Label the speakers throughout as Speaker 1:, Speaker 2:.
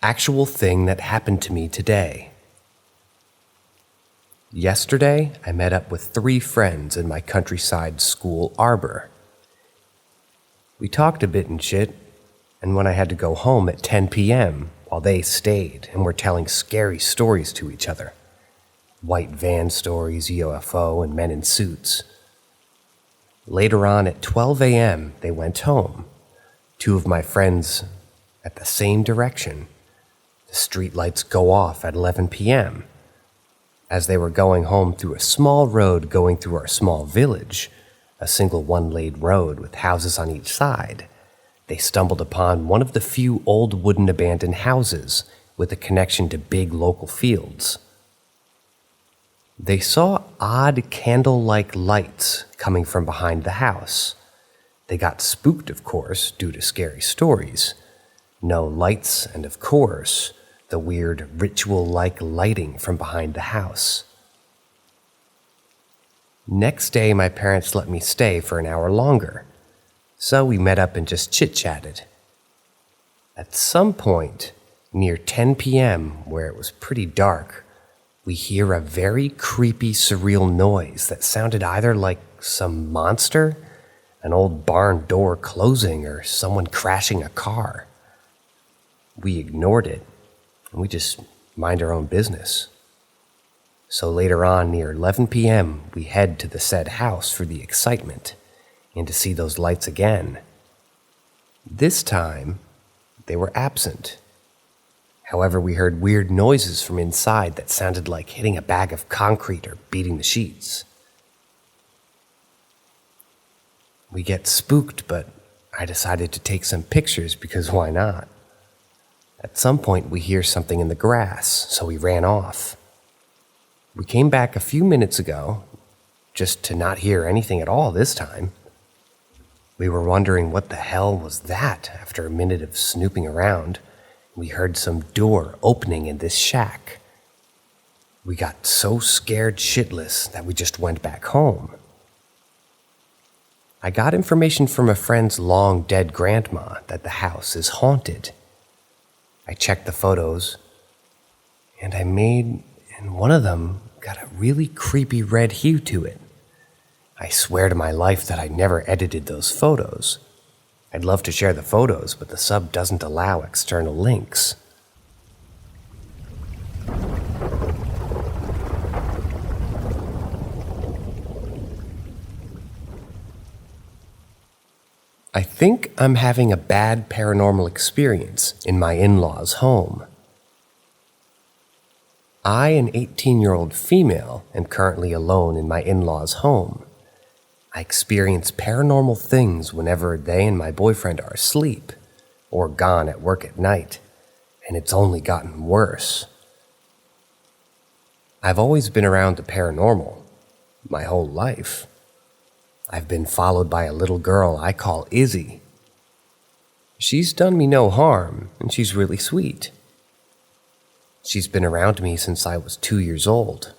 Speaker 1: Actual thing that happened to me today. Yesterday, I met up with 3 friends in my countryside school arbor. We talked a bit and shit, and when I had to go home at 10 p.m., while they stayed and were telling scary stories to each other. White van stories, UFO, and men in suits. Later on at 12 a.m., they went home. 2 of my friends at the same direction. The streetlights go off at 11 p.m. As they were going home through a small road going through our small village, a single one-lane road with houses on each side, they stumbled upon one of the few old wooden abandoned houses with a connection to big local fields. They saw odd candle-like lights coming from behind the house. They got spooked, of course, due to scary stories. No lights, and of course, the weird ritual-like lighting from behind the house. Next day, my parents let me stay for an hour longer, so we met up and just chit-chatted. At some point, near 10 p.m., where it was pretty dark, we hear a very creepy, surreal noise that sounded either like some monster, an old barn door closing, or someone crashing a car. We ignored it, and we just mind our own business. So later on, near 11 p.m., we head to the said house for the excitement and to see those lights again. This time, they were absent. However, we heard weird noises from inside that sounded like hitting a bag of concrete or beating the sheets. We get spooked, but I decided to take some pictures because why not? At some point, we hear something in the grass, so we ran off. We came back a few minutes ago, just to not hear anything at all this time. We were wondering what the hell was that after a minute of snooping around. We heard some door opening in this shack. We got so scared shitless that we just went back home. I got information from a friend's long-dead grandma that the house is haunted. I checked the photos, and one of them got a really creepy red hue to it. I swear to my life that I never edited those photos. I'd love to share the photos, but the sub doesn't allow external links. I think I'm having a bad paranormal experience in my in-laws' home. I, an 18-year-old female, am currently alone in my in-laws' home. I experience paranormal things whenever they and my boyfriend are asleep or gone at work at night, and it's only gotten worse. I've always been around the paranormal, my whole life. I've been followed by a little girl I call Izzy. She's done me no harm, and she's really sweet. She's been around me since I was 2 years old.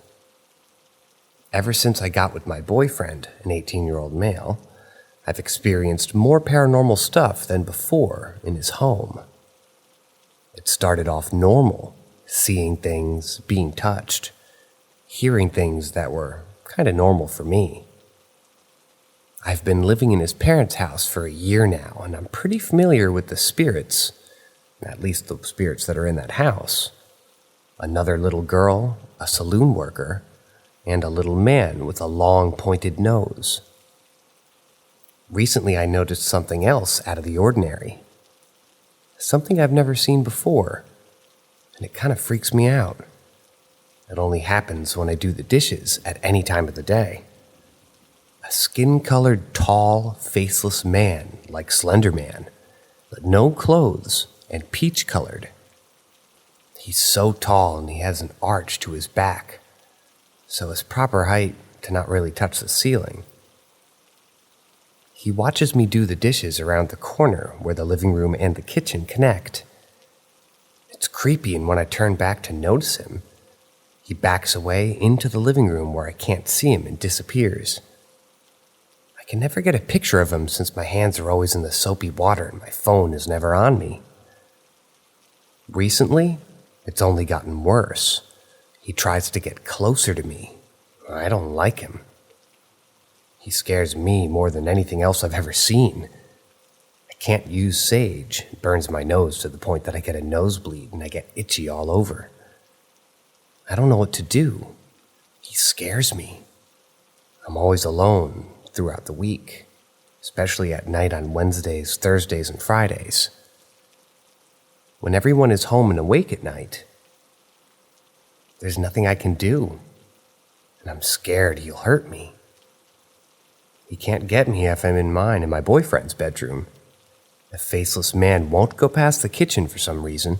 Speaker 1: Ever since I got with my boyfriend, an 18-year-old male, I've experienced more paranormal stuff than before in his home. It started off normal, seeing things, being touched, hearing things that were kind of normal for me. I've been living in his parents' house for a year now, and I'm pretty familiar with the spirits, at least the spirits that are in that house. Another little girl, a saloon worker, and a little man with a long pointed nose. Recently I noticed something else out of the ordinary. Something I've never seen before, and it kind of freaks me out. It only happens when I do the dishes at any time of the day. A skin-colored, tall, faceless man like Slender Man, but no clothes and peach-colored. He's so tall and he has an arch to his back, so his proper height to not really touch the ceiling. He watches me do the dishes around the corner where the living room and the kitchen connect. It's creepy, and when I turn back to notice him, he backs away into the living room where I can't see him and disappears. I can never get a picture of him since my hands are always in the soapy water and my phone is never on me. Recently, it's only gotten worse. He tries to get closer to me. I don't like him. He scares me more than anything else I've ever seen. I can't use sage. It burns my nose to the point that I get a nosebleed and I get itchy all over. I don't know what to do. He scares me. I'm always alone throughout the week, especially at night on Wednesdays, Thursdays, and Fridays. When everyone is home and awake at night, there's nothing I can do, and I'm scared he'll hurt me. He can't get me if I'm in mine and my boyfriend's bedroom. The faceless man won't go past the kitchen for some reason,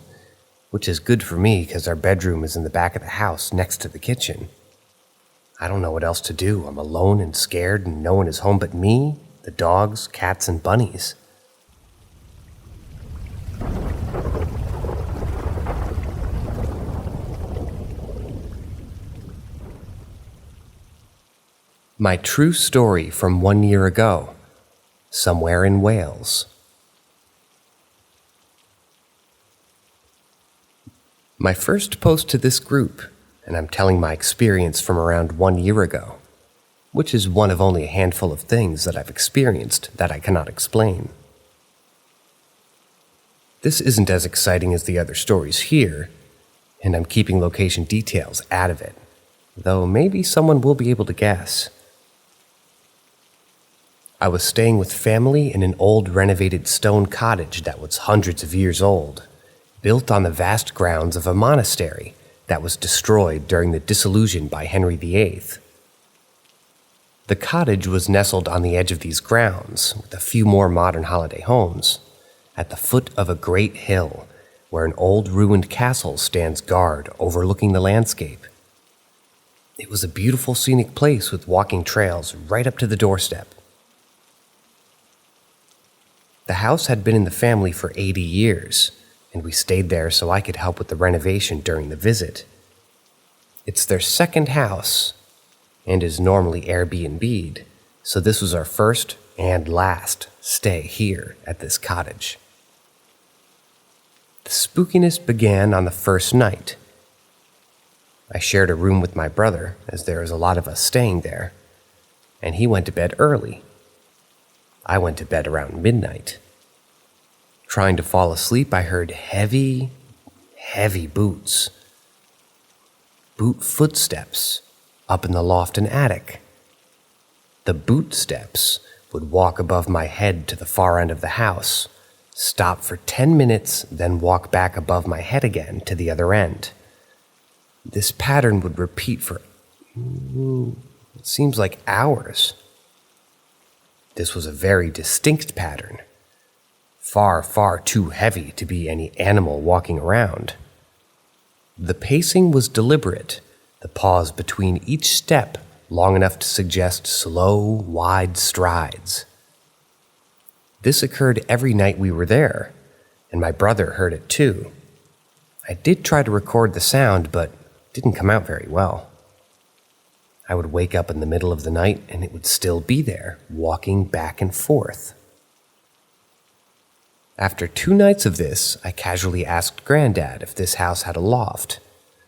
Speaker 1: which is good for me because our bedroom is in the back of the house next to the kitchen. I don't know what else to do. I'm alone and scared and no one is home but me, the dogs, cats, and bunnies. My true story from 1 year ago, somewhere in Wales. My first post to this group, and I'm telling my experience from around 1 year ago, which is one of only a handful of things that I've experienced that I cannot explain. This isn't as exciting as the other stories here, and I'm keeping location details out of it, though maybe someone will be able to guess. I was staying with family in an old renovated stone cottage that was hundreds of years old, built on the vast grounds of a monastery that was destroyed during the dissolution by Henry VIII. The cottage was nestled on the edge of these grounds, with a few more modern holiday homes, at the foot of a great hill where an old ruined castle stands guard overlooking the landscape. It was a beautiful scenic place with walking trails right up to the doorstep. The house had been in the family for 80 years, and we stayed there so I could help with the renovation during the visit. It's their second house, and is normally Airbnb'd, so this was our first and last stay here at this cottage. The spookiness began on the first night. I shared a room with my brother, as there is a lot of us staying there, and he went to bed early. I went to bed around midnight. Trying to fall asleep, I heard heavy boots. Boot footsteps up in the loft and attic. The boot steps would walk above my head to the far end of the house, stop for 10 minutes, then walk back above my head again to the other end. This pattern would repeat for, it seems like hours. This was a very distinct pattern. Far too heavy to be any animal walking around. The pacing was deliberate, the pause between each step long enough to suggest slow, wide strides. This occurred every night we were there, and my brother heard it too. I did try to record the sound, but it didn't come out very well. I would wake up in the middle of the night and it would still be there, walking back and forth. After 2 nights of this, I casually asked Granddad if this house had a loft.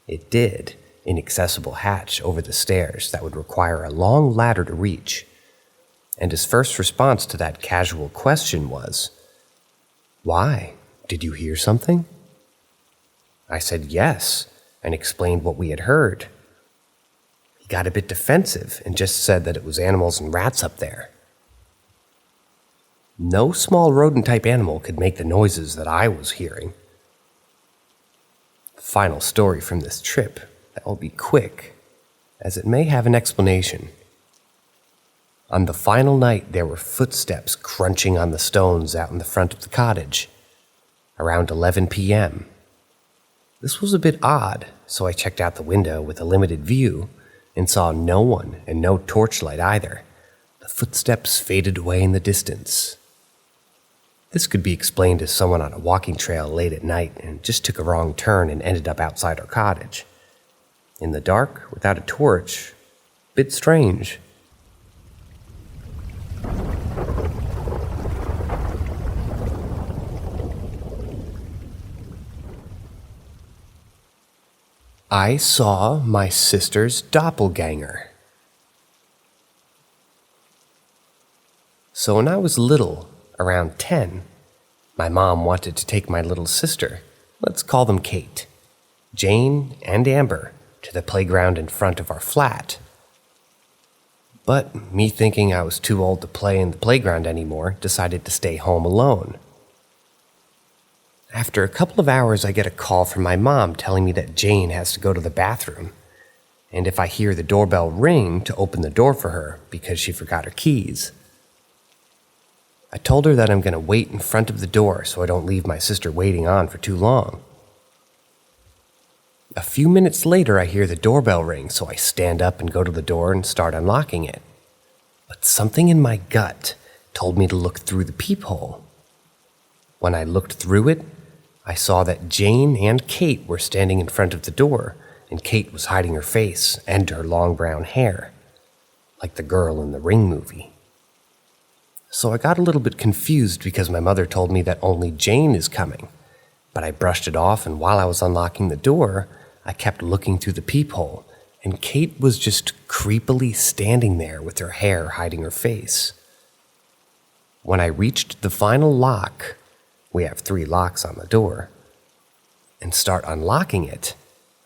Speaker 1: It did, inaccessible hatch over the stairs that would require a long ladder to reach. And his first response to that casual question was, "Why? Did you hear something?" I said yes, and explained what we had heard. He got a bit defensive and just said that it was animals and rats up there. No small rodent-type animal could make the noises that I was hearing. Final story from this trip that will be quick, as it may have an explanation. On the final night, there were footsteps crunching on the stones out in the front of the cottage, around 11 p.m. This was a bit odd, so I checked out the window with a limited view and saw no one and no torchlight either. The footsteps faded away in the distance. This could be explained as someone on a walking trail late at night and just took a wrong turn and ended up outside our cottage. In the dark, without a torch, a bit strange. I saw my sister's doppelganger. So when I was little, around 10, my mom wanted to take my little sister, let's call them Kate, Jane, and Amber, to the playground in front of our flat. But me thinking I was too old to play in the playground anymore, decided to stay home alone. After a couple of hours, I get a call from my mom telling me that Jane has to go to the bathroom, and if I hear the doorbell ring, to open the door for her because she forgot her keys. I told her that I'm going to wait in front of the door so I don't leave my sister waiting on for too long. A few minutes later, I hear the doorbell ring, so I stand up and go to the door and start unlocking it. But something in my gut told me to look through the peephole. When I looked through it, I saw that Jane and Kate were standing in front of the door, and Kate was hiding her face and her long brown hair, like the girl in the Ring movie. So I got a little bit confused because my mother told me that only Jane is coming, but I brushed it off, and while I was unlocking the door, I kept looking through the peephole, and Kate was just creepily standing there with her hair hiding her face. When I reached the final lock, we have 3 locks on the door, and start unlocking it,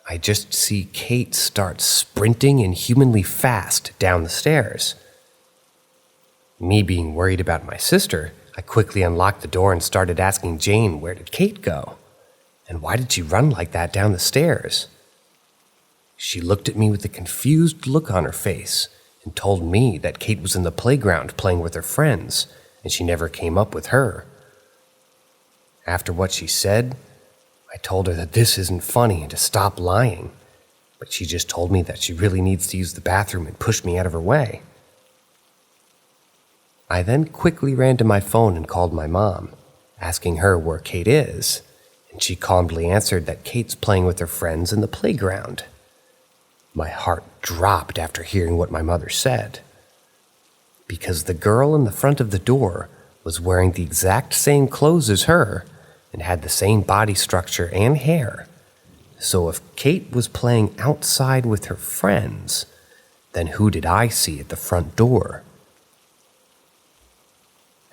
Speaker 1: I just see Kate start sprinting inhumanly fast down the stairs. Me being worried about my sister, I quickly unlocked the door and started asking Jane, where did Kate go? And why did she run like that down the stairs? She looked at me with a confused look on her face and told me that Kate was in the playground playing with her friends, and she never came up with her. After what she said, I told her that this isn't funny and to stop lying, but she just told me that she really needs to use the bathroom and pushed me out of her way. I then quickly ran to my phone and called my mom, asking her where Kate is, and she calmly answered that Kate's playing with her friends in the playground. My heart dropped after hearing what my mother said, because the girl in the front of the door was wearing the exact same clothes as her and had the same body structure and hair. So if Kate was playing outside with her friends, then who did I see at the front door?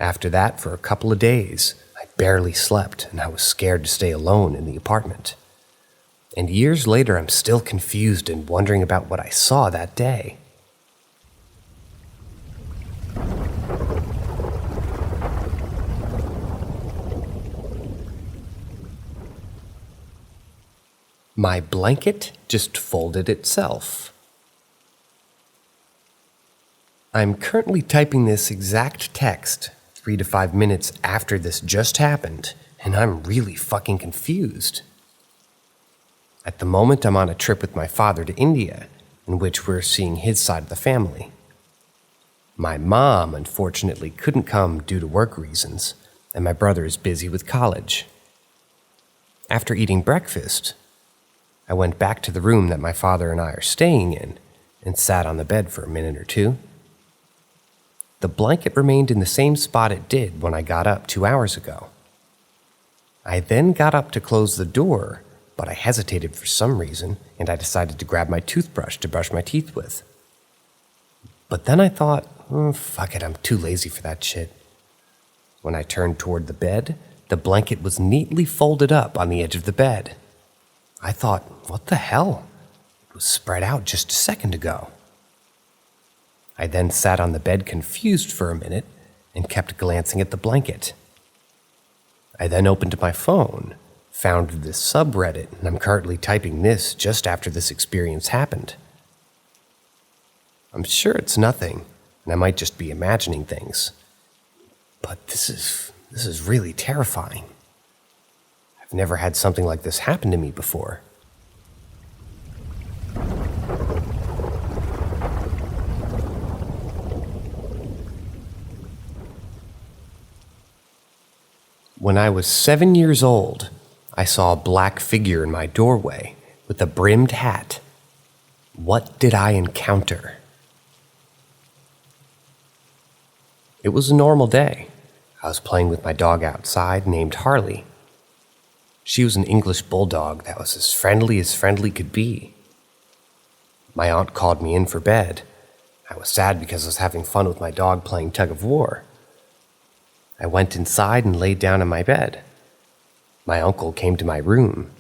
Speaker 1: After that, for a couple of days, I barely slept and I was scared to stay alone in the apartment. And years later, I'm still confused and wondering about what I saw that day. My blanket just folded itself. I'm currently typing this exact text 3 to 5 minutes after this just happened, and I'm really fucking confused. At the moment, I'm on a trip with my father to India, in which we're seeing his side of the family. My mom, unfortunately, couldn't come due to work reasons, and my brother is busy with college. After eating breakfast, I went back to the room that my father and I are staying in and sat on the bed for a minute or two. The blanket remained in the same spot it did when I got up 2 hours ago. I then got up to close the door, but I hesitated for some reason, and I decided to grab my toothbrush to brush my teeth with. But then I thought, fuck it, I'm too lazy for that shit. When I turned toward the bed, the blanket was neatly folded up on the edge of the bed. I thought, what the hell? It was spread out just a second ago. I then sat on the bed confused for a minute and kept glancing at the blanket. I then opened my phone, found this subreddit, and I'm currently typing this just after this experience happened. I'm sure it's nothing, and I might just be imagining things. But this is really terrifying. I've never had something like this happen to me before. When I was 7 years old, I saw a black figure in my doorway with a brimmed hat. What did I encounter? It was a normal day. I was playing with my dog outside named Harley. She was an English bulldog that was as friendly could be. My aunt called me in for bed. I was sad because I was having fun with my dog playing tug of war. I went inside and laid down in my bed. My uncle came to my room.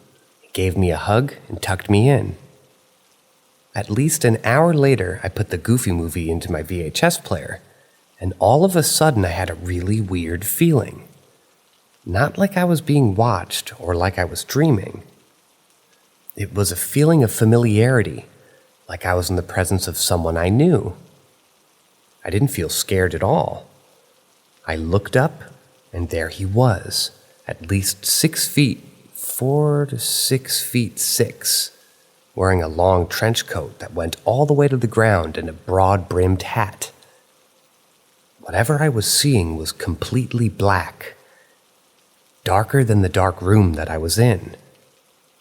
Speaker 1: He gave me a hug and tucked me in. At least an hour later, I put the Goofy movie into my VHS player, and all of a sudden I had a really weird feeling. Not like I was being watched or like I was dreaming. It was a feeling of familiarity, like I was in the presence of someone I knew. I didn't feel scared at all. I looked up, and there he was, at least 6 feet, 4 to 6 feet 6, wearing a long trench coat that went all the way to the ground and a broad-brimmed hat. Whatever I was seeing was completely black, darker than the dark room that I was in,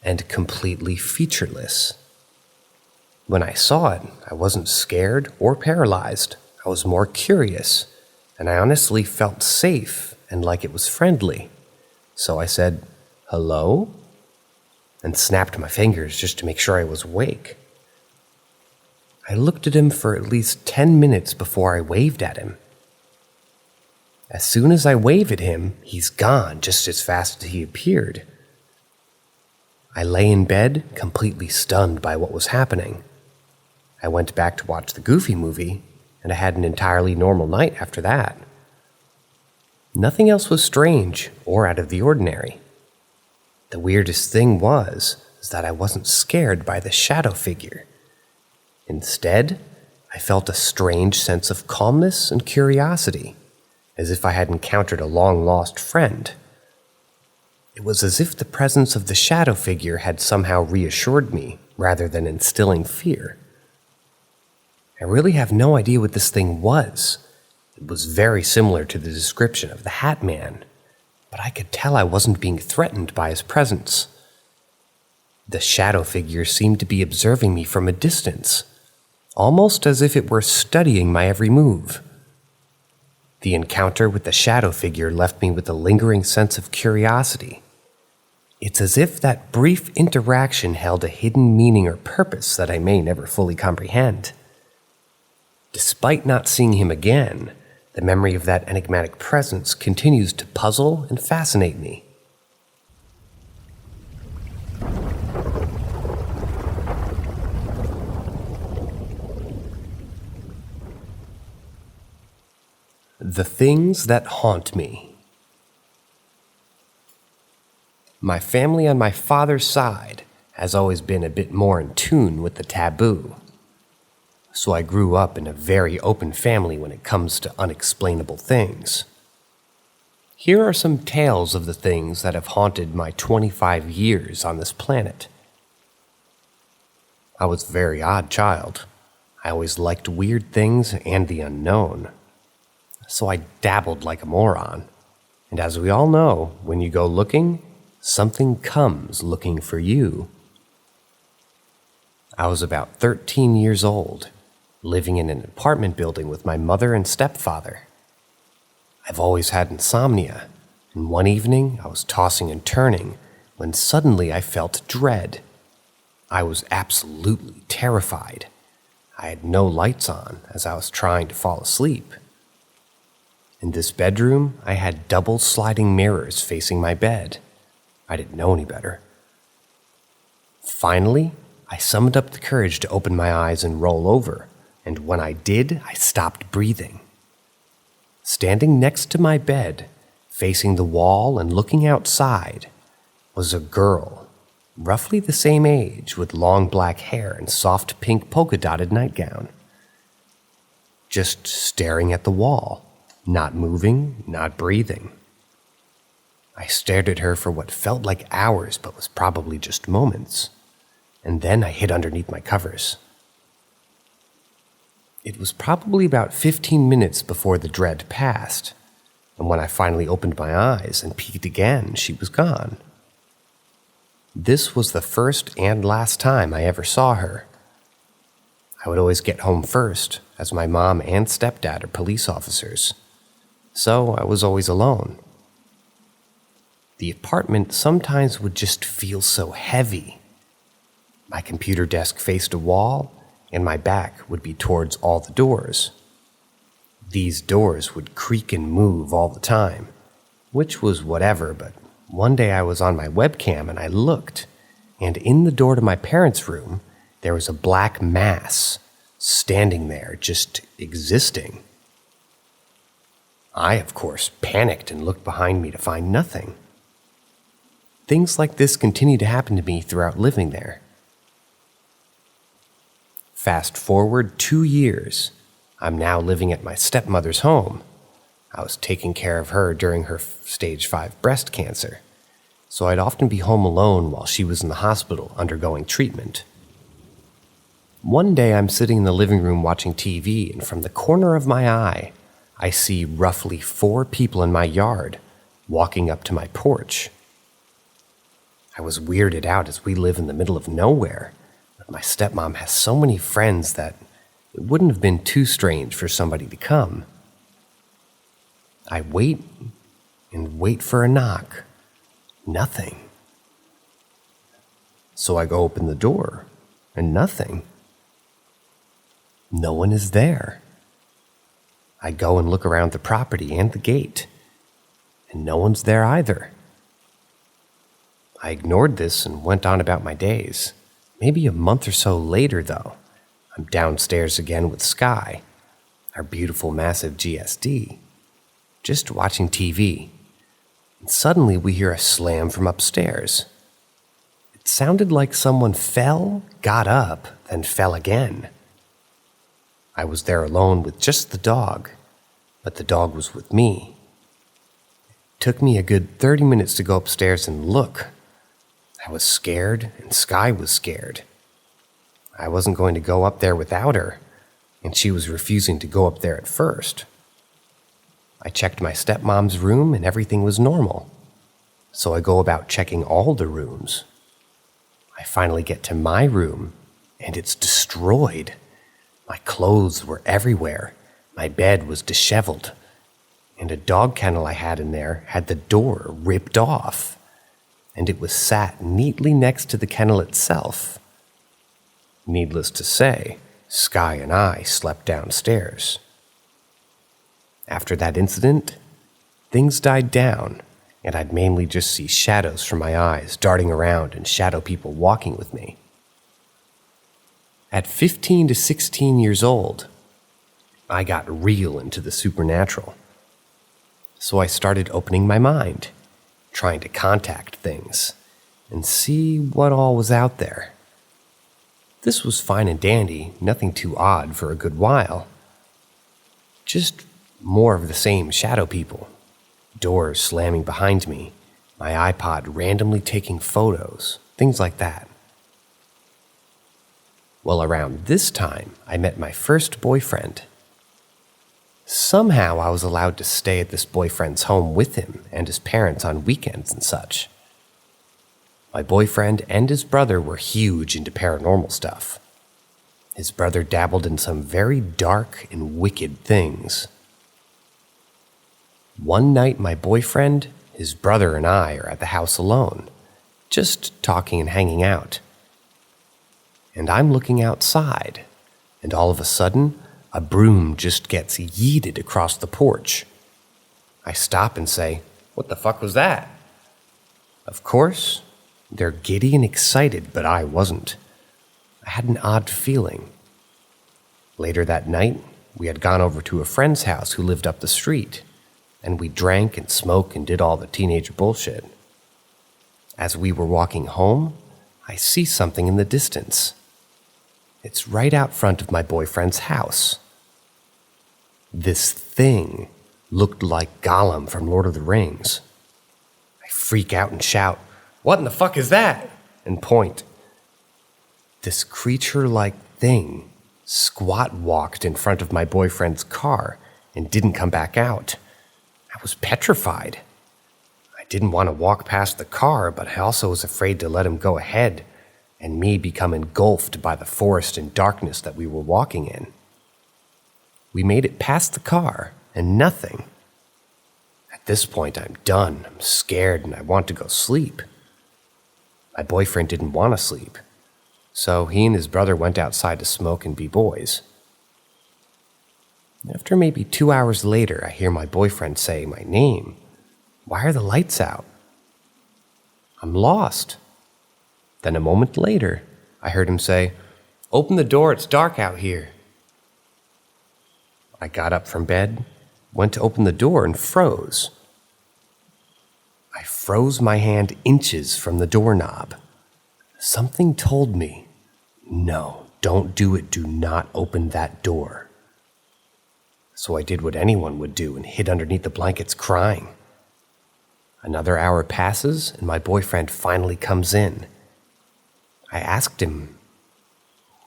Speaker 1: and completely featureless. When I saw it, I wasn't scared or paralyzed. I was more curious, and I honestly felt safe and like it was friendly. So I said, "Hello?" and snapped my fingers just to make sure I was awake. I looked at him for at least 10 minutes before I waved at him. As soon as I wave at him, he's gone just as fast as he appeared. I lay in bed, completely stunned by what was happening. I went back to watch the Goofy movie, and I had an entirely normal night after that. Nothing else was strange or out of the ordinary. The weirdest thing was that I wasn't scared by the shadow figure. Instead, I felt a strange sense of calmness and curiosity, as if I had encountered a long-lost friend. It was as if the presence of the shadow figure had somehow reassured me, rather than instilling fear. I really have no idea what this thing was. It was very similar to the description of the Hat Man, but I could tell I wasn't being threatened by his presence. The shadow figure seemed to be observing me from a distance, almost as if it were studying my every move. The encounter with the shadow figure left me with a lingering sense of curiosity. It's as if that brief interaction held a hidden meaning or purpose that I may never fully comprehend. Despite not seeing him again, the memory of that enigmatic presence continues to puzzle and fascinate me. The things that haunt me. My family on my father's side has always been a bit more in tune with the taboo. So I grew up in a very open family when it comes to unexplainable things. Here are some tales of the things that have haunted my 25 years on this planet. I was a very odd child. I always liked weird things and the unknown. So I dabbled like a moron. And as we all know, when you go looking, something comes looking for you. I was about 13 years old, living in an apartment building with my mother and stepfather. I've always had insomnia, and one evening I was tossing and turning when suddenly I felt dread. I was absolutely terrified. I had no lights on as I was trying to fall asleep. In this bedroom, I had double sliding mirrors facing my bed. I didn't know any better. Finally, I summoned up the courage to open my eyes and roll over, and when I did, I stopped breathing. Standing next to my bed, facing the wall and looking outside, was a girl, roughly the same age, with long black hair and soft pink polka-dotted nightgown. Just staring at the wall, not moving, not breathing. I stared at her for what felt like hours but was probably just moments, and then I hid underneath my covers. It was probably about 15 minutes before the dread passed, and when I finally opened my eyes and peeked again, she was gone. This was the first and last time I ever saw her. I would always get home first, as my mom and stepdad are police officers, so I was always alone. The apartment sometimes would just feel so heavy. My computer desk faced a wall, and my back would be towards all the doors. These doors would creak and move all the time, which was whatever, but one day I was on my webcam and I looked, and in the door to my parents' room, there was a black mass standing there, just existing. I, of course, panicked and looked behind me to find nothing. Things like this continued to happen to me throughout living there. Fast forward 2 years, I'm now living at my stepmother's home. I was taking care of her during her stage 5 breast cancer, so I'd often be home alone while she was in the hospital undergoing treatment. One day I'm sitting in the living room watching TV, and from the corner of my eye, I see roughly 4 people in my yard walking up to my porch. I was weirded out as we live in the middle of nowhere, but my stepmom has so many friends that it wouldn't have been too strange for somebody to come. I wait and wait for a knock. Nothing. So I go open the door, and nothing. No one is there. I go and look around the property and the gate, and no one's there either. I ignored this and went on about my days. Maybe a month or so later, though, I'm downstairs again with Sky, our beautiful massive GSD, just watching TV. And suddenly we hear a slam from upstairs. It sounded like someone fell, got up, then fell again. I was there alone with just the dog, but the dog was with me. It took me a good 30 minutes to go upstairs and look. I was scared, and Sky was scared. I wasn't going to go up there without her, and she was refusing to go up there at first. I checked my stepmom's room, and everything was normal. So I go about checking all the rooms. I finally get to my room, and it's destroyed. My clothes were everywhere. My bed was disheveled, and a dog kennel I had in there had the door ripped off, and it was sat neatly next to the kennel itself. Needless to say, Sky and I slept downstairs. After that incident, things died down, and I'd mainly just see shadows from my eyes darting around and shadow people walking with me. At 15 to 16 years old, I got real into the supernatural. So I started opening my mind, trying to contact things and see what all was out there. This was fine and dandy, nothing too odd for a good while. Just more of the same shadow people, doors slamming behind me, my iPod randomly taking photos, things like that. Well, around this time, I met my first boyfriend. Somehow I was allowed to stay at this boyfriend's home with him and his parents on weekends and such. My boyfriend and his brother were huge into paranormal stuff. His brother dabbled in some very dark and wicked things. One night, my boyfriend, his brother, and I are at the house alone, just talking and hanging out. And I'm looking outside, and all of a sudden, a broom just gets yeeted across the porch. I stop and say, "What the fuck was that?" Of course, they're giddy and excited, but I wasn't. I had an odd feeling. Later that night, we had gone over to a friend's house who lived up the street, and we drank and smoked and did all the teenager bullshit. As we were walking home, I see something in the distance. It's right out front of my boyfriend's house. This thing looked like Gollum from Lord of the Rings. I freak out and shout, "What in the fuck is that?" and point. This creature-like thing squat walked in front of my boyfriend's car and didn't come back out. I was petrified. I didn't want to walk past the car, but I also was afraid to let him go ahead and me become engulfed by the forest and darkness that we were walking in. We made it past the car, and nothing. At this point, I'm done. I'm scared and I want to go sleep. My boyfriend didn't want to sleep, so he and his brother went outside to smoke and be boys. After maybe 2 hours later, I hear my boyfriend say my name. Why are the lights out? I'm lost. Then a moment later, I heard him say, "Open the door, it's dark out here." I got up from bed, went to open the door, and froze. I froze my hand inches from the doorknob. Something told me, no, don't do it, do not open that door. So I did what anyone would do and hid underneath the blankets crying. Another hour passes and my boyfriend finally comes in. I asked him,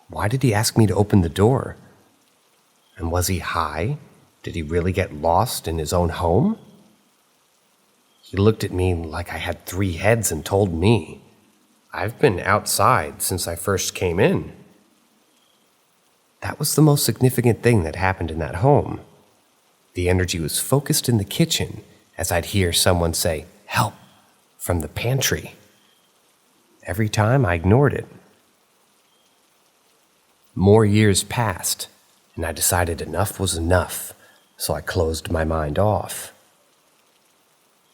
Speaker 1: why did he ask me to open the door? And was he high? Did he really get lost in his own home? He looked at me like I had 3 heads and told me, I've been outside since I first came in. That was the most significant thing that happened in that home. The energy was focused in the kitchen as I'd hear someone say, "Help," from the pantry. Every time I ignored it. More years passed, and I decided enough was enough, so I closed my mind off.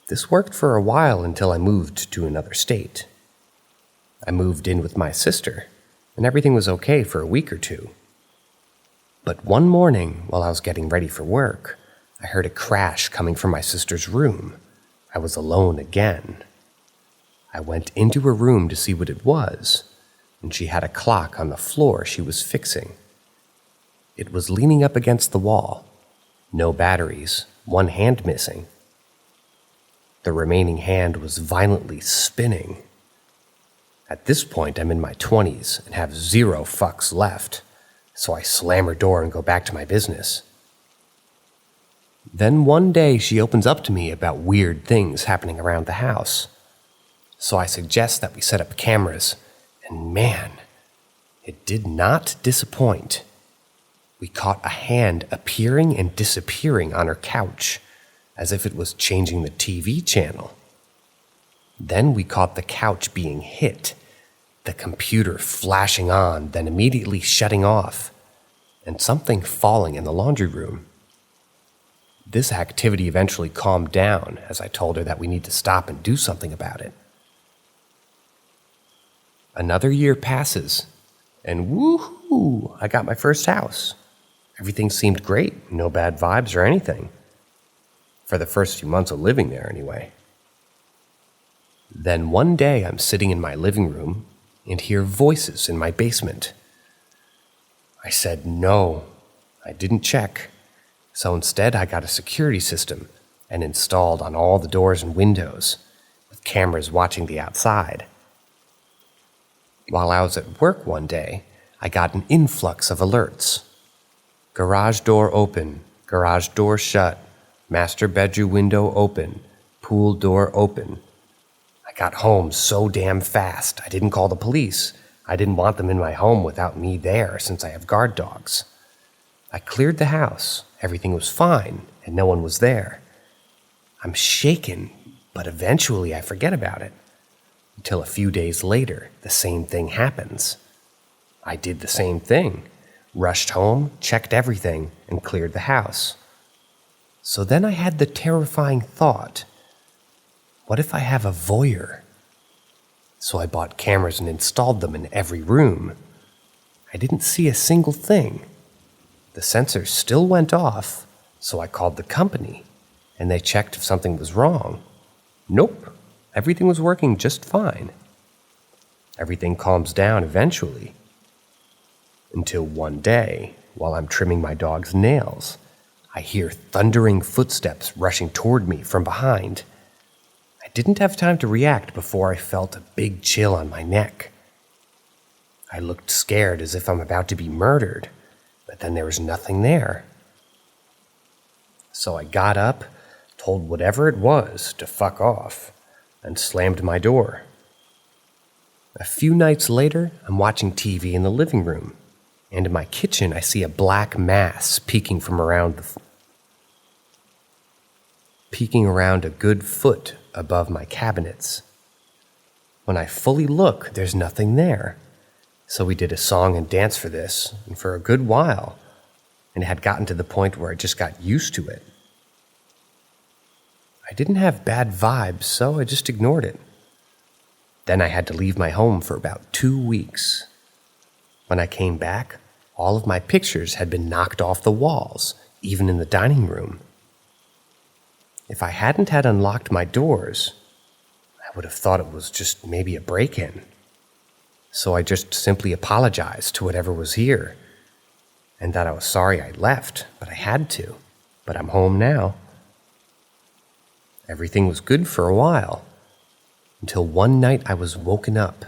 Speaker 1: This worked for a while until I moved to another state. I moved in with my sister, and everything was okay for a week or 2. But one morning, while I was getting ready for work, I heard a crash coming from my sister's room. I was alone again. I went into her room to see what it was, and she had a clock on the floor she was fixing. It was leaning up against the wall. No batteries, 1 hand missing. The remaining hand was violently spinning. At this point, I'm in my 20s and have 0 fucks left, so I slam her door and go back to my business. Then one day she opens up to me about weird things happening around the house. So I suggest that we set up cameras, and man, it did not disappoint. We caught a hand appearing and disappearing on her couch, as if it was changing the TV channel. Then we caught the couch being hit, the computer flashing on, then immediately shutting off, and something falling in the laundry room. This activity eventually calmed down as I told her that we need to stop and do something about it. Another year passes, and woohoo, I got my first house. Everything seemed great, no bad vibes or anything. For the first few months of living there, anyway. Then one day I'm sitting in my living room and hear voices in my basement. I said no, I didn't check. So instead I got a security system and installed on all the doors and windows, with cameras watching the outside. While I was at work one day, I got an influx of alerts. Garage door open, garage door shut, master bedroom window open, pool door open. I got home so damn fast, I didn't call the police. I didn't want them in my home without me there since I have guard dogs. I cleared the house, everything was fine, and no one was there. I'm shaken, but eventually I forget about it. Until a few days later, the same thing happens. I did the same thing, rushed home, checked everything, and cleared the house. So then I had the terrifying thought, what if I have a voyeur? So I bought cameras and installed them in every room. I didn't see a single thing. The sensors still went off, so I called the company, and they checked if something was wrong. Nope, everything was working just fine. Everything calms down eventually. Until one day, while I'm trimming my dog's nails, I hear thundering footsteps rushing toward me from behind. I didn't have time to react before I felt a big chill on my neck. I looked scared as if I'm about to be murdered, but then there was nothing there. So I got up, told whatever it was to fuck off, and slammed my door. A few nights later, I'm watching TV in the living room, and in my kitchen I see a black mass peeking from around the peeking around a good foot above my cabinets. When I fully look, there's nothing there. So we did a song and dance for this, and for a good while, and it had gotten to the point where I just got used to it. I didn't have bad vibes, so I just ignored it. Then I had to leave my home for about 2 weeks. When I came back, all of my pictures had been knocked off the walls, even in the dining room. If I hadn't had unlocked my doors, I would have thought it was just maybe a break-in. So I just simply apologized to whatever was here, and that I was sorry I left, but I had to. But I'm home now. Everything was good for a while, until one night I was woken up.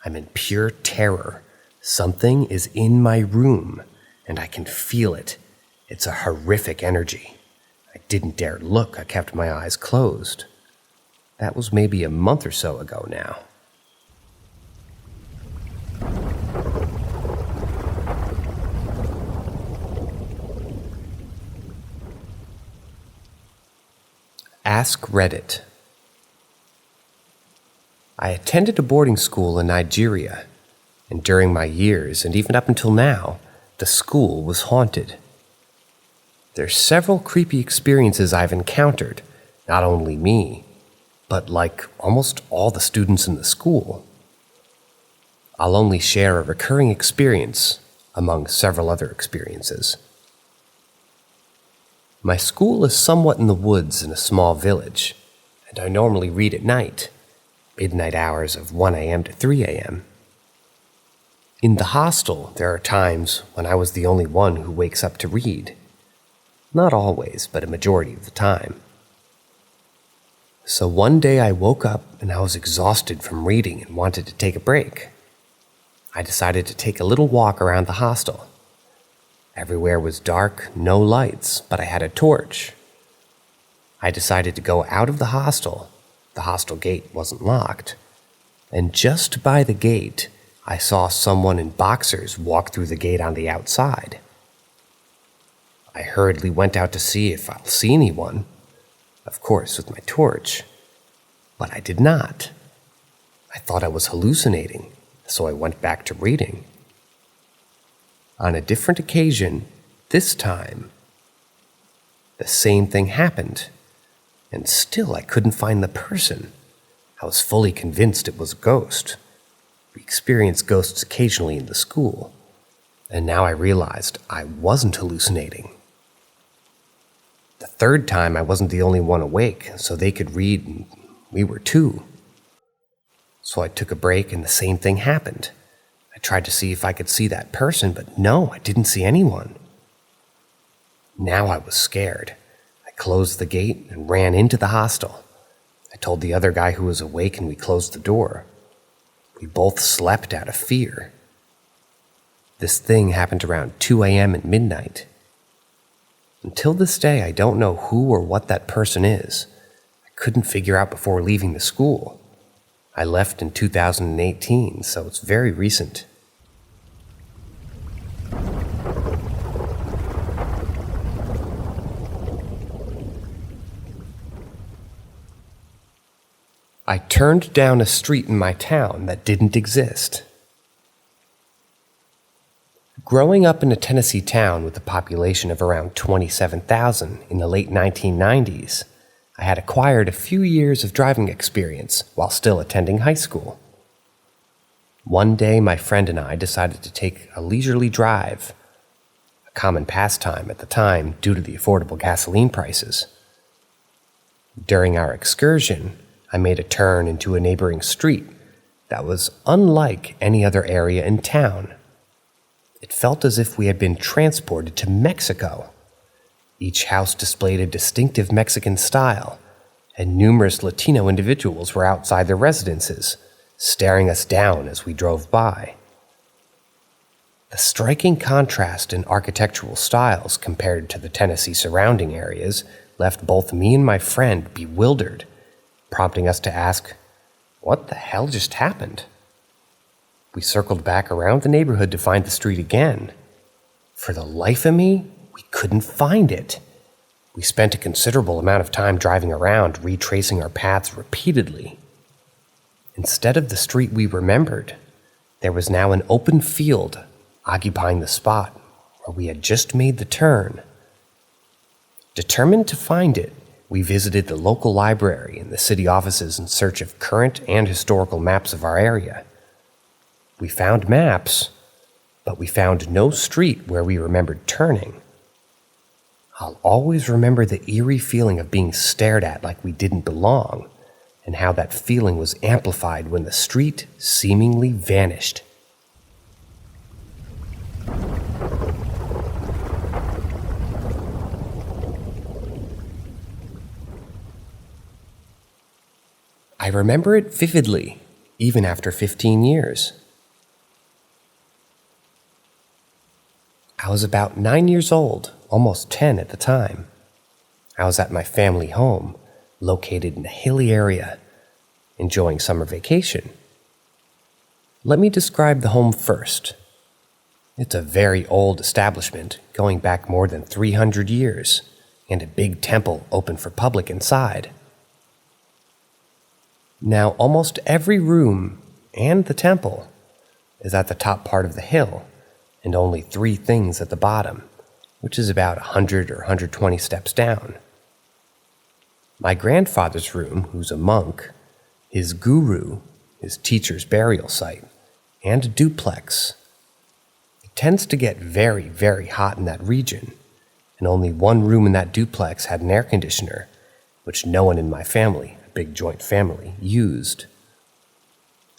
Speaker 1: I'm in pure terror. Something is in my room, and I can feel it. It's a horrific energy. I didn't dare look. I kept my eyes closed. That was maybe a month or so ago now. Ask Reddit. I attended a boarding school in Nigeria, and during my years, and even up until now, the school was haunted. There's several creepy experiences I've encountered, not only me, but like almost all the students in the school. I'll only share a recurring experience among several other experiences. My school is somewhat in the woods in a small village, and I normally read at night, midnight hours of 1 a.m. to 3 a.m. In the hostel, there are times when I was the only one who wakes up to read. Not always, but a majority of the time. So one day I woke up and I was exhausted from reading and wanted to take a break. I decided to take a little walk around the hostel. Everywhere was dark, no lights, but I had a torch. I decided to go out of the hostel. The hostel gate wasn't locked. And just by the gate, I saw someone in boxers walk through the gate on the outside. I hurriedly went out to see if I'll see anyone, of course with my torch, but I did not. I thought I was hallucinating, so I went back to reading. On a different occasion, this time, the same thing happened, and still I couldn't find the person. I was fully convinced it was a ghost. We experience ghosts occasionally in the school, and now I realized I wasn't hallucinating. The third time I wasn't the only one awake, so they could read, and we were too. So I took a break and the same thing happened. I tried to see if I could see that person, but no, I didn't see anyone. Now I was scared. I closed the gate and ran into the hostel. I told the other guy who was awake and we closed the door. We both slept out of fear. This thing happened around 2 a.m. at midnight. Until this day, I don't know who or what that person is. I couldn't figure out before leaving the school. I left in 2018, so it's very recent. I turned down a street in my town that didn't exist. Growing up in a Tennessee town with a population of around 27,000 in the late 1990s, I had acquired a few years of driving experience while still attending high school. One day, my friend and I decided to take a leisurely drive, a common pastime at the time due to the affordable gasoline prices. During our excursion, I made a turn into a neighboring street that was unlike any other area in town. It felt as if we had been transported to Mexico. Each house displayed a distinctive Mexican style, and numerous Latino individuals were outside their residences, staring us down as we drove by. The striking contrast in architectural styles compared to the Tennessee surrounding areas left both me and my friend bewildered, prompting us to ask, "What the hell just happened?" We circled back around the neighborhood to find the street again. For the life of me, we couldn't find it. We spent a considerable amount of time driving around, retracing our paths repeatedly. Instead of the street we remembered, there was now an open field occupying the spot where we had just made the turn. Determined to find it, we visited the local library and the city offices in search of current and historical maps of our area. We found maps, but we found no street where we remembered turning. I'll always remember the eerie feeling of being stared at like we didn't belong, and how that feeling was amplified when the street seemingly vanished. I remember it vividly, even after 15 years. I was about 9 years old, almost 10 at the time. I was at my family home, located in a hilly area, enjoying summer vacation. Let me describe the home first. It's a very old establishment, going back more than 300 years, and a big temple open for public inside. Now, almost every room and the temple is at the top part of the hill, and only 3 things at the bottom, which is about 100 or 120 steps down. My grandfather's room, who's a monk, his guru, his teacher's burial site, and a duplex. It tends to get very, very hot in that region, and only one room in that duplex had an air conditioner, which no one in my family, a big joint family, used.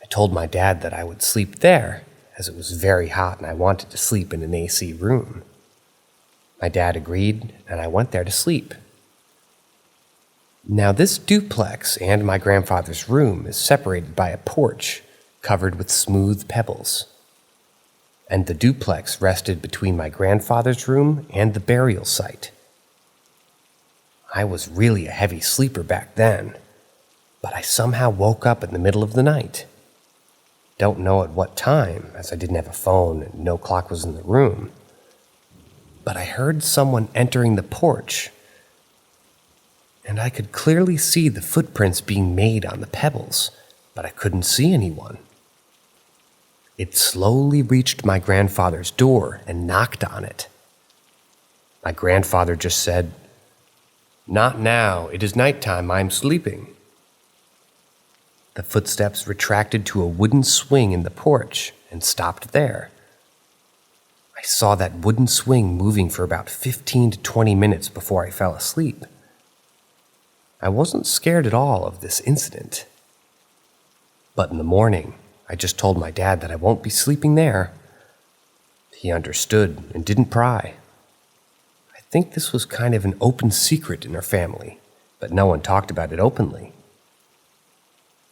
Speaker 1: I told my dad that I would sleep there, as it was very hot and I wanted to sleep in an AC room. My dad agreed, and I went there to sleep. Now, this duplex and my grandfather's room is separated by a porch covered with smooth pebbles. And the duplex rested between my grandfather's room and the burial site. I was really a heavy sleeper back then, but I somehow woke up in the middle of the night. Don't know at what time, as I didn't have a phone and no clock was in the room. But I heard someone entering the porch, and I could clearly see the footprints being made on the pebbles, but I couldn't see anyone. It slowly reached my grandfather's door and knocked on it. My grandfather just said, "Not now, it is nighttime, I'm sleeping." The footsteps retracted to a wooden swing in the porch and stopped there. I saw that wooden swing moving for about 15 to 20 minutes before I fell asleep. I wasn't scared at all of this incident. But in the morning, I just told my dad that I won't be sleeping there. He understood and didn't pry. I think this was kind of an open secret in our family, but no one talked about it openly.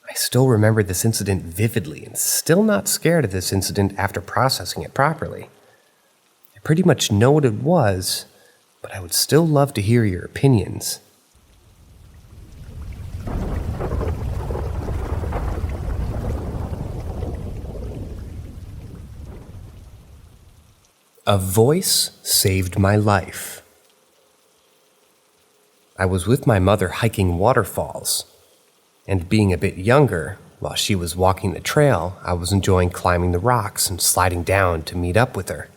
Speaker 1: I still remember this incident vividly and still not scared of this incident after processing it properly. I pretty much know what it was, but I would still love to hear your opinions. A voice saved my life. I was with my mother hiking waterfalls, and being a bit younger, while she was walking the trail, I was enjoying climbing the rocks and sliding down to meet up with her.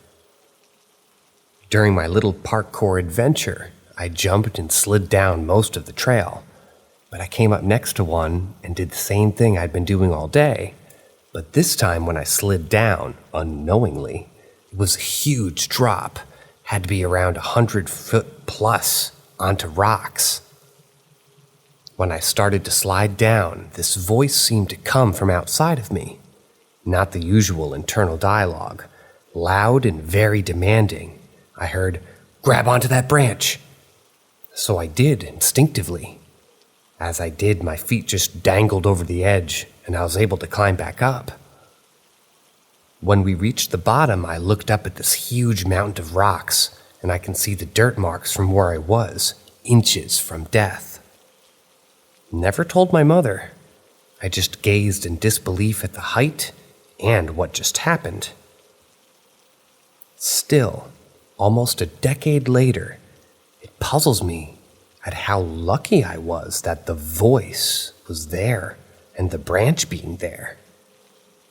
Speaker 1: During my little parkour adventure, I jumped and slid down most of the trail, but I came up next to one and did the same thing I'd been doing all day, but this time when I slid down, unknowingly, it was a huge drop, had to be around 100 foot plus onto rocks. When I started to slide down, this voice seemed to come from outside of me, not the usual internal dialogue, loud and very demanding. I heard, "Grab onto that branch." So I did instinctively. As I did, my feet just dangled over the edge, and I was able to climb back up. When we reached the bottom, I looked up at this huge mountain of rocks, and I can see the dirt marks from where I was, inches from death. Never told my mother. I just gazed in disbelief at the height and what just happened. Still, almost a decade later, it puzzles me at how lucky I was that the voice was there and the branch being there,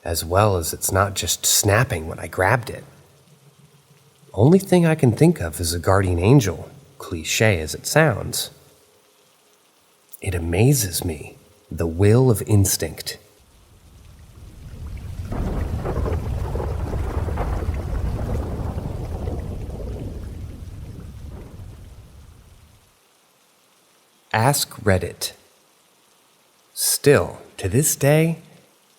Speaker 1: as well as it's not just snapping when I grabbed it. Only thing I can think of is a guardian angel, cliche as it sounds. It amazes me, the will of instinct. Ask Reddit. Still, to this day,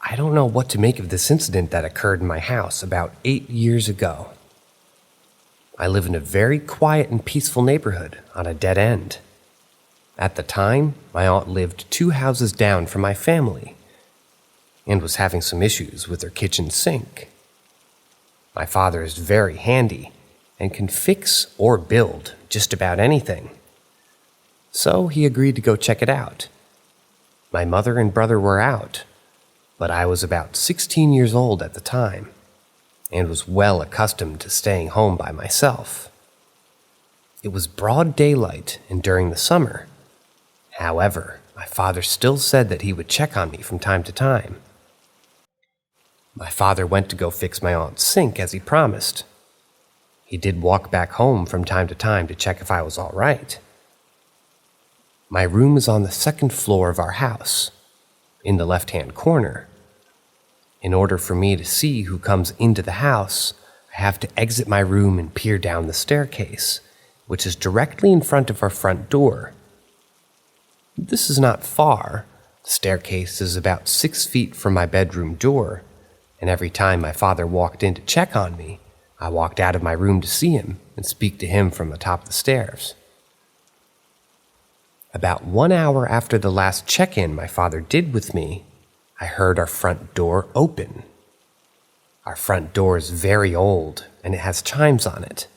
Speaker 1: I don't know what to make of this incident that occurred in my house about 8 years ago. I live in a very quiet and peaceful neighborhood on a dead end. At the time, my aunt lived 2 houses down from my family and was having some issues with her kitchen sink. My father is very handy and can fix or build just about anything. So he agreed to go check it out. My mother and brother were out, but I was about 16 years old at the time and was well accustomed to staying home by myself. It was broad daylight and during the summer. However, my father still said that he would check on me from time to time. My father went to go fix my aunt's sink as he promised. He did walk back home from time to check if I was all right. My room is on the 2nd floor of our house, in the left-hand corner. In order for me to see who comes into the house, I have to exit my room and peer down the staircase, which is directly in front of our front door. This is not far. The staircase is about 6 feet from my bedroom door, and every time my father walked in to check on me, I walked out of my room to see him and speak to him from the top of the stairs. About 1 hour after the last check-in my father did with me, I heard our front door open. Our front door is very old, and it has chimes on it.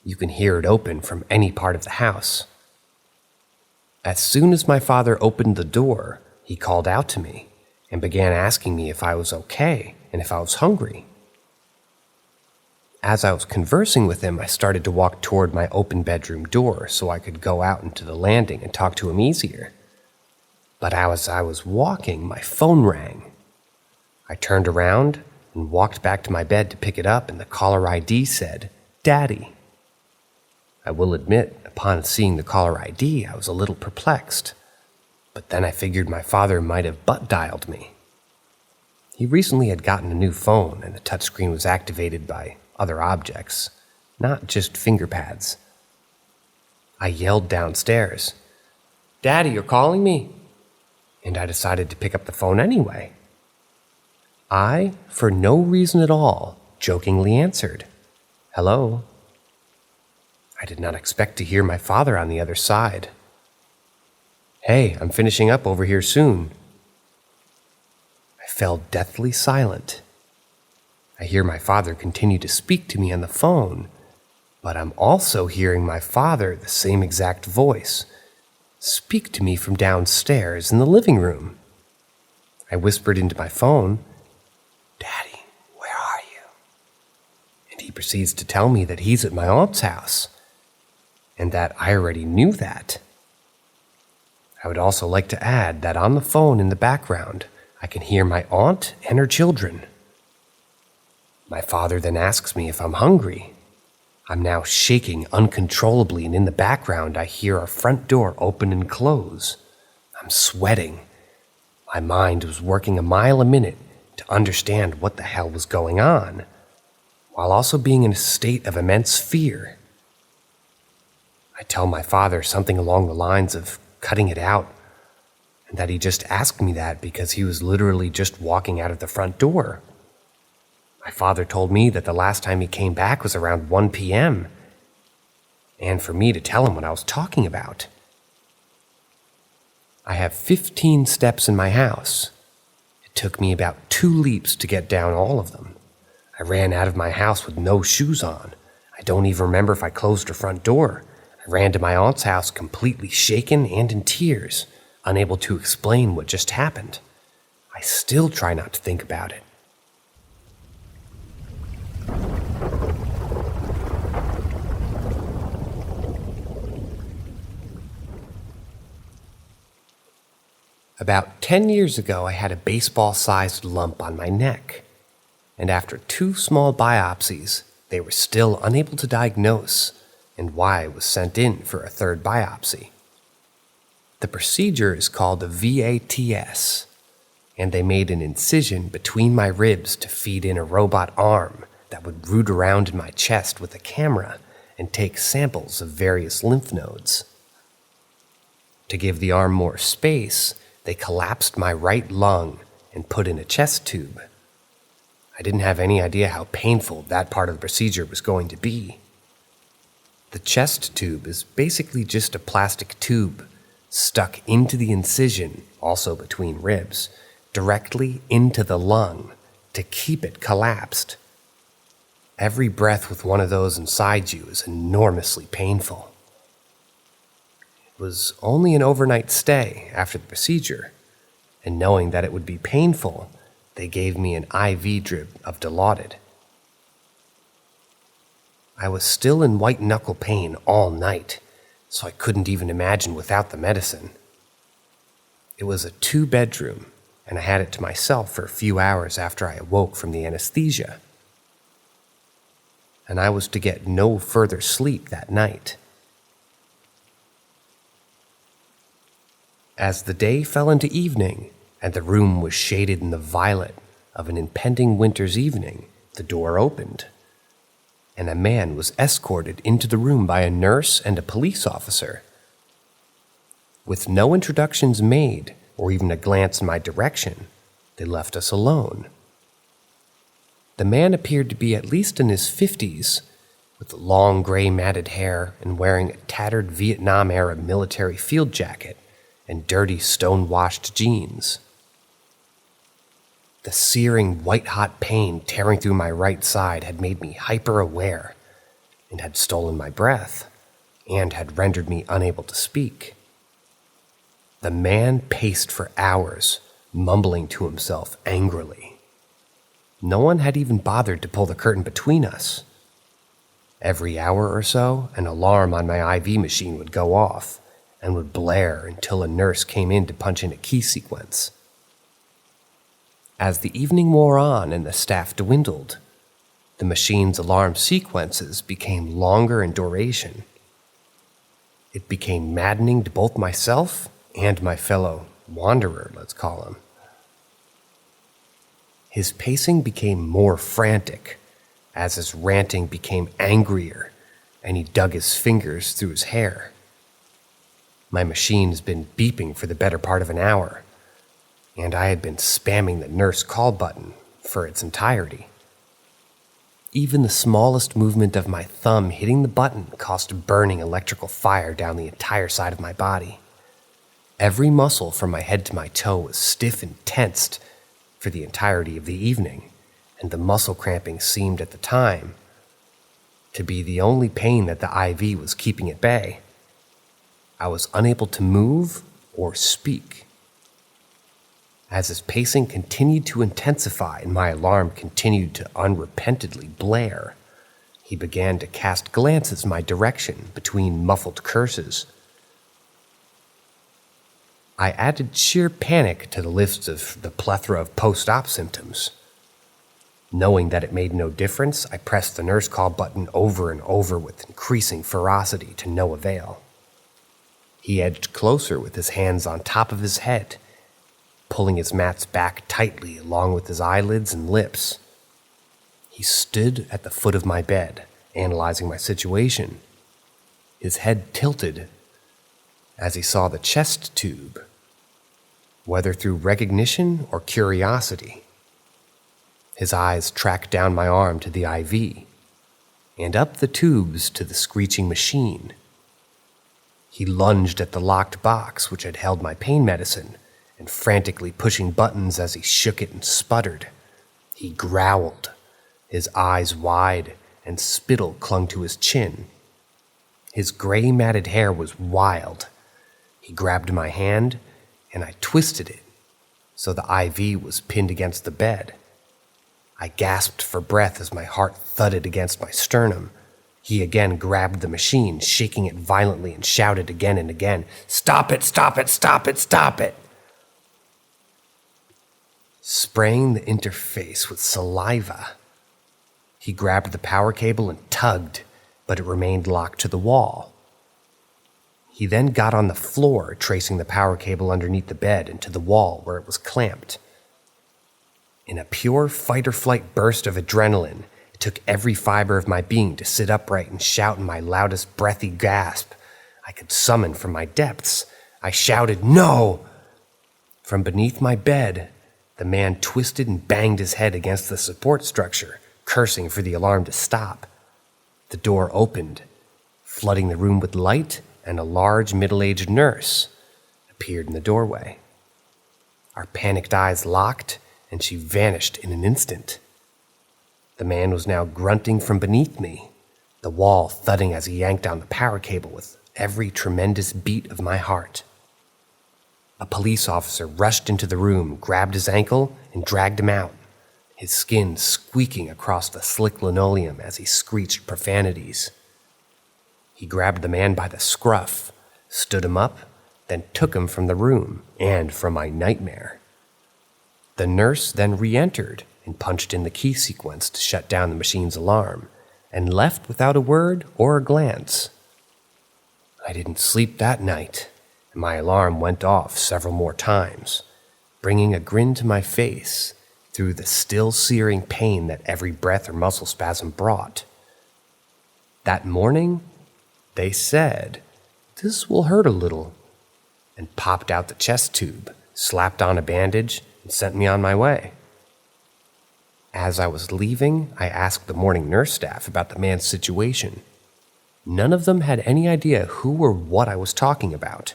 Speaker 1: You can hear it open from any part of the house. As soon as my father opened the door, he called out to me and began asking me if I was okay and if I was hungry. As I was conversing with him, I started to walk toward my open bedroom door so I could go out into the landing and talk to him easier. But as I was walking, my phone rang. I turned around and walked back to my bed to pick it up, and the caller ID said, "Daddy." I will admit, upon seeing the caller ID, I was a little perplexed. But then I figured my father might have butt-dialed me. He recently had gotten a new phone, and the touchscreen was activated by other objects, not just finger pads. I yelled downstairs, "Daddy, you're calling me?" And I decided to pick up the phone anyway. I, for no reason at all, jokingly answered, "Hello." I did not expect to hear my father on the other side. "Hey, I'm finishing up over here soon." I fell deathly silent. I hear my father continue to speak to me on the phone, but I'm also hearing my father, the same exact voice, speak to me from downstairs in the living room. I whispered into my phone, "Daddy, where are you?" And he proceeds to tell me that he's at my aunt's house, and that I already knew that. I would also like to add that on the phone in the background, I can hear my aunt and her children. My father then asks me if I'm hungry. I'm now shaking uncontrollably, and in the background I hear our front door open and close. I'm sweating. My mind was working a mile a minute to understand what the hell was going on, while also being in a state of immense fear. I tell my father something along the lines of cutting it out, and that he just asked me that because he was literally just walking out of the front door. My father told me that the last time he came back was around 1 p.m., and for me to tell him what I was talking about. I have 15 steps in my house. It took me about 2 leaps to get down all of them. I ran out of my house with no shoes on. I don't even remember if I closed her front door. I ran to my aunt's house completely shaken and in tears, unable to explain what just happened. I still try not to think about it. About 10 years ago, I had a baseball-sized lump on my neck, and after 2 small biopsies, they were still unable to diagnose, and I was sent in for a 3rd biopsy. The procedure is called a VATS, and they made an incision between my ribs to feed in a robot arm that would root around in my chest with a camera and take samples of various lymph nodes. To give the arm more space, they collapsed my right lung and put in a chest tube. I didn't have any idea how painful that part of the procedure was going to be. The chest tube is basically just a plastic tube stuck into the incision, also between ribs, directly into the lung to keep it collapsed. Every breath with one of those inside you is enormously painful. It was only an overnight stay after the procedure, and knowing that it would be painful, they gave me an IV drip of Dilaudid. I was still in white-knuckle pain all night, so I couldn't even imagine without the medicine. It was a 2-bedroom, and I had it to myself for a few hours after I awoke from the anesthesia. And I was to get no further sleep that night. As the day fell into evening, and the room was shaded in the violet of an impending winter's evening, the door opened, and a man was escorted into the room by a nurse and a police officer. With no introductions made, or even a glance in my direction, they left us alone. The man appeared to be at least in his 50s, with long gray matted hair and wearing a tattered Vietnam-era military field jacket and dirty stone-washed jeans. The searing white-hot pain tearing through my right side had made me hyper-aware and had stolen my breath and had rendered me unable to speak. The man paced for hours, mumbling to himself angrily. No one had even bothered to pull the curtain between us. Every hour or so, an alarm on my IV machine would go off and would blare until a nurse came in to punch in a key sequence. As the evening wore on and the staff dwindled, the machine's alarm sequences became longer in duration. It became maddening to both myself and my fellow wanderer, let's call him. His pacing became more frantic as his ranting became angrier and he dug his fingers through his hair. My machine's been beeping for the better part of an hour, and I had been spamming the nurse call button for its entirety. Even the smallest movement of my thumb hitting the button caused burning electrical fire down the entire side of my body. Every muscle from my head to my toe was stiff and tensed for the entirety of the evening, and the muscle cramping seemed at the time to be the only pain that the IV was keeping at bay. I was unable to move or speak. As his pacing continued to intensify and my alarm continued to unrepentantly blare, he began to cast glances my direction between muffled curses. I added sheer panic to the list of the plethora of post-op symptoms. Knowing that it made no difference, I pressed the nurse call button over and over with increasing ferocity to no avail. He edged closer with his hands on top of his head, pulling his mats back tightly along with his eyelids and lips. He stood at the foot of my bed, analyzing my situation. His head tilted as he saw the chest tube, whether through recognition or curiosity. His eyes tracked down my arm to the IV, and up the tubes to the screeching machine. He lunged at the locked box which had held my pain medicine, and frantically pushing buttons as he shook it and sputtered. He growled, his eyes wide, and spittle clung to his chin. His gray matted hair was wild. He grabbed my hand, and I twisted it, so the IV was pinned against the bed. I gasped for breath as my heart thudded against my sternum. He again grabbed the machine, shaking it violently, and shouted again and again, "Stop it, stop it, stop it, stop it!" spraying the interface with saliva. He grabbed the power cable and tugged, but it remained locked to the wall. He then got on the floor, tracing the power cable underneath the bed into the wall where it was clamped. In a pure fight-or-flight burst of adrenaline, it took every fiber of my being to sit upright and shout in my loudest breathy gasp I could summon from my depths. I shouted, "No!" From beneath my bed, the man twisted and banged his head against the support structure, cursing for the alarm to stop. The door opened, flooding the room with light, and a large middle-aged nurse appeared in the doorway. Our panicked eyes locked, and she vanished in an instant. The man was now grunting from beneath me, the wall thudding as he yanked on the power cable with every tremendous beat of my heart. A police officer rushed into the room, grabbed his ankle, and dragged him out, his skin squeaking across the slick linoleum as he screeched profanities. He grabbed the man by the scruff, stood him up, then took him from the room and from my nightmare. The nurse then re-entered and punched in the key sequence to shut down the machine's alarm, and left without a word or a glance. I didn't sleep that night, and my alarm went off several more times, bringing a grin to my face through the still searing pain that every breath or muscle spasm brought. That morning, they said, "This will hurt a little," and popped out the chest tube, slapped on a bandage, and sent me on my way. As I was leaving, I asked the morning nurse staff about the man's situation. None of them had any idea who or what I was talking about,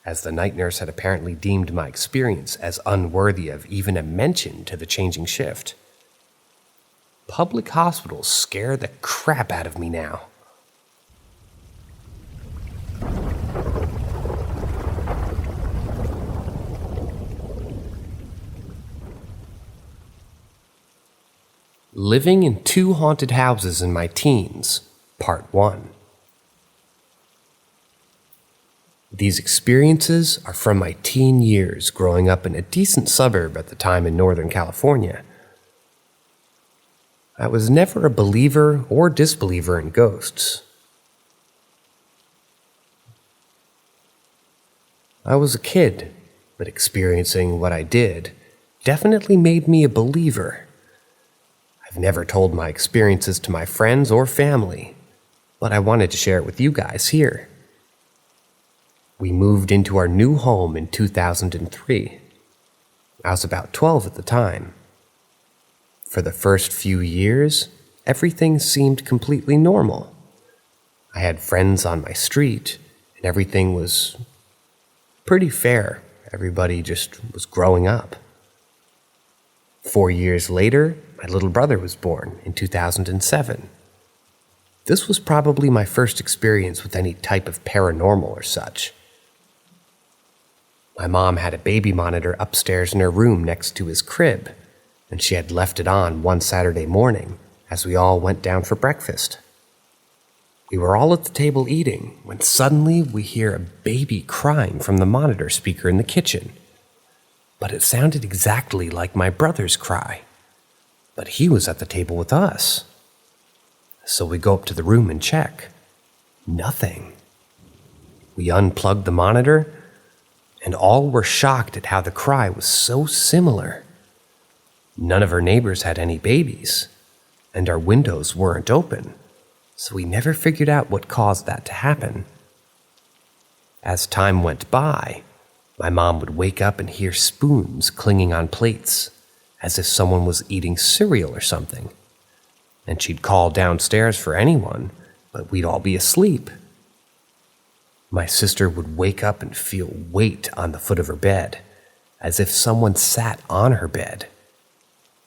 Speaker 1: as the night nurse had apparently deemed my experience as unworthy of even a mention to the changing shift. Public hospitals scare the crap out of me now. Living in 2 haunted houses in my teens, Part 1. These experiences are from my teen years growing up in a decent suburb at the time in Northern California. I was never a believer or disbeliever in ghosts. I was a kid, but experiencing what I did definitely made me a believer. I've never told my experiences to my friends or family, but I wanted to share it with you guys here. We moved into our new home in 2003. I was about 12 at the time. For the first few years, everything seemed completely normal. I had friends on my street, and everything was pretty fair. Everybody just was growing up. 4 years later, my little brother was born in 2007. This was probably my first experience with any type of paranormal or such. My mom had a baby monitor upstairs in her room next to his crib, and she had left it on one Saturday morning as we all went down for breakfast. We were all at the table eating when suddenly we hear a baby crying from the monitor speaker in the kitchen. But it sounded exactly like my brother's cry. But he was at the table with us. So we go up to the room and check. Nothing. We unplugged the monitor, and all were shocked at how the cry was so similar. None of our neighbors had any babies, and our windows weren't open, so we never figured out what caused that to happen. As time went by, my mom would wake up and hear spoons clinging on plates, as if someone was eating cereal or something. And she'd call downstairs for anyone, but we'd all be asleep. My sister would wake up and feel weight on the foot of her bed, as if someone sat on her bed.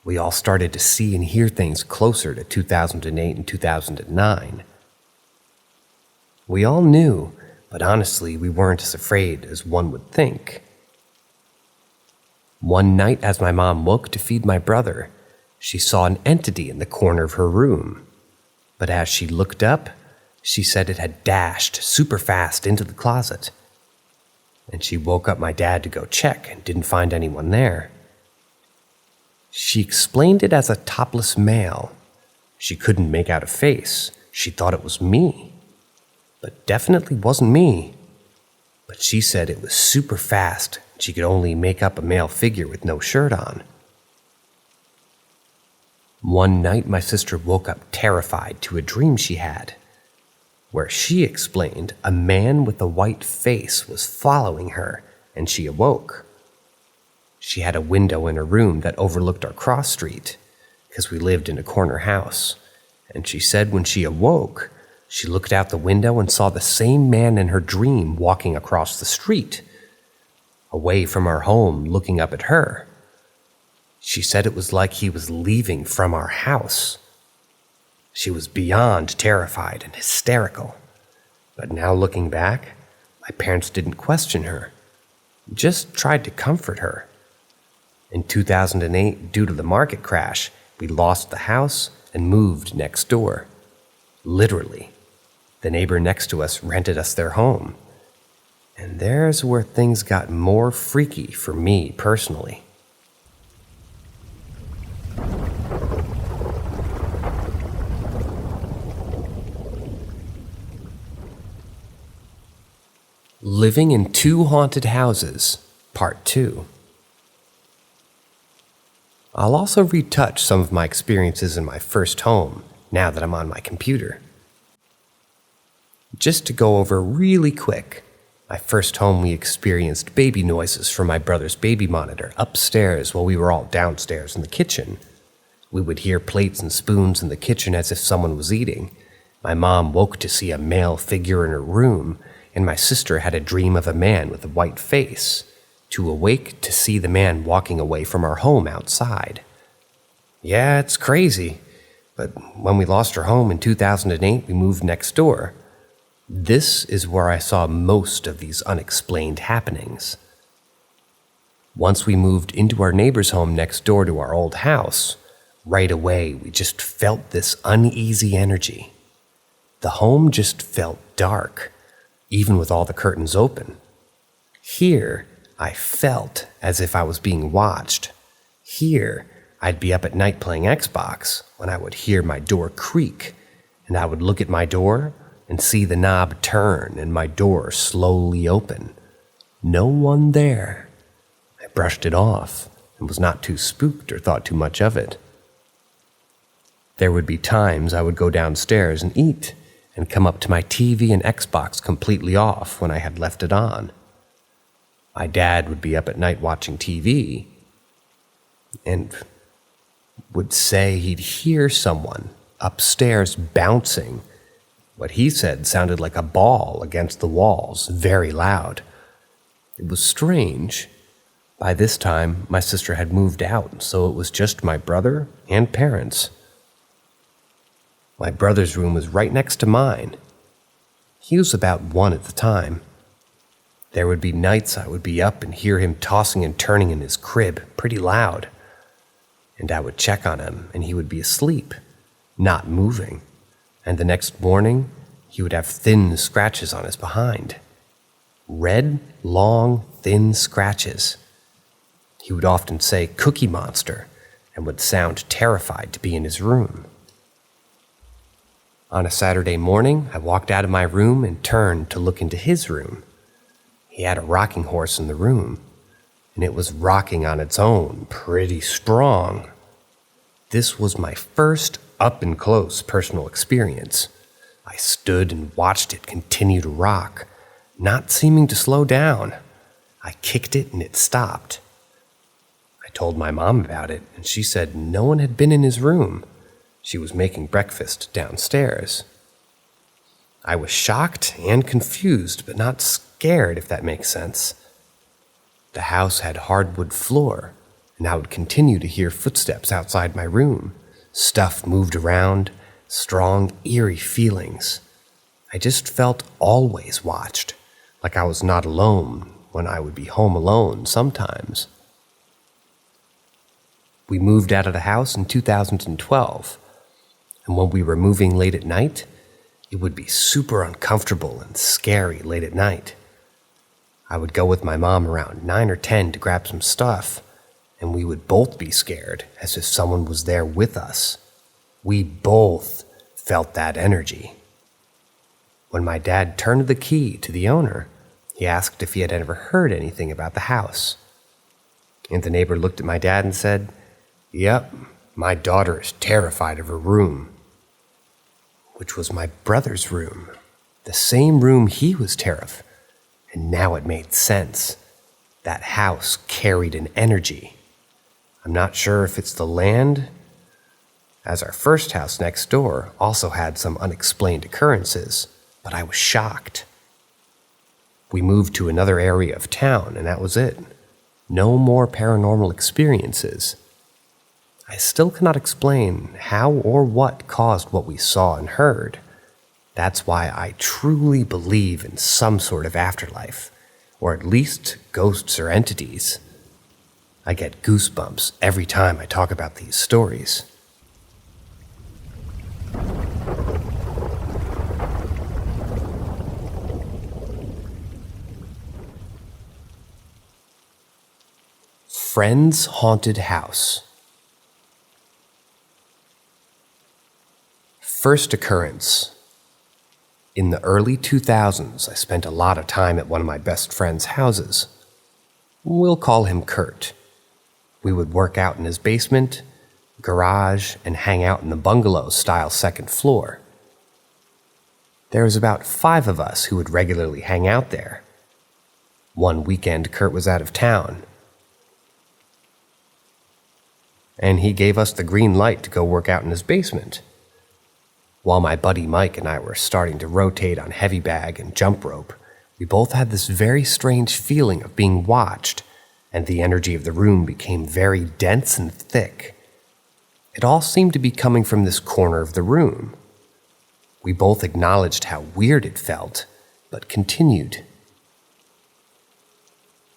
Speaker 1: We all started to see and hear things closer to 2008 and 2009. We all knew, but honestly, we weren't as afraid as one would think. One night, as my mom woke to feed my brother, she saw an entity in the corner of her room. But as she looked up, she said it had dashed super fast into the closet. And she woke up my dad to go check and didn't find anyone there. She explained it as a topless male. She couldn't make out a face. She thought it was me, but definitely wasn't me. But she said it was super fast. She could only make up a male figure with no shirt on. One night, my sister woke up terrified to a dream she had, where she explained a man with a white face was following her, and she awoke. She had a window in her room that overlooked our cross street, because we lived in a corner house, and she said when she awoke, she looked out the window and saw the same man in her dream walking across the street, away from our home, looking up at her. She said it was like he was leaving from our house. She was beyond terrified and hysterical. But now looking back, my parents didn't question her, just tried to comfort her. In 2008, due to the market crash, we lost the house and moved next door. Literally. The neighbor next to us rented us their home. And there's where things got more freaky for me personally. Living in Two Haunted Houses, Part 2. I'll also retouch some of my experiences in my first home, now that I'm on my computer. Just to go over really quick, my first home we experienced baby noises from my brother's baby monitor upstairs while we were all downstairs in the kitchen. We would hear plates and spoons in the kitchen as if someone was eating. My mom woke to see a male figure in her room, and my sister had a dream of a man with a white face, to awake to see the man walking away from our home outside. Yeah, it's crazy, but when we lost our home in 2008, we moved next door. This is where I saw most of these unexplained happenings. Once we moved into our neighbor's home next door to our old house, right away we just felt this uneasy energy. The home just felt dark, even with all the curtains open. Here, I felt as if I was being watched. Here, I'd be up at night playing Xbox when I would hear my door creak, and I would look at my door and see the knob turn and my door slowly open. No one there. I brushed it off and was not too spooked or thought too much of it. There would be times I would go downstairs and eat and come up to my TV and Xbox completely off when I had left it on. My dad would be up at night watching TV and would say he'd hear someone upstairs bouncing. What he said sounded like a ball against the walls, very loud. It was strange. By this time, my sister had moved out, so it was just my brother and parents. My brother's room was right next to mine. He was about 1 at the time. There would be nights I would be up and hear him tossing and turning in his crib pretty loud. And I would check on him, and he would be asleep, not moving. And the next morning, he would have thin scratches on his behind. Red, long, thin scratches. He would often say, "Cookie Monster," and would sound terrified to be in his room. On a Saturday morning, I walked out of my room and turned to look into his room. He had a rocking horse in the room, and it was rocking on its own, pretty strong. This was my first up-and-close personal experience. I stood and watched it continue to rock, not seeming to slow down. I kicked it and it stopped. I told my mom about it, and she said no one had been in his room. She was making breakfast downstairs. I was shocked and confused, but not scared, if that makes sense. The house had hardwood floor, and I would continue to hear footsteps outside my room. Stuff moved around, strong, eerie feelings. I just felt always watched, like I was not alone when I would be home alone sometimes. We moved out of the house in 2012, and when we were moving late at night, it would be super uncomfortable and scary late at night. I would go with my mom around 9 or 10 to grab some stuff, and we would both be scared as if someone was there with us. We both felt that energy. When my dad turned the key to the owner, he asked if he had ever heard anything about the house. And the neighbor looked at my dad and said, "Yep, my daughter is terrified of her room," which was my brother's room, the same room he was terrified. And now it made sense. That house carried an energy. I'm not sure if it's the land, as our first house next door also had some unexplained occurrences, but I was shocked. We moved to another area of town, and that was it. No more paranormal experiences. I still cannot explain how or what caused what we saw and heard. That's why I truly believe in some sort of afterlife, or at least ghosts or entities. I get goosebumps every time I talk about these stories. Friend's haunted house. First occurrence. In the early 2000s, I spent a lot of time at one of my best friend's houses. We'll call him Kurt. We would work out in his basement, garage, and hang out in the bungalow-style second floor. There was about 5 of us who would regularly hang out there. One weekend, Kurt was out of town, and he gave us the green light to go work out in his basement. While my buddy Mike and I were starting to rotate on heavy bag and jump rope, we both had this very strange feeling of being watched, and the energy of the room became very dense and thick. It all seemed to be coming from this corner of the room. We both acknowledged how weird it felt, but continued.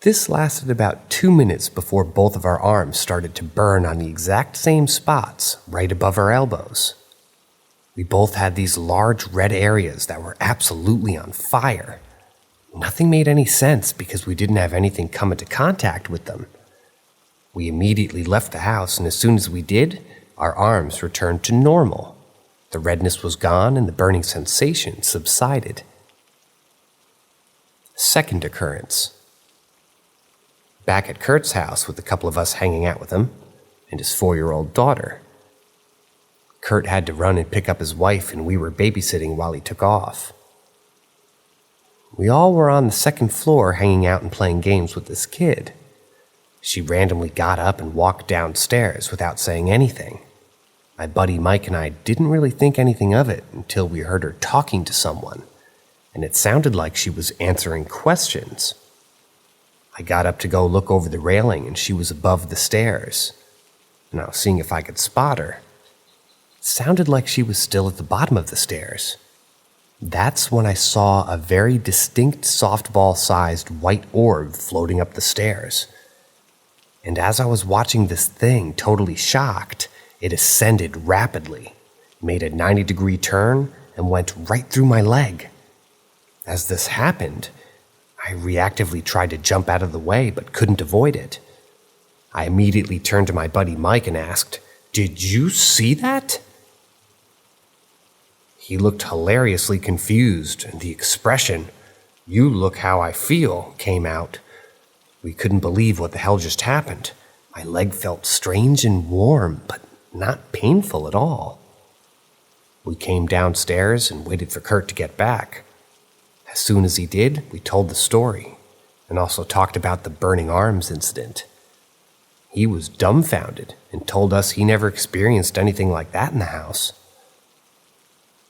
Speaker 1: This lasted about 2 minutes before both of our arms started to burn on the exact same spots right above our elbows. We both had these large red areas that were absolutely on fire. Nothing made any sense because we didn't have anything come into contact with them. We immediately left the house, and as soon as we did, our arms returned to normal. The redness was gone and the burning sensation subsided. Second occurrence. Back at Kurt's house with a couple of us hanging out with him and his 4-year-old daughter. Kurt had to run and pick up his wife, and we were babysitting while he took off. We all were on the second floor hanging out and playing games with this kid. She randomly got up and walked downstairs without saying anything. My buddy Mike and I didn't really think anything of it until we heard her talking to someone, and it sounded like she was answering questions. I got up to go look over the railing, and she was above the stairs, and I was seeing if I could spot her. It sounded like she was still at the bottom of the stairs. That's when I saw a very distinct softball-sized white orb floating up the stairs. And as I was watching this thing, totally shocked, it ascended rapidly, made a 90-degree turn, and went right through my leg. As this happened, I reactively tried to jump out of the way but couldn't avoid it. I immediately turned to my buddy Mike and asked, "Did you see that?" He looked hilariously confused, and the expression, "You look how I feel," came out. We couldn't believe what the hell just happened. My leg felt strange and warm, but not painful at all. We came downstairs and waited for Kurt to get back. As soon as he did, we told the story, and also talked about the burning arms incident. He was dumbfounded and told us he never experienced anything like that in the house.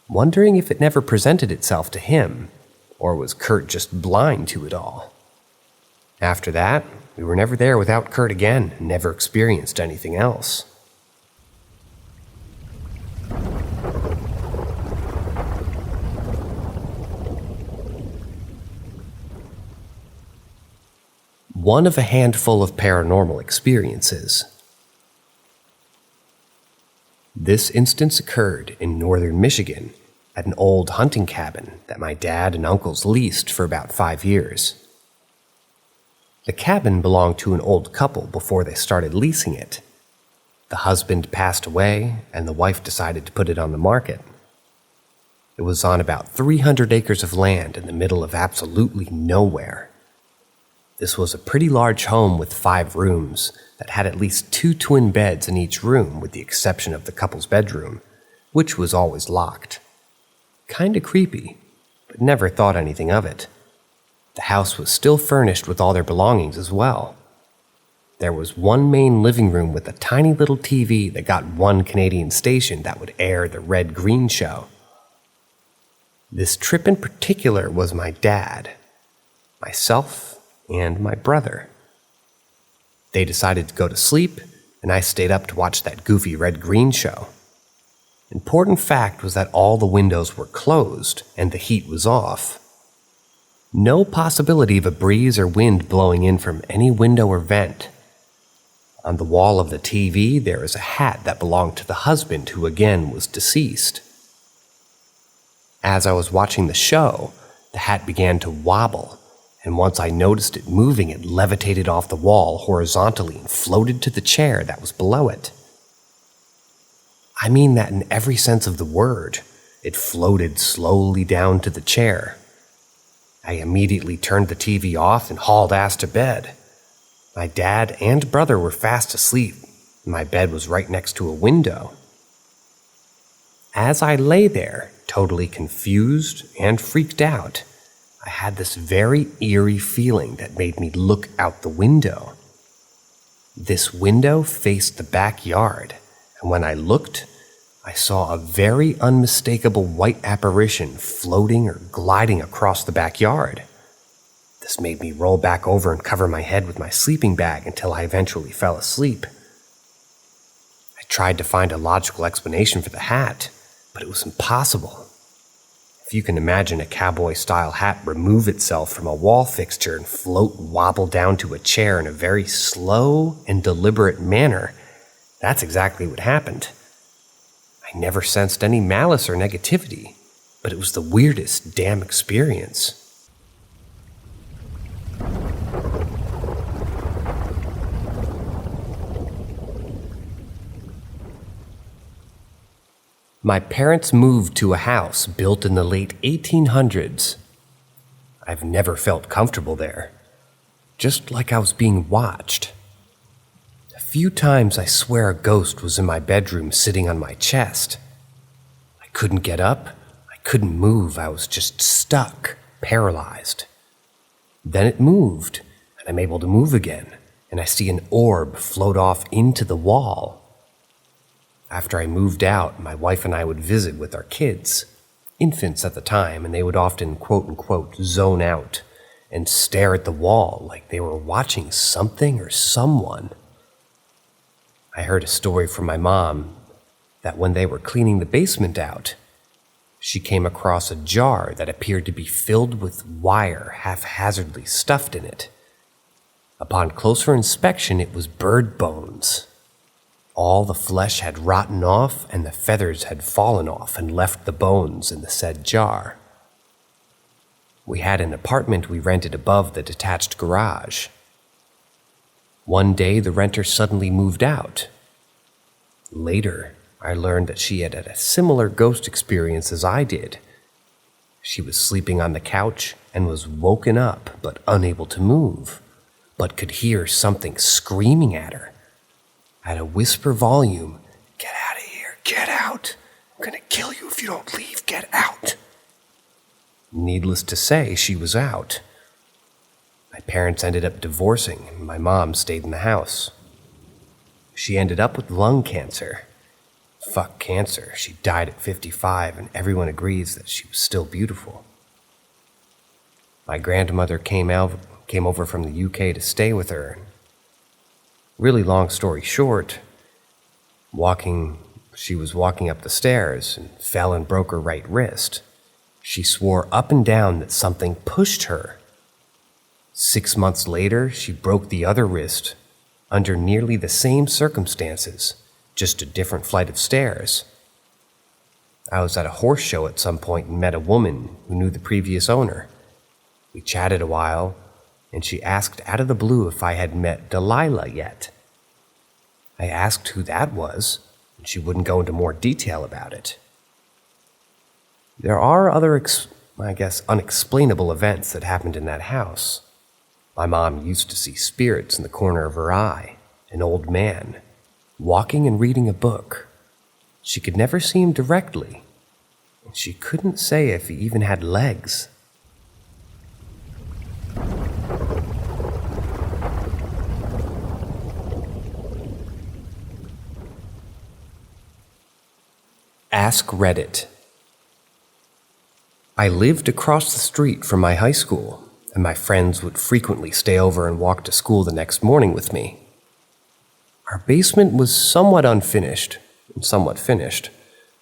Speaker 1: Wondering if it never presented itself to him, or was Kurt just blind to it all? After that, we were never there without Kurt again and never experienced anything else. One of a handful of paranormal experiences. This instance occurred in northern Michigan at an old hunting cabin that my dad and uncles leased for about 5 years. The cabin belonged to an old couple before they started leasing it. The husband passed away, and the wife decided to put it on the market. It was on about 300 acres of land in the middle of absolutely nowhere. This was a pretty large home with 5 rooms that had at least 2 twin beds in each room, with the exception of the couple's bedroom, which was always locked. Kinda creepy, but never thought anything of it. The house was still furnished with all their belongings as well. There was one main living room with a tiny little TV that got one Canadian station that would air the red-green show. This trip in particular was my dad, myself, and my brother. They decided to go to sleep, and I stayed up to watch that goofy red-green show. Important fact was that all the windows were closed and the heat was off. No possibility of a breeze or wind blowing in from any window or vent. On the wall of the TV, there is a hat that belonged to the husband, who again was deceased. As I was watching the show, the hat began to wobble, and once I noticed it moving, it levitated off the wall horizontally and floated to the chair that was below it. I mean that in every sense of the word. It floated slowly down to the chair. I immediately turned the TV off and hauled ass to bed. My dad and brother were fast asleep, and my bed was right next to a window. As I lay there, totally confused and freaked out, I had this very eerie feeling that made me look out the window. This window faced the backyard, and when I looked, I saw a very unmistakable white apparition floating or gliding across the backyard. This made me roll back over and cover my head with my sleeping bag until I eventually fell asleep. I tried to find a logical explanation for the hat, but it was impossible. If you can imagine a cowboy-style hat remove itself from a wall fixture and float and wobble down to a chair in a very slow and deliberate manner, that's exactly what happened. I never sensed any malice or negativity, but it was the weirdest damn experience. My parents moved to a house built in the late 1800s. I've never felt comfortable there, just like I was being watched. A few times I swear a ghost was in my bedroom sitting on my chest. I couldn't get up, I couldn't move, I was just stuck, paralyzed. Then it moved, and I'm able to move again, and I see an orb float off into the wall. After I moved out, my wife and I would visit with our kids, infants at the time, and they would often quote-unquote zone out and stare at the wall like they were watching something or someone. I heard a story from my mom that when they were cleaning the basement out, she came across a jar that appeared to be filled with wire haphazardly stuffed in it. Upon closer inspection, it was bird bones. All the flesh had rotten off, and the feathers had fallen off and left the bones in the said jar. We had an apartment we rented above the detached garage. One day, the renter suddenly moved out. Later, I learned that she had a similar ghost experience as I did. She was sleeping on the couch and was woken up but unable to move, but could hear something screaming at her. At a whisper volume, "Get out of here, get out! I'm gonna kill you if you don't leave, get out!" Needless to say, she was out. My parents ended up divorcing, and my mom stayed in the house. She ended up with lung cancer. Fuck cancer, she died at 55, and everyone agrees that she was still beautiful. My grandmother came over from the UK to stay with her. Really long story short, she was walking up the stairs and fell and broke her right wrist. She swore up and down that something pushed her. 6 months later, she broke the other wrist under nearly the same circumstances, just a different flight of stairs. I was at a horse show at some point and met a woman who knew the previous owner. We chatted a while, and she asked out of the blue if I had met Delilah yet. I asked who that was, and she wouldn't go into more detail about it. There are other, unexplainable events that happened in that house. My mom used to see spirits in the corner of her eye, an old man, walking and reading a book. She could never see him directly, and she couldn't say if he even had legs. Ask Reddit. I lived across the street from my high school, and my friends would frequently stay over and walk to school the next morning with me. Our basement was somewhat unfinished, and somewhat finished,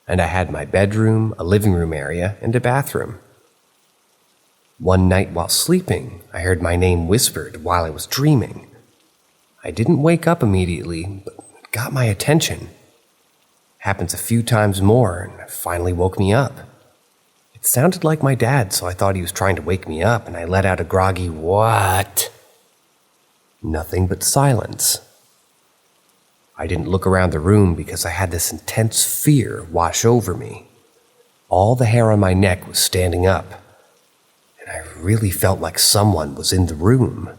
Speaker 1: and I had my bedroom, a living room area, and a bathroom. One night while sleeping, I heard my name whispered while I was dreaming. I didn't wake up immediately, but it got my attention. Happens a few times more, and it finally woke me up. It sounded like my dad, so I thought he was trying to wake me up, and I let out a groggy, "What?" Nothing but silence. I didn't look around the room because I had this intense fear wash over me. All the hair on my neck was standing up, and I really felt like someone was in the room.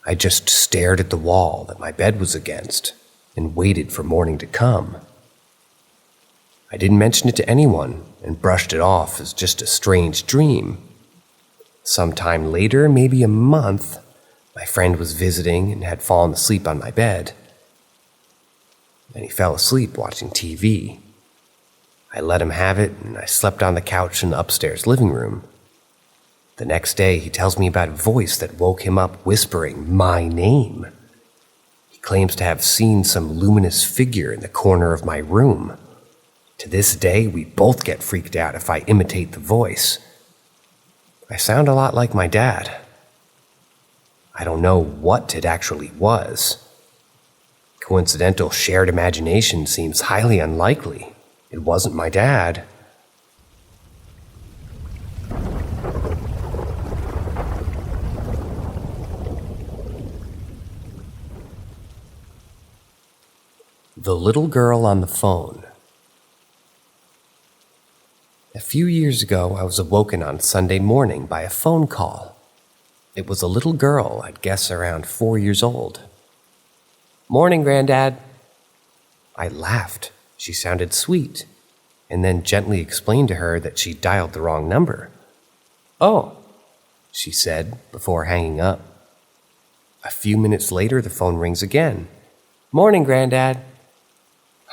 Speaker 1: I just stared at the wall that my bed was against and waited for morning to come. I didn't mention it to anyone and brushed it off as just a strange dream. Sometime later, maybe a month, my friend was visiting and had fallen asleep on my bed. And he fell asleep watching TV. I let him have it, and I slept on the couch in the upstairs living room. The next day, he tells me about a voice that woke him up whispering my name. He claims to have seen some luminous figure in the corner of my room. To this day, we both get freaked out if I imitate the voice. I sound a lot like my dad. I don't know what it actually was. Coincidental shared imagination seems highly unlikely. It wasn't my dad. The little girl on the phone. A few years ago, I was awoken on Sunday morning by a phone call. It was a little girl, I'd guess around 4 years old. "Morning, Granddad." I laughed. She sounded sweet, and then gently explained to her that she dialed the wrong number. "Oh," she said before hanging up. A few minutes later, the phone rings again. "Morning, Granddad."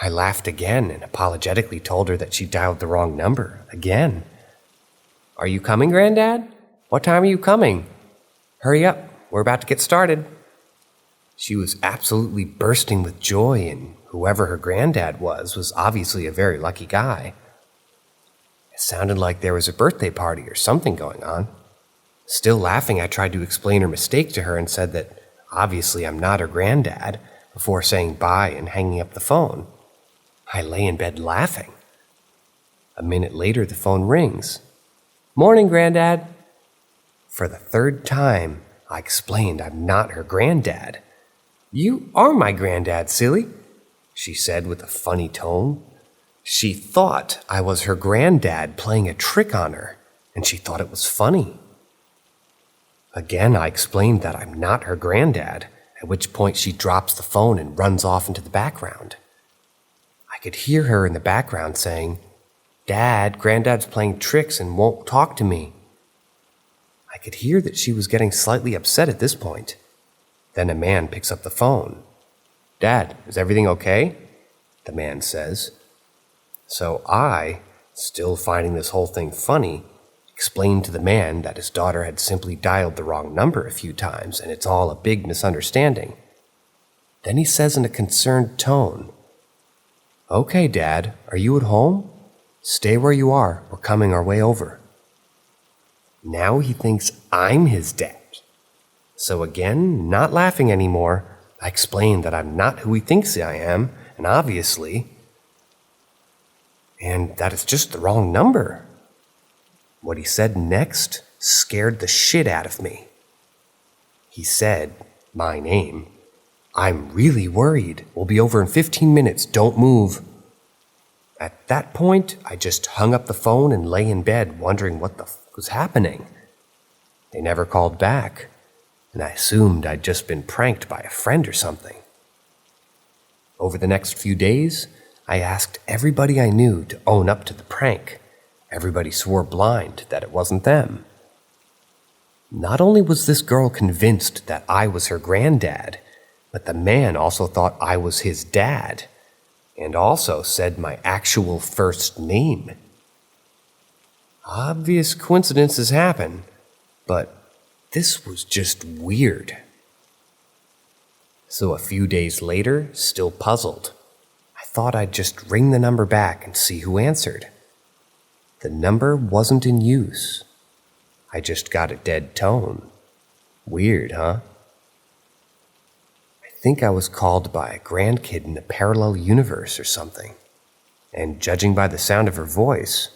Speaker 1: I laughed again and apologetically told her that she dialed the wrong number again. "Are you coming, Granddad? What time are you coming? Hurry up, we're about to get started." She was absolutely bursting with joy, and whoever her granddad was obviously a very lucky guy. It sounded like there was a birthday party or something going on. Still laughing, I tried to explain her mistake to her and said that obviously I'm not her granddad, before saying bye and hanging up the phone. I lay in bed laughing. A minute later, the phone rings. "Morning, Granddad." For the third time, I explained I'm not her granddad. "You are my granddad, silly," she said with a funny tone. She thought I was her granddad playing a trick on her, and she thought it was funny. Again, I explained that I'm not her granddad, at which point she drops the phone and runs off into the background. I could hear her in the background saying, "Dad, Granddad's playing tricks and won't talk to me." I could hear that she was getting slightly upset at this point. Then a man picks up the phone. "Dad, is everything okay?" the man says. So I, still finding this whole thing funny, explained to the man that his daughter had simply dialed the wrong number a few times and it's all a big misunderstanding. Then he says in a concerned tone, "Okay, Dad, are you at home? Stay where you are, we're coming our way over." Now he thinks I'm his dad. So again, not laughing anymore, I explained that I'm not who he thinks I am, and that it's just the wrong number. What he said next scared the shit out of me. He said my name. "I'm really worried. We'll be over in 15 minutes. Don't move." At that point, I just hung up the phone and lay in bed wondering what the was happening. They never called back, and I assumed I'd just been pranked by a friend or something. Over the next few days, I asked everybody I knew to own up to the prank. Everybody swore blind that it wasn't them. Not only was this girl convinced that I was her granddad, but the man also thought I was his dad, and also said my actual first name. Obvious coincidences happen, but this was just weird. So a few days later, still puzzled, I thought I'd just ring the number back and see who answered. The number wasn't in use. I just got a dead tone. Weird, huh? I think I was called by a grandkid in a parallel universe or something. And judging by the sound of her voice,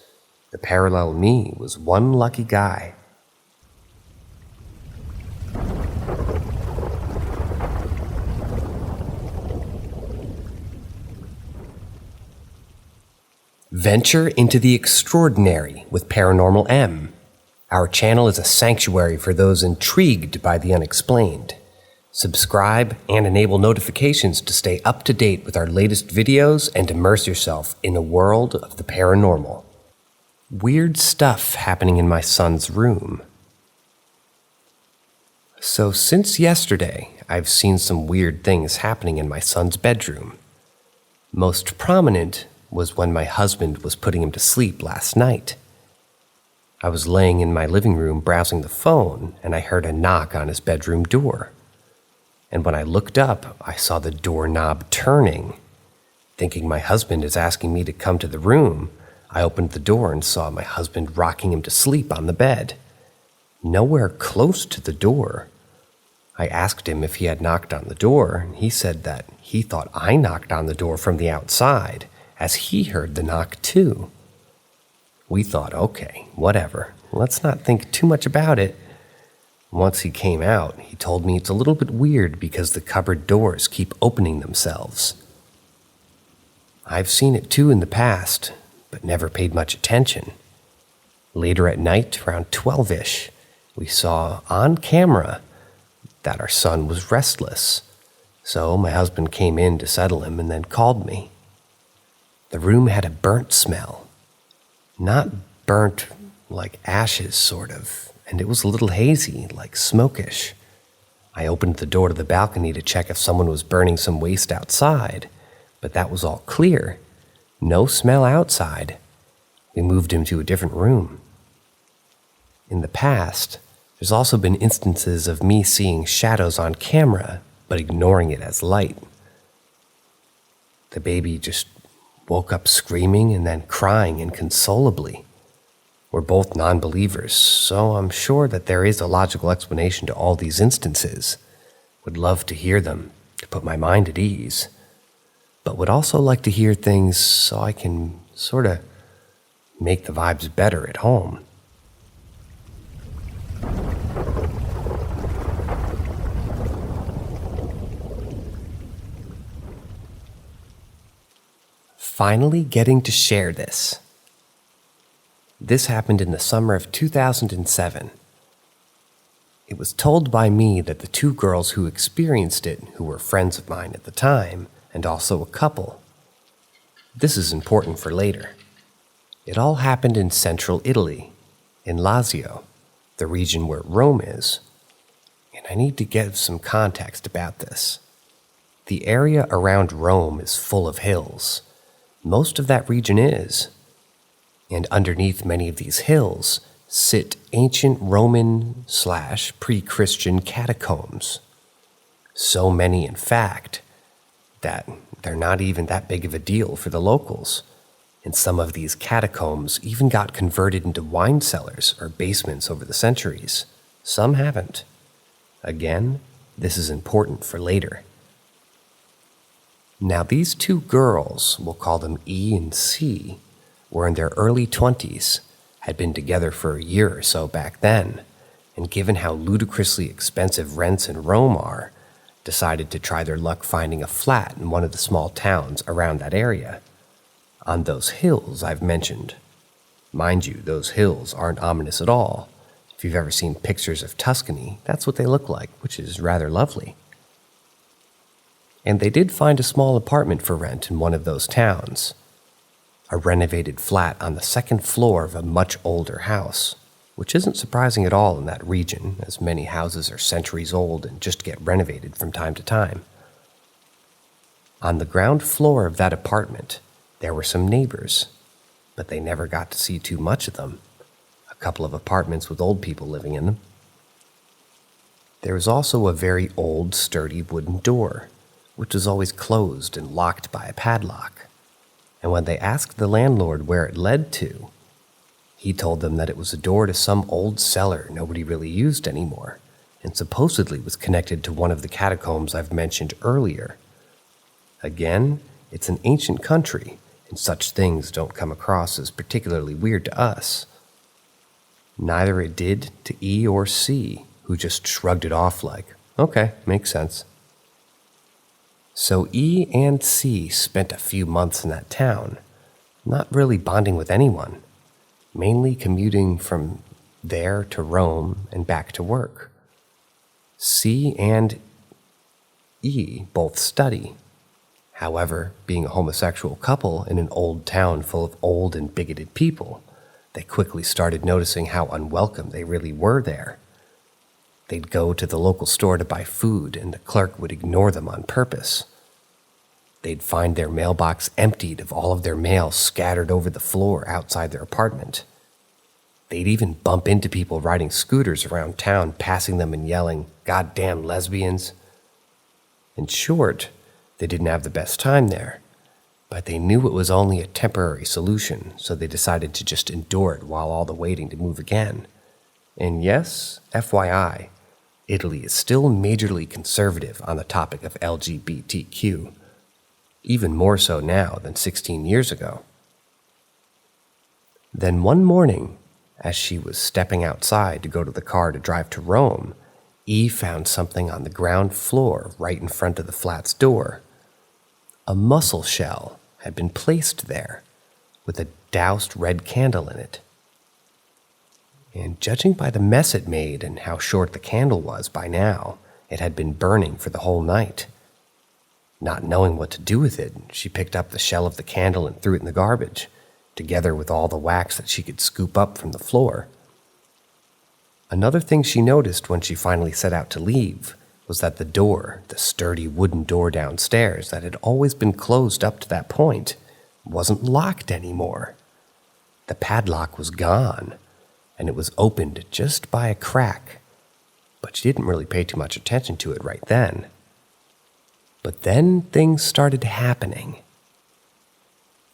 Speaker 1: the parallel me was one lucky guy. Venture into the extraordinary with Paranormal M. Our channel is a sanctuary for those intrigued by the unexplained. Subscribe and enable notifications to stay up to date with our latest videos and immerse yourself in a world of the paranormal. Weird stuff happening in my son's room. So since yesterday, I've seen some weird things happening in my son's bedroom. Most prominent was when my husband was putting him to sleep last night. I was laying in my living room browsing the phone, and I heard a knock on his bedroom door. And when I looked up, I saw the doorknob turning. Thinking my husband is asking me to come to the room, I opened the door and saw my husband rocking him to sleep on the bed. Nowhere close to the door. I asked him if he had knocked on the door, and he said that he thought I knocked on the door from the outside, as he heard the knock too. We thought, okay, whatever, let's not think too much about it. Once he came out, he told me it's a little bit weird because the cupboard doors keep opening themselves. I've seen it too in the past, but never paid much attention. Later at night, around 12-ish, we saw on camera that our son was restless. So my husband came in to settle him and then called me. The room had a burnt smell. Not burnt like ashes, sort of, and it was a little hazy, like smokish. I opened the door to the balcony to check if someone was burning some waste outside, but that was all clear. No smell outside. We moved him to a different room. In the past, there's also been instances of me seeing shadows on camera, but ignoring it as light. The baby just woke up screaming and then crying inconsolably. We're both non-believers, so I'm sure that there is a logical explanation to all these instances. Would love to hear them to put my mind at ease, but would also like to hear things so I can sort of make the vibes better at home. Finally getting to share this. This happened in the summer of 2007. It was told by me that the two girls who experienced it, who were friends of mine at the time, and also a couple. This is important for later. It all happened in central Italy, in Lazio, the region where Rome is. And I need to give some context about this. The area around Rome is full of hills. Most of that region is. And underneath many of these hills sit ancient Roman/pre-Christian catacombs. So many, in fact, that they're not even that big of a deal for the locals. And some of these catacombs even got converted into wine cellars or basements over the centuries. Some haven't. Again, this is important for later. Now, these two girls, we'll call them E and C, were in their early 20s, had been together for a year or so back then, and given how ludicrously expensive rents in Rome are, decided to try their luck finding a flat in one of the small towns around that area. On those hills I've mentioned. Mind you, those hills aren't ominous at all. If you've ever seen pictures of Tuscany, that's what they look like, which is rather lovely. And they did find a small apartment for rent in one of those towns. A renovated flat on the second floor of a much older house, which isn't surprising at all in that region, as many houses are centuries old and just get renovated from time to time. On the ground floor of that apartment, there were some neighbors, but they never got to see too much of them. A couple of apartments with old people living in them. There was also a very old, sturdy wooden door, which was always closed and locked by a padlock. And when they asked the landlord where it led to, he told them that it was a door to some old cellar nobody really used anymore, and supposedly was connected to one of the catacombs I've mentioned earlier. Again, it's an ancient country, and such things don't come across as particularly weird to us. Neither it did to E or C, who just shrugged it off like, okay, makes sense. So E and C spent a few months in that town, not really bonding with anyone, mainly commuting from there to Rome and back to work. C and E both study. However, being a homosexual couple in an old town full of old and bigoted people, they quickly started noticing how unwelcome they really were there. They'd go to the local store to buy food, and the clerk would ignore them on purpose. They'd find their mailbox emptied of all of their mail scattered over the floor outside their apartment. They'd even bump into people riding scooters around town, passing them and yelling, "Goddamn lesbians." In short, they didn't have the best time there, but they knew it was only a temporary solution, so they decided to just endure it while all the waiting to move again. And yes, FYI, Italy is still majorly conservative on the topic of LGBTQ, even more so now than 16 years ago. Then one morning, as she was stepping outside to go to the car to drive to Rome, E found something on the ground floor right in front of the flat's door. A mussel shell had been placed there, with a doused red candle in it. And judging by the mess it made and how short the candle was by now, it had been burning for the whole night. Not knowing what to do with it, she picked up the shell of the candle and threw it in the garbage, together with all the wax that she could scoop up from the floor. Another thing she noticed when she finally set out to leave was that the door, the sturdy wooden door downstairs that had always been closed up to that point, wasn't locked anymore. The padlock was gone, and it was opened just by a crack, but she didn't really pay too much attention to it right then. But then things started happening.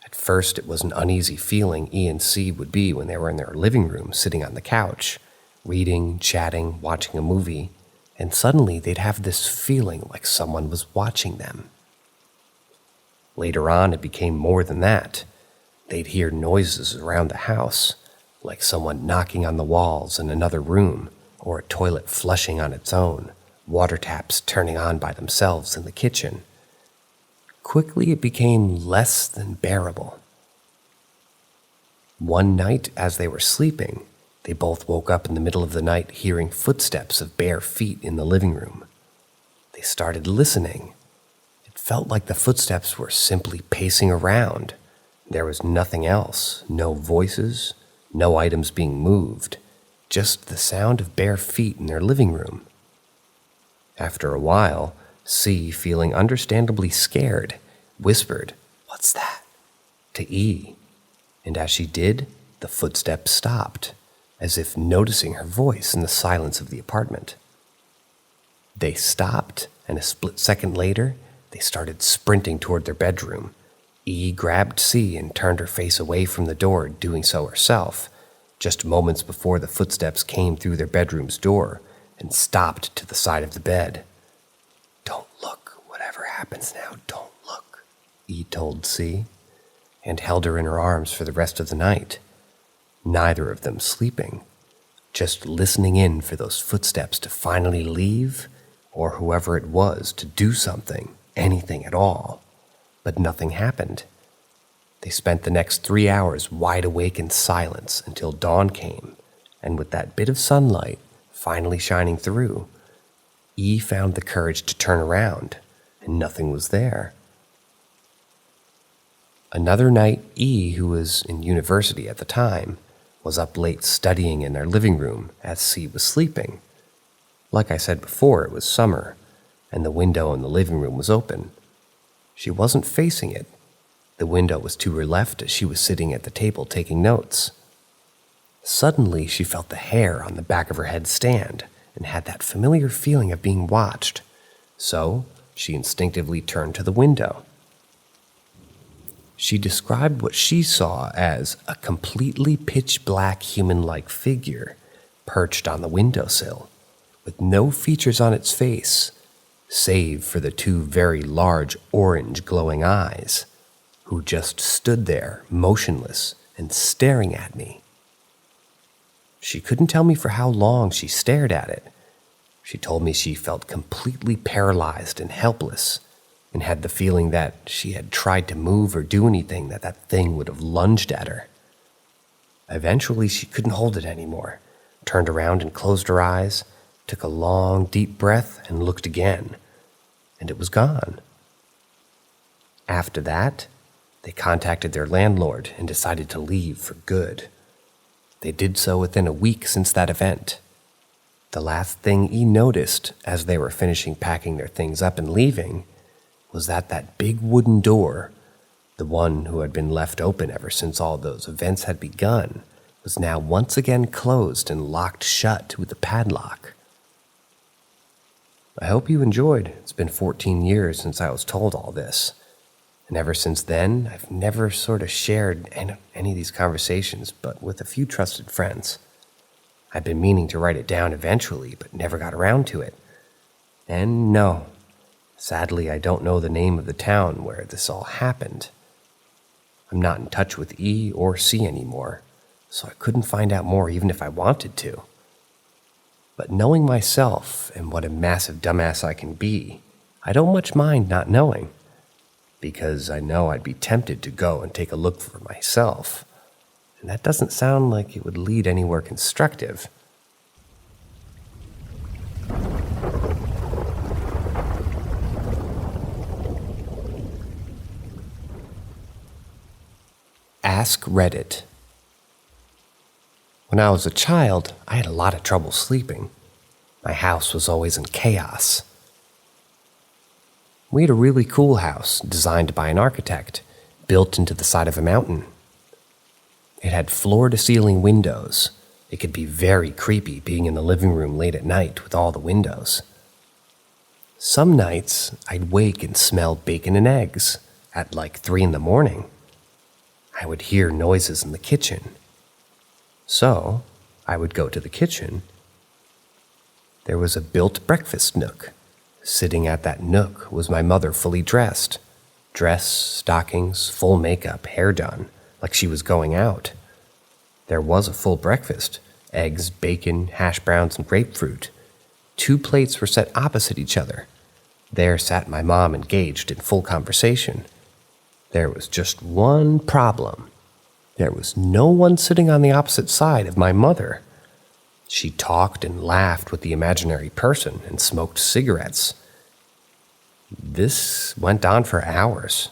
Speaker 1: At first, it was an uneasy feeling E and C would be when they were in their living room sitting on the couch, reading, chatting, watching a movie, and suddenly they'd have this feeling like someone was watching them. Later on, it became more than that. They'd hear noises around the house, like someone knocking on the walls in another room, or a toilet flushing on its own, water taps turning on by themselves in the kitchen. Quickly, it became less than bearable. One night, as they were sleeping, they both woke up in the middle of the night hearing footsteps of bare feet in the living room. They started listening. It felt like the footsteps were simply pacing around. There was nothing else, no voices, no items being moved, just the sound of bare feet in their living room. After a while, C, feeling understandably scared, whispered, "What's that?" to E, and as she did, the footsteps stopped, as if noticing her voice in the silence of the apartment. They stopped, and a split second later, they started sprinting toward their bedroom. E grabbed C and turned her face away from the door, doing so herself, just moments before the footsteps came through their bedroom's door and stopped to the side of the bed. "Don't look, whatever happens now, don't look," E told C, and held her in her arms for the rest of the night, neither of them sleeping, just listening in for those footsteps to finally leave, or whoever it was to do something, anything at all. But nothing happened. They spent the next 3 hours wide awake in silence until dawn came, and with that bit of sunlight finally shining through, E found the courage to turn around, and nothing was there. Another night, E, who was in university at the time, was up late studying in their living room as C was sleeping. Like I said before, it was summer, and the window in the living room was open. She wasn't facing it. The window was to her left as she was sitting at the table taking notes. Suddenly, she felt the hair on the back of her head stand and had that familiar feeling of being watched. So, she instinctively turned to the window. She described what she saw as a completely pitch-black human-like figure perched on the windowsill, with no features on its face, save for the two very large orange glowing eyes, who just stood there, motionless and staring at me. She couldn't tell me for how long she stared at it. She told me she felt completely paralyzed and helpless, and had the feeling that she had tried to move or do anything that thing would have lunged at her. Eventually, she couldn't hold it anymore, turned around and closed her eyes, took a long, deep breath, and looked again, and it was gone. After that, they contacted their landlord and decided to leave for good. They did so within a week since that event. The last thing E noticed as they were finishing packing their things up and leaving was that big wooden door, the one who had been left open ever since all those events had begun, was now once again closed and locked shut with a padlock. I hope you enjoyed. It's been 14 years since I was told all this. And ever since then, I've never sort of shared any of these conversations, but with a few trusted friends. I've been meaning to write it down eventually, but never got around to it. And no, sadly, I don't know the name of the town where this all happened. I'm not in touch with E or C anymore, so I couldn't find out more even if I wanted to. But knowing myself and what a massive dumbass I can be, I don't much mind not knowing, because I know I'd be tempted to go and take a look for myself, and that doesn't sound like it would lead anywhere constructive. Ask Reddit. When I was a child, I had a lot of trouble sleeping. My house was always in chaos. We had a really cool house designed by an architect, built into the side of a mountain. It had floor-to-ceiling windows. It could be very creepy being in the living room late at night with all the windows. Some nights, I'd wake and smell bacon and eggs at like 3 a.m. I would hear noises in the kitchen. So, I would go to the kitchen. There was a built breakfast nook. Sitting at that nook was my mother fully dressed. Dress, stockings, full makeup, hair done, like she was going out. There was a full breakfast: eggs, bacon, hash browns, and grapefruit. 2 plates were set opposite each other. There sat my mom engaged in full conversation. There was just one problem. There was no one sitting on the opposite side of my mother. She talked and laughed with the imaginary person and smoked cigarettes. This went on for hours.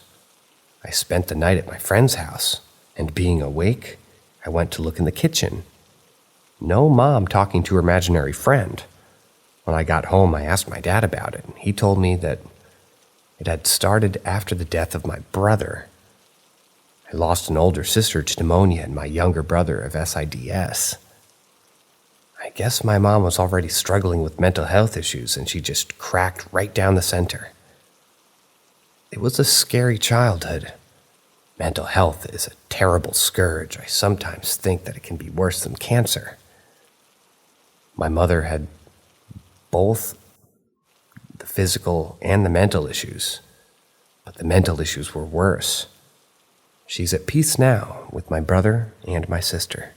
Speaker 1: I spent the night at my friend's house, and being awake, I went to look in the kitchen. No mom talking to her imaginary friend. When I got home, I asked my dad about it, and he told me that it had started after the death of my brother. I lost an older sister to pneumonia and my younger brother of SIDS. I guess my mom was already struggling with mental health issues, and she just cracked right down the center. It was a scary childhood. Mental health is a terrible scourge. I sometimes think that it can be worse than cancer. My mother had both the physical and the mental issues, but the mental issues were worse. She's at peace now with my brother and my sister.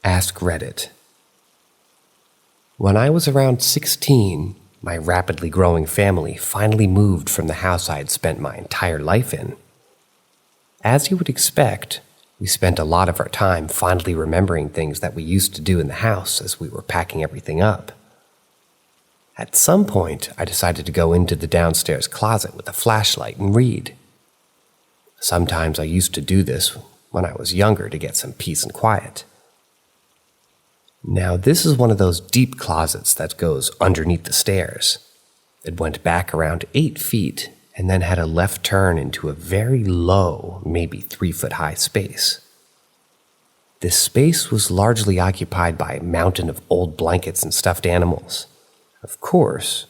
Speaker 1: Ask Reddit. When I was around 16, my rapidly growing family finally moved from the house I had spent my entire life in. As you would expect, we spent a lot of our time fondly remembering things that we used to do in the house as we were packing everything up. At some point, I decided to go into the downstairs closet with a flashlight and read. Sometimes I used to do this when I was younger to get some peace and quiet. Now, this is one of those deep closets that goes underneath the stairs. It went back around 8 feet and then had a left turn into a very low, maybe 3-foot-high space. This space was largely occupied by a mountain of old blankets and stuffed animals. Of course,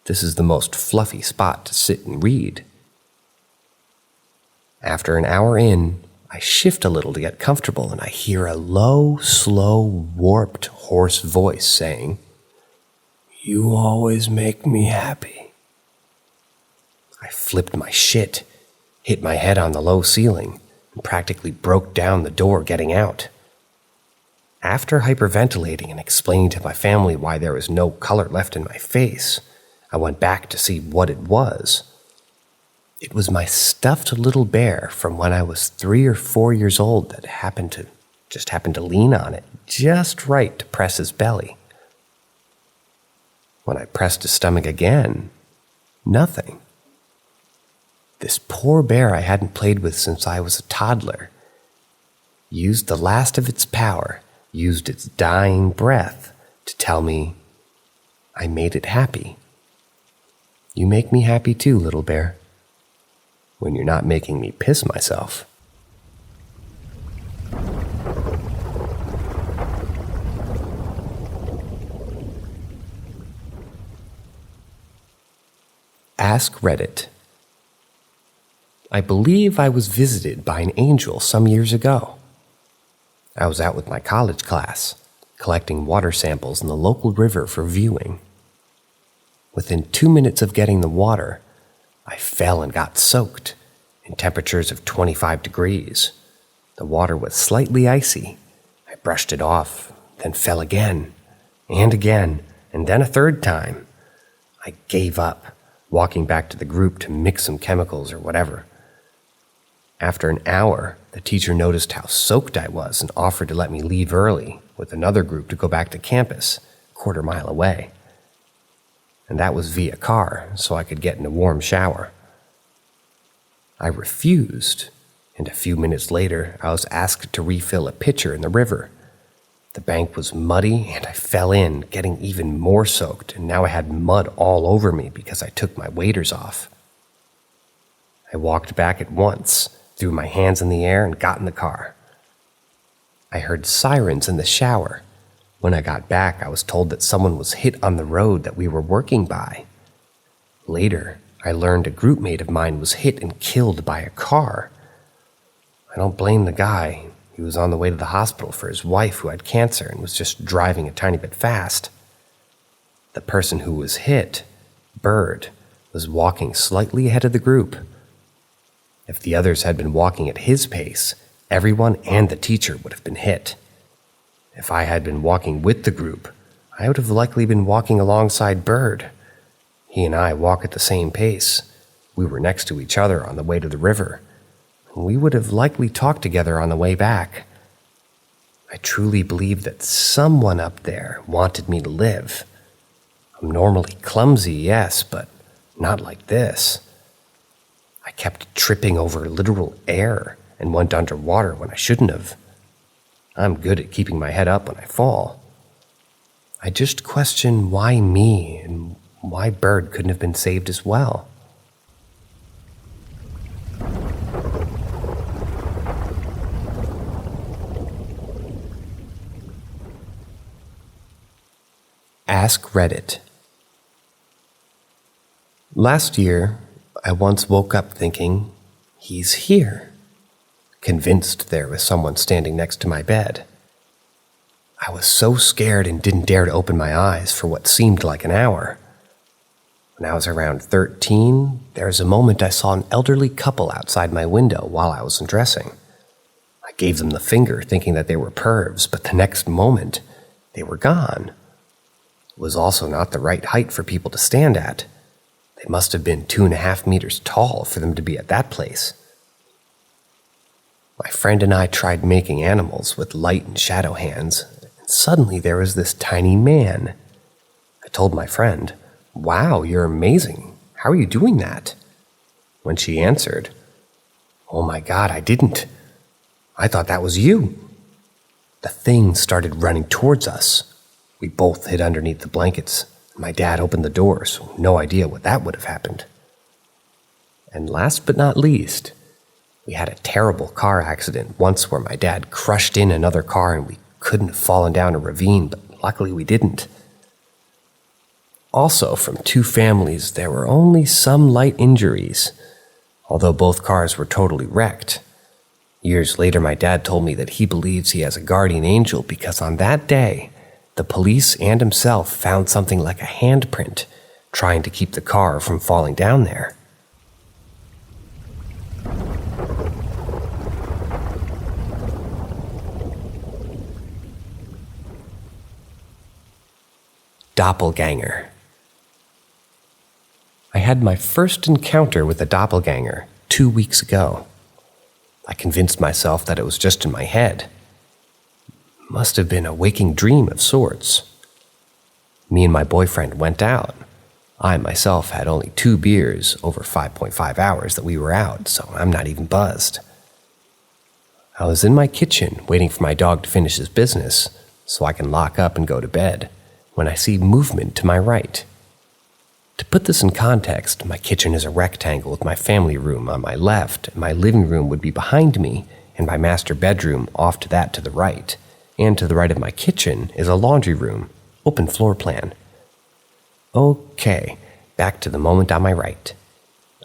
Speaker 1: this is the most fluffy spot to sit and read. After an hour in, I shift a little to get comfortable and I hear a low, slow, warped, hoarse voice saying, "You always make me happy." I flipped my shit, hit my head on the low ceiling, and practically broke down the door getting out. After hyperventilating and explaining to my family why there was no color left in my face, I went back to see what it was. It was my stuffed little bear from when I was 3 or 4 years old that happened to lean on it just right to press his belly. When I pressed his stomach again, nothing. This poor bear I hadn't played with since I was a toddler used the last of its power, used its dying breath to tell me I made it happy. You make me happy too, little bear. When you're not making me piss myself. Ask Reddit. I believe I was visited by an angel some years ago. I was out with my college class, collecting water samples in the local river for viewing. Within 2 minutes of getting the water, I fell and got soaked in temperatures of 25 degrees. The water was slightly icy. I brushed it off, then fell again, and then a third time. I gave up, walking back to the group to mix some chemicals or whatever. After an hour, the teacher noticed how soaked I was and offered to let me leave early with another group to go back to campus, a quarter-mile away. And that was via car, so I could get in a warm shower. I refused, and a few minutes later, I was asked to refill a pitcher in the river. The bank was muddy, and I fell in, getting even more soaked, and now I had mud all over me because I took my waders off. I walked back at once, threw my hands in the air, and got in the car. I heard sirens in the shower. When I got back, I was told that someone was hit on the road that we were working by. Later, I learned a group mate of mine was hit and killed by a car. I don't blame the guy. He was on the way to the hospital for his wife who had cancer and was just driving a tiny bit fast. The person who was hit, Bird, was walking slightly ahead of the group. If the others had been walking at his pace, everyone and the teacher would have been hit. If I had been walking with the group, I would have likely been walking alongside Bird. He and I walk at the same pace. We were next to each other on the way to the river. We would have likely talked together on the way back. I truly believe that someone up there wanted me to live. I'm normally clumsy, yes, but not like this. I kept tripping over literal air and went underwater when I shouldn't have. I'm good at keeping my head up when I fall. I just question why me and why Bird couldn't have been saved as well. Ask Reddit. Last year, I once woke up thinking, he's here. Convinced there was someone standing next to my bed. I was so scared and didn't dare to open my eyes for what seemed like an hour. When I was around 13, there was a moment I saw an elderly couple outside my window while I was undressing. I gave them the finger thinking that they were pervs, but the next moment, they were gone. It was also not the right height for people to stand at. They must have been 2.5 meters tall for them to be at that place. My friend and I tried making animals with light and shadow hands, and suddenly there was this tiny man. I told my friend, "Wow, you're amazing. How are you doing that?" When she answered, "Oh my God, I didn't. I thought that was you." The thing started running towards us. We both hid underneath the blankets. My dad opened the door, so no idea what that would have happened. And last but not least, we had a terrible car accident once where my dad crushed in another car and we couldn't have fallen down a ravine, but luckily we didn't. Also, from 2 families, there were only some light injuries, although both cars were totally wrecked. Years later, my dad told me that he believes he has a guardian angel because on that day, the police and himself found something like a handprint trying to keep the car from falling down there. Doppelganger. I had my first encounter with a doppelganger 2 weeks ago. I convinced myself that it was just in my head. Must have been a waking dream of sorts. Me and my boyfriend went out. I myself had only 2 beers over 5.5 hours that we were out, so I'm not even buzzed. I was in my kitchen waiting for my dog to finish his business so I can lock up and go to bed when I see movement to my right. To put this in context, my kitchen is a rectangle with my family room on my left, and my living room would be behind me, and my master bedroom off to that to the right. And to the right of my kitchen is a laundry room, open floor plan. Okay, back to the moment on my right.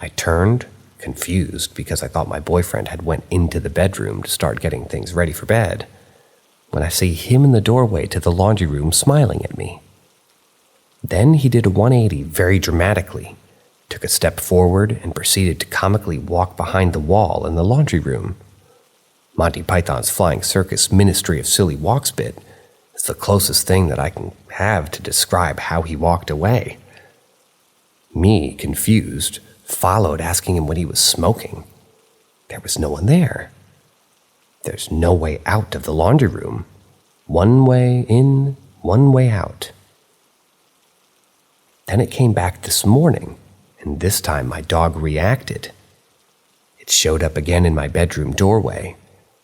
Speaker 1: I turned, confused because I thought my boyfriend had went into the bedroom to start getting things ready for bed, when I see him in the doorway to the laundry room smiling at me. Then he did a 180 very dramatically, took a step forward and proceeded to comically walk behind the wall in the laundry room. Monty Python's Flying Circus Ministry of Silly Walks bit is the closest thing that I can have to describe how he walked away. Me, confused, followed asking him what he was smoking. There was no one there. There's no way out of the laundry room. One way in, one way out. Then it came back this morning, and this time my dog reacted. It showed up again in my bedroom doorway,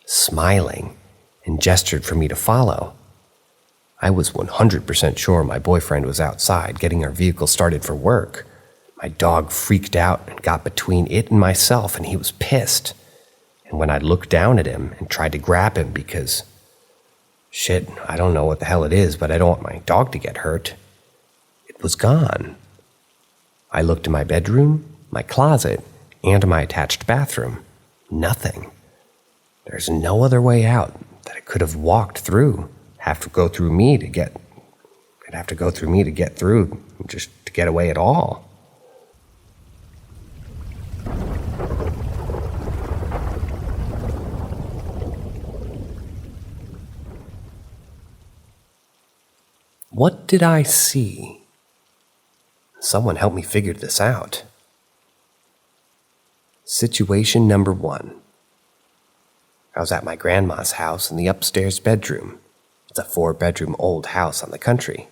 Speaker 1: smiling, and gestured for me to follow. I was 100% sure my boyfriend was outside getting our vehicle started for work. My dog freaked out and got between it and myself, and he was pissed. And when I looked down at him and tried to grab him because, shit, I don't know what the hell it is, but I don't want my dog to get hurt, it was gone. I looked in my bedroom, my closet, and my attached bathroom. Nothing. There's no other way out that it could have walked through. It'd have to go through me to get through, just to get away at all. What did I see? Someone help me figure this out. Situation number 1. I was at my grandma's house in the upstairs bedroom. It's a 4-bedroom old house on the country,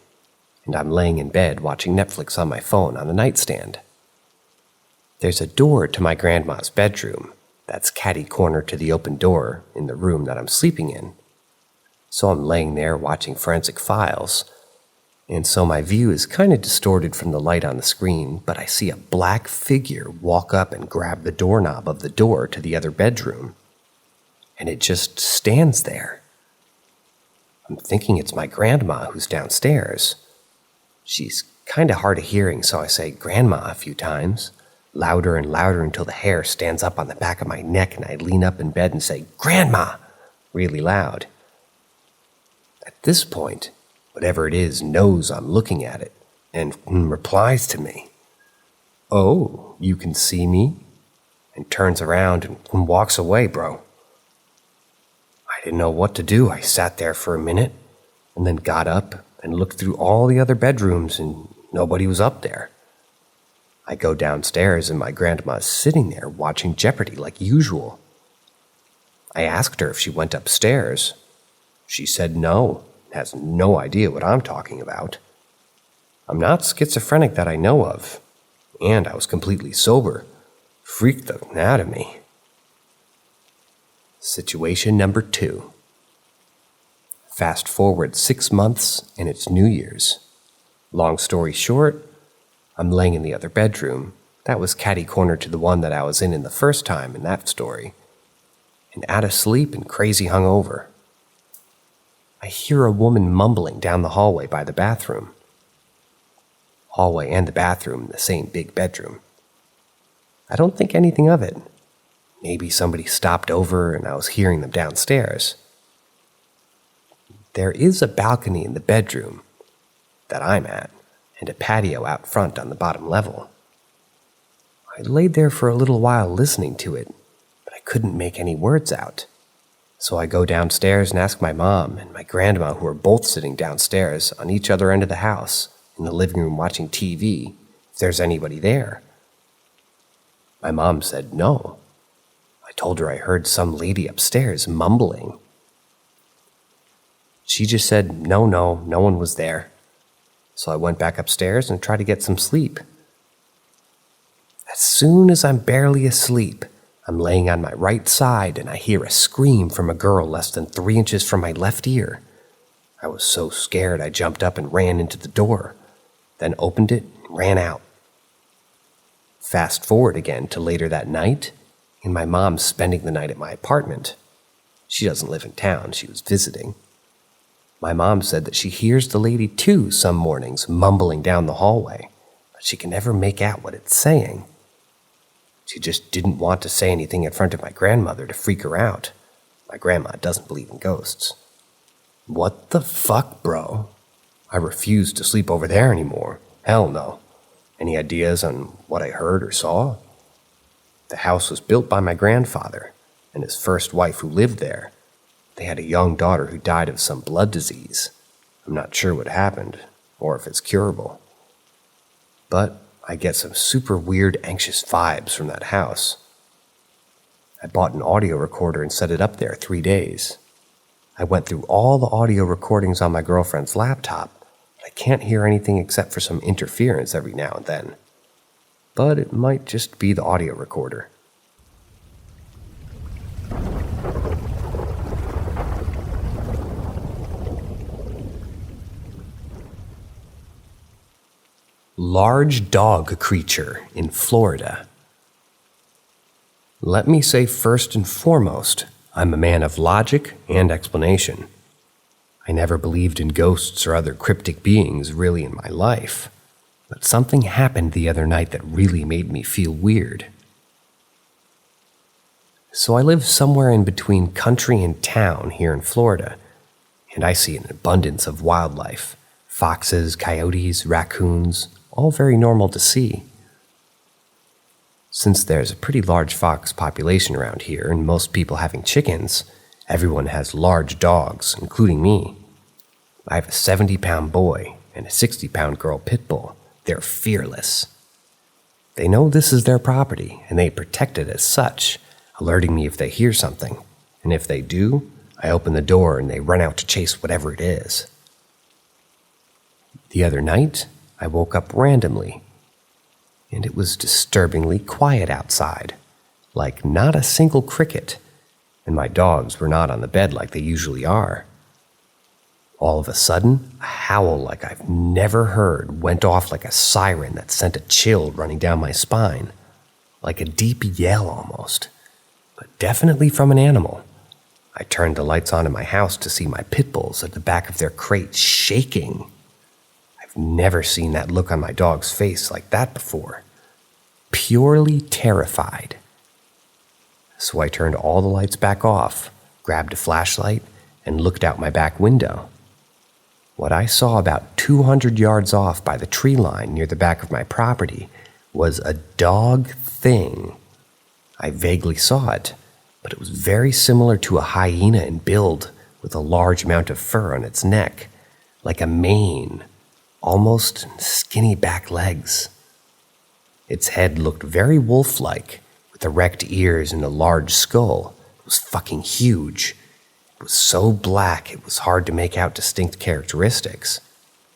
Speaker 1: and I'm laying in bed watching Netflix on my phone on the nightstand. There's a door to my grandma's bedroom that's catty-corner to the open door in the room that I'm sleeping in. So I'm laying there watching Forensic Files, and so my view is kind of distorted from the light on the screen, but I see a black figure walk up and grab the doorknob of the door to the other bedroom. And it just stands there. I'm thinking it's my grandma who's downstairs. She's kind of hard of hearing, so I say "Grandma" a few times, louder and louder until the hair stands up on the back of my neck and I lean up in bed and say "Grandma" really loud. At this point, whatever it is knows I'm looking at it and replies to me, "Oh, you can see me?" and turns around and walks away, bro. I didn't know what to do. I sat there for a minute and then got up and looked through all the other bedrooms and nobody was up there. I go downstairs and my grandma's sitting there watching Jeopardy like usual. I asked her if she went upstairs. She said no, has no idea what I'm talking about. I'm not schizophrenic that I know of, and I was completely sober. Freaked the out of me. Situation number 2. Fast forward 6 months and it's New Year's. Long story short, I'm laying in the other bedroom. That was catty-corner to the one that I was in the first time in that story. And out of sleep and crazy hungover. I hear a woman mumbling down the hallway by the bathroom. Hallway and the bathroom in the same big bedroom. I don't think anything of it. Maybe somebody stopped over and I was hearing them downstairs. There is a balcony in the bedroom that I'm at and a patio out front on the bottom level. I laid there for a little while listening to it, but I couldn't make any words out. So I go downstairs and ask my mom and my grandma, who are both sitting downstairs on each other end of the house in the living room watching TV, if there's anybody there. My mom said no. I told her I heard some lady upstairs mumbling. She just said no one was there. So I went back upstairs and tried to get some sleep. As soon as I'm barely asleep, I'm laying on my right side and I hear a scream from a girl less than 3 inches from my left ear. I was so scared I jumped up and ran into the door, then opened it and ran out. Fast forward again to later that night, and my mom's spending the night at my apartment. She doesn't live in town, she was visiting. My mom said that she hears the lady too some mornings mumbling down the hallway, but she can never make out what it's saying. She just didn't want to say anything in front of my grandmother to freak her out. My grandma doesn't believe in ghosts. What the fuck, bro? I refuse to sleep over there anymore. Hell no. Any ideas on what I heard or saw? The house was built by my grandfather and his first wife who lived there. They had a young daughter who died of some blood disease. I'm not sure what happened, or if it's curable. But I get some super weird, anxious vibes from that house. I bought an audio recorder and set it up there 3 days. I went through all the audio recordings on my girlfriend's laptop, but I can't hear anything except for some interference every now and then. But it might just be the audio recorder. Large dog creature in Florida. Let me say first and foremost, I'm a man of logic and explanation. I never believed in ghosts or other cryptic beings really in my life, but something happened the other night that really made me feel weird. So I live somewhere in between country and town here in Florida, and I see an abundance of wildlife, foxes, coyotes, raccoons, all very normal to see. Since there's a pretty large fox population around here and most people having chickens, everyone has large dogs, including me. I have a 70-pound boy and a 60-pound girl pit bull. They're fearless. They know this is their property and they protect it as such, alerting me if they hear something. And if they do, I open the door and they run out to chase whatever it is. The other night, I woke up randomly, and it was disturbingly quiet outside, like not a single cricket, and my dogs were not on the bed like they usually are. All of a sudden, a howl like I've never heard went off like a siren that sent a chill running down my spine, like a deep yell almost, but definitely from an animal. I turned the lights on in my house to see my pit bulls at the back of their crate shaking. I've never seen that look on my dog's face like that before. Purely terrified. So I turned all the lights back off, grabbed a flashlight, and looked out my back window. What I saw about 200 yards off by the tree line near the back of my property was a dog thing. I vaguely saw it, but it was very similar to a hyena in build, with a large amount of fur on its neck, like a mane, almost skinny back legs. Its head looked very wolf-like, with erect ears and a large skull. It was fucking huge. It was so black it was hard to make out distinct characteristics,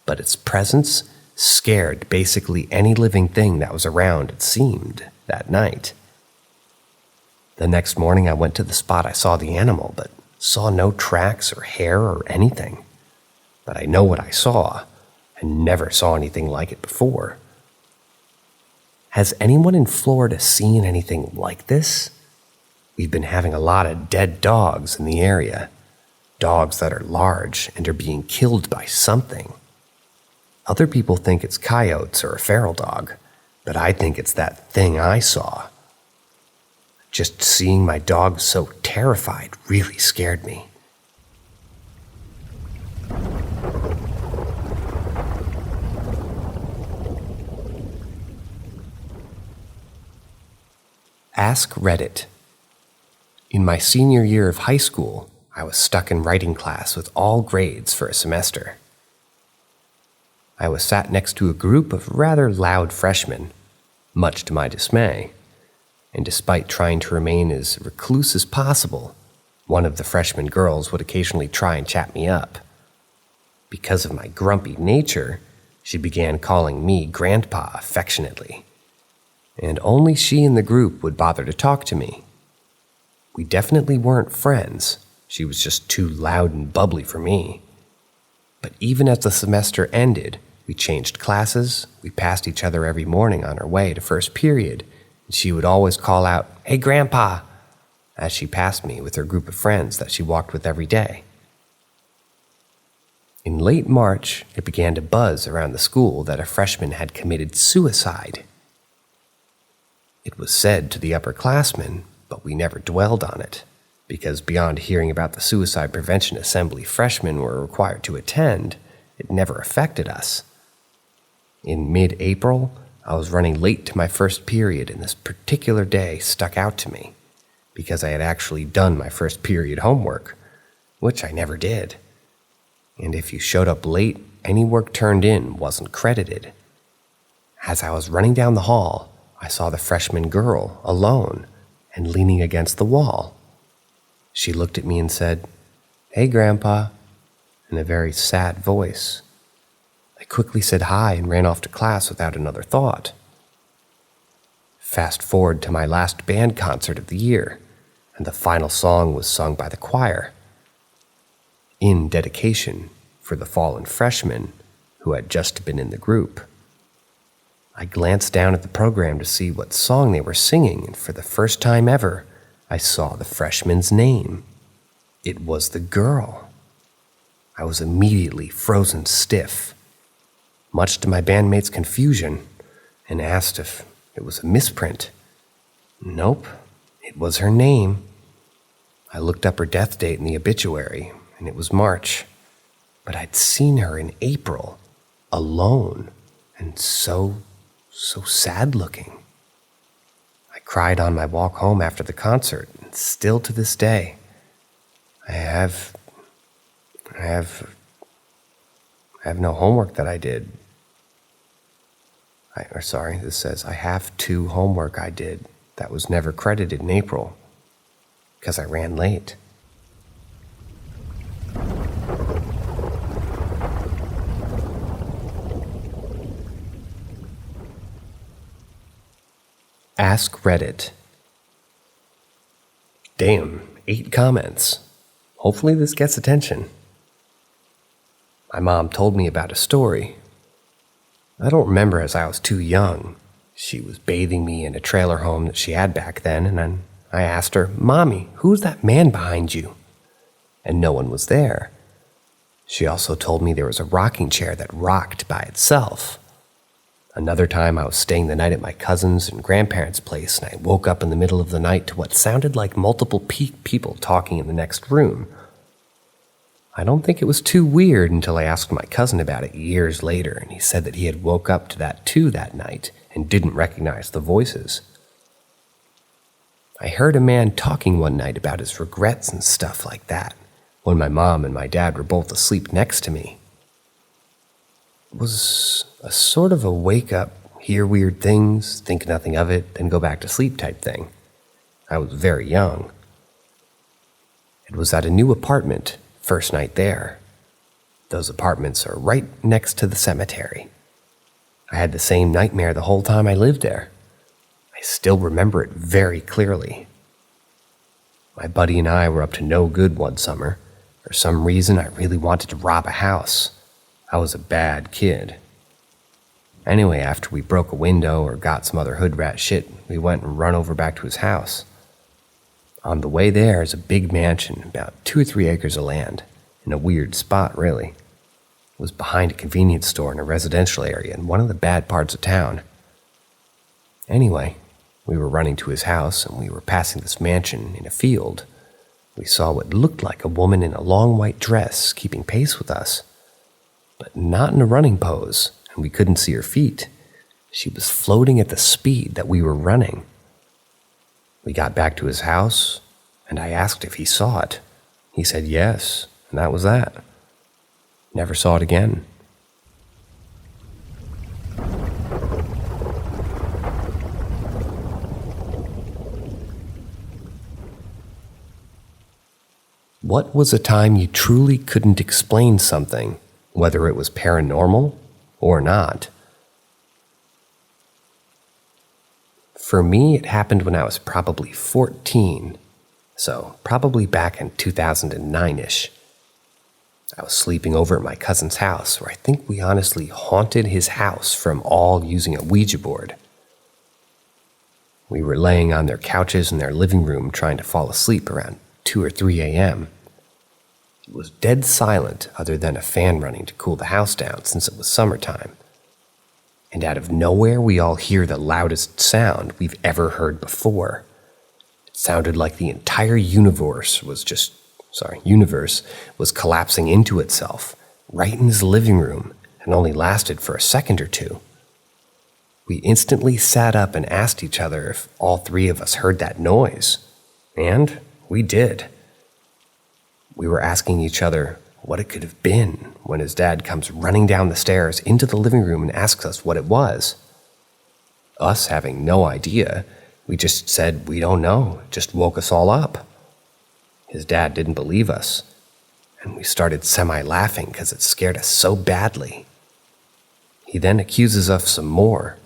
Speaker 1: but its presence scared basically any living thing that was around, it seemed, that night. The next morning I went to the spot I saw the animal, but saw no tracks or hair or anything. But I know what I saw, and never saw anything like it before. Has anyone in Florida seen anything like this? We've been having a lot of dead dogs in the area. Dogs that are large and are being killed by something. Other people think it's coyotes or a feral dog, but I think it's that thing I saw. Just seeing my dog so terrified really scared me. Ask Reddit. In my senior year of high school, I was stuck in writing class with all grades for a semester. I was sat next to a group of rather loud freshmen, much to my dismay. And despite trying to remain as recluse as possible, one of the freshman girls would occasionally try and chat me up. Because of my grumpy nature, she began calling me Grandpa affectionately. And only she and the group would bother to talk to me. We definitely weren't friends. She was just too loud and bubbly for me. But even as the semester ended, we changed classes, we passed each other every morning on our way to first period, and she would always call out, "Hey, Grandpa," as she passed me with her group of friends that she walked with every day. In late March, it began to buzz around the school that a freshman had committed suicide. It was said to the upperclassmen, but we never dwelled on it, because beyond hearing about the suicide prevention assembly freshmen were required to attend, it never affected us. In mid-April, I was running late to my first period, and this particular day stuck out to me, because I had actually done my first period homework, which I never did. And if you showed up late, any work turned in wasn't credited. As I was running down the hall, I saw the freshman girl alone and leaning against the wall. She looked at me and said, "Hey, Grandpa," in a very sad voice. I quickly said hi and ran off to class without another thought. Fast forward to my last band concert of the year, and the final song was sung by the choir, in dedication for the fallen freshman who had just been in the group. I glanced down at the program to see what song they were singing, and for the first time ever, I saw the freshman's name. It was the girl. I was immediately frozen stiff, much to my bandmates' confusion, and asked if it was a misprint. Nope, it was her name. I looked up her death date in the obituary, and it was March. But I'd seen her in April, alone, and so sad looking. I cried on my walk home after the concert, and still to this day, I have no homework that I did. This says, I have 2 homework I did that was never credited in April, because I ran late. Ask Reddit. Damn, 8 comments. Hopefully this gets attention. My mom told me about a story. I don't remember, as I was too young. She was bathing me in a trailer home that she had back then, and then I asked her, "Mommy, who's that man behind you?" And no one was there. She also told me there was a rocking chair that rocked by itself. Another time I was staying the night at my cousin's and grandparents' place, and I woke up in the middle of the night to what sounded like multiple people talking in the next room. I don't think it was too weird until I asked my cousin about it years later, and he said that he had woke up to that too that night and didn't recognize the voices. I heard a man talking one night about his regrets and stuff like that, when my mom and my dad were both asleep next to me. It was a sort of a wake-up, hear weird things, think nothing of it, then go back to sleep type thing. I was very young. It was at a new apartment, first night there. Those apartments are right next to the cemetery. I had the same nightmare the whole time I lived there. I still remember it very clearly. My buddy and I were up to no good one summer. For some reason, I really wanted to rob a house. I was a bad kid. Anyway, after we broke a window or got some other hood rat shit, we went and run over back to his house. On the way there is a big mansion, about 2 or 3 acres of land, in a weird spot, really. It was behind a convenience store in a residential area in one of the bad parts of town. Anyway, we were running to his house and we were passing this mansion in a field. We saw what looked like a woman in a long white dress keeping pace with us, but not in a running pose, and we couldn't see her feet. She was floating at the speed that we were running. We got back to his house, and I asked if he saw it. He said yes, and that was that. Never saw it again. What was a time you truly couldn't explain something, whether it was paranormal or not? For me, it happened when I was probably 14, so probably back in 2009-ish. I was sleeping over at my cousin's house, where I think we honestly haunted his house from all using a Ouija board. We were laying on their couches in their living room trying to fall asleep around 2 or 3 a.m. It was dead silent other than a fan running to cool the house down since it was summertime. And out of nowhere we all hear the loudest sound we've ever heard before. It sounded like the entire universe was collapsing into itself right in his living room and only lasted for a second or two. We instantly sat up and asked each other if all 3 of us heard that noise. And we did. We were asking each other what it could have been when his dad comes running down the stairs into the living room and asks us what it was. Us having no idea, we just said we don't know, it just woke us all up. His dad didn't believe us, and we started semi-laughing because it scared us so badly. He then accuses us some more.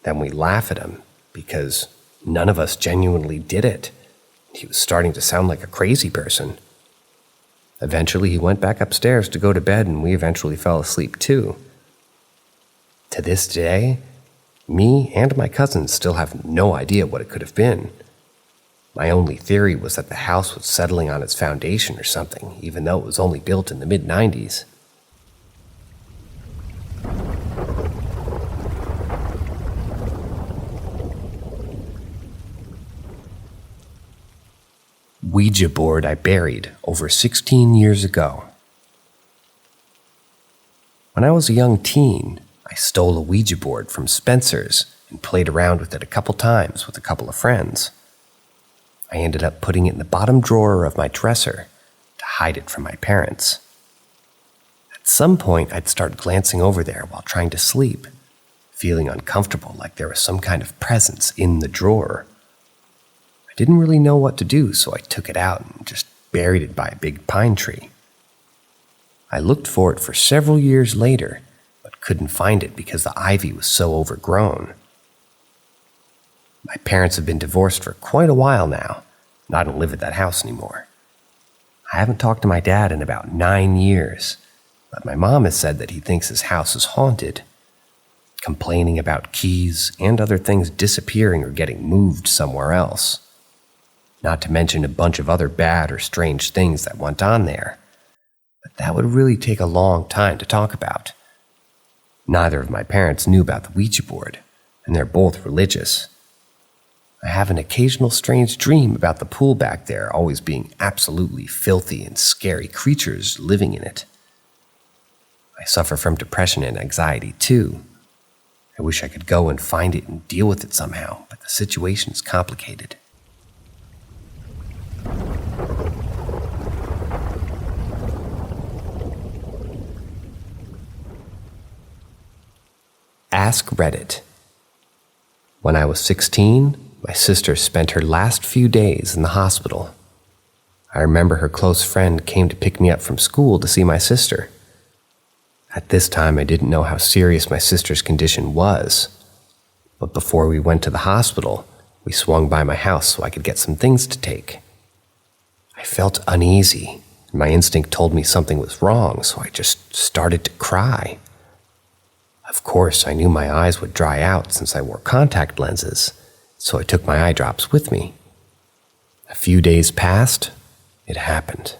Speaker 1: Then we laugh at him because none of us genuinely did it. He was starting to sound like a crazy person. Eventually, he went back upstairs to go to bed, and we eventually fell asleep too. To this day, me and my cousins still have no idea what it could have been. My only theory was that the house was settling on its foundation or something, even though it was only built in the mid-90s. Ouija board I buried over 16 years ago. When I was a young teen, I stole a Ouija board from Spencer's and played around with it a couple times with a couple of friends. I ended up putting it in the bottom drawer of my dresser to hide it from my parents. At some point, I'd start glancing over there while trying to sleep, feeling uncomfortable like there was some kind of presence in the drawer. I didn't really know what to do, so I took it out and just buried it by a big pine tree. I looked for it for several years later, but couldn't find it because the ivy was so overgrown. My parents have been divorced for quite a while now, and I don't live at that house anymore. I haven't talked to my dad in about 9 years, but my mom has said that he thinks his house is haunted, complaining about keys and other things disappearing or getting moved somewhere else. Not to mention a bunch of other bad or strange things that went on there. But that would really take a long time to talk about. Neither of my parents knew about the Ouija board, and they're both religious. I have an occasional strange dream about the pool back there always being absolutely filthy and scary creatures living in it. I suffer from depression and anxiety too. I wish I could go and find it and deal with it somehow, but the situation's complicated. Ask Reddit. When I was 16, my sister spent her last few days in the hospital. I remember her close friend came to pick me up from school to see my sister. At this time, I didn't know how serious my sister's condition was. But before we went to the hospital, we swung by my house so I could get some things to take. I felt uneasy, and my instinct told me something was wrong, so I just started to cry. Of course, I knew my eyes would dry out since I wore contact lenses, so I took my eye drops with me. A few days passed. It happened.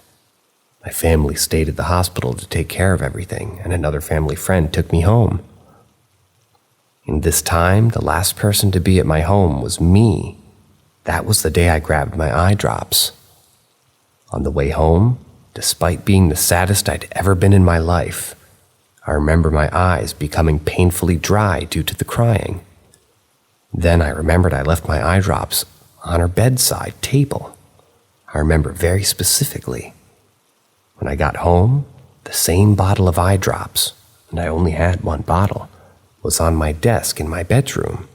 Speaker 1: My family stayed at the hospital to take care of everything, and another family friend took me home. In this time, the last person to be at my home was me. That was the day I grabbed my eye drops. On the way home, despite being the saddest I'd ever been in my life, I remember my eyes becoming painfully dry due to the crying. Then I remembered I left my eye drops on her bedside table. I remember very specifically. When I got home, the same bottle of eye drops, and I only had one bottle, was on my desk in my bedroom.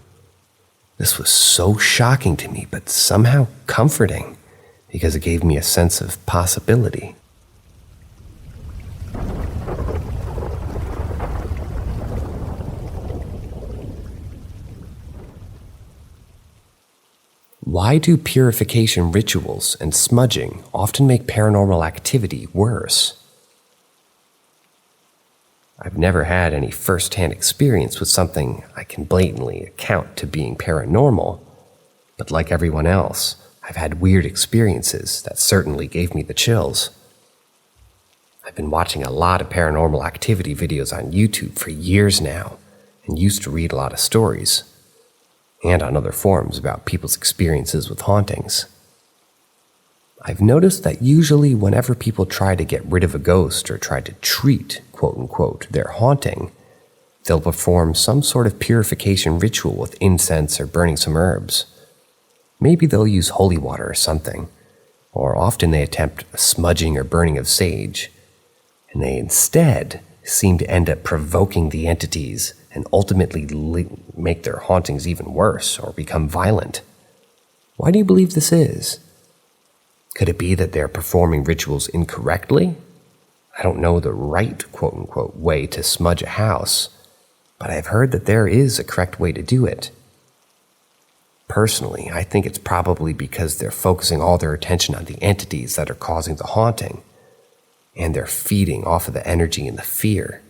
Speaker 1: This was so shocking to me, but somehow comforting, because it gave me a sense of possibility. Why do purification rituals and smudging often make paranormal activity worse? I've never had any first-hand experience with something I can blatantly account to being paranormal, but like everyone else, I've had weird experiences that certainly gave me the chills. I've been watching a lot of paranormal activity videos on YouTube for years now, and used to read a lot of stories, and on other forums about people's experiences with hauntings. I've noticed that usually whenever people try to get rid of a ghost or try to treat, quote-unquote, their haunting, they'll perform some sort of purification ritual with incense or burning some herbs. Maybe they'll use holy water or something, or often they attempt a smudging or burning of sage, and they instead seem to end up provoking the entities and ultimately make their hauntings even worse or become violent. Why do you believe this is? Could it be that they're performing rituals incorrectly? I don't know the right, quote-unquote, way to smudge a house, but I've heard that there is a correct way to do it. Personally, I think it's probably because they're focusing all their attention on the entities that are causing the haunting, and they're feeding off of the energy and the fear.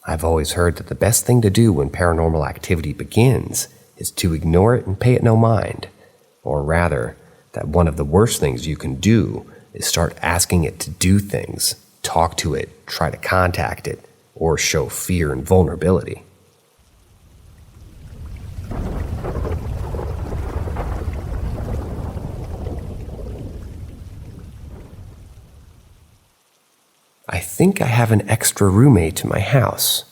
Speaker 1: I've always heard that the best thing to do when paranormal activity begins is to ignore it and pay it no mind, or rather, that one of the worst things you can do is start asking it to do things, talk to it, try to contact it, or show fear and vulnerability. I think I have an extra roommate in my house.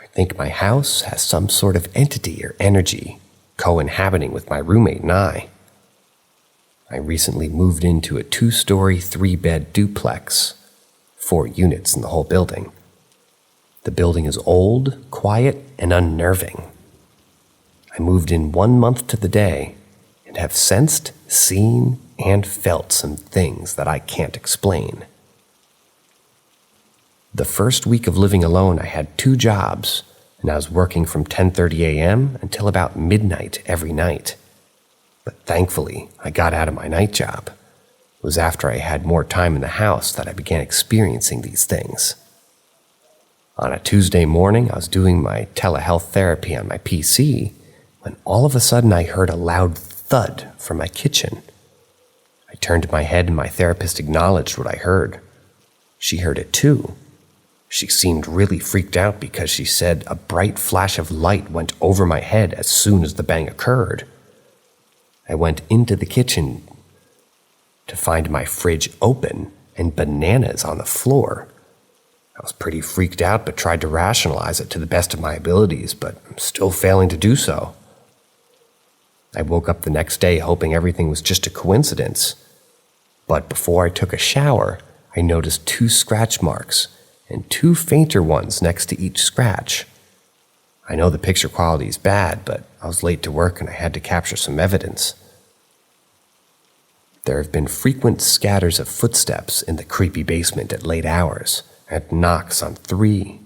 Speaker 1: I think my house has some sort of entity or energy co-inhabiting with my roommate and I. I recently moved into a 2-story, 3-bed duplex, 4 units in the whole building. The building is old, quiet, and unnerving. I moved in 1 month to the day and have sensed, seen, and felt some things that I can't explain. The first week of living alone, I had 2 jobs, and I was working from 10:30 a.m. until about midnight every night. But thankfully, I got out of my night job. It was after I had more time in the house that I began experiencing these things. On a Tuesday morning, I was doing my telehealth therapy on my PC when all of a sudden I heard a loud thud from my kitchen. I turned my head and my therapist acknowledged what I heard. She heard it too. She seemed really freaked out because she said a bright flash of light went over my head as soon as the bang occurred. I went into the kitchen to find my fridge open and bananas on the floor. I was pretty freaked out but tried to rationalize it to the best of my abilities, but I'm still failing to do so. I woke up the next day hoping everything was just a coincidence. But before I took a shower, I noticed 2 scratch marks and 2 fainter ones next to each scratch. I know the picture quality is bad, but I was late to work and I had to capture some evidence. There have been frequent scatters of footsteps in the creepy basement at late hours, and knocks of three,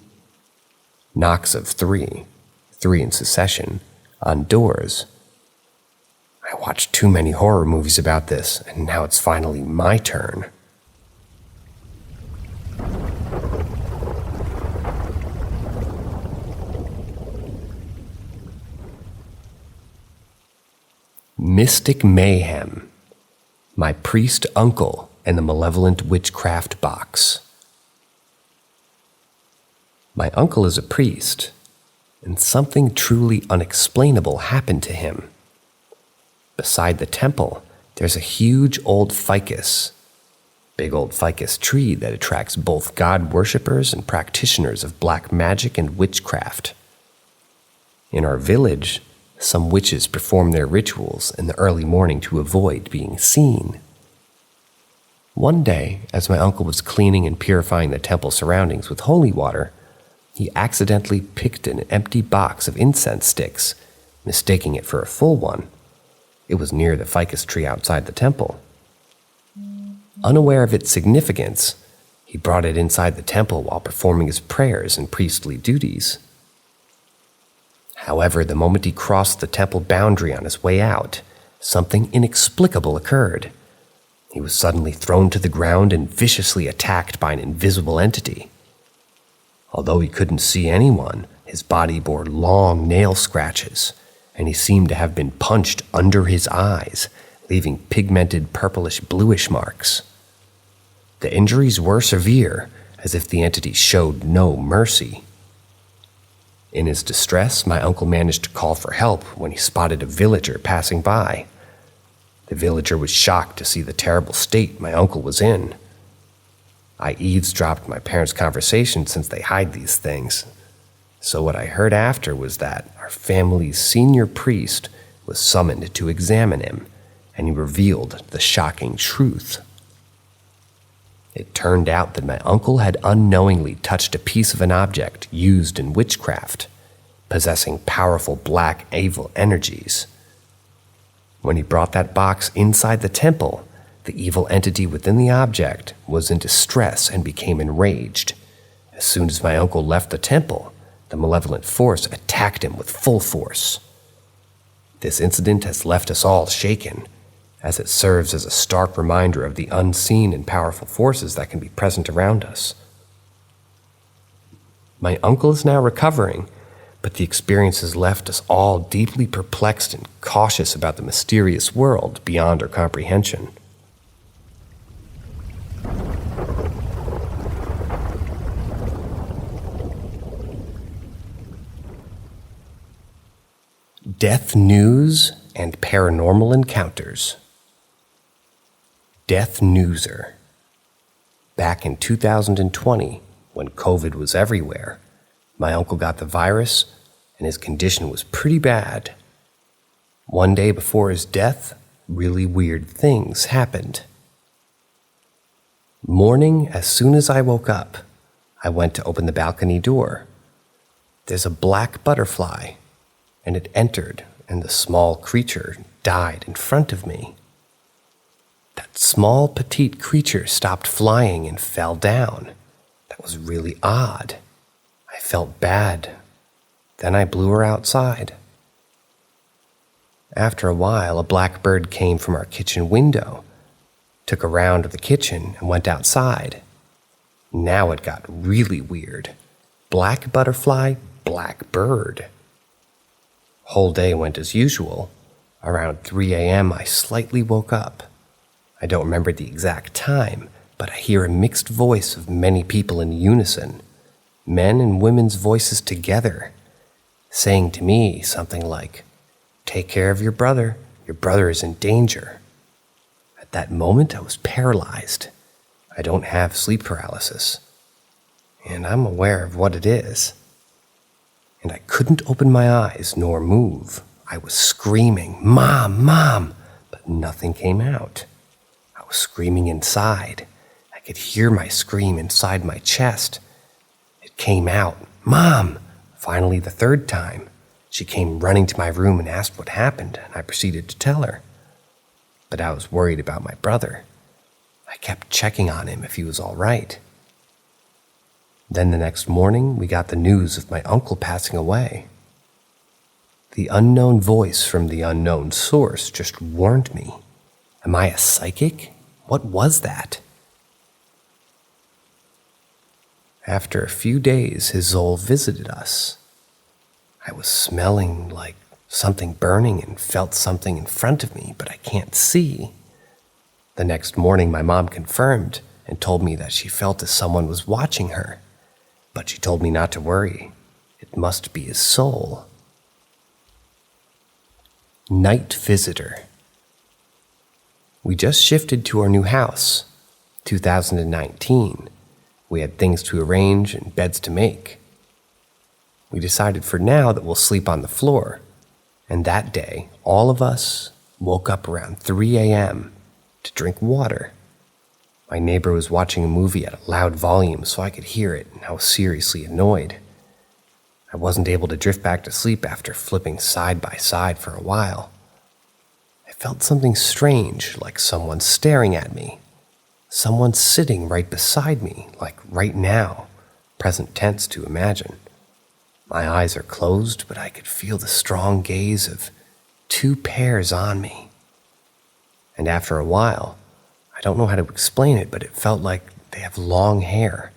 Speaker 1: three in succession, on doors. I watched too many horror movies about this, and now it's finally my turn. Mystic Mayhem, my priest uncle and the malevolent witchcraft box. My uncle is a priest, and something truly unexplainable happened to him. Beside the temple, there's a huge old big old ficus tree that attracts both God worshippers and practitioners of black magic and witchcraft. In our village, some witches perform their rituals in the early morning to avoid being seen. One day, as my uncle was cleaning and purifying the temple surroundings with holy water, he accidentally picked an empty box of incense sticks, mistaking it for a full one. It was near the ficus tree outside the temple. Unaware of its significance, he brought it inside the temple while performing his prayers and priestly duties. However, the moment he crossed the temple boundary on his way out, something inexplicable occurred. He was suddenly thrown to the ground and viciously attacked by an invisible entity. Although he couldn't see anyone, his body bore long nail scratches, and he seemed to have been punched under his eyes, leaving pigmented purplish-bluish marks. The injuries were severe, as if the entity showed no mercy. In his distress, my uncle managed to call for help when he spotted a villager passing by. The villager was shocked to see the terrible state my uncle was in. I eavesdropped my parents' conversation since they hide these things. So what I heard after was that our family's senior priest was summoned to examine him, and he revealed the shocking truth. It turned out that my uncle had unknowingly touched a piece of an object used in witchcraft, possessing powerful black evil energies. When he brought that box inside the temple, the evil entity within the object was in distress and became enraged. As soon as my uncle left the temple, the malevolent force attacked him with full force. This incident has left us all shaken, as it serves as a stark reminder of the unseen and powerful forces that can be present around us. My uncle is now recovering, but the experience has left us all deeply perplexed and cautious about the mysterious world beyond our comprehension. Death news and paranormal encounters. Death Newser. Back in 2020, when COVID was everywhere, my uncle got the virus and his condition was pretty bad. One day before his death, really weird things happened. Morning, as soon as I woke up, I went to open the balcony door. There's a black butterfly, and it entered, and the small creature died in front of me. That small, petite creature stopped flying and fell down. That was really odd. I felt bad. Then I blew her outside. After a while, a black bird came from our kitchen window, took a round of the kitchen, and went outside. Now it got really weird. Black butterfly, black bird. Whole day went as usual. Around 3 a.m., I slightly woke up. I don't remember the exact time, but I hear a mixed voice of many people in unison, men and women's voices together, saying to me something like, "Take care of your brother is in danger." At that moment, I was paralyzed. I don't have sleep paralysis, and I'm aware of what it is. And I couldn't open my eyes nor move. I was screaming, "Mom, Mom," but nothing came out. I was screaming inside. I could hear my scream inside my chest. It came out, "Mom," finally the third time, she came running to my room and asked what happened, and I proceeded to tell her. But I was worried about my brother. I kept checking on him if he was all right. Then the next morning, we got the news of my uncle passing away. The unknown voice from the unknown source just warned me. Am I a psychic? What was that? After a few days, his soul visited us. I was smelling like something burning and felt something in front of me, but I can't see. The next morning, my mom confirmed and told me that she felt as someone was watching her, but she told me not to worry. It must be his soul. Night Visitor. We just shifted to our new house, 2019. We had things to arrange and beds to make. We decided for now that we'll sleep on the floor, and that day, all of us woke up around 3 a.m. to drink water. My neighbor was watching a movie at a loud volume so I could hear it, and I was seriously annoyed. I wasn't able to drift back to sleep after flipping side by side for a while. I felt something strange, like someone staring at me. Someone sitting right beside me, like right now, present tense to imagine. My eyes are closed, but I could feel the strong gaze of two pairs on me. And after a while, I don't know how to explain it, but it felt like they have long hair.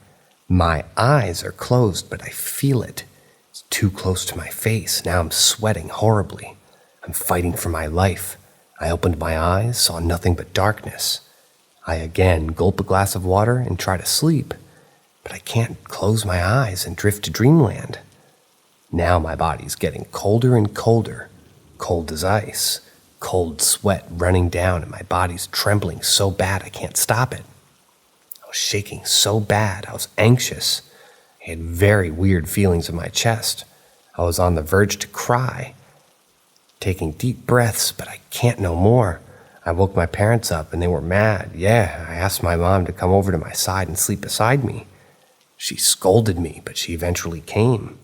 Speaker 1: My eyes are closed, but I feel it. It's too close to my face. Now I'm sweating horribly. I'm fighting for my life. I opened my eyes, saw nothing but darkness. I again gulp a glass of water and try to sleep, but I can't close my eyes and drift to dreamland. Now my body's getting colder and colder, cold as ice, cold sweat running down, and my body's trembling so bad I can't stop it. I was shaking so bad, I was anxious. I had very weird feelings in my chest. I was on the verge to cry. Taking deep breaths, but I can't no more. I woke my parents up and they were mad. Yeah, I asked my mom to come over to my side and sleep beside me. She scolded me, but she eventually came.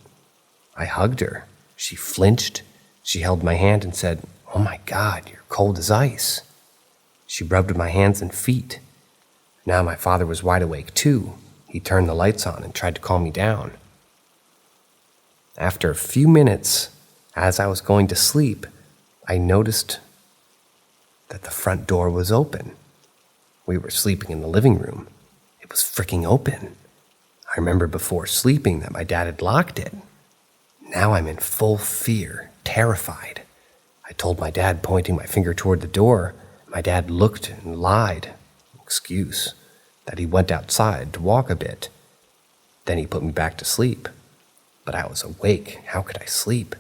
Speaker 1: I hugged her. She flinched. She held my hand and said, "Oh my God, you're cold as ice." She rubbed my hands and feet. Now my father was wide awake too. He turned the lights on and tried to calm me down. After a few minutes, as I was going to sleep, I noticed that the front door was open. We were sleeping in the living room. It was freaking open. I remember before sleeping that my dad had locked it. Now I'm in full fear, terrified. I told my dad, pointing my finger toward the door. My dad looked and lied, excuse, that he went outside to walk a bit. Then he put me back to sleep. But I was awake. How could I sleep?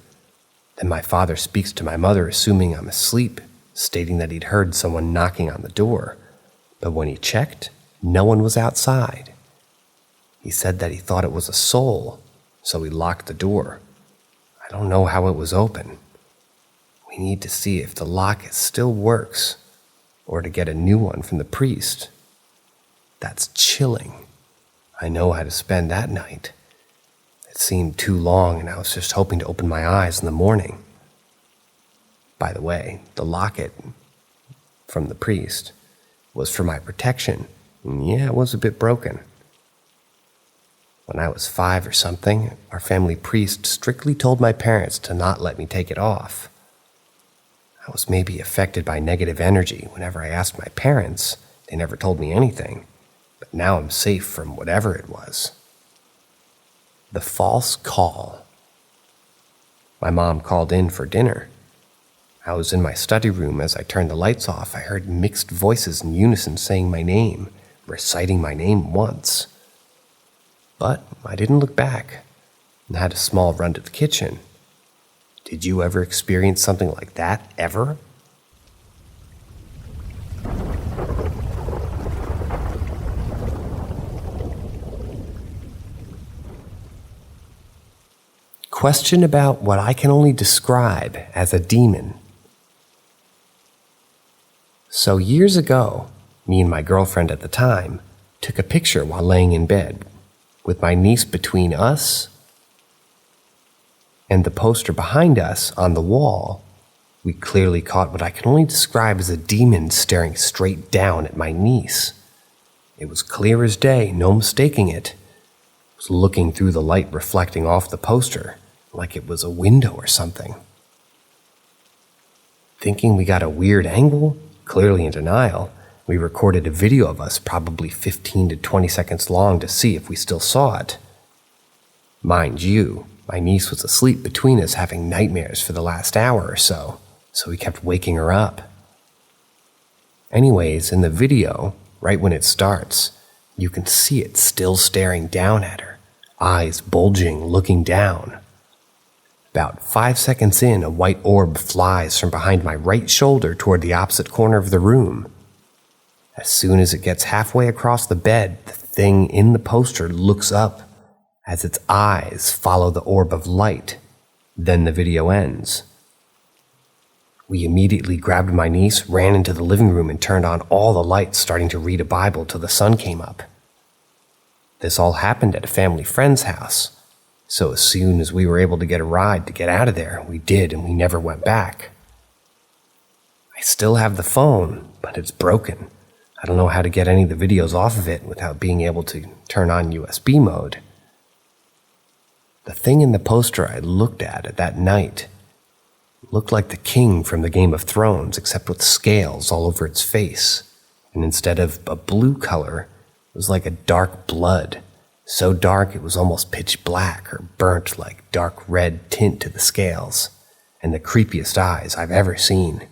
Speaker 1: Then my father speaks to my mother, assuming I'm asleep, stating that he'd heard someone knocking on the door. But when he checked, no one was outside. He said that he thought it was a soul, so he locked the door. I don't know how it was open. We need to see if the lock still works, or to get a new one from the priest. That's chilling. I know how to spend that night. It seemed too long, and I was just hoping to open my eyes in the morning. By the way, the locket from the priest was for my protection. And yeah, it was a bit broken. When I was 5 or something, our family priest strictly told my parents to not let me take it off. I was maybe affected by negative energy. Whenever I asked my parents, they never told me anything. But now I'm safe from whatever it was. The false call. My mom called in for dinner. I was in my study room. As I turned the lights off, I heard mixed voices in unison saying my name, reciting my name once. But I didn't look back and had a small run to the kitchen. Did you ever experience something like that, ever? Question about what I can only describe as a demon. So years ago, me and my girlfriend at the time took a picture while laying in bed, with my niece between us and the poster behind us on the wall, we clearly caught what I can only describe as a demon staring straight down at my niece. It was clear as day, no mistaking it. It was looking through the light reflecting off the poster, like it was a window or something. Thinking we got a weird angle, clearly in denial, we recorded a video of us probably 15 to 20 seconds long to see if we still saw it. Mind you, my niece was asleep between us having nightmares for the last hour or so we kept waking her up. Anyways, in the video, right when it starts, you can see it still staring down at her, eyes bulging, looking down. About 5 seconds in, a white orb flies from behind my right shoulder toward the opposite corner of the room. As soon as it gets halfway across the bed, the thing in the poster looks up as its eyes follow the orb of light. Then the video ends. We immediately grabbed my niece, ran into the living room, and turned on all the lights, starting to read a Bible till the sun came up. This all happened at a family friend's house, so as soon as we were able to get a ride to get out of there, we did, and we never went back. I still have the phone, but it's broken. I don't know how to get any of the videos off of it without being able to turn on USB mode. The thing in the poster I looked at that night looked like the king from the Game of Thrones, except with scales all over its face, and instead of a blue color, it was like a dark blood, so dark it was almost pitch black or burnt like dark red tint to the scales, and the creepiest eyes I've ever seen.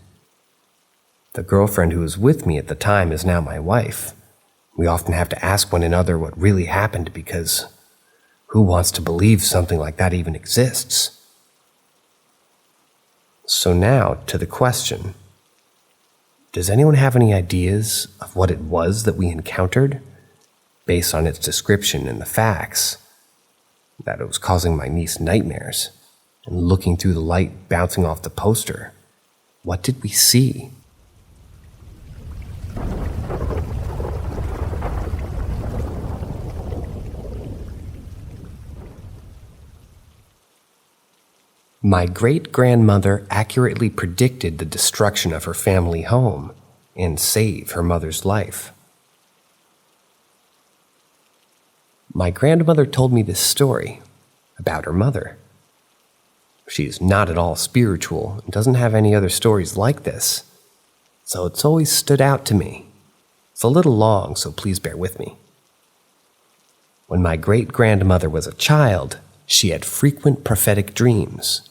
Speaker 1: The girlfriend who was with me at the time is now my wife. We often have to ask one another what really happened because who wants to believe something like that even exists? So now, to the question. Does anyone have any ideas of what it was that we encountered, based on its description and the facts, that it was causing my niece nightmares, and looking through the light bouncing off the poster? What did we see? My great-grandmother accurately predicted the destruction of her family home and saved her mother's life. My grandmother told me this story about her mother. She is not at all spiritual and doesn't have any other stories like this, so it's always stood out to me. It's a little long, so please bear with me. When my great-grandmother was a child, she had frequent prophetic dreams.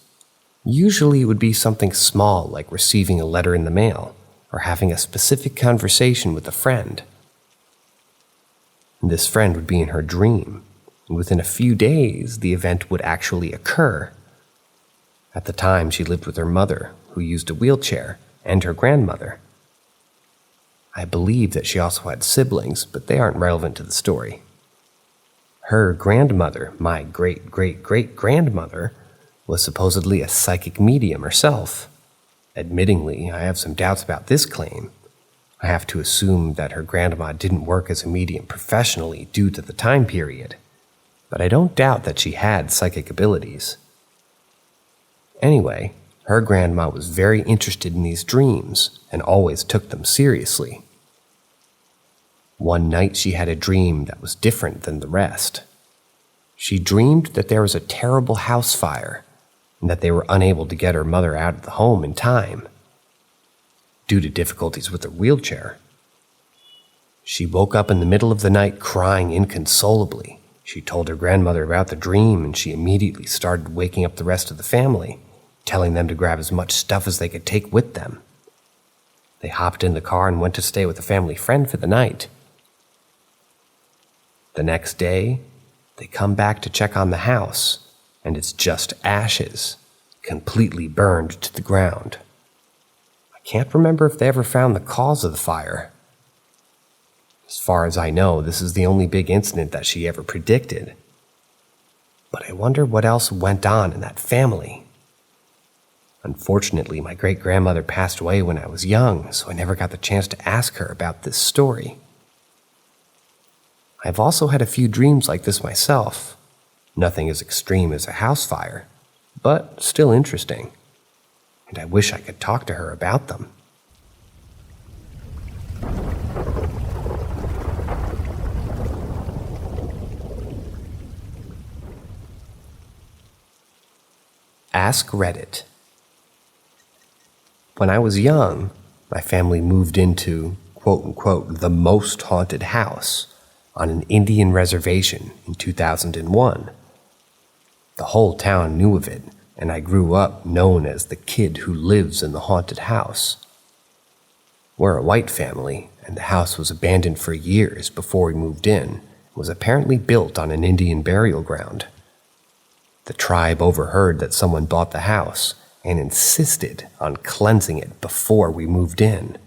Speaker 1: Usually it would be something small like receiving a letter in the mail or having a specific conversation with a friend. And this friend would be in her dream, and within a few days the event would actually occur. At the time she lived with her mother, who used a wheelchair, and her grandmother. I believe that she also had siblings, but they aren't relevant to the story. Her grandmother, my great-great-great-grandmother, was supposedly a psychic medium herself. Admittingly, I have some doubts about this claim. I have to assume that her grandma didn't work as a medium professionally due to the time period, but I don't doubt that she had psychic abilities. Anyway, her grandma was very interested in these dreams and always took them seriously. One night she had a dream that was different than the rest. She dreamed that there was a terrible house fire and that they were unable to get her mother out of the home in time, due to difficulties with her wheelchair. She woke up in the middle of the night crying inconsolably. She told her grandmother about the dream, and she immediately started waking up the rest of the family, telling them to grab as much stuff as they could take with them. They hopped in the car and went to stay with a family friend for the night. The next day, they come back to check on the house, and it's just ashes, completely burned to the ground. I can't remember if they ever found the cause of the fire. As far as I know, this is the only big incident that she ever predicted. But I wonder what else went on in that family. Unfortunately, my great-grandmother passed away when I was young, so I never got the chance to ask her about this story. I've also had a few dreams like this myself. Nothing as extreme as a house fire, but still interesting. And I wish I could talk to her about them. Ask Reddit. When I was young, my family moved into, quote-unquote, the most haunted house on an Indian reservation in 2001. The whole town knew of it, and I grew up known as the kid who lives in the haunted house. We're a white family, and the house was abandoned for years before we moved in, and was apparently built on an Indian burial ground. The tribe overheard that someone bought the house and insisted on cleansing it before we moved in.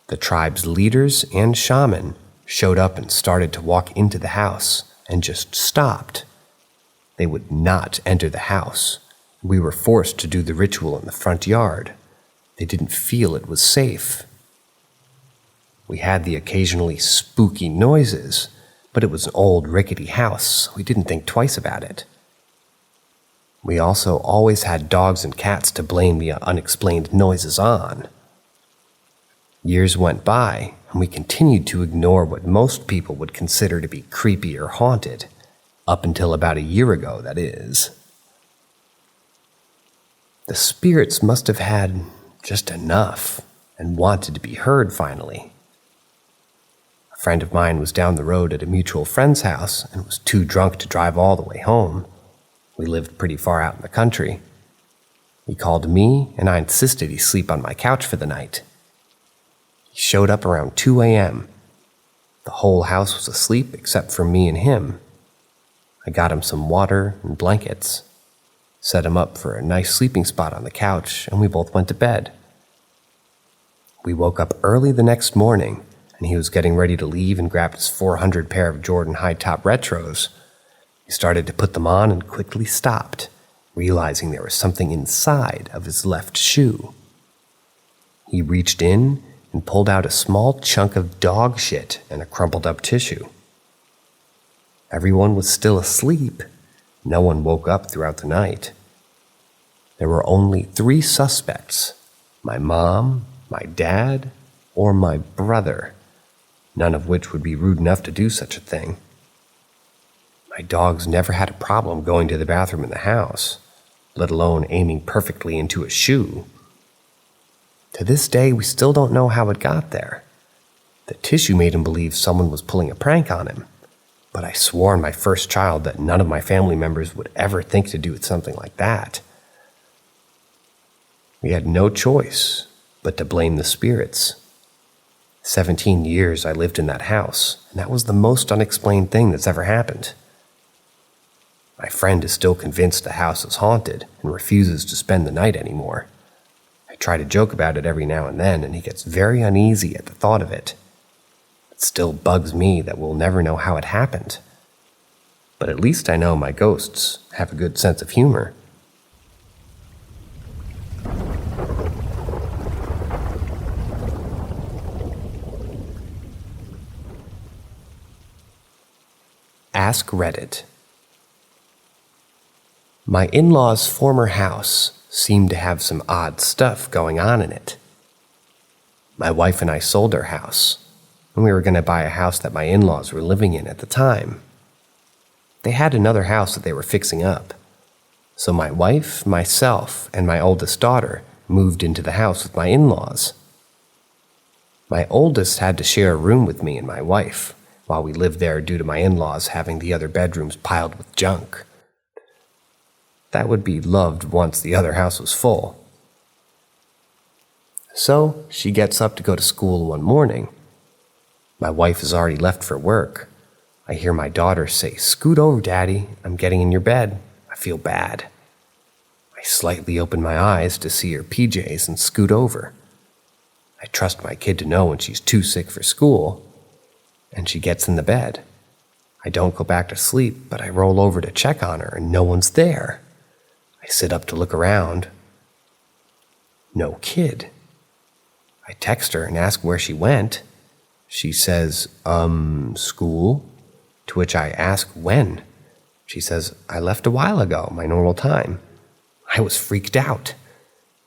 Speaker 1: The tribe's leaders and shaman showed up and started to walk into the house and just stopped. They would not enter the house. We were forced to do the ritual in the front yard. They didn't feel it was safe. We had the occasionally spooky noises, but it was an old rickety house, so we didn't think twice about it. We also always had dogs and cats to blame the unexplained noises on. Years went by, and we continued to ignore what most people would consider to be creepy or haunted, up until about a year ago, that is. The spirits must have had just enough and wanted to be heard finally. A friend of mine was down the road at a mutual friend's house and was too drunk to drive all the way home. We lived pretty far out in the country. He called me, and I insisted he sleep on my couch for the night. He showed up around 2 a.m. The whole house was asleep except for me and him. I got him some water and blankets, set him up for a nice sleeping spot on the couch, and we both went to bed. We woke up early the next morning, and he was getting ready to leave and grabbed his 400 pair of Jordan high-top retros. He started to put them on and quickly stopped, realizing there was something inside of his left shoe. He reached in and pulled out a small chunk of dog shit and a crumpled up tissue. Everyone was still asleep. No one woke up throughout the night. There were only 3 suspects: my mom, my dad, or my brother, none of which would be rude enough to do such a thing. My dogs never had a problem going to the bathroom in the house, let alone aiming perfectly into a shoe. To this day, we still don't know how it got there. The tissue made him believe someone was pulling a prank on him, but I swore on my first child that none of my family members would ever think to do something like that. We had no choice but to blame the spirits. 17 years I lived in that house, and that was the most unexplained thing that's ever happened. My friend is still convinced the house is haunted and refuses to spend the night anymore. I try to joke about it every now and then, and he gets very uneasy at the thought of it. It still bugs me that we'll never know how it happened. But at least I know my ghosts have a good sense of humor. Ask Reddit. My in-laws' former house seemed to have some odd stuff going on in it. My wife and I sold our house, and we were going to buy a house that my in-laws were living in at the time. They had another house that they were fixing up, so my wife, myself, and my oldest daughter moved into the house with my in-laws. My oldest had to share a room with me and my wife, while we lived there due to my in-laws having the other bedrooms piled with junk. That would be loved once the other house was full. So she gets up to go to school one morning. My wife has already left for work. I hear my daughter say, "Scoot over, Daddy. I'm getting in your bed. I feel bad." I slightly open my eyes to see her PJs and scoot over. I trust my kid to know when she's too sick for school, and she gets in the bed. I don't go back to sleep, but I roll over to check on her, and no one's there. I sit up to look around. No kid. I text her and ask where she went. She says, school? To which I ask when. She says, "I left a while ago, my normal time." I was freaked out.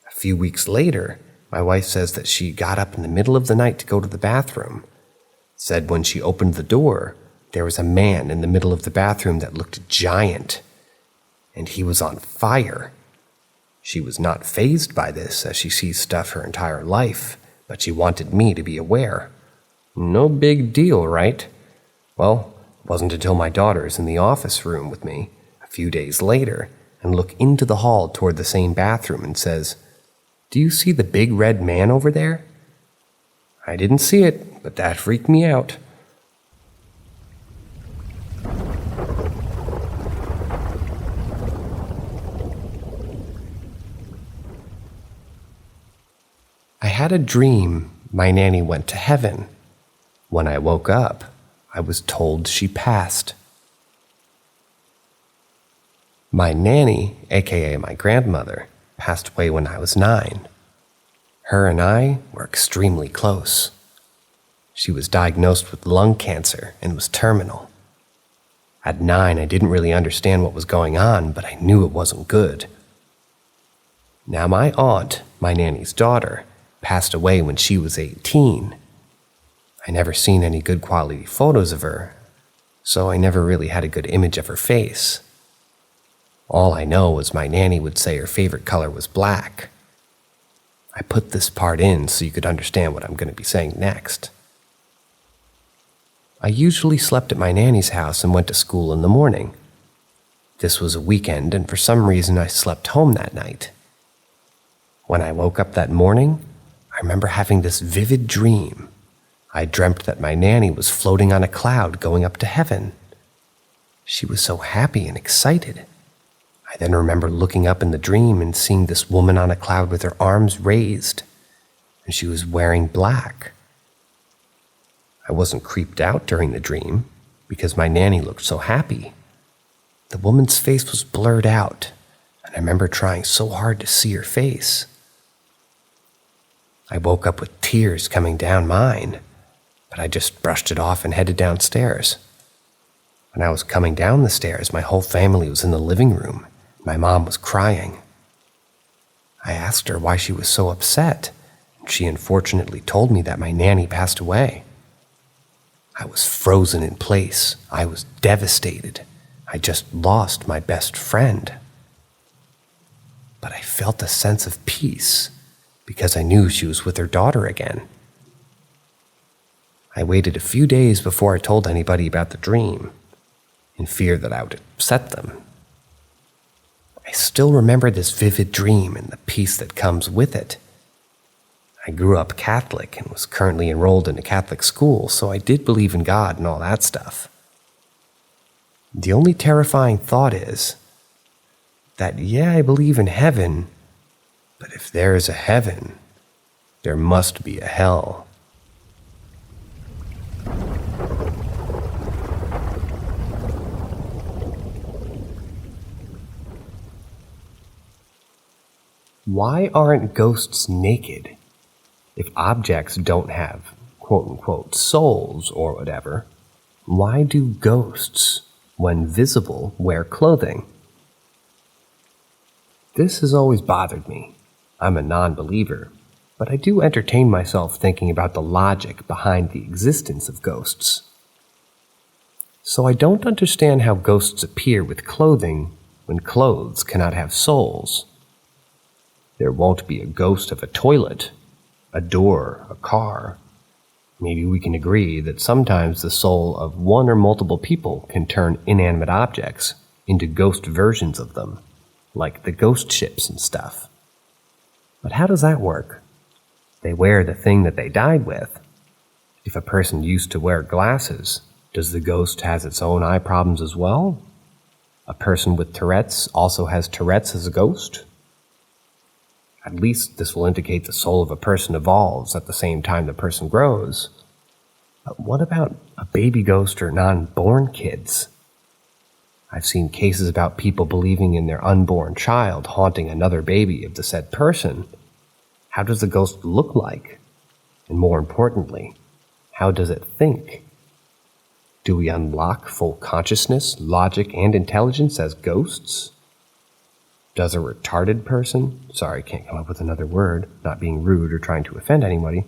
Speaker 1: A few weeks later, my wife says that she got up in the middle of the night to go to the bathroom. Said when she opened the door, there was a man in the middle of the bathroom that looked giant, and he was on fire. She was not fazed by this, as she sees stuff her entire life, but she wanted me to be aware. No big deal, right? Well, it wasn't until my daughter is in the office room with me a few days later and look into the hall toward the same bathroom and says, "Do you see the big red man over there?" I didn't see it, but that freaked me out. I had a dream my nanny went to heaven. When I woke up, I was told she passed. My nanny, aka my grandmother, passed away when I was 9. Her and I were extremely close. She was diagnosed with lung cancer and was terminal. At 9, I didn't really understand what was going on, but I knew it wasn't good. Now my aunt, my nanny's daughter, passed away when she was 18. I never seen any good quality photos of her, so I never really had a good image of her face. All I know was my nanny would say her favorite color was black. I put this part in so you could understand what I'm going to be saying next. I usually slept at my nanny's house and went to school in the morning. This was a weekend, and for some reason I slept home that night. When I woke up that morning, I remember having this vivid dream. I dreamt that my nanny was floating on a cloud going up to heaven. She was so happy and excited. I then remember looking up in the dream and seeing this woman on a cloud with her arms raised, and she was wearing black. I wasn't creeped out during the dream because my nanny looked so happy. The woman's face was blurred out, and I remember trying so hard to see her face. I woke up with tears coming down mine, but I just brushed it off and headed downstairs. When I was coming down the stairs, my whole family was in the living room. My mom was crying. I asked her why she was so upset, and she unfortunately told me that my nanny passed away. I was frozen in place. I was devastated. I just lost my best friend. But I felt a sense of peace because I knew she was with her daughter again. I waited a few days before I told anybody about the dream, in fear that I would upset them. I still remember this vivid dream and the peace that comes with it. I grew up Catholic and was currently enrolled in a Catholic school, so I did believe in God and all that stuff. The only terrifying thought is that, yeah, I believe in heaven, but if there is a heaven, there must be a hell. Why aren't ghosts naked? If objects don't have quote-unquote souls or whatever, why do ghosts, when visible, wear clothing? This has always bothered me. I'm a non-believer, but I do entertain myself thinking about the logic behind the existence of ghosts. So I don't understand how ghosts appear with clothing when clothes cannot have souls. There won't be a ghost of a toilet, a door, a car. Maybe we can agree that sometimes the soul of one or multiple people can turn inanimate objects into ghost versions of them, like the ghost ships and stuff. But how does that work? They wear the thing that they died with. If a person used to wear glasses, does the ghost has its own eye problems as well? A person with Tourette's also has Tourette's as a ghost? At least this will indicate the soul of a person evolves at the same time the person grows. But what about a baby ghost or non-born kids? I've seen cases about people believing in their unborn child haunting another baby of the said person. How does the ghost look like? And more importantly, how does it think? Do we unlock full consciousness, logic, and intelligence as ghosts? Does a retarded person, sorry, can't come up with another word, not being rude or trying to offend anybody,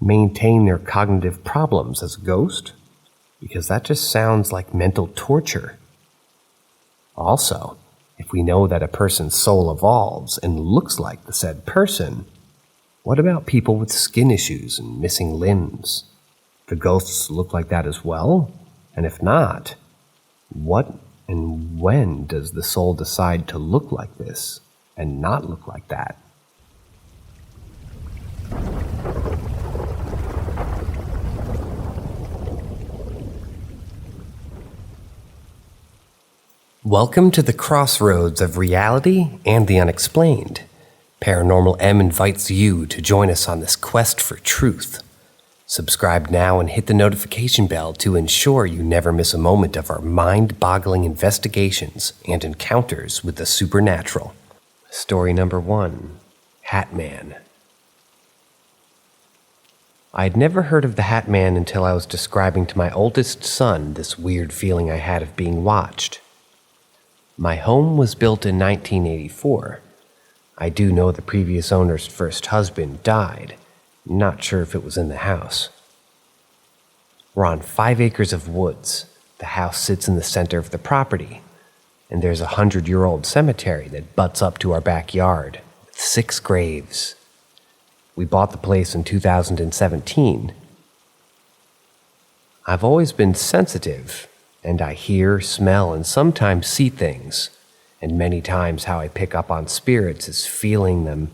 Speaker 1: maintain their cognitive problems as a ghost? Because that just sounds like mental torture. Also, if we know that a person's soul evolves and looks like the said person, what about people with skin issues and missing limbs? Do ghosts look like that as well? And if not, what and when does the soul decide to look like this and not look like that? Welcome to the crossroads of reality and the unexplained. Paranormal M invites you to join us on this quest for truth. Subscribe now and hit the notification bell to ensure you never miss a moment of our mind-boggling investigations and encounters with the supernatural. Story number 1, Hat Man. I had never heard of the Hat Man until I was describing to my oldest son this weird feeling I had of being watched. My home was built in 1984. I do know the previous owner's first husband died. Not sure if it was in the house. We're on 5 acres of woods. The house sits in the center of the property, and there's a 100-year-old cemetery that butts up to our backyard with 6 graves. We bought the place in 2017. I've always been sensitive, and I hear, smell, and sometimes see things, and many times how I pick up on spirits is feeling them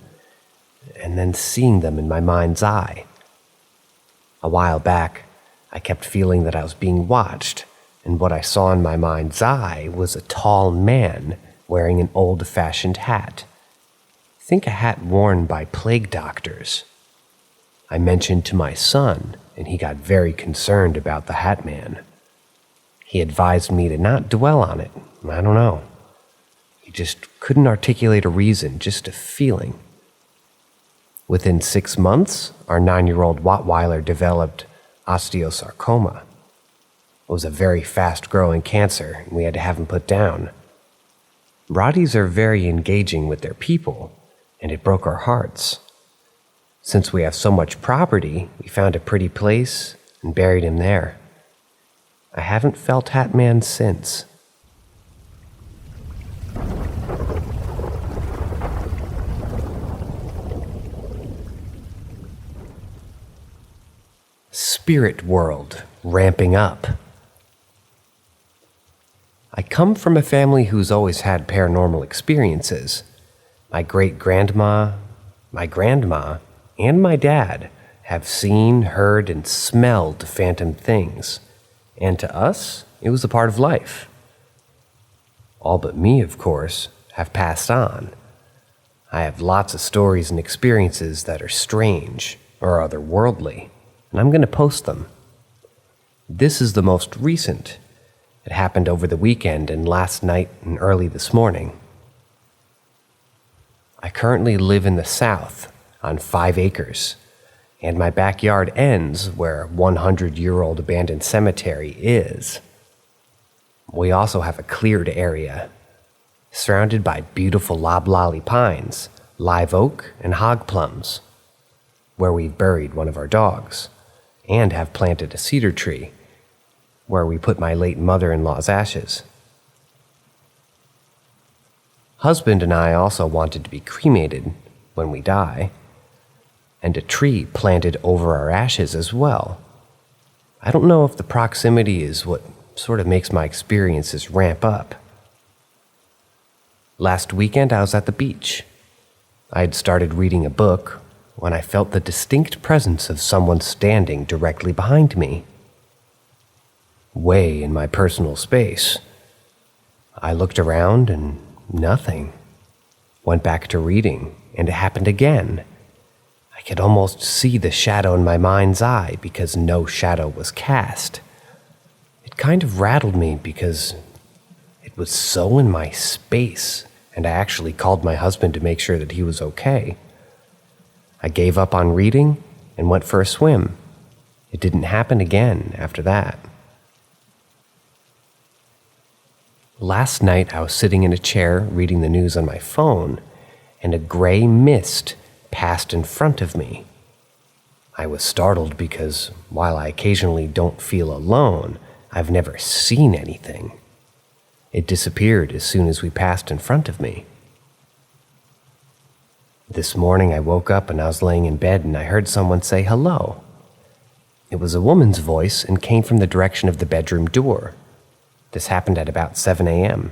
Speaker 1: and then seeing them in my mind's eye. A while back, I kept feeling that I was being watched, and what I saw in my mind's eye was a tall man wearing an old-fashioned hat. Think a hat worn by plague doctors. I mentioned to my son, and he got very concerned about the Hat Man. He advised me to not dwell on it. I don't know. He just couldn't articulate a reason, just a feeling. Within 6 months, our 9-year-old Rottweiler developed osteosarcoma. It was a very fast-growing cancer, and we had to have him put down. Rotties are very engaging with their people, and it broke our hearts. Since we have so much property, we found a pretty place and buried him there. I haven't felt Hat Man since. Spirit world ramping up. I come from a family who's always had paranormal experiences. My great-grandma, my grandma, and my dad have seen, heard, and smelled phantom things. And to us, it was a part of life. All but me, of course, have passed on. I have lots of stories and experiences that are strange or otherworldly, and I'm going to post them. This is the most recent. It happened over the weekend and last night and early this morning. I currently live in the South on 5 acres, and my backyard ends where a 100-year-old abandoned cemetery is. We also have a cleared area, surrounded by beautiful loblolly pines, live oak, and hog plums, where we've buried one of our dogs, and have planted a cedar tree, where we put my late mother-in-law's ashes. Husband and I also wanted to be cremated when we die, and a tree planted over our ashes as well. I don't know if the proximity is what sort of makes my experiences ramp up. Last weekend I was at the beach. I had started reading a book when I felt the distinct presence of someone standing directly behind me. Way in my personal space. I looked around and nothing. Went back to reading, and it happened again. I could almost see the shadow in my mind's eye because no shadow was cast. It kind of rattled me because it was so in my space, and I actually called my husband to make sure that he was okay. I gave up on reading and went for a swim. It didn't happen again after that. Last night I was sitting in a chair reading the news on my phone, and a gray mist passed in front of me. I was startled because, while I occasionally don't feel alone, I've never seen anything. It disappeared as soon as we passed in front of me. This morning I woke up and I was laying in bed and I heard someone say hello. It was a woman's voice and came from the direction of the bedroom door. This happened at about 7 a.m.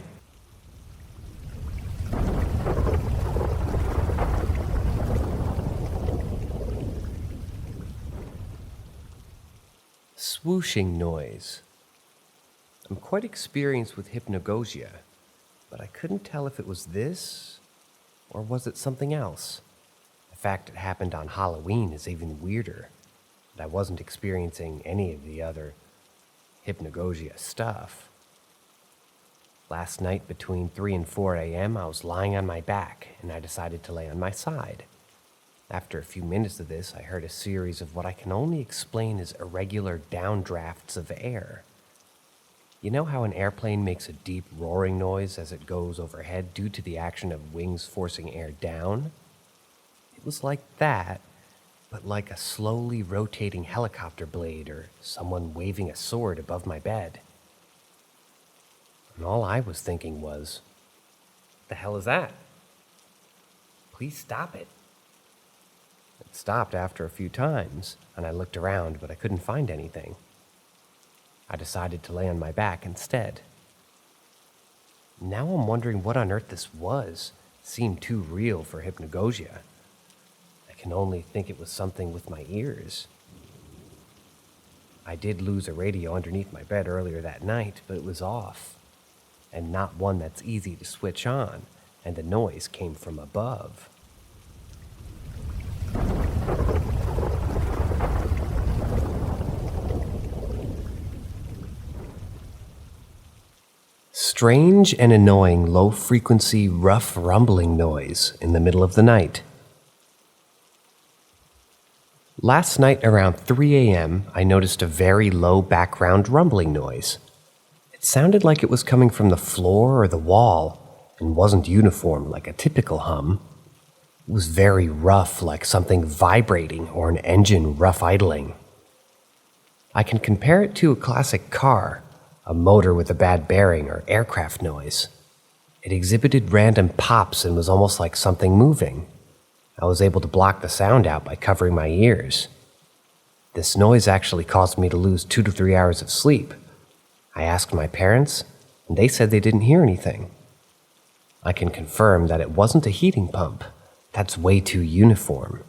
Speaker 1: Swooshing noise. I'm quite experienced with hypnagogia, but I couldn't tell if it was this or was it something else. The fact it happened on Halloween is even weirder, and I wasn't experiencing any of the other hypnagogia stuff. Last night between 3 and 4 a.m. I was lying on my back and I decided to lay on my side. After a few minutes of this, I heard a series of what I can only explain as irregular downdrafts of air. You know how an airplane makes a deep roaring noise as it goes overhead due to the action of wings forcing air down? It was like that, but like a slowly rotating helicopter blade or someone waving a sword above my bed. And all I was thinking was, what the hell is that? Please stop it. It stopped after a few times, and I looked around, but I couldn't find anything. I decided to lay on my back instead. Now I'm wondering what on earth this was. It seemed too real for hypnagogia. I can only think it was something with my ears. I did lose a radio underneath my bed earlier that night, but it was off, and not one that's easy to switch on, and the noise came from above. Strange and annoying low-frequency, rough rumbling noise in the middle of the night. Last night around 3 a.m., I noticed a very low background rumbling noise. It sounded like it was coming from the floor or the wall and wasn't uniform like a typical hum. It was very rough, like something vibrating or an engine rough idling. I can compare it to a classic car, a motor with a bad bearing or aircraft noise. It exhibited random pops and was almost like something moving. I was able to block the sound out by covering my ears. This noise actually caused me to lose 2 to 3 hours of sleep. I asked my parents, and they said they didn't hear anything. I can confirm that it wasn't a heating pump. That's way too uniform.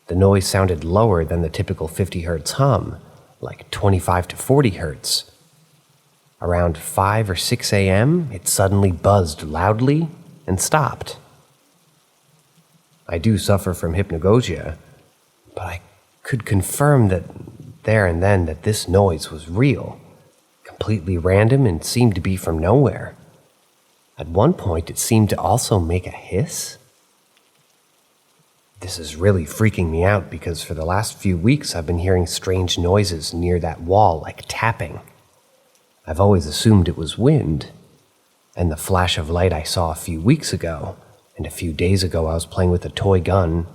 Speaker 1: The noise sounded lower than the typical 50 hertz hum, like 25 to 40 hertz. Around 5 or 6 a.m., it suddenly buzzed loudly and stopped. I do suffer from hypnagogia, but I could confirm that there and then that this noise was real, completely random and seemed to be from nowhere. At one point, it seemed to also make a hiss. This is really freaking me out because for the last few weeks I've been hearing strange noises near that wall like tapping. I've always assumed it was wind, and the flash of light I saw a few weeks ago, and a few days ago I was playing with a toy gun,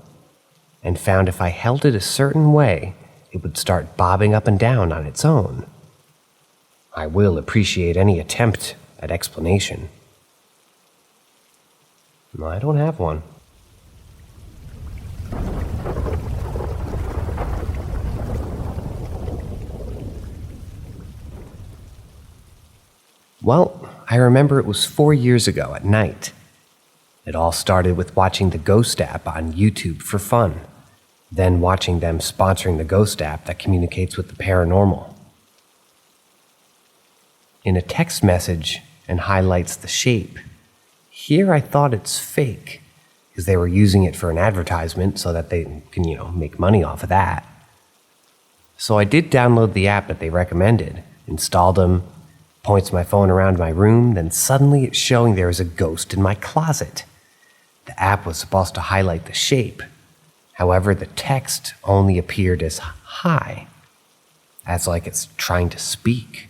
Speaker 1: and found if I held it a certain way, it would start bobbing up and down on its own. I will appreciate any attempt at explanation. I don't have one. Well, I remember it was 4 years ago at night. It all started with watching the Ghost app on YouTube for fun, then watching them sponsoring the Ghost app that communicates with the paranormal. In a text message and highlights the shape, here I thought it's fake, because they were using it for an advertisement so that they can, make money off of that. So I did download the app that they recommended, installed them, points my phone around my room, then suddenly it's showing there is a ghost in my closet. The app was supposed to highlight the shape. However, the text only appeared as hi, as like it's trying to speak.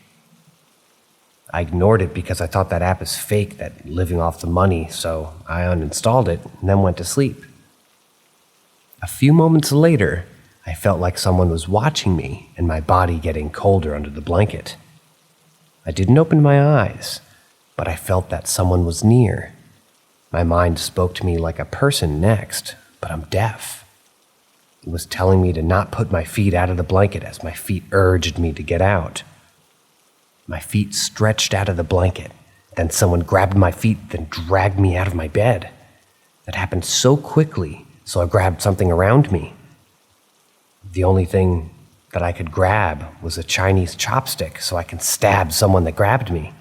Speaker 1: I ignored it because I thought that app is fake, that living off the money, so I uninstalled it and then went to sleep. A few moments later, I felt like someone was watching me and my body getting colder under the blanket. I didn't open my eyes, but I felt that someone was near. My mind spoke to me like a person next, but I'm deaf. It was telling me to not put my feet out of the blanket as my feet urged me to get out. My feet stretched out of the blanket, then someone grabbed my feet, then dragged me out of my bed. That happened so quickly, so I grabbed something around me. The only thing that I could grab was a Chinese chopstick so I can stab someone that grabbed me.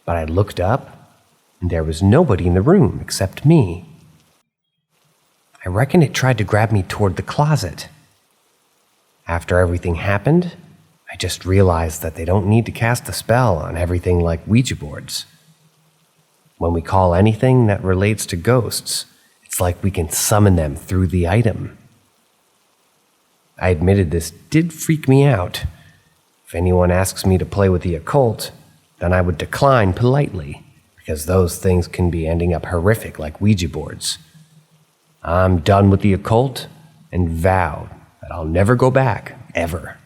Speaker 1: But I looked up, and there was nobody in the room except me. I reckon it tried to grab me toward the closet. After everything happened, I just realized that they don't need to cast a spell on everything like Ouija boards. When we call anything that relates to ghosts, it's like we can summon them through the item. I admitted this did freak me out. If anyone asks me to play with the occult, then I would decline politely, because those things can be ending up horrific like Ouija boards. I'm done with the occult and vow that I'll never go back, ever.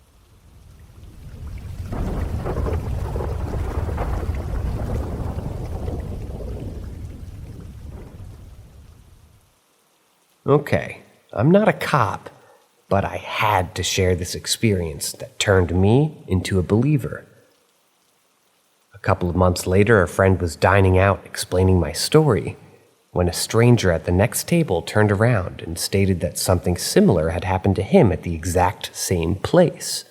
Speaker 1: Okay, I'm not a cop, but I had to share this experience that turned me into a believer. A couple of months later, a friend was dining out explaining my story when a stranger at the next table turned around and stated that something similar had happened to him at the exact same place.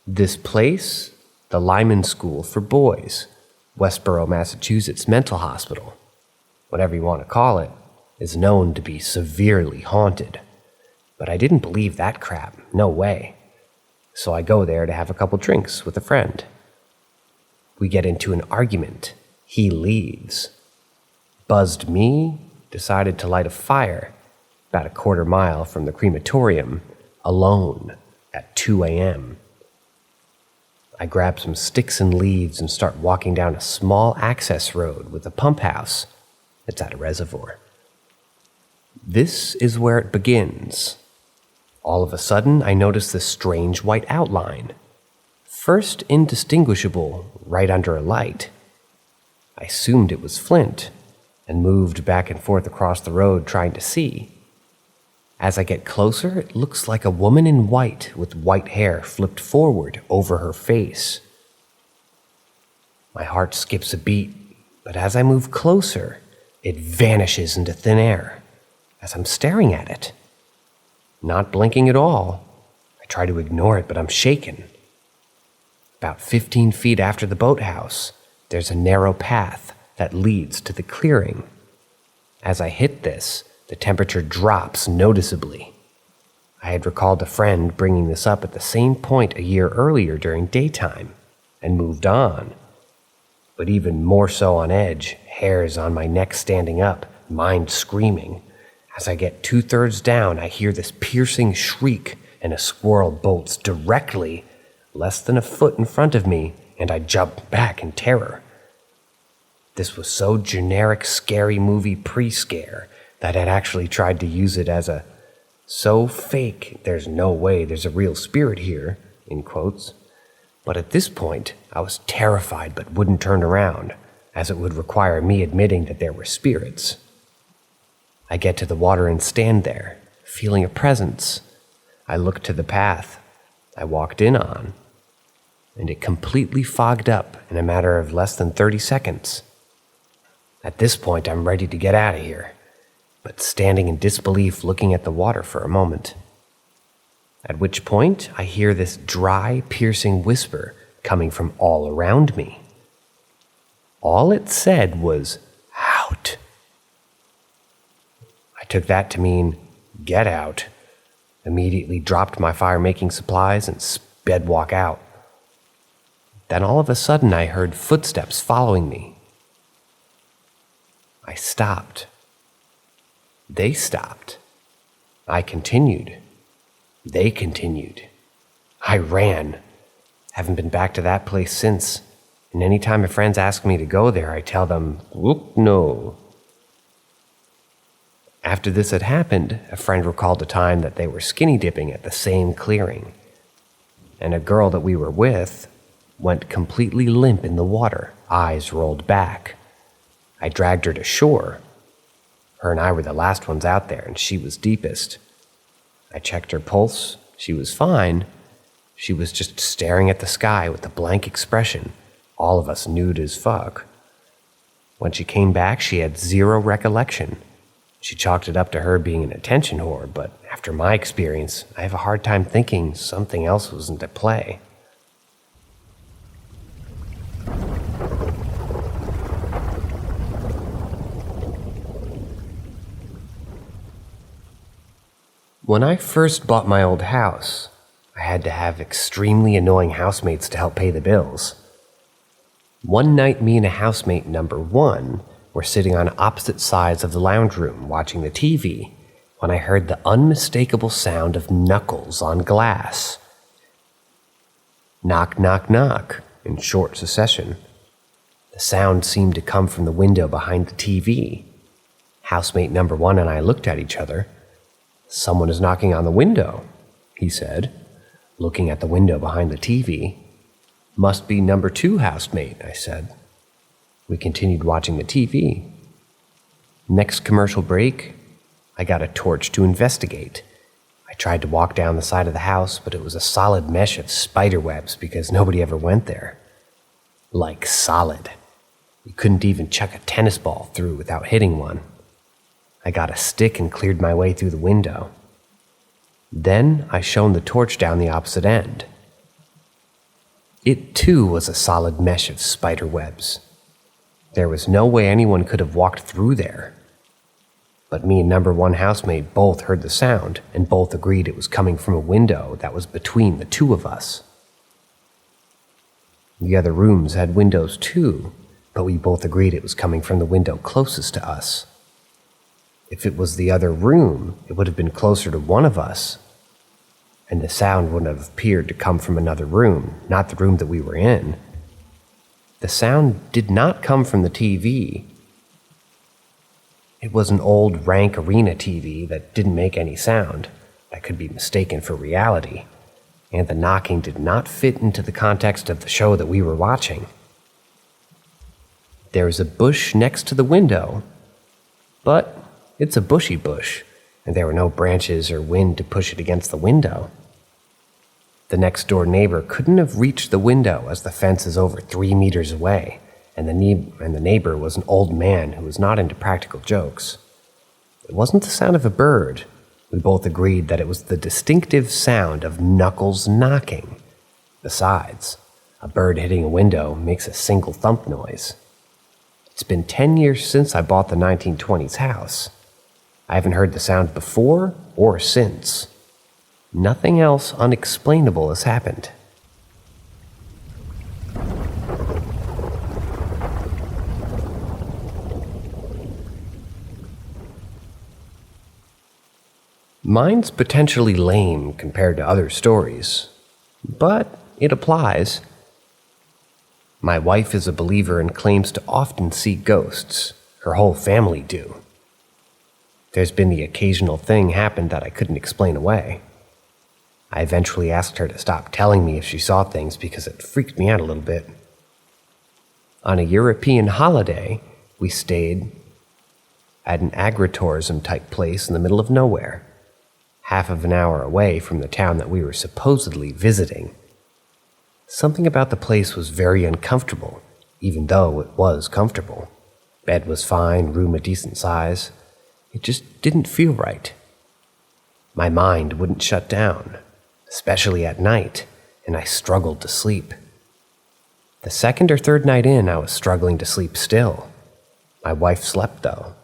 Speaker 1: This place, the Lyman School for Boys, Westboro, Massachusetts Mental Hospital, whatever you want to call it, is known to be severely haunted. But I didn't believe that crap, no way. So I go there to have a couple drinks with a friend. We get into an argument. He leaves. Buzzed me, decided to light a fire about a quarter mile from the crematorium, alone, at 2 a.m. I grab some sticks and leaves and start walking down a small access road with a pump house. It's at a reservoir. This is where it begins. All of a sudden, I notice this strange white outline. First indistinguishable, right under a light. I assumed it was Flint, and moved back and forth across the road trying to see. As I get closer, it looks like a woman in white with white hair flipped forward over her face. My heart skips a beat, but as I move closer, it vanishes into thin air as I'm staring at it. Not blinking at all. I try to ignore it, but I'm shaken. About 15 feet after the boathouse, there's a narrow path that leads to the clearing. As I hit this, the temperature drops noticeably. I had recalled a friend bringing this up at the same point a year earlier during daytime, and moved on. But even more so on edge, hairs on my neck standing up, mind screaming. As I get 2/3 down, I hear this piercing shriek, and a squirrel bolts directly, less than a foot in front of me, and I jump back in terror. This was so generic scary movie pre-scare that I'd actually tried to use it as a so fake there's no way there's a real spirit here, in quotes. But at this point, I was terrified but wouldn't turn around, as it would require me admitting that there were spirits. I get to the water and stand there, feeling a presence. I look to the path I walked in on, and it completely fogged up in a matter of less than 30 seconds. At this point, I'm ready to get out of here, but standing in disbelief looking at the water for a moment. At which point, I hear this dry, piercing whisper coming from all around me. All it said was, "Out." I took that to mean, "Get out." Immediately dropped my fire-making supplies and sped walk out. Then all of a sudden, I heard footsteps following me. I stopped. They stopped. I continued. They continued. I ran. Haven't been back to that place since, And anytime my friends ask me to go there, I tell them, "Whoop, no." After this had happened, a friend recalled a time that they were skinny dipping at the same clearing, and a girl that we were with went completely limp in the water, eyes rolled back. I dragged her to shore. Her and I were the last ones out there, and she was deepest. I checked her pulse. She was fine. She was just staring at the sky with a blank expression, all of us nude as fuck. When she came back, she had zero recollection. She chalked it up to her being an attention whore, but after my experience, I have a hard time thinking something else wasn't at play. When I first bought my old house, I had to have extremely annoying housemates to help pay the bills. One night, me and a housemate number 1 were sitting on opposite sides of the lounge room watching the TV when I heard the unmistakable sound of knuckles on glass. Knock, knock, knock, in short succession. The sound seemed to come from the window behind the TV. Housemate number 1 and I looked at each other. "Someone is knocking on the window," he said, looking at the window behind the TV. "Must be number 2 housemate," I said. We continued watching the TV. Next commercial break, I got a torch to investigate. I tried to walk down the side of the house, but it was a solid mesh of spider webs because nobody ever went there. Like solid. You couldn't even chuck a tennis ball through without hitting one. I got a stick and cleared my way through the window. Then I shone the torch down the opposite end. It too was a solid mesh of spider webs. There was no way anyone could have walked through there. But me and number 1 housemate both heard the sound and both agreed it was coming from a window that was between the two of us. The other rooms had windows too, but we both agreed it was coming from the window closest to us. If it was the other room, it would have been closer to one of us, and the sound wouldn't have appeared to come from another room, not the room that we were in. The sound did not come from the TV. It was an old rank arena TV that didn't make any sound, that could be mistaken for reality, and the knocking did not fit into the context of the show that we were watching. There was a bush next to the window, but it's a bushy bush, and there were no branches or wind to push it against the window. The next door neighbor couldn't have reached the window as the fence is over 3 meters away, and the neighbor was an old man who was not into practical jokes. It wasn't the sound of a bird. We both agreed that it was the distinctive sound of knuckles knocking. Besides, a bird hitting a window makes a single thump noise. It's been 10 years since I bought the 1920s house. I haven't heard the sound before or since. Nothing else unexplainable has happened. Mine's potentially lame compared to other stories, but it applies. My wife is a believer and claims to often see ghosts. Her whole family do. There's been the occasional thing happen that I couldn't explain away. I eventually asked her to stop telling me if she saw things because it freaked me out a little bit. On a European holiday, we stayed at an agritourism type place in the middle of nowhere, half of an hour away from the town that we were supposedly visiting. Something about the place was very uncomfortable, even though it was comfortable. Bed was fine, room a decent size. It just didn't feel right. My mind wouldn't shut down, especially at night, and I struggled to sleep. The second or third night in, I was struggling to sleep still. My wife slept, though.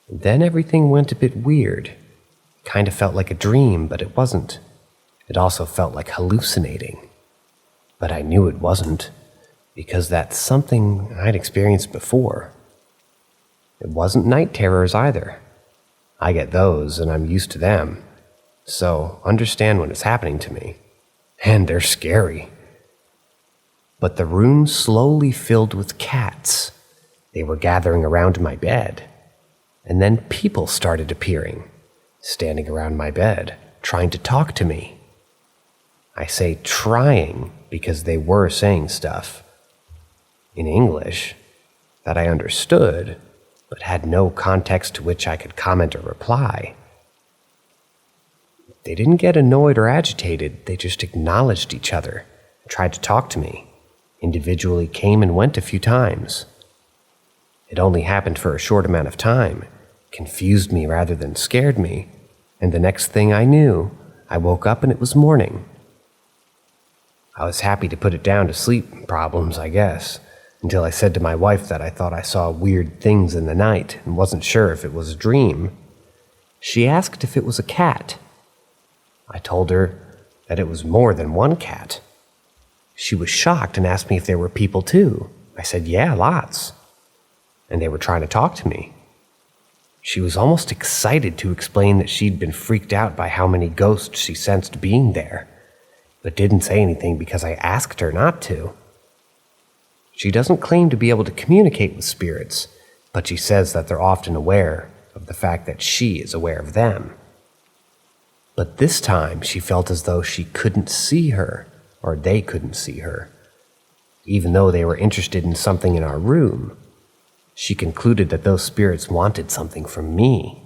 Speaker 1: Then everything went a bit weird. Kind of felt like a dream, but it wasn't. It also felt like hallucinating. But I knew it wasn't, because that's something I'd experienced before. It wasn't night terrors either. I get those, and I'm used to them, so understand when it's happening to me. And they're scary. but the room slowly filled with cats. They were gathering around my bed. And then people started appearing, standing around my bed, trying to talk to me. I say trying because they were saying stuff in English that I understood, but had no context to which I could comment or reply. They didn't get annoyed or agitated, they just acknowledged each other and tried to talk to me, individually came and went a few times. It only happened for a short amount of time, confused me rather than scared me, and the next thing I knew, I woke up and it was morning. I was happy to put it down to sleep problems, I guess, until I said to my wife that I thought I saw weird things in the night and wasn't sure if it was a dream. She asked if it was a cat. I told her that it was more than one cat. She was shocked and asked me if there were people too. I said, yeah, lots. And they were trying to talk to me. She was almost excited to explain that she'd been freaked out by how many ghosts she sensed being there, but didn't say anything because I asked her not to. She doesn't claim to be able to communicate with spirits, but she says that they're often aware of the fact that she is aware of them. But this time she felt as though she couldn't see her, or they couldn't see her. Even though they were interested in something in our room, she concluded that those spirits wanted something from me.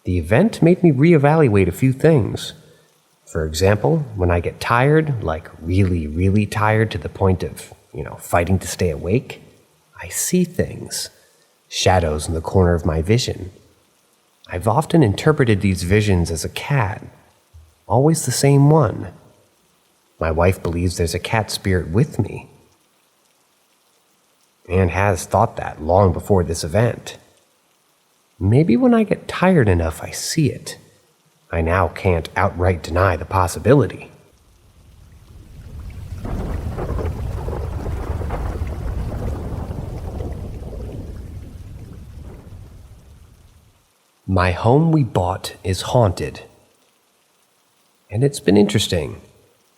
Speaker 1: The event made me reevaluate a few things. For example, when I get tired, like really, really tired to the point of, fighting to stay awake, I see things, shadows in the corner of my vision. I've often interpreted these visions as a cat, always the same one. My wife believes there's a cat spirit with me, and has thought that long before this event. Maybe when I get tired enough, I see it. I now can't outright deny the possibility. My home we bought is haunted. And it's been interesting,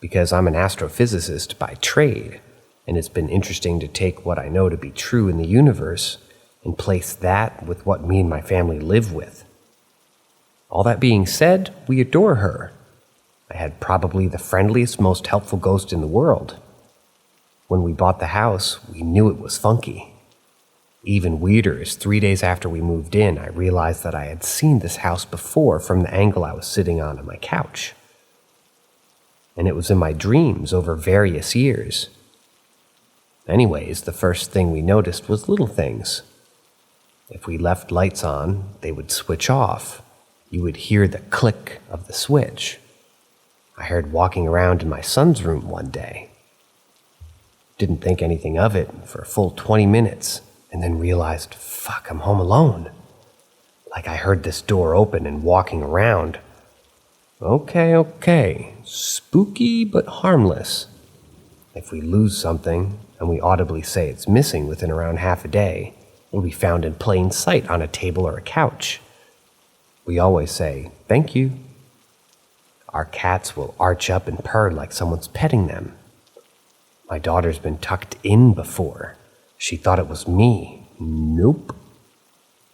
Speaker 1: because I'm an astrophysicist by trade, and it's been interesting to take what I know to be true in the universe and place that with what me and my family live with. All that being said, we adore her. I had probably the friendliest, most helpful ghost in the world. When we bought the house, we knew it was funky. Even weirder is 3 days after we moved in, I realized that I had seen this house before from the angle I was sitting on my couch. And it was in my dreams over various years. Anyways, the first thing we noticed was little things. If we left lights on, they would switch off. You would hear the click of the switch. I heard walking around in my son's room one day. Didn't think anything of it for a full 20 minutes, and then realized, fuck, I'm home alone. Like I heard this door open and walking around. Okay, spooky but harmless. If we lose something, and we audibly say it's missing within around half a day, it'll be found in plain sight on a table or a couch. We always say, thank you. Our cats will arch up and purr like someone's petting them. My daughter's been tucked in before. She thought it was me. Nope.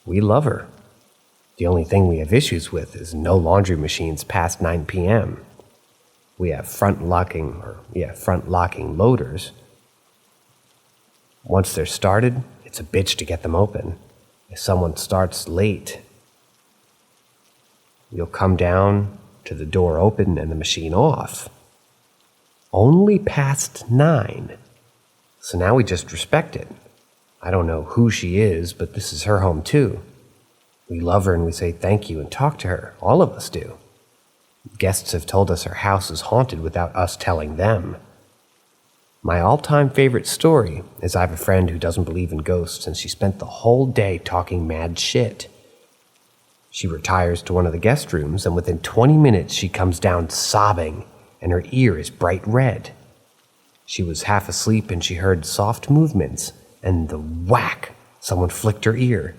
Speaker 1: We love her. The only thing we have issues with is no laundry machines past 9 p.m. We have front locking loaders. Once they're started, it's a bitch to get them open. If someone starts late, you'll come down to the door open and the machine off. Only past 9. So now we just respect it. I don't know who she is, but this is her home too. We love her and we say thank you and talk to her. All of us do. Guests have told us her house is haunted without us telling them. My all-time favorite story is I have a friend who doesn't believe in ghosts, and she spent the whole day talking mad shit. She retires to one of the guest rooms, and within 20 minutes she comes down sobbing, and her ear is bright red. She was half asleep and she heard soft movements, and the whack, someone flicked her ear.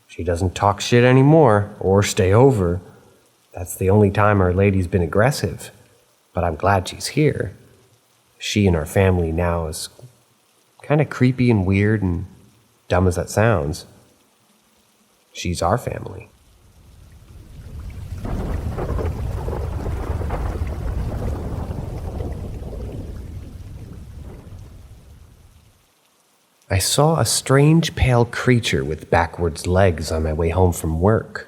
Speaker 1: She doesn't talk shit anymore, or stay over. That's the only time our lady's been aggressive, but I'm glad she's here. she and our family now is kind of creepy and weird and dumb as that sounds. She's our family. I saw a strange pale creature with backwards legs on my way home from work.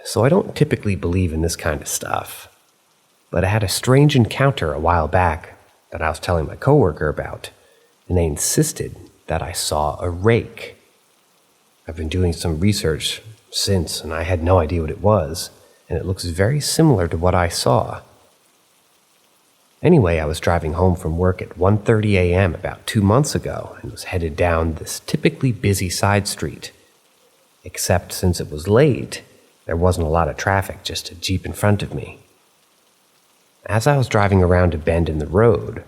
Speaker 1: So I don't typically believe in this kind of stuff, but I had a strange encounter a while back that I was telling my coworker about, and they insisted that I saw a rake. I've been doing some research since, and I had no idea what it was, and it looks very similar to what I saw. Anyway, I was driving home from work at 1:30 a.m. about 2 months ago and was headed down this typically busy side street. Except since it was late, there wasn't a lot of traffic, just a Jeep in front of me. As I was driving around a bend in the road,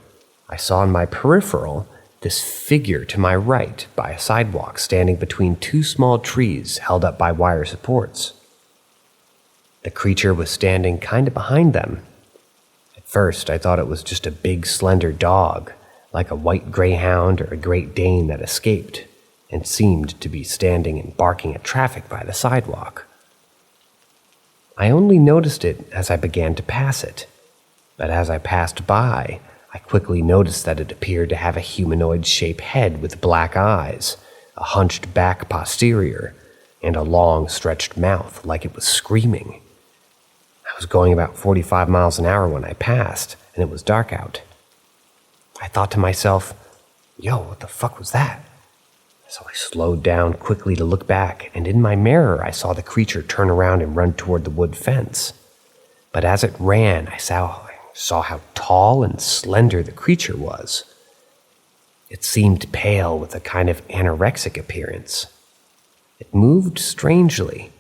Speaker 1: I saw in my peripheral this figure to my right by a sidewalk standing between two small trees held up by wire supports. The creature was standing kind of behind them. First, I thought it was just a big, slender dog, like a white greyhound or a Great Dane that escaped, and seemed to be standing and barking at traffic by the sidewalk. I only noticed it as I began to pass it, but as I passed by, I quickly noticed that it appeared to have a humanoid-shaped head with black eyes, a hunched back posterior, and a long, stretched mouth like it was screaming. I was going about 45 miles an hour when I passed, and it was dark out. I thought to myself, yo, what the fuck was that? So I slowed down quickly to look back, and in my mirror I saw the creature turn around and run toward the wood fence. But as it ran, I saw how tall and slender the creature was. It seemed pale with a kind of anorexic appearance. It moved strangely,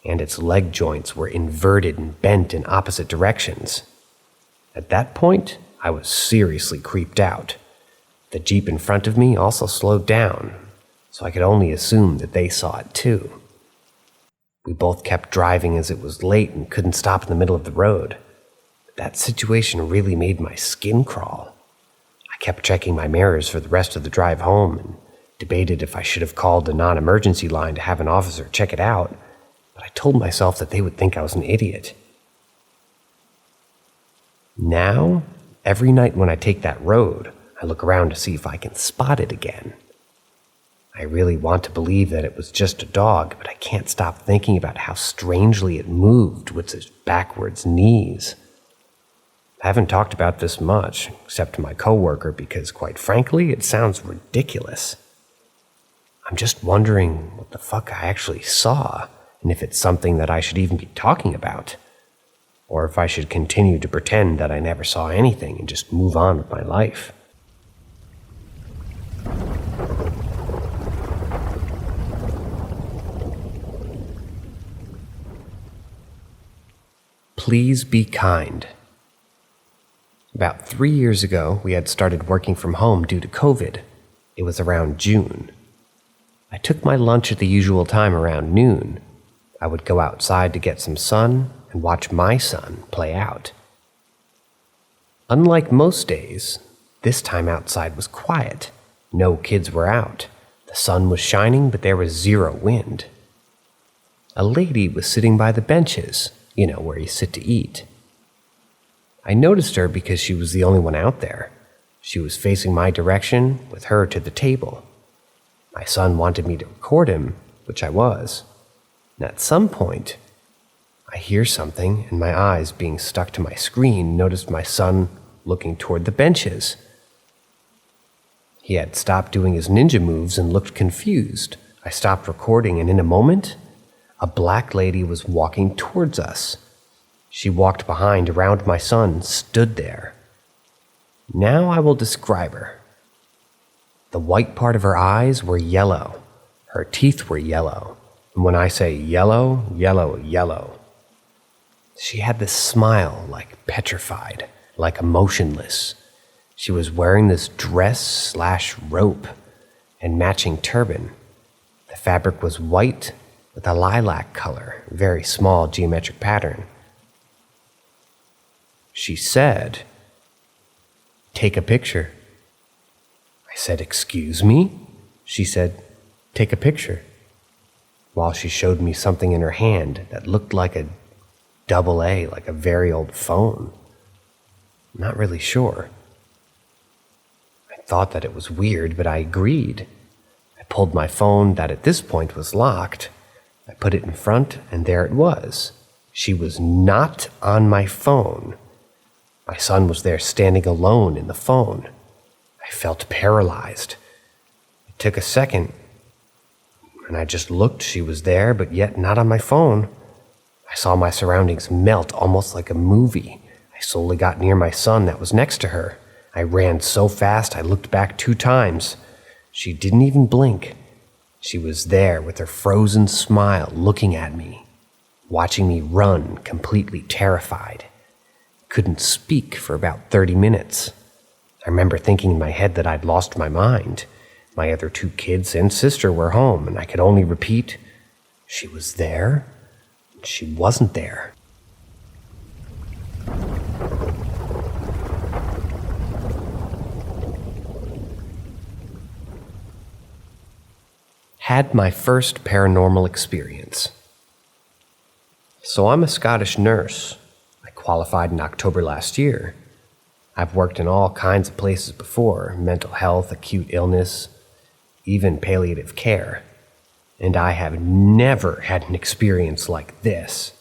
Speaker 1: and its leg joints were inverted and bent in opposite directions. At that point, I was seriously creeped out. The Jeep in front of me also slowed down, so I could only assume that they saw it too. We both kept driving as it was late and couldn't stop in the middle of the road. But that situation really made my skin crawl. I kept checking my mirrors for the rest of the drive home and debated if I should have called a non-emergency line to have an officer check it out, but I told myself that they would think I was an idiot. Now, every night when I take that road, I look around to see if I can spot it again. I really want to believe that it was just a dog, but I can't stop thinking about how strangely it moved with its backwards knees. I haven't talked about this much, except to my coworker, because quite frankly, it sounds ridiculous. I'm just wondering what the fuck I actually saw, and if it's something that I should even be talking about, or if I should continue to pretend that I never saw anything and just move on with my life. Please be kind. About 3 years ago, we had started working from home due to COVID. It was around June. I took my lunch at the usual time around noon. I would go outside to get some sun and watch my son play out. Unlike most days, this time outside was quiet. No kids were out. The sun was shining, but there was zero wind. A lady was sitting by the benches, where you sit to eat. I noticed her because she was the only one out there. She was facing my direction with her to the table. My son wanted me to record him, which I was. And at some point, I hear something, and my eyes, being stuck to my screen, noticed my son looking toward the benches. He had stopped doing his ninja moves and looked confused. I stopped recording, and in a moment, a black lady was walking towards us. She walked behind, around my son, stood there. Now I will describe her. The white part of her eyes were yellow. Her teeth were yellow. And when I say yellow, yellow, yellow. She had this smile, like petrified, like emotionless. She was wearing this dress/robe and matching turban. The fabric was white with a lilac color, very small geometric pattern. She said, "Take a picture." I said, "Excuse me?" She said, "Take a picture," while she showed me something in her hand that looked like a AA, like a very old phone. I'm not really sure. I thought that it was weird, but I agreed. I pulled my phone that at this point was locked. I put it in front, and there it was. She was not on my phone. My son was there standing alone in the phone. I felt paralyzed. It took a second, and I just looked. She was there, but yet not on my phone. I saw my surroundings melt almost like a movie. I slowly got near my son that was next to her. I ran so fast I looked back 2 times. She didn't even blink. She was there with her frozen smile looking at me, watching me run, completely terrified. Couldn't speak for about 30 minutes. I remember thinking in my head that I'd lost my mind. My other 2 kids and sister were home, and I could only repeat, she was there, and she wasn't there. Had my first paranormal experience. So I'm a Scottish nurse. I qualified in October last year. I've worked in all kinds of places before, mental health, acute illness, even palliative care. And I have never had an experience like this.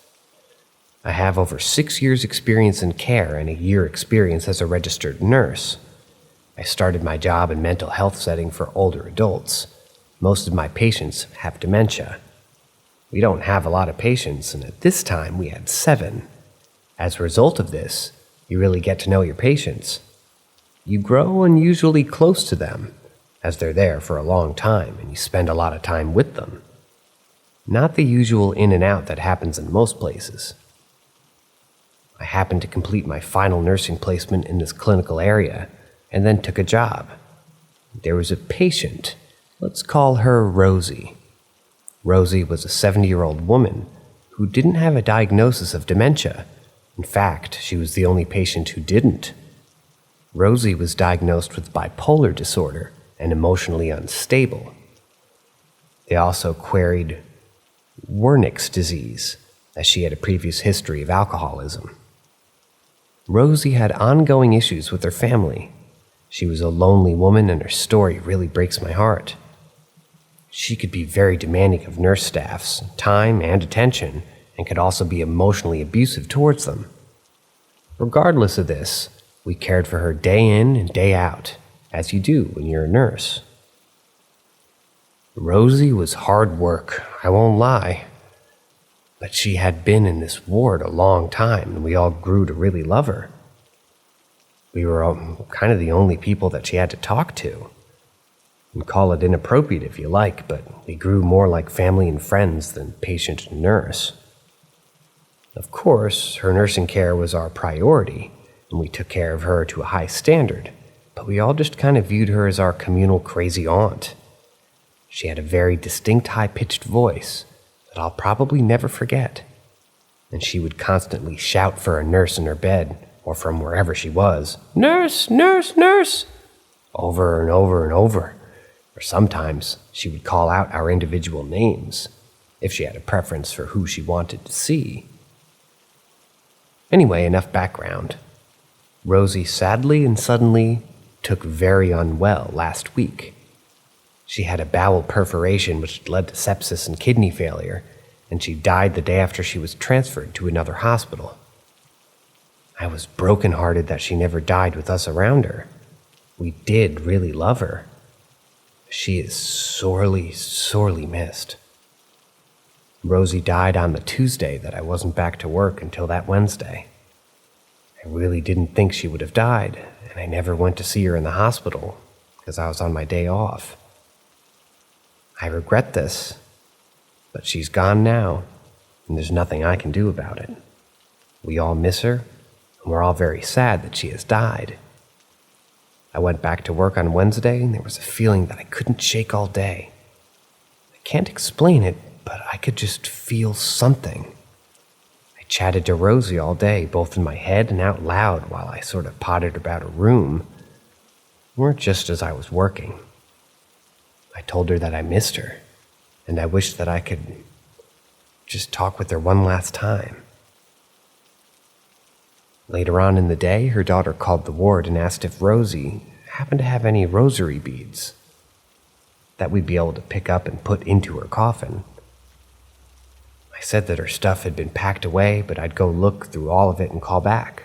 Speaker 1: I have over 6 years experience in care and a year experience as a registered nurse. I started my job in mental health setting for older adults. Most of my patients have dementia. We don't have a lot of patients, and at this time we had 7. As a result of this, you really get to know your patients. You grow unusually close to them, as they're there for a long time and you spend a lot of time with them. Not the usual in and out that happens in most places. I happened to complete my final nursing placement in this clinical area and then took a job. There was a patient. Let's call her Rosie. Rosie was a 70-year-old woman who didn't have a diagnosis of dementia. In fact, she was the only patient who didn't. Rosie was diagnosed with bipolar disorder and emotionally unstable. They also queried Wernicke's disease, as she had a previous history of alcoholism. Rosie had ongoing issues with her family. She was a lonely woman, and her story really breaks my heart. She could be very demanding of nurse staff's time and attention, and could also be emotionally abusive towards them. Regardless of this, we cared for her day in and day out, as you do when you're a nurse. Rosie was hard work, I won't lie. But she had been in this ward a long time, and we all grew to really love her. We were kind of the only people that she had to talk to. And call it inappropriate if you like, but we grew more like family and friends than patient and nurse. Of course, her nursing care was our priority, and we took care of her to a high standard, but we all just kind of viewed her as our communal crazy aunt. She had a very distinct high-pitched voice that I'll probably never forget, and she would constantly shout for a nurse in her bed, or from wherever she was, "Nurse, nurse, nurse!" over and over and over. Or sometimes she would call out our individual names, if she had a preference for who she wanted to see. Anyway, enough background. Rosie sadly and suddenly took very unwell last week. She had a bowel perforation which led to sepsis and kidney failure, and she died the day after she was transferred to another hospital. I was brokenhearted that she never died with us around her. We did really love her. She is sorely, sorely missed. Rosie died on the Tuesday that I wasn't back to work until that Wednesday. I really didn't think she would have died, and I never went to see her in the hospital because I was on my day off. I regret this, but she's gone now, and there's nothing I can do about it. We all miss her, and we're all very sad that she has died. I went back to work on Wednesday, and there was a feeling that I couldn't shake all day. I can't explain it, but I could just feel something. I chatted to Rosie all day, both in my head and out loud, while I sort of pottered about a room. or just as I was working. I told her that I missed her, and I wished that I could just talk with her one last time. Later on in the day, her daughter called the ward and asked if Rosie happened to have any rosary beads that we'd be able to pick up and put into her coffin. I said that her stuff had been packed away, but I'd go look through all of it and call back.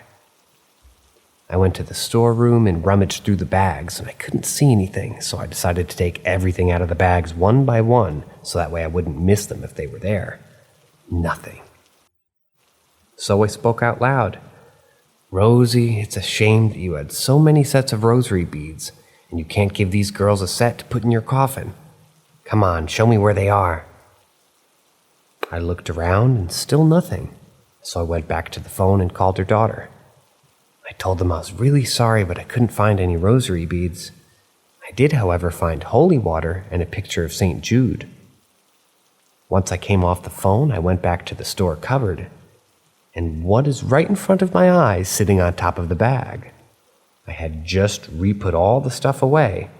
Speaker 1: I went to the storeroom and rummaged through the bags, and I couldn't see anything, so I decided to take everything out of the bags one by one, so that way I wouldn't miss them if they were there. Nothing. So I spoke out loud. Rosie, it's a shame that you had so many sets of rosary beads, and you can't give these girls a set to put in your coffin. Come on, show me where they are. I looked around, and still nothing, so I went back to the phone and called her daughter. I told them I was really sorry, but I couldn't find any rosary beads. I did, however, find holy water and a picture of St. Jude. Once I came off the phone, I went back to the store cupboard, and what is right in front of my eyes sitting on top of the bag? I had just re-put all the stuff away,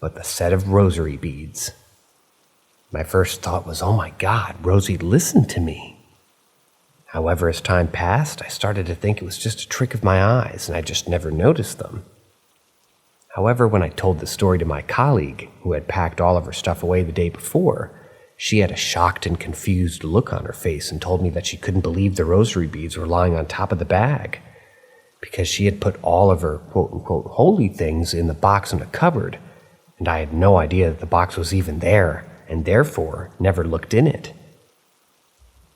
Speaker 1: but the set of rosary beads. My first thought was, oh my God, Rosie listened to me. However, as time passed, I started to think it was just a trick of my eyes, and I just never noticed them. However, when I told the story to my colleague, who had packed all of her stuff away the day before, she had a shocked and confused look on her face and told me that she couldn't believe the rosary beads were lying on top of the bag, because she had put all of her quote-unquote holy things in the box in a cupboard, and I had no idea that the box was even there, and therefore never looked in it.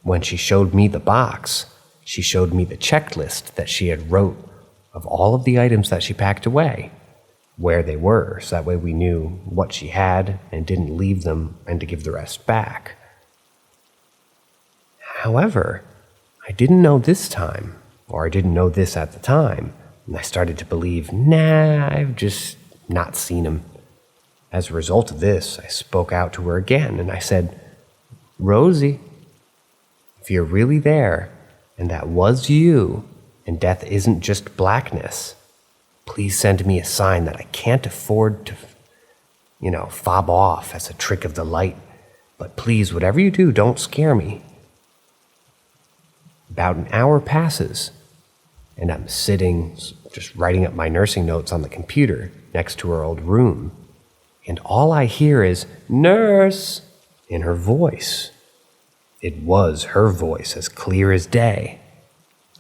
Speaker 1: When she showed me the box, she showed me the checklist that she had wrote of all of the items that she packed away, where they were, so that way we knew what she had and didn't leave them and to give the rest back. However, I didn't know this time, or I didn't know this at the time, and I started to believe, I've just not seen him. As a result of this, I spoke out to her again, and I said, Rosie, if you're really there, and that was you, and death isn't just blackness, please send me a sign that I can't afford to, fob off as a trick of the light. But please, whatever you do, don't scare me. About an hour passes, and I'm sitting, just writing up my nursing notes on the computer next to her old room, and all I hear is, "Nurse," in her voice. It was her voice, as clear as day.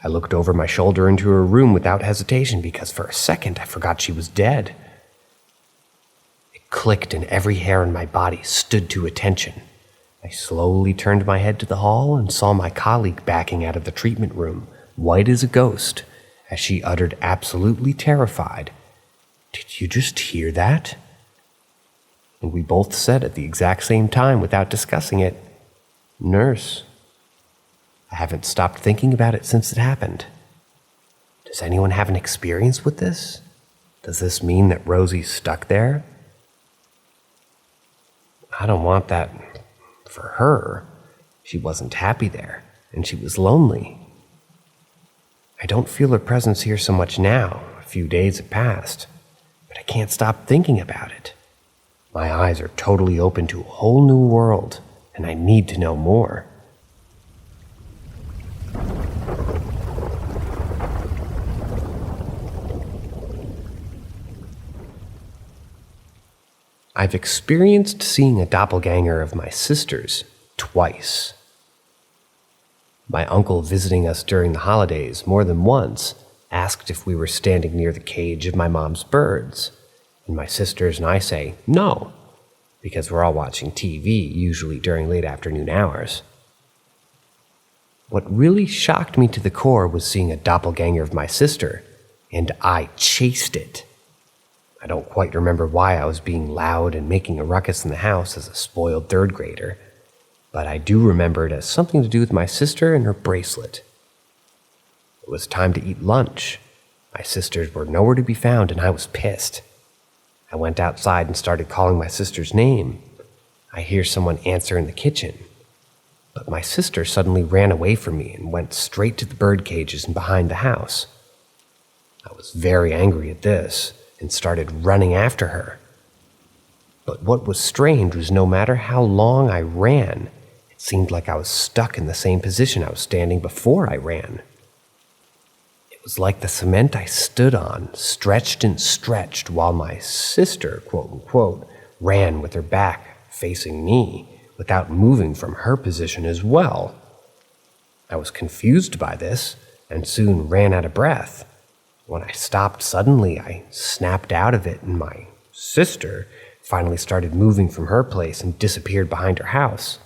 Speaker 1: I looked over my shoulder into her room without hesitation because for a second I forgot she was dead. It clicked and every hair in my body stood to attention. I slowly turned my head to the hall and saw my colleague backing out of the treatment room, white as a ghost, as she uttered, absolutely terrified, "Did you just hear that?" And we both said at the exact same time without discussing it, "Nurse." I haven't stopped thinking about it since it happened. Does anyone have an experience with this? Does this mean that Rosie's stuck there? I don't want that for her. She wasn't happy there, and she was lonely. I don't feel her presence here so much now. A few days have passed, but I can't stop thinking about it. My eyes are totally open to a whole new world, and I need to know more. I've experienced seeing a doppelganger of my sister's twice. My uncle visiting us during the holidays more than once asked if we were standing near the cage of my mom's birds, and my sisters and I say no, because we're all watching TV, usually during late afternoon hours. What really shocked me to the core was seeing a doppelganger of my sister, and I chased it. I don't quite remember why I was being loud and making a ruckus in the house as a spoiled third grader, but I do remember it as something to do with my sister and her bracelet. It was time to eat lunch. My sisters were nowhere to be found, and I was pissed. I went outside and started calling my sister's name. I hear someone answer in the kitchen, but my sister suddenly ran away from me and went straight to the bird cages and behind the house. I was very angry at this, and started running after her. But what was strange was no matter how long I ran, it seemed like I was stuck in the same position I was standing before I ran. It was like the cement I stood on stretched and stretched while my sister, quote unquote, ran with her back facing me without moving from her position as well. I was confused by this and soon ran out of breath. When I stopped suddenly, I snapped out of it and my sister finally started moving from her place and disappeared behind her house.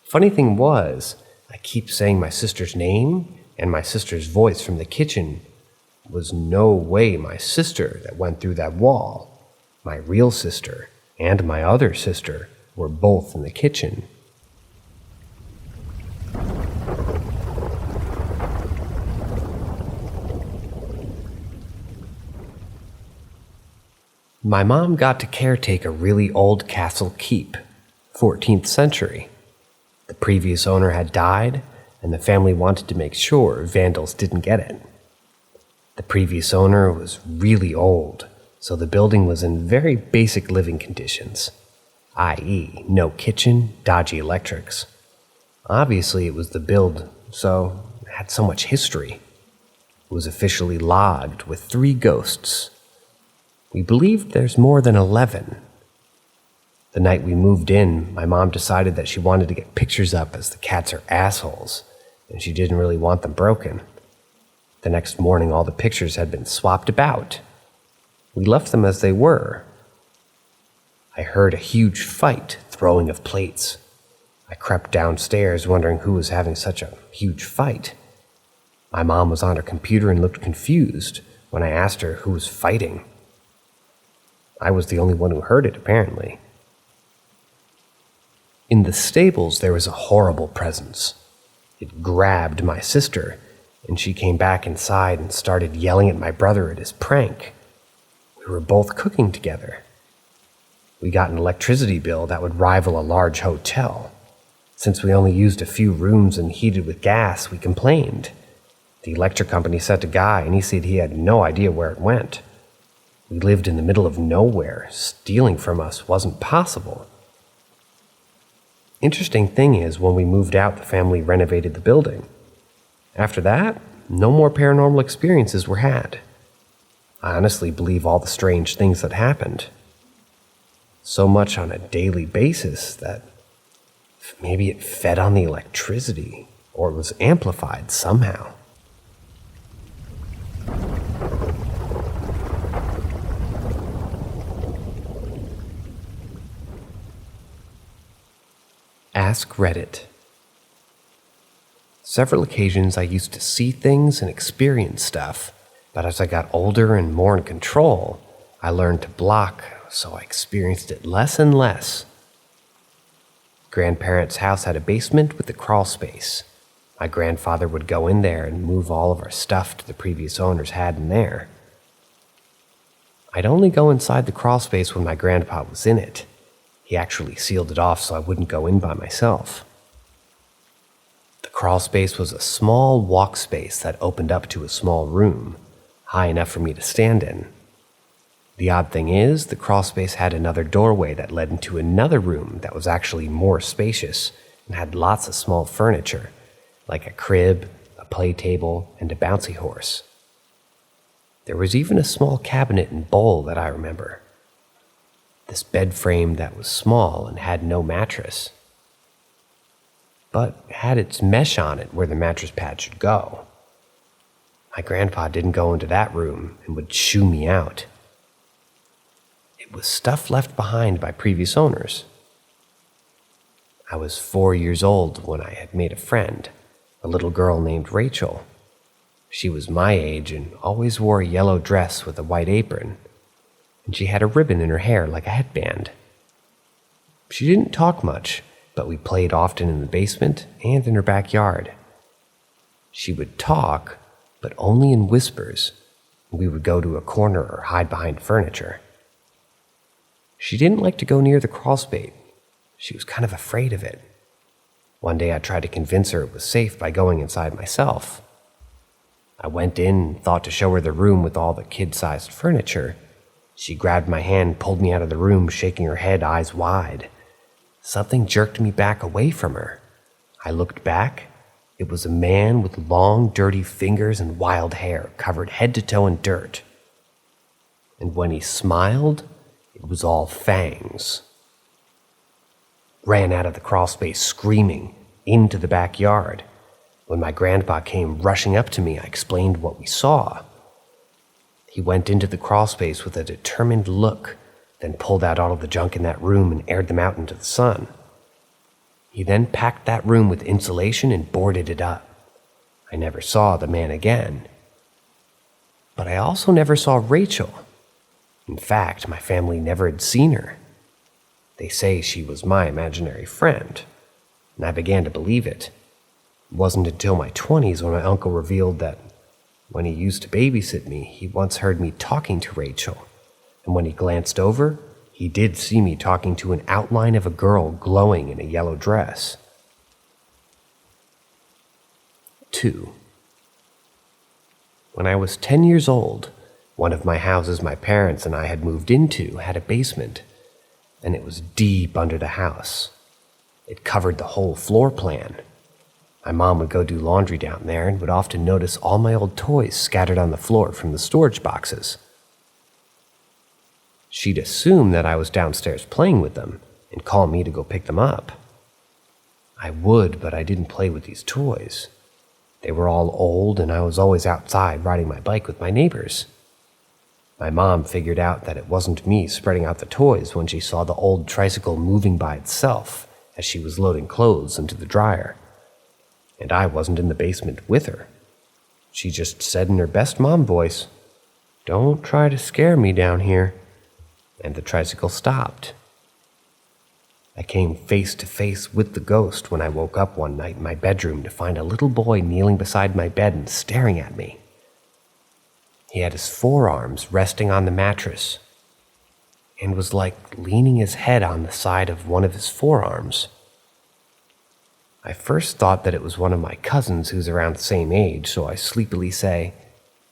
Speaker 1: Funny thing was, I keep saying my sister's name, and my sister's voice from the kitchen was no way my sister that went through that wall. My real sister and my other sister were both in the kitchen. My mom got to caretake a really old castle keep, 14th century. The previous owner had died, and the family wanted to make sure vandals didn't get it. The previous owner was really old, so the building was in very basic living conditions, i.e., no kitchen, dodgy electrics. Obviously, it was the build, so it had so much history. It was officially logged with 3 ghosts. We believed there's more than 11. The night we moved in, my mom decided that she wanted to get pictures up as the cats are assholes, and she didn't really want them broken. The next morning, all the pictures had been swapped about. We left them as they were. I heard a huge fight, throwing of plates. I crept downstairs, wondering who was having such a huge fight. My mom was on her computer and looked confused when I asked her who was fighting. I was the only one who heard it, apparently. In the stables, there was a horrible presence. It grabbed my sister, and she came back inside and started yelling at my brother at his prank. We were both cooking together. We got an electricity bill that would rival a large hotel. Since we only used a few rooms and heated with gas, we complained. The electric company sent a guy, and he said he had no idea where it went. We lived in the middle of nowhere. Stealing from us wasn't possible. Interesting thing is, when we moved out, the family renovated the building. After that, no more paranormal experiences were had. I honestly believe all the strange things that happened. So much on a daily basis that maybe it fed on the electricity, or it was amplified somehow. Ask Reddit. Several occasions I used to see things and experience stuff, but as I got older and more in control, I learned to block, so I experienced it less and less. Grandparents' house had a basement with a crawl space. My grandfather would go in there and move all of our stuff the previous owners had in there. I'd only go inside the crawl space when my grandpa was in it. He actually sealed it off so I wouldn't go in by myself. The crawl space was a small walk space that opened up to a small room, high enough for me to stand in. The odd thing is, the crawl space had another doorway that led into another room that was actually more spacious and had lots of small furniture, like a crib, a play table, and a bouncy horse. There was even a small cabinet and bowl that I remember. This bed frame that was small and had no mattress, but had its mesh on it where the mattress pad should go. My grandpa didn't go into that room and would shoo me out. It was stuff left behind by previous owners. I was 4 years old when I had made a friend, a little girl named Rachel. She was my age and always wore a yellow dress with a white apron, and she had a ribbon in her hair like a headband. She didn't talk much, but we played often in the basement and in her backyard. She would talk, but only in whispers. We would go to a corner or hide behind furniture. She didn't like to go near the crawlspace. She was kind of afraid of it. One day I tried to convince her it was safe by going inside myself. I went in and thought to show her the room with all the kid-sized furniture. She grabbed my hand, pulled me out of the room, shaking her head, eyes wide. Something jerked me back away from her. I looked back. It was a man with long, dirty fingers and wild hair, covered head to toe in dirt. And when he smiled, it was all fangs. Ran out of the crawlspace screaming into the backyard. When my grandpa came rushing up to me, I explained what we saw. He went into the crawlspace with a determined look, then pulled out all of the junk in that room and aired them out into the sun. He then packed that room with insulation and boarded it up. I never saw the man again. But I also never saw Rachel. In fact, my family never had seen her. They say she was my imaginary friend, and I began to believe it. It wasn't until my 20s when my uncle revealed that when he used to babysit me, he once heard me talking to Rachel, and when he glanced over, he did see me talking to an outline of a girl glowing in a yellow dress. 2. When I was 10 years old, one of my houses my parents and I had moved into had a basement, and it was deep under the house. It covered the whole floor plan. My mom would go do laundry down there and would often notice all my old toys scattered on the floor from the storage boxes. She'd assume that I was downstairs playing with them and call me to go pick them up. I would, but I didn't play with these toys. They were all old, and I was always outside riding my bike with my neighbors. My mom figured out that it wasn't me spreading out the toys when she saw the old tricycle moving by itself as she was loading clothes into the dryer. And I wasn't in the basement with her. She just said in her best mom voice, "Don't try to scare me down here." And the tricycle stopped. I came face to face with the ghost when I woke up one night in my bedroom to find a little boy kneeling beside my bed and staring at me. He had his forearms resting on the mattress and was like leaning his head on the side of one of his forearms. I first thought that it was one of my cousins who's around the same age, so I sleepily say,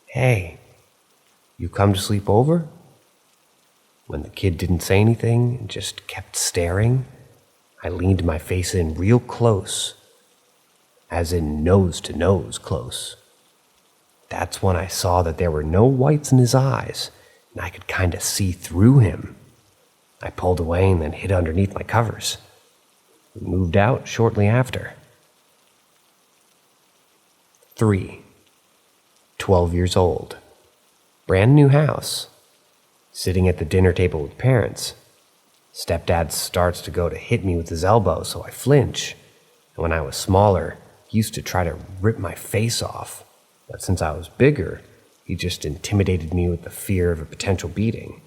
Speaker 1: "Hey, you come to sleep over?" When the kid didn't say anything and just kept staring, I leaned my face in real close, as in nose to nose close. That's when I saw that there were no whites in his eyes, and I could kind of see through him. I pulled away and then hid underneath my covers. We moved out shortly after. 3. 12 years old. Brand new house. Sitting at the dinner table with parents. Stepdad starts to go to hit me with his elbow, so I flinch. And when I was smaller, he used to try to rip my face off. But since I was bigger, he just intimidated me with the fear of a potential beating.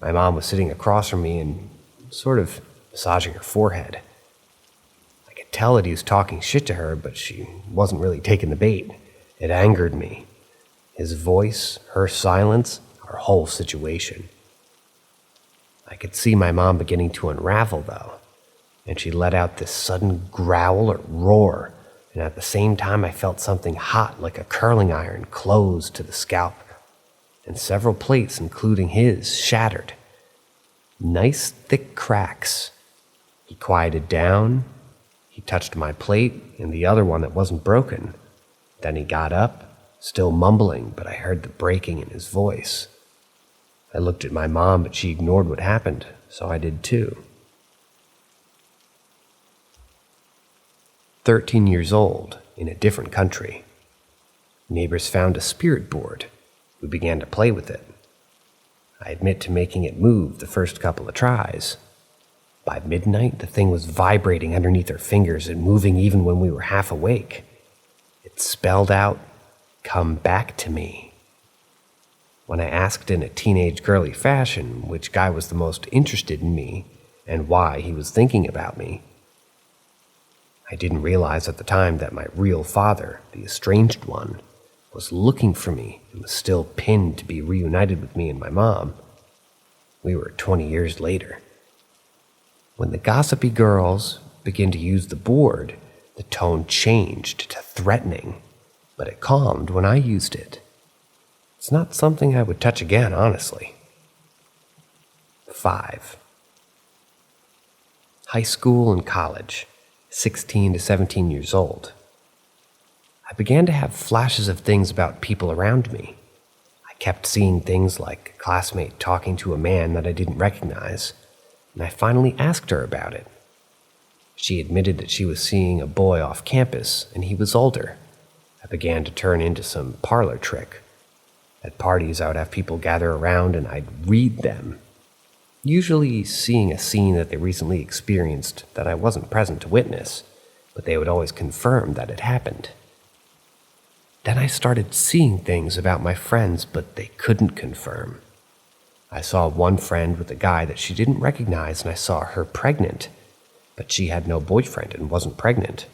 Speaker 1: My mom was sitting across from me and sort of massaging her forehead. I could tell that he was talking shit to her, but she wasn't really taking the bait. It angered me. His voice, her silence, our whole situation. I could see my mom beginning to unravel, though, and she let out this sudden growl or roar, and at the same time I felt something hot like a curling iron close to the scalp, and several plates, including his, shattered. Nice thick cracks. He quieted down. He touched my plate and the other one that wasn't broken. Then he got up, still mumbling, but I heard the breaking in his voice. I looked at my mom, but she ignored what happened, so I did too. 13 years old, in a different country. Neighbors found a spirit board. We began to play with it. I admit to making it move the first couple of tries. By midnight, the thing was vibrating underneath our fingers and moving even when we were half awake. It spelled out, "Come back to me." When I asked in a teenage girly fashion which guy was the most interested in me and why he was thinking about me, I didn't realize at the time that my real father, the estranged one, was looking for me and was still pinned to be reunited with me and my mom. We were 20 years later. When the gossipy girls began to use the board, the tone changed to threatening. but it calmed when I used it. It's not something I would touch again, honestly. 5. High school and college, 16 to 17 years old. I began to have flashes of things about people around me. I kept seeing things like a classmate talking to a man that I didn't recognize, and I finally asked her about it. She admitted that she was seeing a boy off campus, and he was older. I began to turn into some parlor trick. At parties, I would have people gather around and I'd read them, usually seeing a scene that they recently experienced that I wasn't present to witness, but they would always confirm that it happened. Then I started seeing things about my friends, but they couldn't confirm. I saw one friend with a guy that she didn't recognize, and I saw her pregnant, but she had no boyfriend and wasn't pregnant.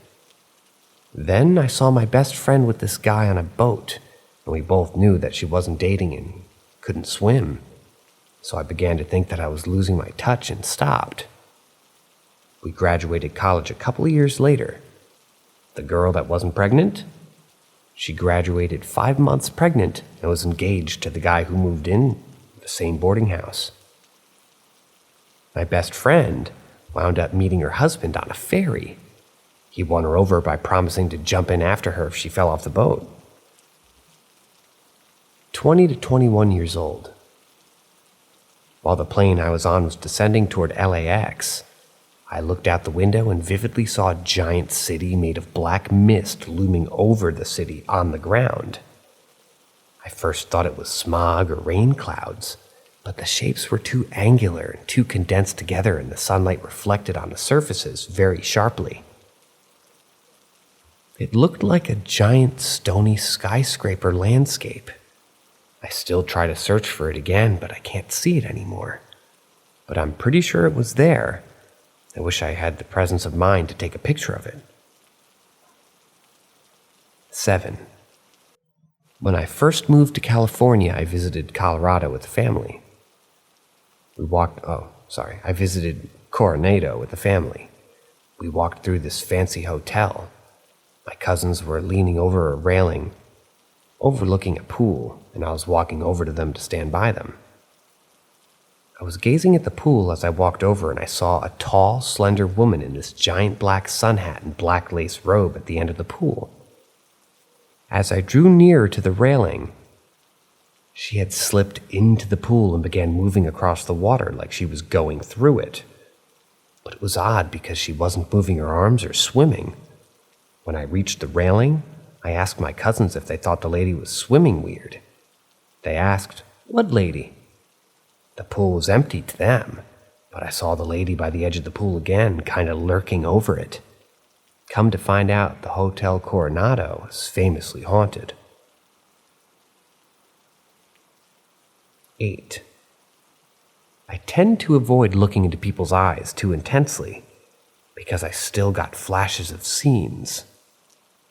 Speaker 1: Then I saw my best friend with this guy on a boat, and we both knew that she wasn't dating and couldn't swim. So I began to think that I was losing my touch and stopped. We graduated college a couple of years later. The girl that wasn't pregnant? She graduated 5 months pregnant and was engaged to the guy who moved in the same boarding house. My best friend wound up meeting her husband on a ferry. He won her over by promising to jump in after her if she fell off the boat. 20 to 21 years old. While the plane I was on was descending toward LAX, I looked out the window and vividly saw a giant city made of black mist looming over the city on the ground. I first thought it was smog or rain clouds, but the shapes were too angular and too condensed together, and the sunlight reflected on the surfaces very sharply. It looked like a giant stony skyscraper landscape. I still try to search for it again, but I can't see it anymore. But I'm pretty sure it was there. I wish I had the presence of mind to take a picture of it. 7. When I first moved to California, I visited Colorado with the family. I visited Coronado with the family. We walked through this fancy hotel. My cousins were leaning over a railing, overlooking a pool, and I was walking over to them to stand by them. I was gazing at the pool as I walked over, and I saw a tall, slender woman in this giant black sun hat and black lace robe at the end of the pool. As I drew nearer to the railing, she had slipped into the pool and began moving across the water like she was going through it. But it was odd because she wasn't moving her arms or swimming. When I reached the railing, I asked my cousins if they thought the lady was swimming weird. They asked, "What lady?" The pool was empty to them, but I saw the lady by the edge of the pool again, kind of lurking over it. Come to find out, the Hotel Coronado is famously haunted. 8. I tend to avoid looking into people's eyes too intensely, because I still got flashes of scenes.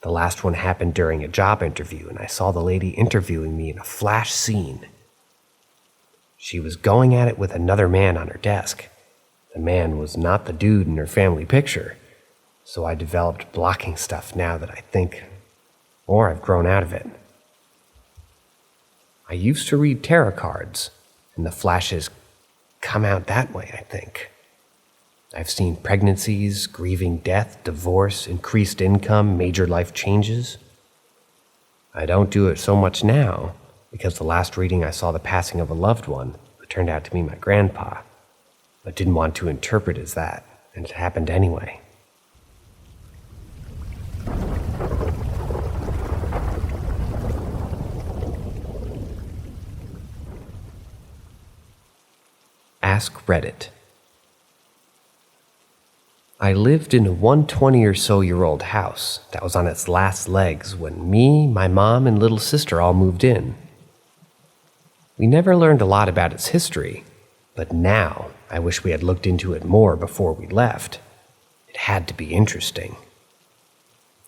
Speaker 1: The last one happened during a job interview, and I saw the lady interviewing me in a flash scene. She was going at it with another man on her desk. The man was not the dude in her family picture, so I developed blocking stuff now that I think, or I've grown out of it. I used to read tarot cards, and the flashes come out that way, I think. I've seen pregnancies, grieving death, divorce, increased income, major life changes. I don't do it so much now, because the last reading I saw the passing of a loved one, who turned out to be my grandpa, but didn't want to interpret as that, and it happened anyway. Ask Reddit. I lived in a 120 or so year old house that was on its last legs when me, my mom, and little sister all moved in. We never learned a lot about its history, but now I wish we had looked into it more before we left. It had to be interesting.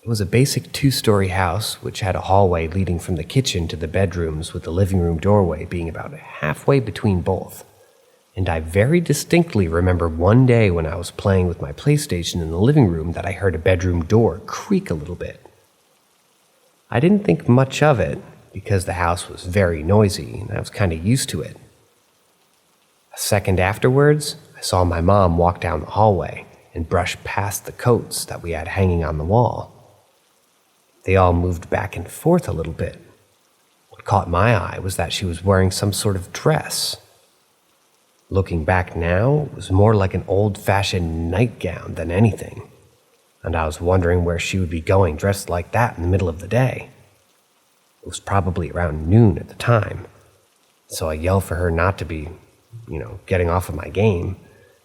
Speaker 1: It was a basic 2-story house which had a hallway leading from the kitchen to the bedrooms, with the living room doorway being about halfway between both. And I very distinctly remember one day when I was playing with my PlayStation in the living room that I heard a bedroom door creak a little bit. I didn't think much of it because the house was very noisy and I was kind of used to it. A second afterwards, I saw my mom walk down the hallway and brush past the coats that we had hanging on the wall. They all moved back and forth a little bit. What caught my eye was that she was wearing some sort of dress. Looking back now, it was more like an old-fashioned nightgown than anything, and I was wondering where she would be going dressed like that in the middle of the day. It was probably around noon at the time, so I yell for her not to be, getting off of my game,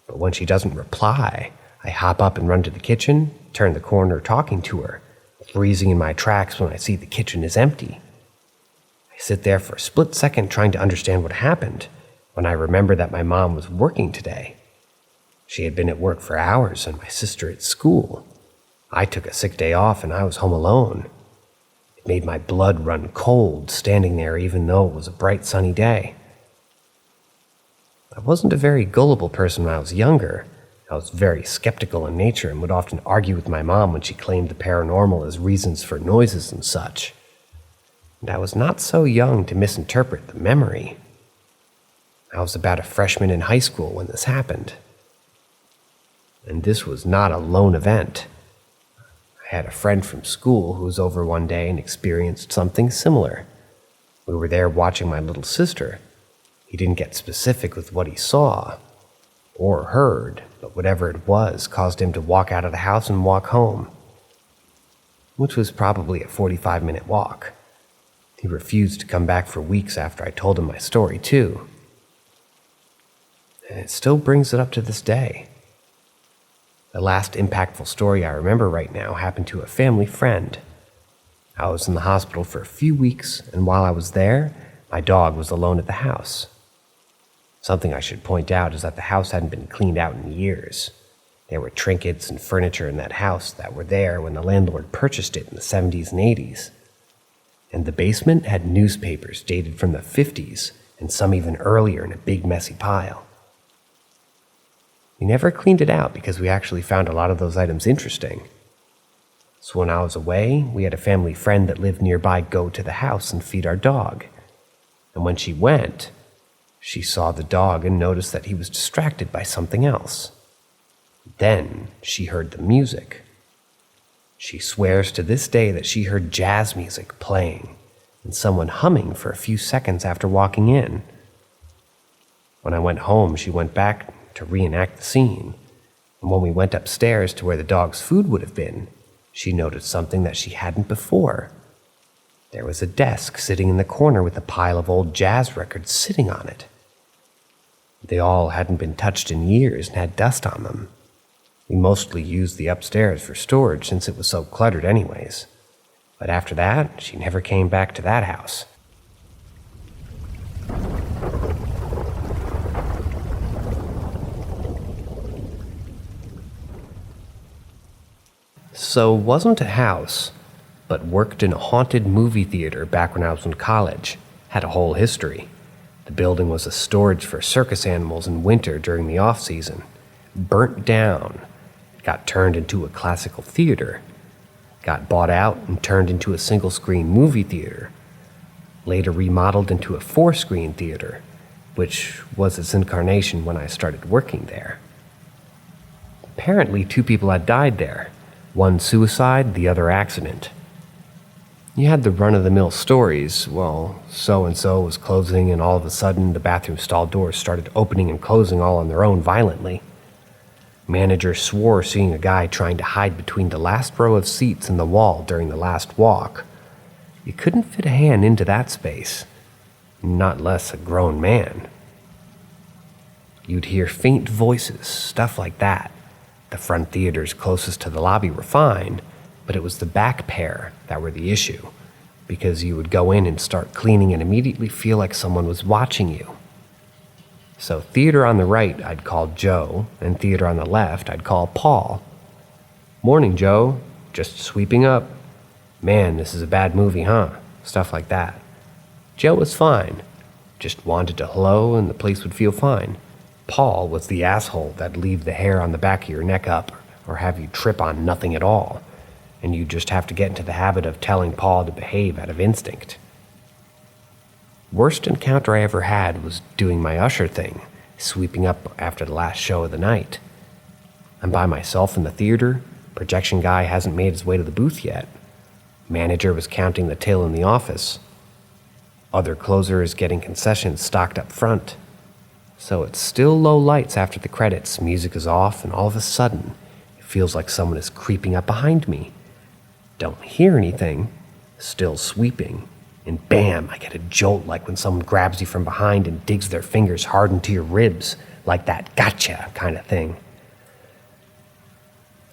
Speaker 1: but when she doesn't reply, I hop up and run to the kitchen, turn the corner talking to her, freezing in my tracks when I see the kitchen is empty. I sit there for a split second trying to understand what happened when I remember that my mom was working today. She had been at work for hours and my sister at school. I took a sick day off and I was home alone. It made my blood run cold standing there even though it was a bright sunny day. I wasn't a very gullible person when I was younger. I was very skeptical in nature and would often argue with my mom when she claimed the paranormal as reasons for noises and such. And I was not so young to misinterpret the memory. I was about a freshman in high school when this happened. And this was not a lone event. I had a friend from school who was over one day and experienced something similar. We were there watching my little sister. He didn't get specific with what he saw or heard, but whatever it was caused him to walk out of the house and walk home, which was probably a 45-minute walk. He refused to come back for weeks after I told him my story, too. And it still brings it up to this day. The last impactful story I remember right now happened to a family friend. I was in the hospital for a few weeks, and while I was there, my dog was alone at the house. Something I should point out is that the house hadn't been cleaned out in years. There were trinkets and furniture in that house that were there when the landlord purchased it in the 70s and 80s. And the basement had newspapers dated from the 50s and some even earlier in a big messy pile. We never cleaned it out because we actually found a lot of those items interesting. So when I was away, we had a family friend that lived nearby go to the house and feed our dog. And when she went, she saw the dog and noticed that he was distracted by something else. Then she heard the music. She swears to this day that she heard jazz music playing and someone humming for a few seconds after walking in. When I went home, she went back to reenact the scene, and when we went upstairs to where the dog's food would have been, she noticed something that she hadn't before. There was a desk sitting in the corner with a pile of old jazz records sitting on it. They all hadn't been touched in years and had dust on them. We mostly used the upstairs for storage since it was so cluttered anyways. But after that, she never came back to that house. So wasn't a house, but worked in a haunted movie theater back when I was in college. Had a whole history. The building was a storage for circus animals in winter during the off-season. Burnt down. Got turned into a classical theater. Got bought out and turned into a single-screen movie theater. Later remodeled into a 4-screen theater, which was its incarnation when I started working there. Apparently 2 people had died there. One suicide, the other accident. You had the run-of-the-mill stories. Well, so-and-so was closing and all of a sudden the bathroom stall doors started opening and closing all on their own violently. Manager swore seeing a guy trying to hide between the last row of seats in the wall during the last walk. You couldn't fit a hand into that space, not less a grown man. You'd hear faint voices, stuff like that. The front theaters closest to the lobby were fine, but it was the back pair that were the issue, because you would go in and start cleaning and immediately feel like someone was watching you. So theater on the right, I'd call Joe, and theater on the left, I'd call Paul. "Morning, Joe. Just sweeping up. Man, this is a bad movie, huh?" Stuff like that. Joe was fine. Just wanted to hello and the place would feel fine. Paul was the asshole that'd leave the hair on the back of your neck up or have you trip on nothing at all. and you just have to get into the habit of telling Paul to behave out of instinct. Worst encounter I ever had was doing my usher thing, sweeping up after the last show of the night. I'm by myself in the theater. Projection guy hasn't made his way to the booth yet. Manager was counting the till in the office. Other closer is getting concessions stocked up front. So it's still low lights after the credits, music is off, and all of a sudden, it feels like someone is creeping up behind me. Don't hear anything, still sweeping, and bam, I get a jolt like when someone grabs you from behind and digs their fingers hard into your ribs, like that gotcha kind of thing.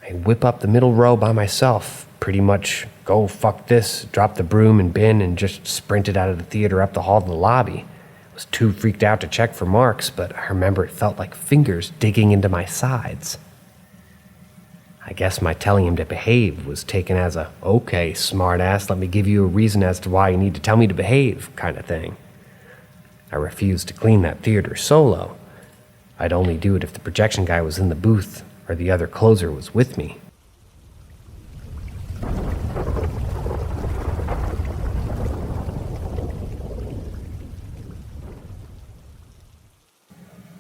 Speaker 1: I whip up the middle row by myself, pretty much go fuck this, drop the broom and bin, and just sprinted out of the theater up the hall to the lobby. I was too freaked out to check for marks, but I remember it felt like fingers digging into my sides. I guess my telling him to behave was taken as a, okay, smartass, let me give you a reason as to why you need to tell me to behave kind of thing. I refused to clean that theater solo. I'd only do it if the projection guy was in the booth or the other closer was with me.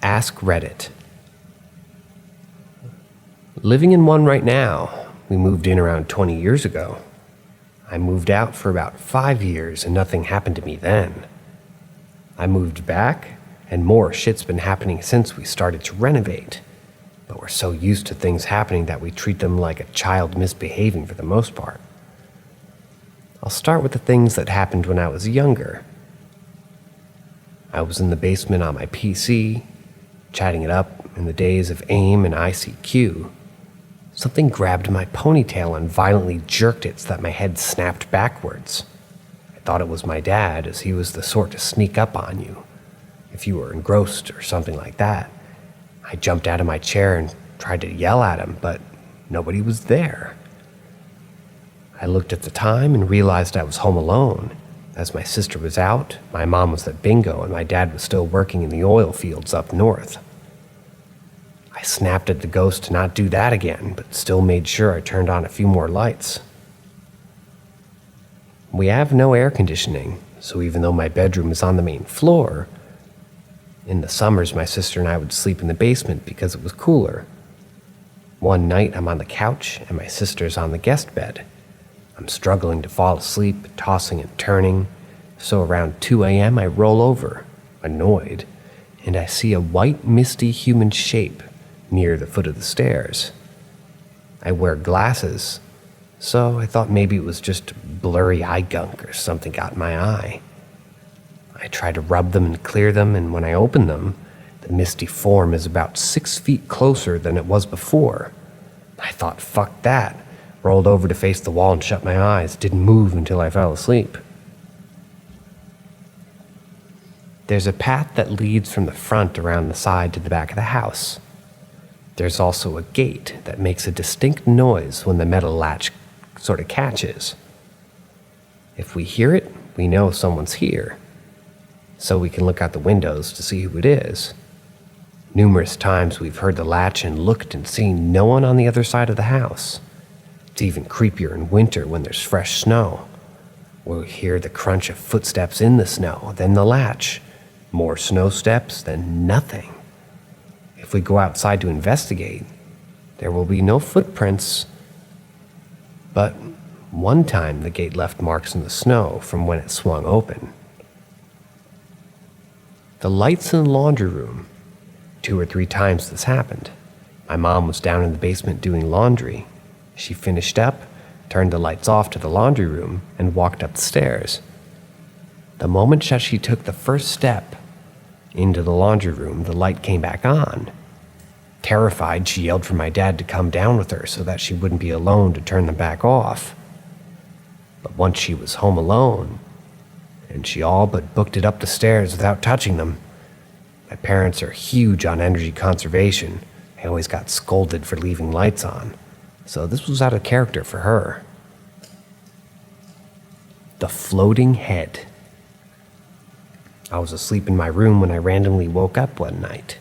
Speaker 1: Ask Reddit. Living in one right now. We moved in around 20 years ago. I moved out for about 5 years and nothing happened to me then. I moved back and more shit's been happening since we started to renovate. But we're so used to things happening that we treat them like a child misbehaving for the most part. I'll start with the things that happened when I was younger. I was in the basement on my PC, chatting it up in the days of AIM and ICQ. Something grabbed my ponytail and violently jerked it so that my head snapped backwards. I thought it was my dad, as he was the sort to sneak up on you if you were engrossed or something like that. I jumped out of my chair and tried to yell at him, but nobody was there. I looked at the time and realized I was home alone, as my sister was out, my mom was at bingo, and my dad was still working in the oil fields up north. I snapped at the ghost to not do that again, but still made sure I turned on a few more lights. We have no air conditioning, so even though my bedroom is on the main floor, in the summers my sister and I would sleep in the basement because it was cooler. One night I'm on the couch and my sister's on the guest bed. I'm struggling to fall asleep, tossing and turning, so around 2 a.m. I roll over, annoyed, and I see a white, misty human shape near the foot of the stairs. I wear glasses, so I thought maybe it was just blurry eye gunk or something got in my eye. I try to rub them and clear them, and when I open them, the misty form is about 6 feet closer than it was before. I thought, fuck that. Rolled over to face the wall and shut my eyes, didn't move until I fell asleep. There's a path that leads from the front around the side to the back of the house. There's also a gate that makes a distinct noise when the metal latch sort of catches. If we hear it, we know someone's here, so we can look out the windows to see who it is. Numerous times we've heard the latch and looked and seen no one on the other side of the house. It's even creepier in winter when there's fresh snow. We'll hear the crunch of footsteps in the snow, then the latch. More snow steps, then nothing. If we go outside to investigate, there will be no footprints. But one time the gate left marks in the snow from when it swung open. The lights in the laundry room. 2 or 3 times this happened. My mom was down in the basement doing laundry. She finished up, turned the lights off to the laundry room, and walked up the stairs. The moment that she took the first step into the laundry room, the light came back on. Terrified, she yelled for my dad to come down with her so that she wouldn't be alone to turn them back off. But once she was home alone, and she all but booked it up the stairs without touching them. My parents are huge on energy conservation. I always got scolded for leaving lights on. So this was out of character for her. The floating head. I was asleep in my room when I randomly woke up one night.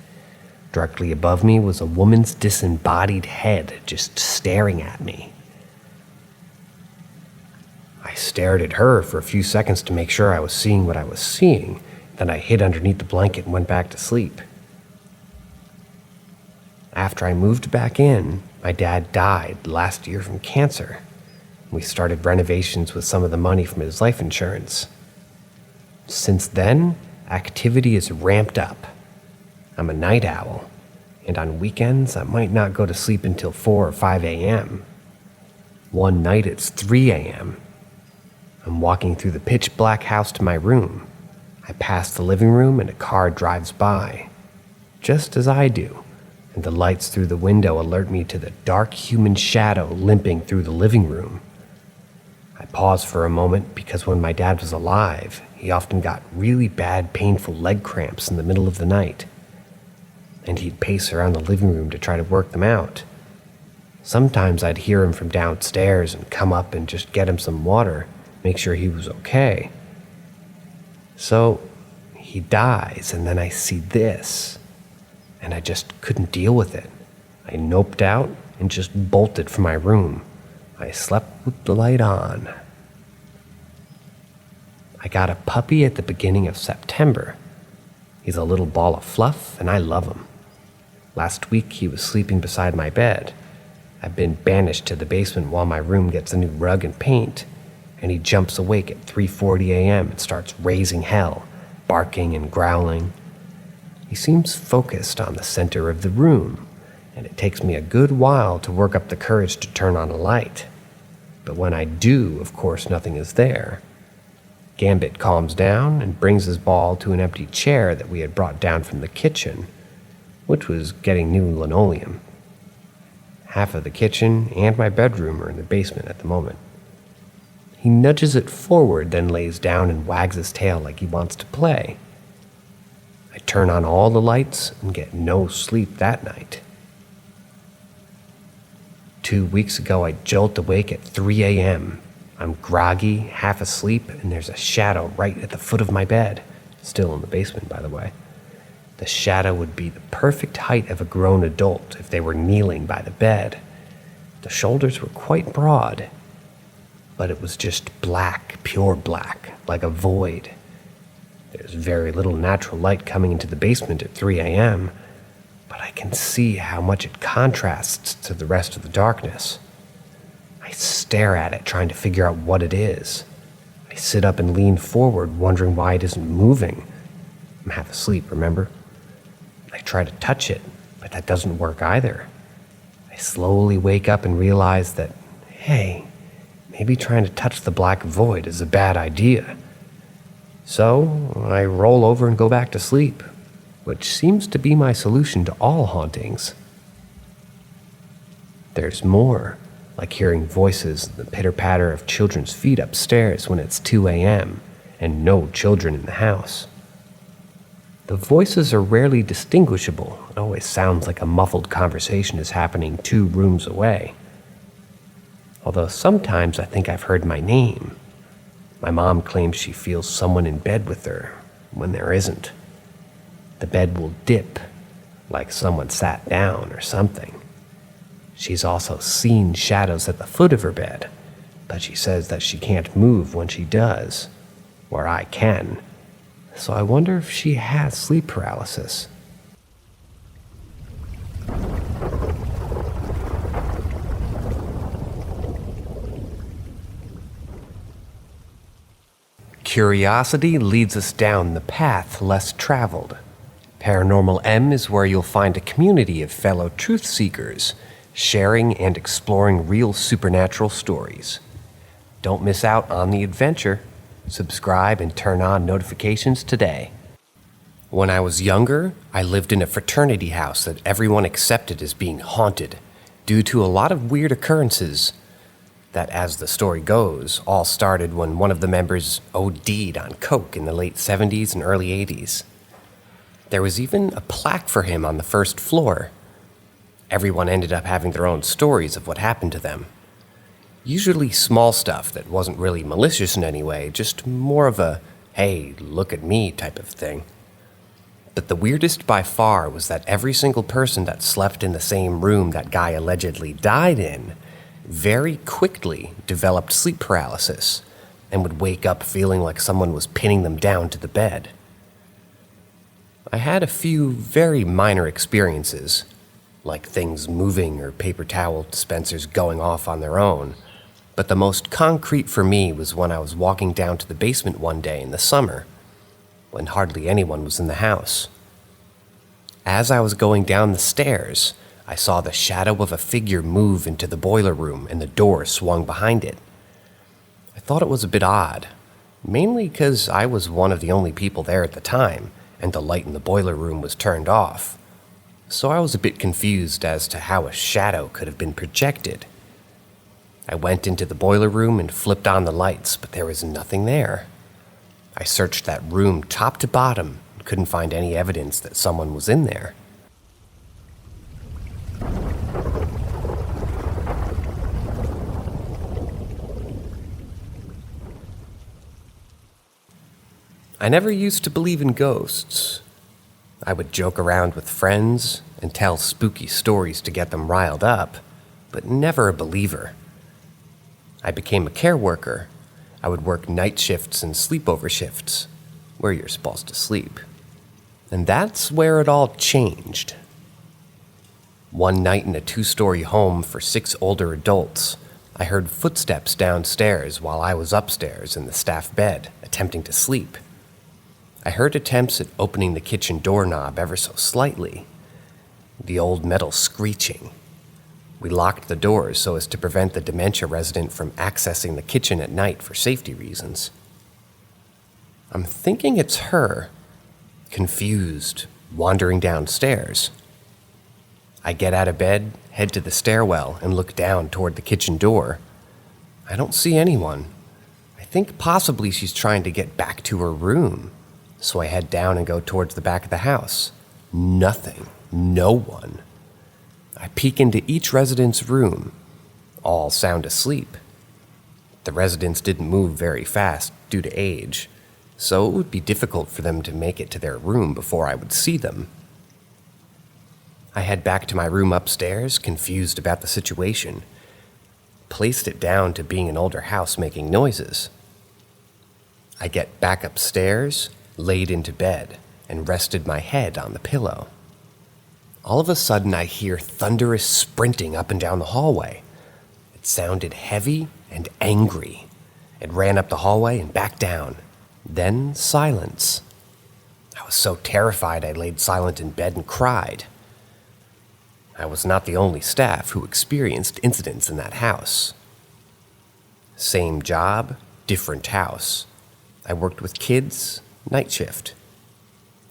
Speaker 1: Directly above me was a woman's disembodied head just staring at me. stared at her for a few seconds to make sure I was seeing what I was seeing. Then I hid underneath the blanket and went back to sleep. After I moved back in, my dad died last year from cancer. We started renovations with some of the money from his life insurance. Since then, activity is ramped up. I'm a night owl, and on weekends I might not go to sleep until 4 or 5 a.m. One night it's 3 a.m. I'm walking through the pitch black house to my room. I pass the living room and a car drives by, just as I do, and the lights through the window alert me to the dark human shadow limping through the living room. I pause for a moment because when my dad was alive, he often got really bad, painful leg cramps in the middle of the night, and he'd pace around the living room to try to work them out. Sometimes I'd hear him from downstairs and come up and just get him some water, make sure he was okay. So he dies, and then I see this, and I just couldn't deal with it. I noped out and just bolted from my room. I slept with the light on. I got a puppy at the beginning of September. He's a little ball of fluff, and I love him. Last week, he was sleeping beside my bed. I've been banished to the basement while my room gets a new rug and paint, and he jumps awake at 3:40 a.m. and starts raising hell, barking and growling. He seems focused on the center of the room, and it takes me a good while to work up the courage to turn on a light. But when I do, of course, nothing is there. Gambit calms down and brings his ball to an empty chair that we had brought down from the kitchen, which was getting new linoleum. Half of the kitchen and my bedroom are in the basement at the moment. He nudges it forward, then lays down and wags his tail like he wants to play. I turn on all the lights and get no sleep that night. 2 weeks ago, I jolt awake at 3 a.m. I'm groggy, half asleep, and there's a shadow right at the foot of my bed. Still in the basement, by the way. The shadow would be the perfect height of a grown adult if they were kneeling by the bed. The shoulders were quite broad, but it was just black, pure black, like a void. There's very little natural light coming into the basement at 3 a.m., but I can see how much it contrasts to the rest of the darkness. I stare at it, trying to figure out what it is. I sit up and lean forward, wondering why it isn't moving. I'm half asleep, remember? I try to touch it, but that doesn't work either. I slowly wake up and realize that, hey, maybe trying to touch the black void is a bad idea. So I roll over and go back to sleep, which seems to be my solution to all hauntings. There's more, like hearing voices and the pitter-patter of children's feet upstairs when it's 2 a.m. and no children in the house. The voices are rarely distinguishable. It always sounds like a muffled conversation is happening 2 rooms away. Although sometimes I think I've heard my name. My mom claims she feels someone in bed with her when there isn't. The bed will dip, like someone sat down or something. She's also seen shadows at the foot of her bed, but she says that she can't move when she does, where I can. So I wonder if she has sleep paralysis. Curiosity leads us down the path less traveled. Paranormal M is where you'll find a community of fellow truth seekers, sharing and exploring real supernatural stories. Don't miss out on the adventure. Subscribe and turn on notifications today. When I was younger, I lived in a fraternity house that everyone accepted as being haunted due to a lot of weird occurrences that, as the story goes, all started when one of the members OD'd on coke in the late 70s and early 80s. There was even a plaque for him on the first floor. Everyone ended up having their own stories of what happened to them. Usually small stuff that wasn't really malicious in any way, just more of a, hey, look at me type of thing. But the weirdest by far was that every single person that slept in the same room that guy allegedly died in very quickly developed sleep paralysis, and would wake up feeling like someone was pinning them down to the bed. I had a few very minor experiences, like things moving or paper towel dispensers going off on their own, but the most concrete for me was when I was walking down to the basement one day in the summer, when hardly anyone was in the house. As I was going down the stairs, I saw the shadow of a figure move into the boiler room and the door swung behind it. I thought it was a bit odd, mainly because I was one of the only people there at the time, and the light in the boiler room was turned off. So I was a bit confused as to how a shadow could have been projected. I went into the boiler room and flipped on the lights, but there was nothing there. I searched that room top to bottom and couldn't find any evidence that someone was in there. I never used to believe in ghosts. I would joke around with friends and tell spooky stories to get them riled up, but never a believer. I became a care worker. I would work night shifts and sleepover shifts, where you're supposed to sleep. And that's where it all changed. One night in a 2-story home for 6 older adults, I heard footsteps downstairs while I was upstairs in the staff bed, attempting to sleep. I heard attempts at opening the kitchen doorknob ever so slightly, the old metal screeching. We locked the doors so as to prevent the dementia resident from accessing the kitchen at night for safety reasons. I'm thinking it's her, confused, wandering downstairs. I get out of bed, head to the stairwell, and look down toward the kitchen door. I don't see anyone. I think possibly she's trying to get back to her room. So I head down and go towards the back of the house. Nothing. No one. I peek into each resident's room. All sound asleep. The residents didn't move very fast due to age, so it would be difficult for them to make it to their room before I would see them. I head back to my room upstairs, confused about the situation. Placed it down to being an older house making noises. I get back upstairs, laid into bed, and rested my head on the pillow. All of a sudden, I hear thunderous sprinting up and down the hallway. It sounded heavy and angry. It ran up the hallway and back down. Then silence. I was so terrified I laid silent in bed and cried. I was not the only staff who experienced incidents in that house. Same job, different house. I worked with kids, night shift.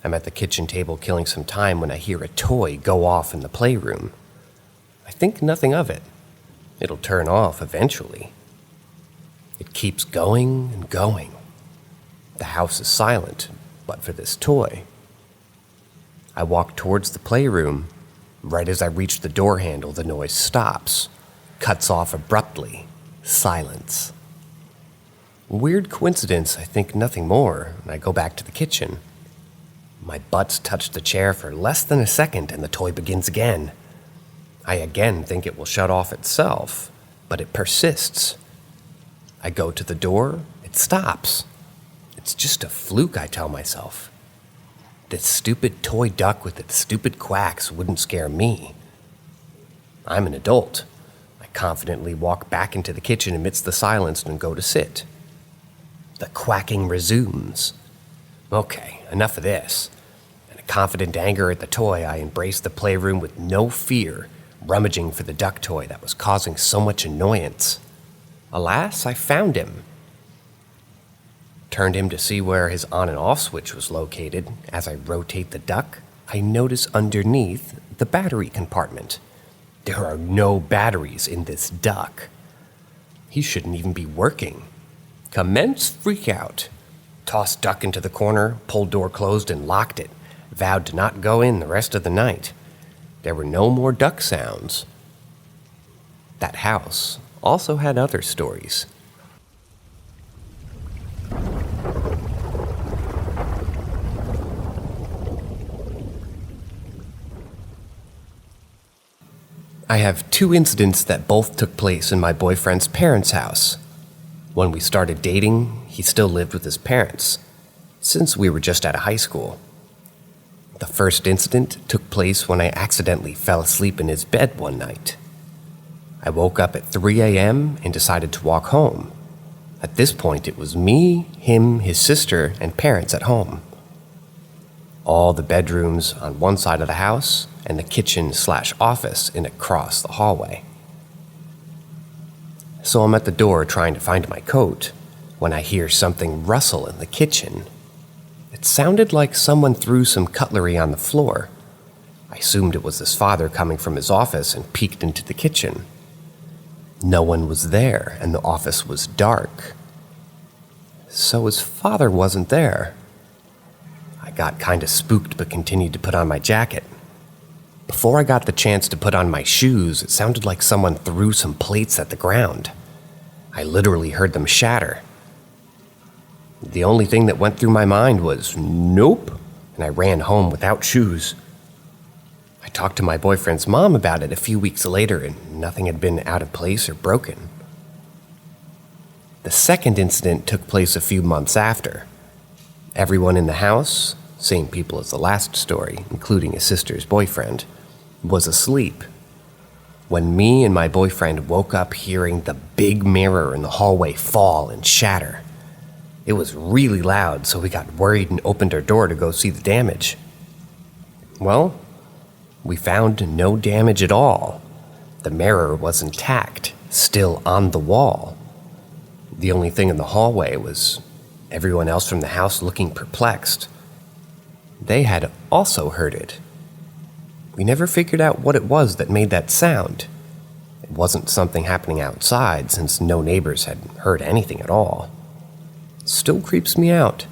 Speaker 1: I'm at the kitchen table killing some time when I hear a toy go off in the playroom. I think nothing of it. It'll turn off eventually. It keeps going and going. The house is silent, but for this toy. I walk towards the playroom. Right as I reach the door handle, the noise stops, cuts off abruptly. Silence. Weird coincidence, I think nothing more, and I go back to the kitchen. My butts touch the chair for less than a second, and the toy begins again. I again think it will shut off itself, but it persists. I go to the door, it stops. It's just a fluke, I tell myself. This stupid toy duck with its stupid quacks wouldn't scare me. I'm an adult. I confidently walk back into the kitchen amidst the silence and go to sit. The quacking resumes. Okay, enough of this. In a confident anger at the toy, I embraced the playroom with no fear, rummaging for the duck toy that was causing so much annoyance. Alas, I found him. Turned him to see where his on and off switch was located. As I rotate the duck, I notice underneath the battery compartment. There are no batteries in this duck. He shouldn't even be working. Commence freakout. Tossed duck into the corner, pulled door closed and locked it. Vowed to not go in the rest of the night. There were no more duck sounds. That house also had other stories. I have 2 incidents that both took place in my boyfriend's parents' house. When we started dating, he still lived with his parents, since we were just out of high school. The first incident took place when I accidentally fell asleep in his bed one night. I woke up at 3 a.m. and decided to walk home. At this point, it was me, him, his sister, and parents at home. All the bedrooms on one side of the house and the kitchen/office in across the hallway. So I'm at the door trying to find my coat when I hear something rustle in the kitchen. It sounded like someone threw some cutlery on the floor. I assumed it was his father coming from his office and peeked into the kitchen. No one was there, and the office was dark. So his father wasn't there. I got kinda spooked but continued to put on my jacket. Before I got the chance to put on my shoes, it sounded like someone threw some plates at the ground. I literally heard them shatter. The only thing that went through my mind was, nope, and I ran home without shoes. I talked to my boyfriend's mom about it a few weeks later, and nothing had been out of place or broken. The second incident took place a few months after. Everyone in the house, same people as the last story, including his sister's boyfriend, was asleep. When me and my boyfriend woke up hearing the big mirror in the hallway fall and shatter. It was really loud, so we got worried and opened our door to go see the damage. Well, we found no damage at all. The mirror was intact, still on the wall. The only thing in the hallway was everyone else from the house looking perplexed. They had also heard it. We never figured out what it was that made that sound. It wasn't something happening outside, since no neighbors had heard anything at all. It still creeps me out.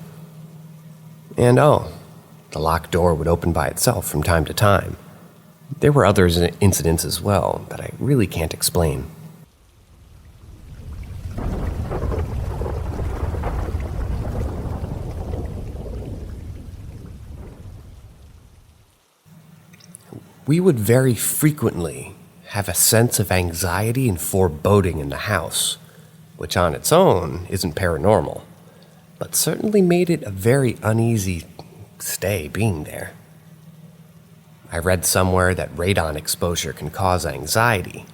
Speaker 1: And the locked door would open by itself from time to time. There were other incidents as well that I really can't explain. We would very frequently have a sense of anxiety and foreboding in the house, which on its own isn't paranormal, but certainly made it a very uneasy stay being there. I read somewhere that radon exposure can cause anxiety,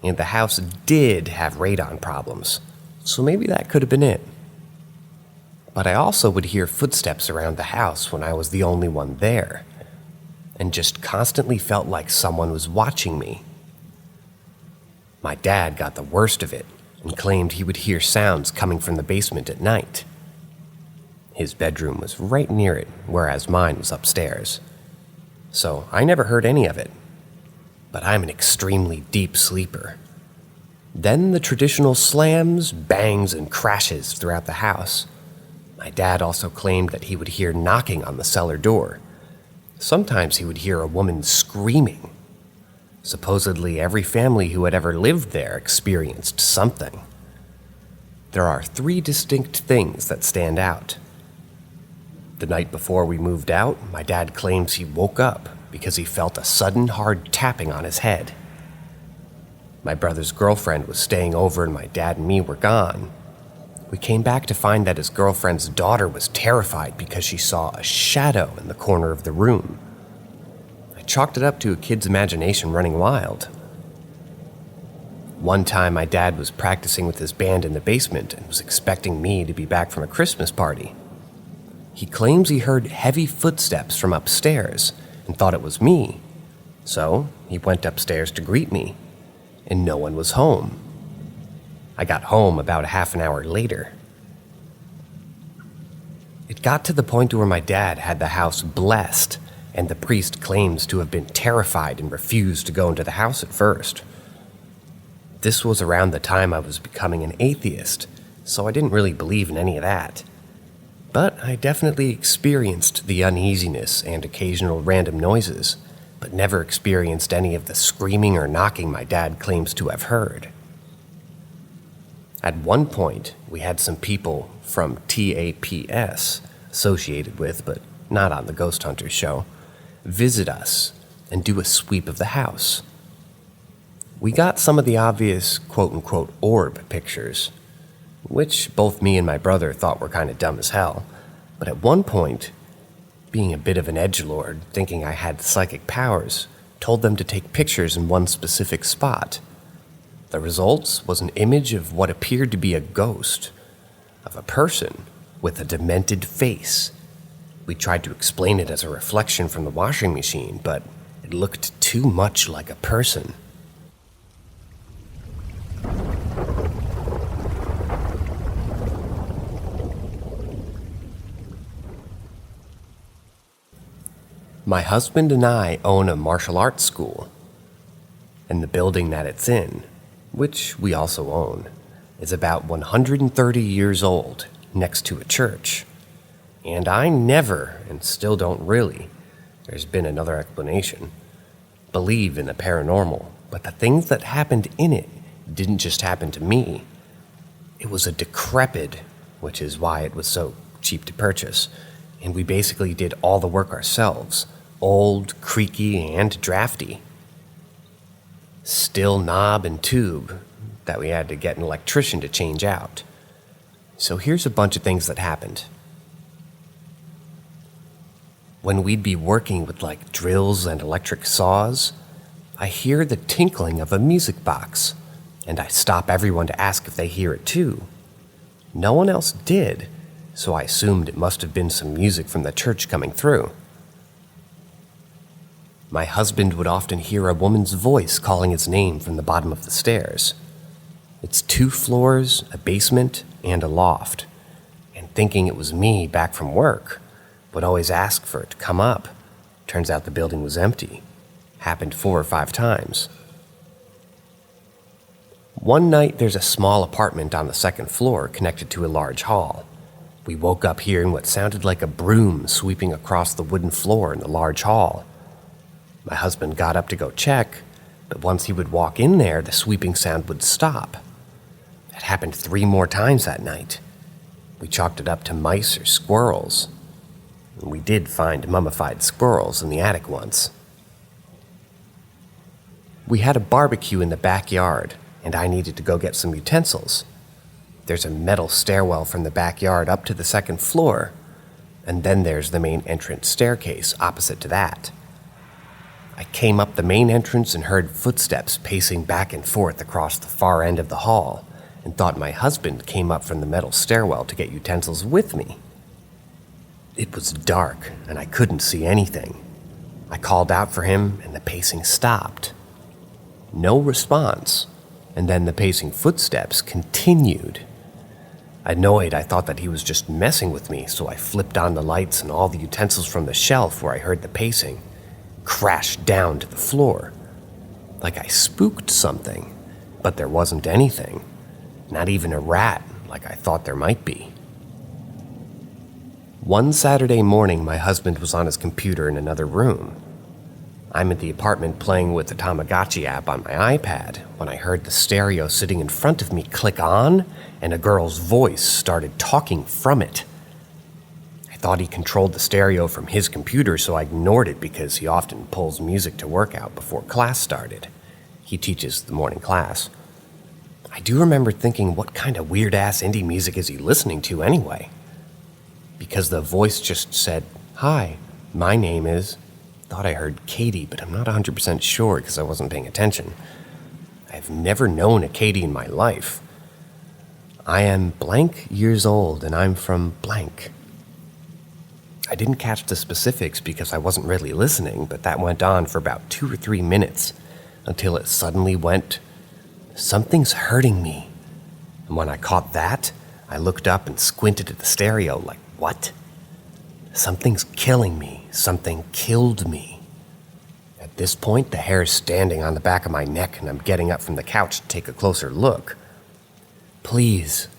Speaker 1: and the house did have radon problems, so maybe that could have been it. But I also would hear footsteps around the house when I was the only one there, and just constantly felt like someone was watching me. My dad got the worst of it and claimed he would hear sounds coming from the basement at night. His bedroom was right near it, whereas mine was upstairs. So I never heard any of it, but I'm an extremely deep sleeper. Then the traditional slams, bangs, and crashes throughout the house. My dad also claimed that he would hear knocking on the cellar door. Sometimes he would hear a woman screaming. Supposedly every family who had ever lived there experienced something. There are 3 distinct things that stand out. The night before we moved out, my dad claims he woke up because he felt a sudden hard tapping on his head. My brother's girlfriend was staying over and my dad and me were gone. We came back to find that his girlfriend's daughter was terrified because she saw a shadow in the corner of the room. I chalked it up to a kid's imagination running wild. One time my dad was practicing with his band in the basement and was expecting me to be back from a Christmas party. He claims he heard heavy footsteps from upstairs and thought it was me. So he went upstairs to greet me, and no one was home. I got home about a half an hour later. It got to the point where my dad had the house blessed, and the priest claims to have been terrified and refused to go into the house at first. This was around the time I was becoming an atheist, so I didn't really believe in any of that. But I definitely experienced the uneasiness and occasional random noises, but never experienced any of the screaming or knocking my dad claims to have heard. At one point, we had some people from TAPS, associated with, but not on the Ghost Hunters show, visit us and do a sweep of the house. We got some of the obvious quote-unquote orb pictures, which both me and my brother thought were kind of dumb as hell. But at one point, being a bit of an edgelord, thinking I had psychic powers, told them to take pictures in one specific spot. The results was an image of what appeared to be a ghost, of a person with a demented face. We tried to explain it as a reflection from the washing machine, but it looked too much like a person. My husband and I own a martial arts school, and the building that it's in, which we also own, is about 130 years old, next to a church. And I never, and still don't really, there's been another explanation, believe in the paranormal, but the things that happened in it didn't just happen to me. It was a decrepit, which is why it was so cheap to purchase, and we basically did all the work ourselves. Old, creaky, and drafty. Still knob and tube that we had to get an electrician to change out. So here's a bunch of things that happened. When we'd be working with like drills and electric saws, I hear the tinkling of a music box, and I stop everyone to ask if they hear it too. No one else did, so I assumed it must have been some music from the church coming through. My husband would often hear a woman's voice calling his name from the bottom of the stairs. It's 2 floors, a basement, and a loft. And thinking it was me back from work, would always ask for it to come up. Turns out the building was empty. Happened 4 or 5 times. One night there's a small apartment on the 2nd floor connected to a large hall. We woke up hearing what sounded like a broom sweeping across the wooden floor in the large hall. My husband got up to go check, but once he would walk in there, the sweeping sound would stop. It happened 3 more times that night. We chalked it up to mice or squirrels. And we did find mummified squirrels in the attic once. We had a barbecue in the backyard, and I needed to go get some utensils. There's a metal stairwell from the backyard up to the 2nd floor, and then there's the main entrance staircase opposite to that. I came up the main entrance and heard footsteps pacing back and forth across the far end of the hall, and thought my husband came up from the metal stairwell to get utensils with me. It was dark, and I couldn't see anything. I called out for him, and the pacing stopped. No response, and then the pacing footsteps continued. Annoyed, I thought that he was just messing with me, so I flipped on the lights, and all the utensils from the shelf where I heard the pacing crashed down to the floor. Like I spooked something, but there wasn't anything. Not even a rat, like I thought there might be. One Saturday morning, my husband was on his computer in another room. I'm at the apartment playing with the Tamagotchi app on my iPad when I heard the stereo sitting in front of me click on, and a girl's voice started talking from it. I thought he controlled the stereo from his computer, so I ignored it because he often pulls music to work out before class started. He teaches the morning class. I do remember thinking, what kind of weird-ass indie music is he listening to anyway? Because the voice just said, "Hi, my name is..." Thought I heard Katie, but I'm not 100% sure because I wasn't paying attention. I've never known a Katie in my life. I am blank years old, and I'm from blank. I didn't catch the specifics because I wasn't really listening, but that went on for about 2 or 3 minutes until it suddenly went, "Something's hurting me." And when I caught that, I looked up and squinted at the stereo like, what? Something's killing me. Something killed me. At this point, the hair's standing on the back of my neck, and I'm getting up from the couch to take a closer look. Please,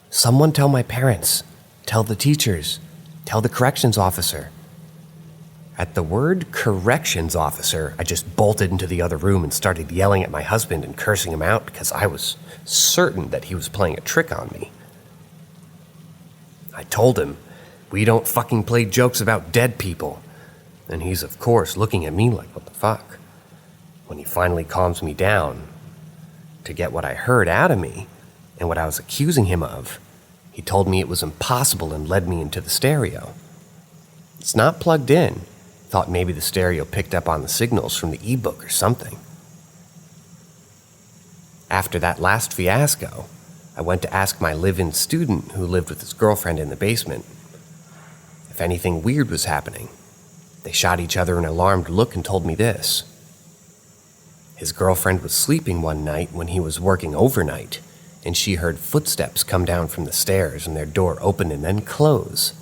Speaker 1: someone tell my parents. Tell the teachers. Tell the corrections officer. At the word corrections officer, I just bolted into the other room and started yelling at my husband and cursing him out because I was certain that he was playing a trick on me. I told him, "We don't fucking play jokes about dead people." And he's, of course, looking at me like, what the fuck? When he finally calms me down to get what I heard out of me, and what I was accusing him of. He told me it was impossible and led me into the stereo. It's not plugged in. Thought maybe the stereo picked up on the signals from the ebook or something. After that last fiasco, I went to ask my live-in student who lived with his girlfriend in the basement if anything weird was happening. They shot each other an alarmed look and told me this. His girlfriend was sleeping one night when he was working overnight, and she heard footsteps come down from the stairs and their door open and then close.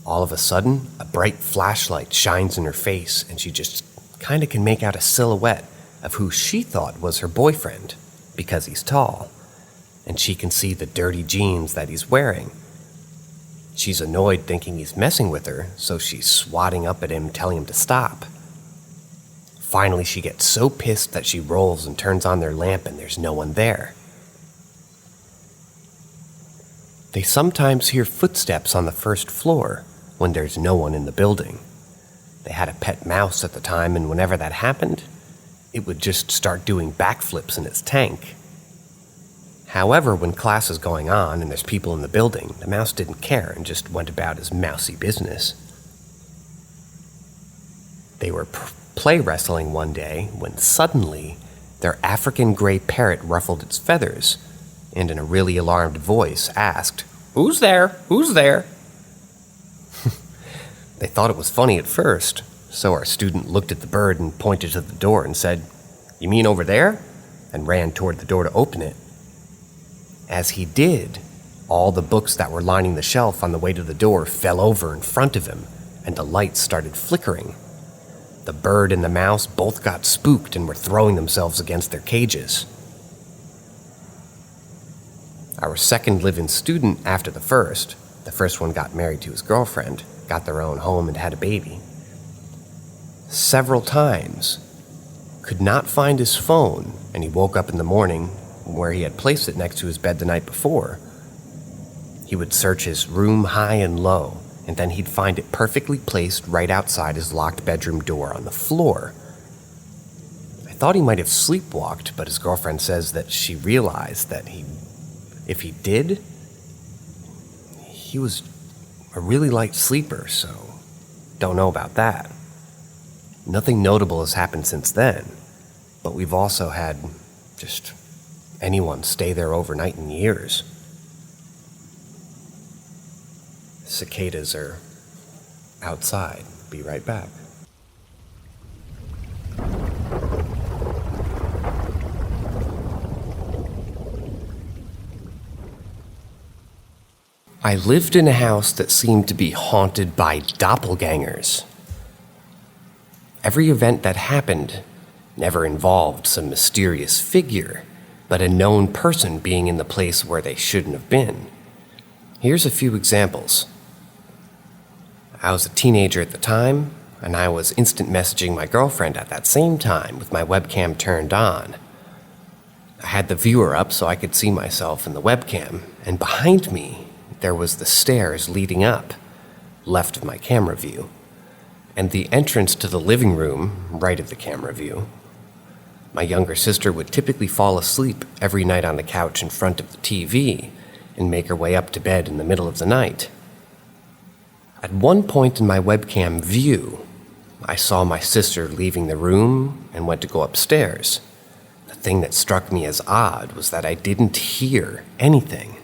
Speaker 1: All of a sudden, a bright flashlight shines in her face, and she just kind of can make out a silhouette of who she thought was her boyfriend, because he's tall, and she can see the dirty jeans that he's wearing. She's annoyed thinking he's messing with her, so she's swatting up at him, telling him to stop. Finally, she gets so pissed that she rolls and turns on their lamp, and there's no one there. They sometimes hear footsteps on the first floor when there's no one in the building. They had a pet mouse at the time, and whenever that happened, it would just start doing backflips in its tank. However, when class is going on and there's people in the building, the mouse didn't care and just went about his mousy business. They were play wrestling one day when suddenly their African gray parrot ruffled its feathers and in a really alarmed voice asked, "Who's there? Who's there?" They thought it was funny at first, so our student looked at the bird and pointed to the door and said, "You mean over there?" and ran toward the door to open it. As he did, all the books that were lining the shelf on the way to the door fell over in front of him, and the lights started flickering. The bird and the mouse both got spooked and were throwing themselves against their cages. Our second live-in student after the first one got married to his girlfriend, got their own home and had a baby. Several times, could not find his phone, and he woke up in the morning where he had placed it next to his bed the night before. He would search his room high and low, and then he'd find it perfectly placed right outside his locked bedroom door on the floor. I thought he might have sleepwalked, but his girlfriend says that she realized that if he did, he was a really light sleeper, so don't know about that. Nothing notable has happened since then, but we've also had just anyone stay there overnight in years. Cicadas are outside. Be right back. I lived in a house that seemed to be haunted by doppelgangers. Every event that happened never involved some mysterious figure, but a known person being in the place where they shouldn't have been. Here's a few examples. I was a teenager at the time, and I was instant messaging my girlfriend at that same time with my webcam turned on. I had the viewer up so I could see myself in the webcam, and behind me, there was the stairs leading up, left of my camera view, and the entrance to the living room, right of the camera view. My younger sister would typically fall asleep every night on the couch in front of the TV and make her way up to bed in the middle of the night. At one point in my webcam view, I saw my sister leaving the room and went to go upstairs. The thing that struck me as odd was that I didn't hear anything.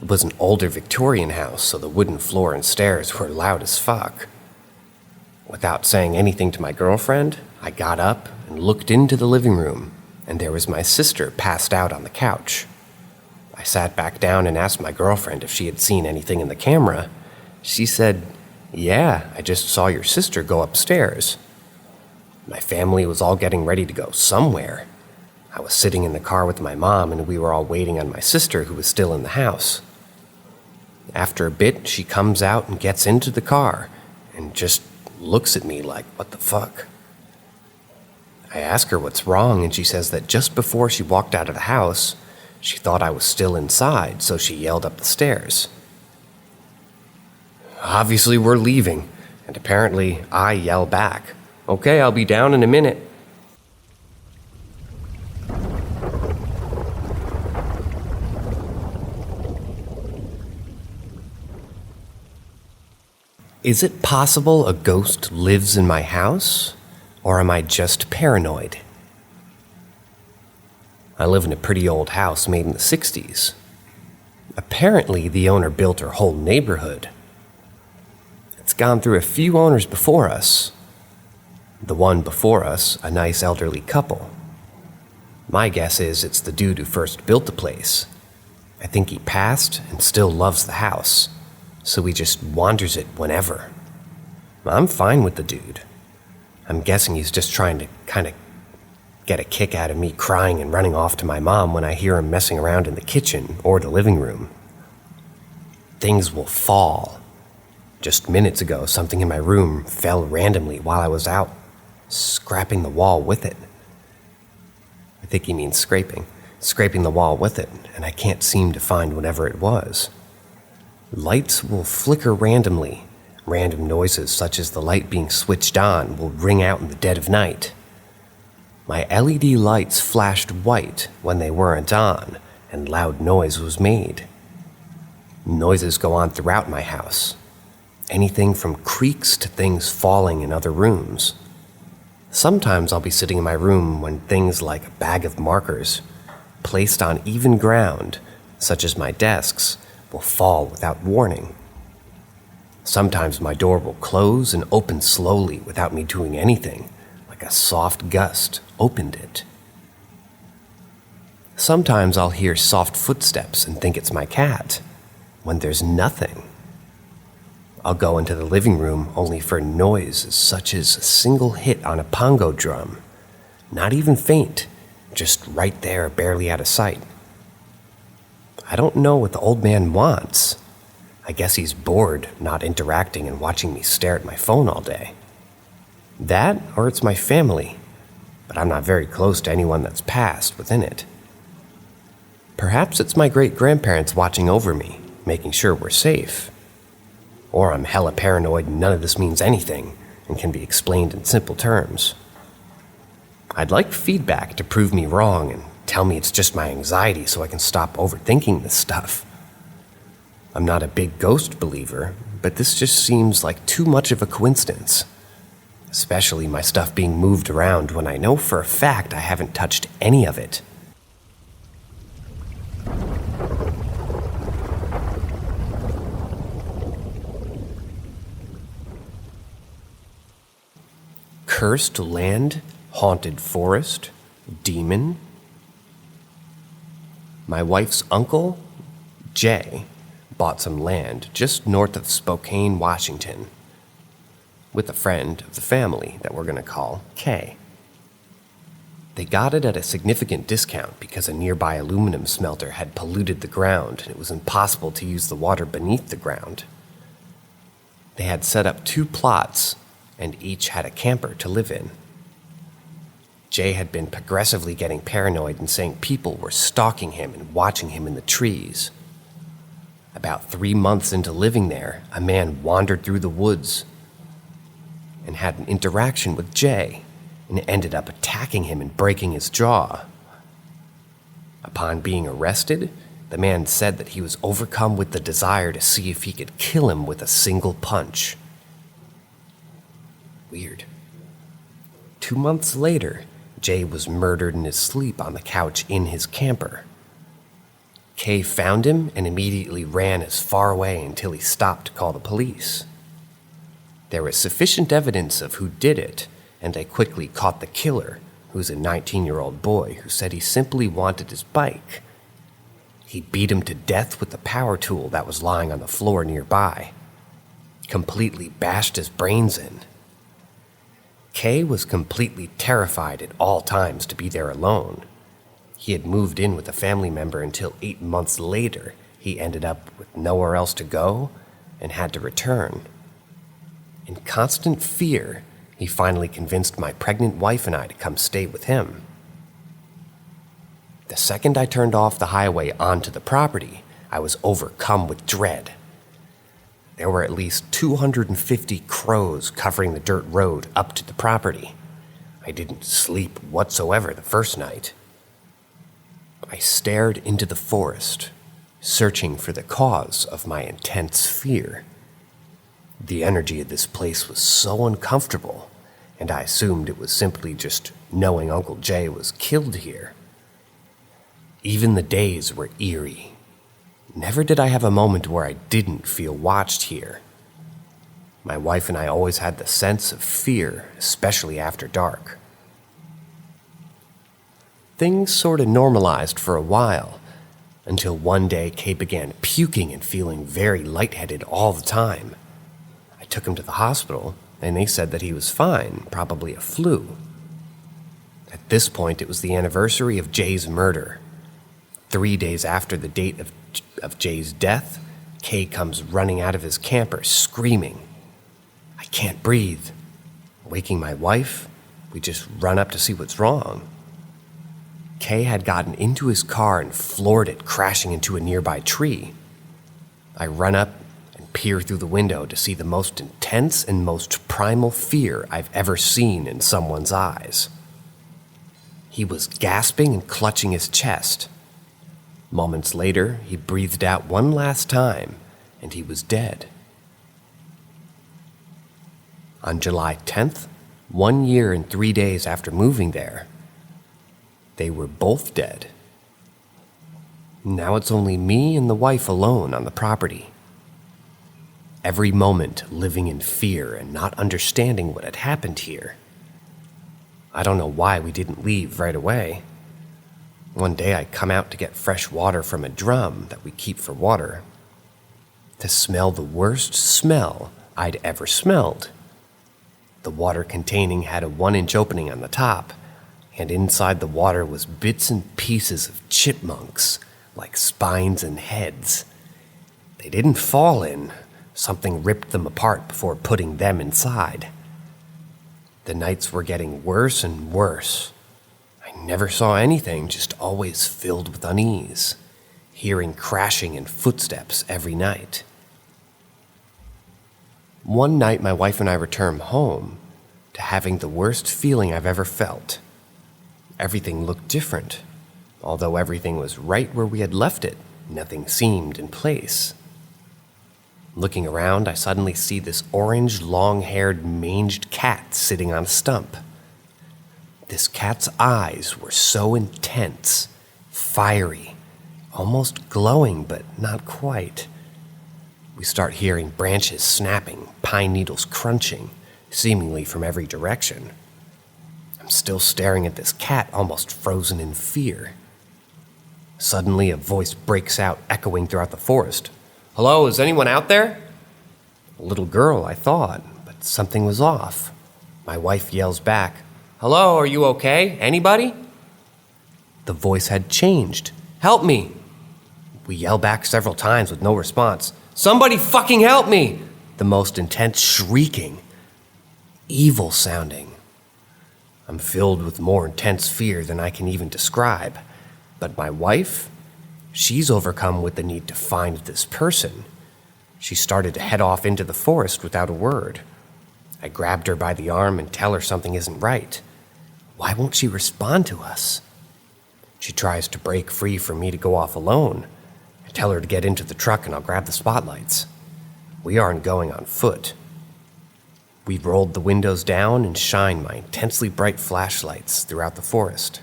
Speaker 1: It was an older Victorian house, so the wooden floor and stairs were loud as fuck. Without saying anything to my girlfriend, I got up and looked into the living room, and there was my sister passed out on the couch. I sat back down and asked my girlfriend if she had seen anything in the camera. She said, "Yeah, I just saw your sister go upstairs." My family was all getting ready to go somewhere. I was sitting in the car with my mom, and we were all waiting on my sister, who was still in the house. After a bit, she comes out and gets into the car and just looks at me like, "What the fuck?" I ask her what's wrong, and she says that just before she walked out of the house, she thought I was still inside, so she yelled up the stairs. Obviously, we're leaving, and apparently I yell back, "Okay, I'll be down in a minute." Is it possible a ghost lives in my house? Or am I just paranoid? I live in a pretty old house made in the 60s. Apparently, the owner built her whole neighborhood. It's gone through a few owners before us. The one before us, a nice elderly couple. My guess is it's the dude who first built the place. I think he passed and still loves the house, so he just wanders it whenever. I'm fine with the dude. I'm guessing he's just trying to kind of get a kick out of me crying and running off to my mom when I hear him messing around in the kitchen or the living room. Things will fall. Just minutes ago, something in my room fell randomly while I was out scrapping the wall with it. I think he means scraping the wall with it, and I can't seem to find whatever it was. Lights will flicker randomly. Random noises such as the light being switched on will ring out in the dead of night. My LED lights flashed white when they weren't on, and loud noise was made. Noises go on throughout my house. Anything from creaks to things falling in other rooms. Sometimes I'll be sitting in my room when things like a bag of markers, placed on even ground, such as my desks, will fall without warning. Sometimes my door will close and open slowly without me doing anything, like a soft gust opened it. Sometimes I'll hear soft footsteps and think it's my cat, when there's nothing. I'll go into the living room only for noises such as a single hit on a pongo drum, not even faint, just right there, barely out of sight. I don't know what the old man wants. I guess he's bored not interacting and watching me stare at my phone all day. That, or it's my family, but I'm not very close to anyone that's passed within it. Perhaps it's my great-grandparents watching over me, making sure we're safe. Or I'm hella paranoid and none of this means anything and can be explained in simple terms. I'd like feedback to prove me wrong and tell me it's just my anxiety so I can stop overthinking this stuff. I'm not a big ghost believer, but this just seems like too much of a coincidence. Especially my stuff being moved around when I know for a fact I haven't touched any of it. Cursed land, haunted forest, demon. My wife's uncle, Jay, bought some land just north of Spokane, Washington, with a friend of the family that we're going to call Kay. They got it at a significant discount because a nearby aluminum smelter had polluted the ground and it was impossible to use the water beneath the ground. They had set up 2 plots and each had a camper to live in. Jay had been progressively getting paranoid and saying people were stalking him and watching him in the trees. About 3 months into living there, a man wandered through the woods and had an interaction with Jay and ended up attacking him and breaking his jaw. Upon being arrested, the man said that he was overcome with the desire to see if he could kill him with a single punch. Weird. 2 months later, Jay was murdered in his sleep on the couch in his camper. Kay found him and immediately ran as far away until he stopped to call the police. There was sufficient evidence of who did it, and they quickly caught the killer, who's a 19-year-old boy who said he simply wanted his bike. He beat him to death with the power tool that was lying on the floor nearby. Completely bashed his brains in. Kay was completely terrified at all times to be there alone. He had moved in with a family member until 8 months later he ended up with nowhere else to go and had to return. In constant fear, he finally convinced my pregnant wife and I to come stay with him. The second I turned off the highway onto the property, I was overcome with dread. There were at least 250 crows covering the dirt road up to the property. I didn't sleep whatsoever the first night. I stared into the forest, searching for the cause of my intense fear. The energy of this place was so uncomfortable, and I assumed it was simply just knowing Uncle Jay was killed here. Even the days were eerie. Never did I have a moment where I didn't feel watched here. My wife and I always had the sense of fear, especially after dark. Things sort of normalized for a while, until one day Kay began puking and feeling very lightheaded all the time. I took him to the hospital, and they said that he was fine, probably a flu. At this point, it was the anniversary of Jay's murder. 3 days after the date of Jay's death, Kay comes running out of his camper, screaming, "I can't breathe." Waking my wife, we just run up to see what's wrong. Kay had gotten into his car and floored it, crashing into a nearby tree. I run up and peer through the window to see the most intense and most primal fear I've ever seen in someone's eyes. He was gasping and clutching his chest. Moments later, he breathed out one last time, and he was dead. On July 10th, 1 year and 3 days after moving there, they were both dead. Now it's only me and the wife alone on the property. Every moment living in fear and not understanding what had happened here. I don't know why we didn't leave right away. One day I come out to get fresh water from a drum that we keep for water, to smell the worst smell I'd ever smelled. The water containing had a 1-inch opening on the top, and inside the water was bits and pieces of chipmunks, like spines and heads. They didn't fall in. Something ripped them apart before putting them inside. The nights were getting worse and worse. I never saw anything, just always filled with unease, hearing crashing and footsteps every night. One night my wife and I returned home to having the worst feeling I've ever felt. Everything looked different. Although everything was right where we had left it, nothing seemed in place. Looking around, I suddenly see this orange, long-haired, manged cat sitting on a stump. This cat's eyes were so intense, fiery, almost glowing, but not quite. We start hearing branches snapping, pine needles crunching, seemingly from every direction. I'm still staring at this cat, almost frozen in fear. Suddenly, a voice breaks out, echoing throughout the forest. "Hello, is anyone out there?" A little girl, I thought, but something was off. My wife yells back, "Hello, are you okay? Anybody?" The voice had changed. "Help me!" We yell back several times with no response. "Somebody fucking help me!" The most intense shrieking. Evil sounding. I'm filled with more intense fear than I can even describe. But my wife, she's overcome with the need to find this person. She started to head off into the forest without a word. I grabbed her by the arm and tell her something isn't right. Why won't she respond to us? She tries to break free for me to go off alone. I tell her to get into the truck and I'll grab the spotlights. We aren't going on foot. We rolled the windows down and shined my intensely bright flashlights throughout the forest.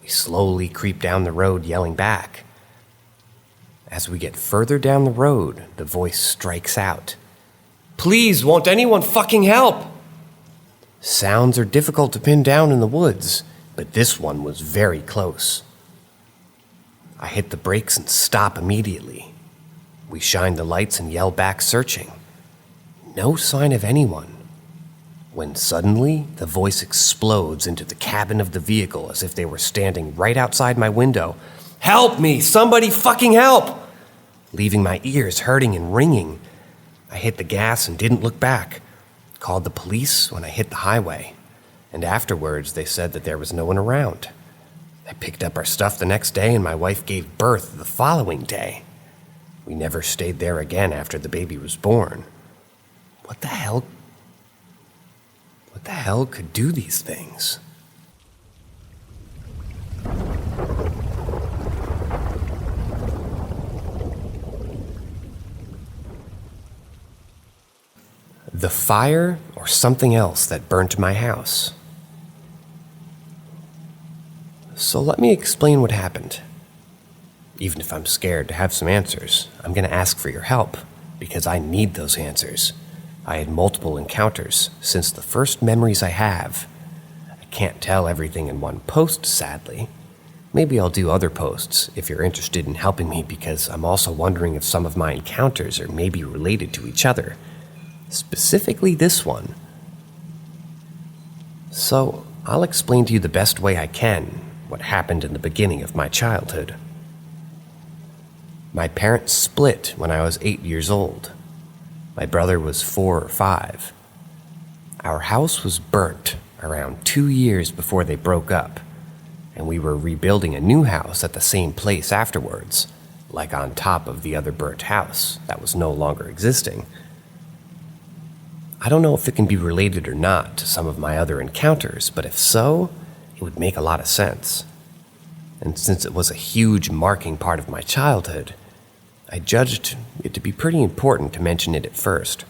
Speaker 1: We slowly creep down the road, yelling back. As we get further down the road, the voice strikes out. "Please, won't anyone fucking help?" Sounds are difficult to pin down in the woods, but this one was very close. I hit the brakes and stop immediately. We shine the lights and yell back, searching. No sign of anyone. When suddenly, the voice explodes into the cabin of the vehicle as if they were standing right outside my window. "Help me! Somebody fucking help!" Leaving my ears hurting and ringing. I hit the gas and didn't look back. Called the police when I hit the highway. And afterwards, they said that there was no one around. I picked up our stuff the next day and my wife gave birth the following day. We never stayed there again after the baby was born. What the hell could do these things? the fire or something else that burnt my house? So let me explain what happened. Even if I'm scared to have some answers, I'm going to ask for your help, because I need those answers. I had multiple encounters since the first memories I have. I can't tell everything in one post, sadly. Maybe I'll do other posts if you're interested in helping me, because I'm also wondering if some of my encounters are maybe related to each other. Specifically this one. So, I'll explain to you the best way I can what happened in the beginning of my childhood. My parents split when I was 8 years old. My brother was 4 or 5. Our house was burnt around 2 years before they broke up, and we were rebuilding a new house at the same place afterwards, like on top of the other burnt house that was no longer existing. I don't know if it can be related or not to some of my other encounters, but if so, it would make a lot of sense. And since it was a huge marking part of my childhood, I judged it to be pretty important to mention it at first.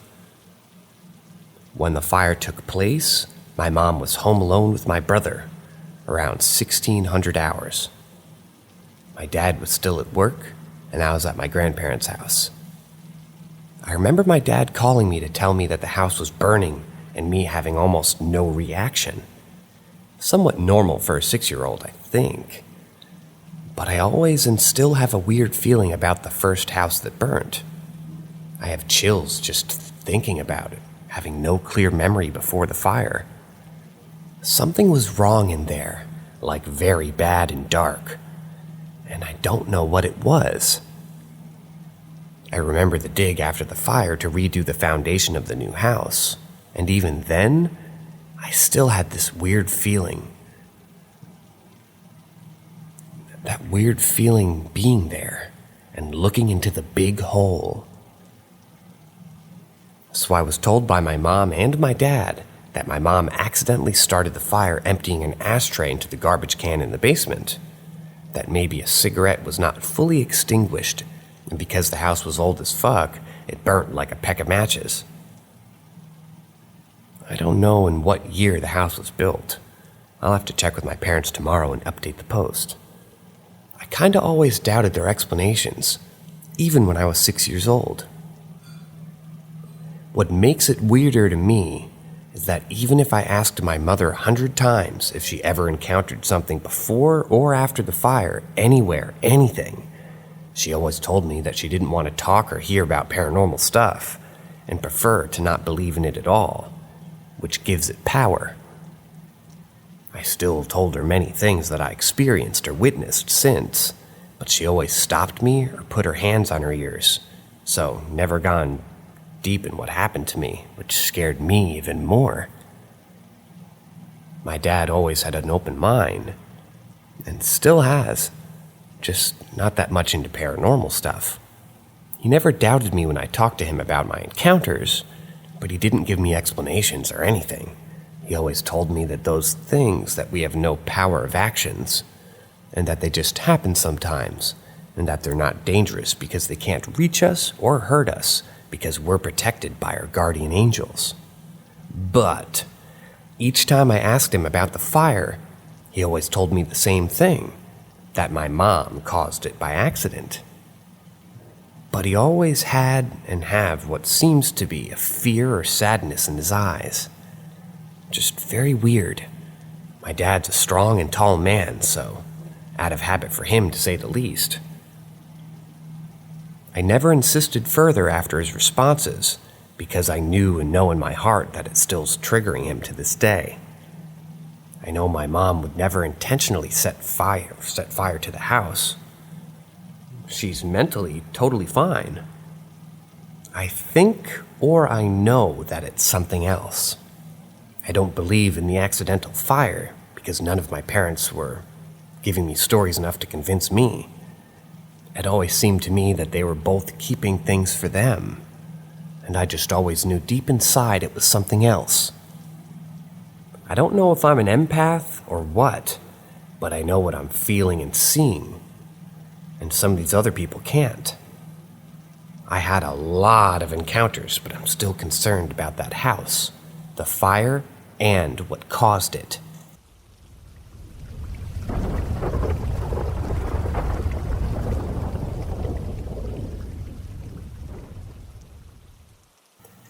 Speaker 1: When the fire took place, my mom was home alone with my brother, around 1600 hours. My dad was still at work, and I was at my grandparents' house. I remember my dad calling me to tell me that the house was burning and me having almost no reaction. Somewhat normal for a 6-year-old, I think. But I always and still have a weird feeling about the first house that burnt. I have chills just thinking about it, having no clear memory before the fire. Something was wrong in there, like very bad and dark, and I don't know what it was. I remember the dig after the fire to redo the foundation of the new house, and even then, I still had this weird feeling. That weird feeling being there and looking into the big hole. So I was told by my mom and my dad that my mom accidentally started the fire emptying an ashtray into the garbage can in the basement, that maybe a cigarette was not fully extinguished, and because the house was old as fuck, it burnt like a peck of matches. I don't know in what year the house was built. I'll have to check with my parents tomorrow and update the post. I kinda always doubted their explanations, even when I was 6 years old. What makes it weirder to me is that even if I asked my mother 100 times if she ever encountered something before or after the fire, anywhere, anything, she always told me that she didn't want to talk or hear about paranormal stuff and preferred to not believe in it at all, which gives it power. I still told her many things that I experienced or witnessed since, but she always stopped me or put her hands on her ears, so never gone deep in what happened to me, which scared me even more. My dad always had an open mind, and still has, just not that much into paranormal stuff. He never doubted me when I talked to him about my encounters, but he didn't give me explanations or anything. He always told me that those things that we have no power of actions, and that they just happen sometimes, and that they're not dangerous because they can't reach us or hurt us because we're protected by our guardian angels. But each time I asked him about the fire, he always told me the same thing, that my mom caused it by accident. But he always had and have what seems to be a fear or sadness in his eyes. Just very weird. My dad's a strong and tall man, so out of habit for him to say the least. I never insisted further after his responses because I knew and know in my heart that it still's triggering him to this day. I know my mom would never intentionally set fire to the house. She's mentally totally fine. I think or I know that it's something else. I don't believe in the accidental fire because none of my parents were giving me stories enough to convince me. It always seemed to me that they were both keeping things for them, and I just always knew deep inside it was something else. I don't know if I'm an empath or what, but I know what I'm feeling and seeing, and some of these other people can't. I had a lot of encounters, but I'm still concerned about that house, the fire, and what caused it.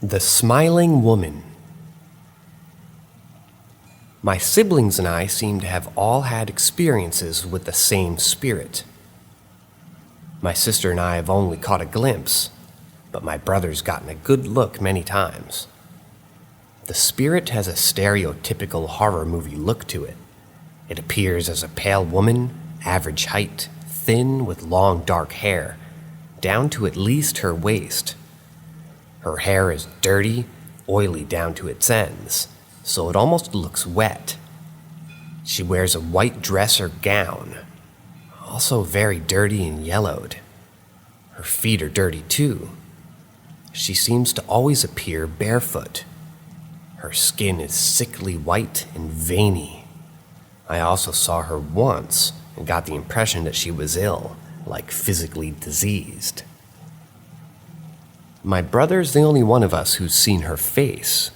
Speaker 1: The Smiling Woman. My siblings and I seem to have all had experiences with the same spirit. My sister and I have only caught a glimpse, but my brother's gotten a good look many times. The spirit has a stereotypical horror movie look to it. It appears as a pale woman, average height, thin with long dark hair, down to at least her waist. Her hair is dirty, oily down to its ends, so it almost looks wet. She wears a white dress or gown, also very dirty and yellowed. Her feet are dirty too. She seems to always appear barefoot. Her skin is sickly white and veiny. I also saw her once and got the impression that she was ill, like physically diseased. My brother's the only one of us who's seen her face.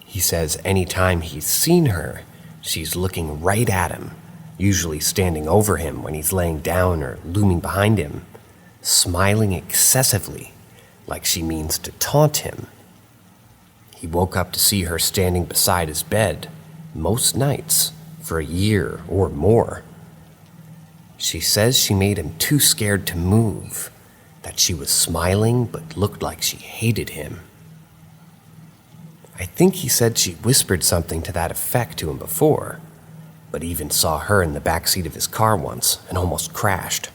Speaker 1: He says anytime he's seen her, she's looking right at him, usually standing over him when he's laying down or looming behind him, smiling excessively, like she means to taunt him. He woke up to see her standing beside his bed, most nights, for a year or more. She says she made him too scared to move, that she was smiling but looked like she hated him. I think he said she whispered something to that effect to him before, but even saw her in the backseat of his car once and almost crashed.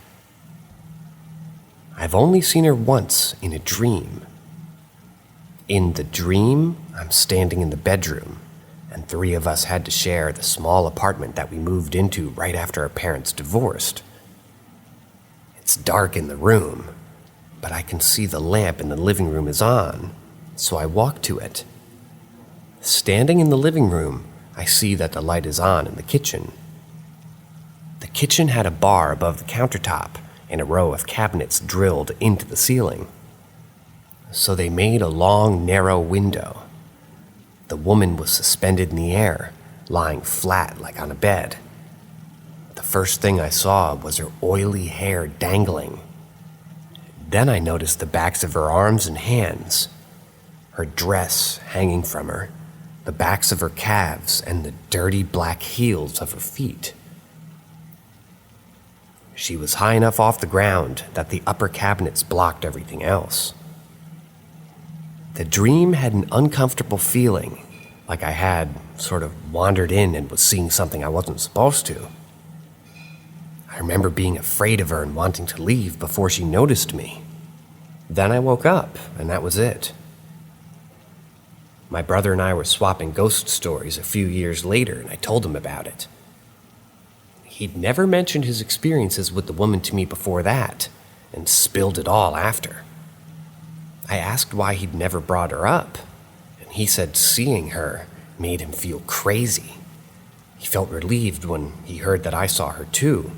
Speaker 1: I've only seen her once in a dream. In the dream, I'm standing in the bedroom, and 3 of us had to share the small apartment that we moved into right after our parents divorced. It's dark in the room, but I can see the lamp in the living room is on, so I walk to it. Standing in the living room, I see that the light is on in the kitchen. The kitchen had a bar above the countertop and a row of cabinets drilled into the ceiling. So they made a long, narrow window. The woman was suspended in the air, lying flat like on a bed. The first thing I saw was her oily hair dangling. Then I noticed the backs of her arms and hands, her dress hanging from her, the backs of her calves, and the dirty black heels of her feet. She was high enough off the ground that the upper cabinets blocked everything else. The dream had an uncomfortable feeling, like I had sort of wandered in and was seeing something I wasn't supposed to. I remember being afraid of her and wanting to leave before she noticed me. Then I woke up, and that was it. My brother and I were swapping ghost stories a few years later, and I told him about it. He'd never mentioned his experiences with the woman to me before that, and spilled it all after. I asked why he'd never brought her up, and he said seeing her made him feel crazy. He felt relieved when he heard that I saw her too.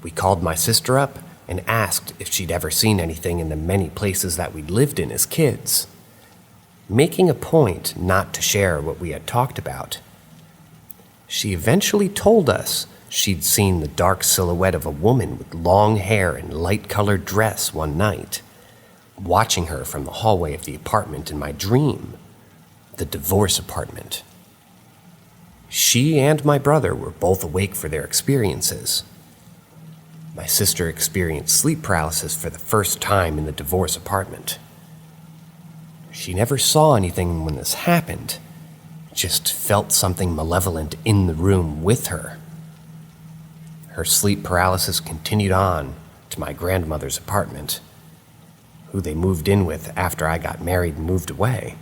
Speaker 1: We called my sister up and asked if she'd ever seen anything in the many places that we'd lived in as kids, making a point not to share what we had talked about. She eventually told us she'd seen the dark silhouette of a woman with long hair and light-colored dress one night, watching her from the hallway of the apartment in my dream, the divorce apartment. She and my brother were both awake for their experiences. My sister experienced sleep paralysis for the first time in the divorce apartment. She never saw anything when this happened, just felt something malevolent in the room with her. Her sleep paralysis continued on to my grandmother's apartment, who they moved in with after I got married and moved away.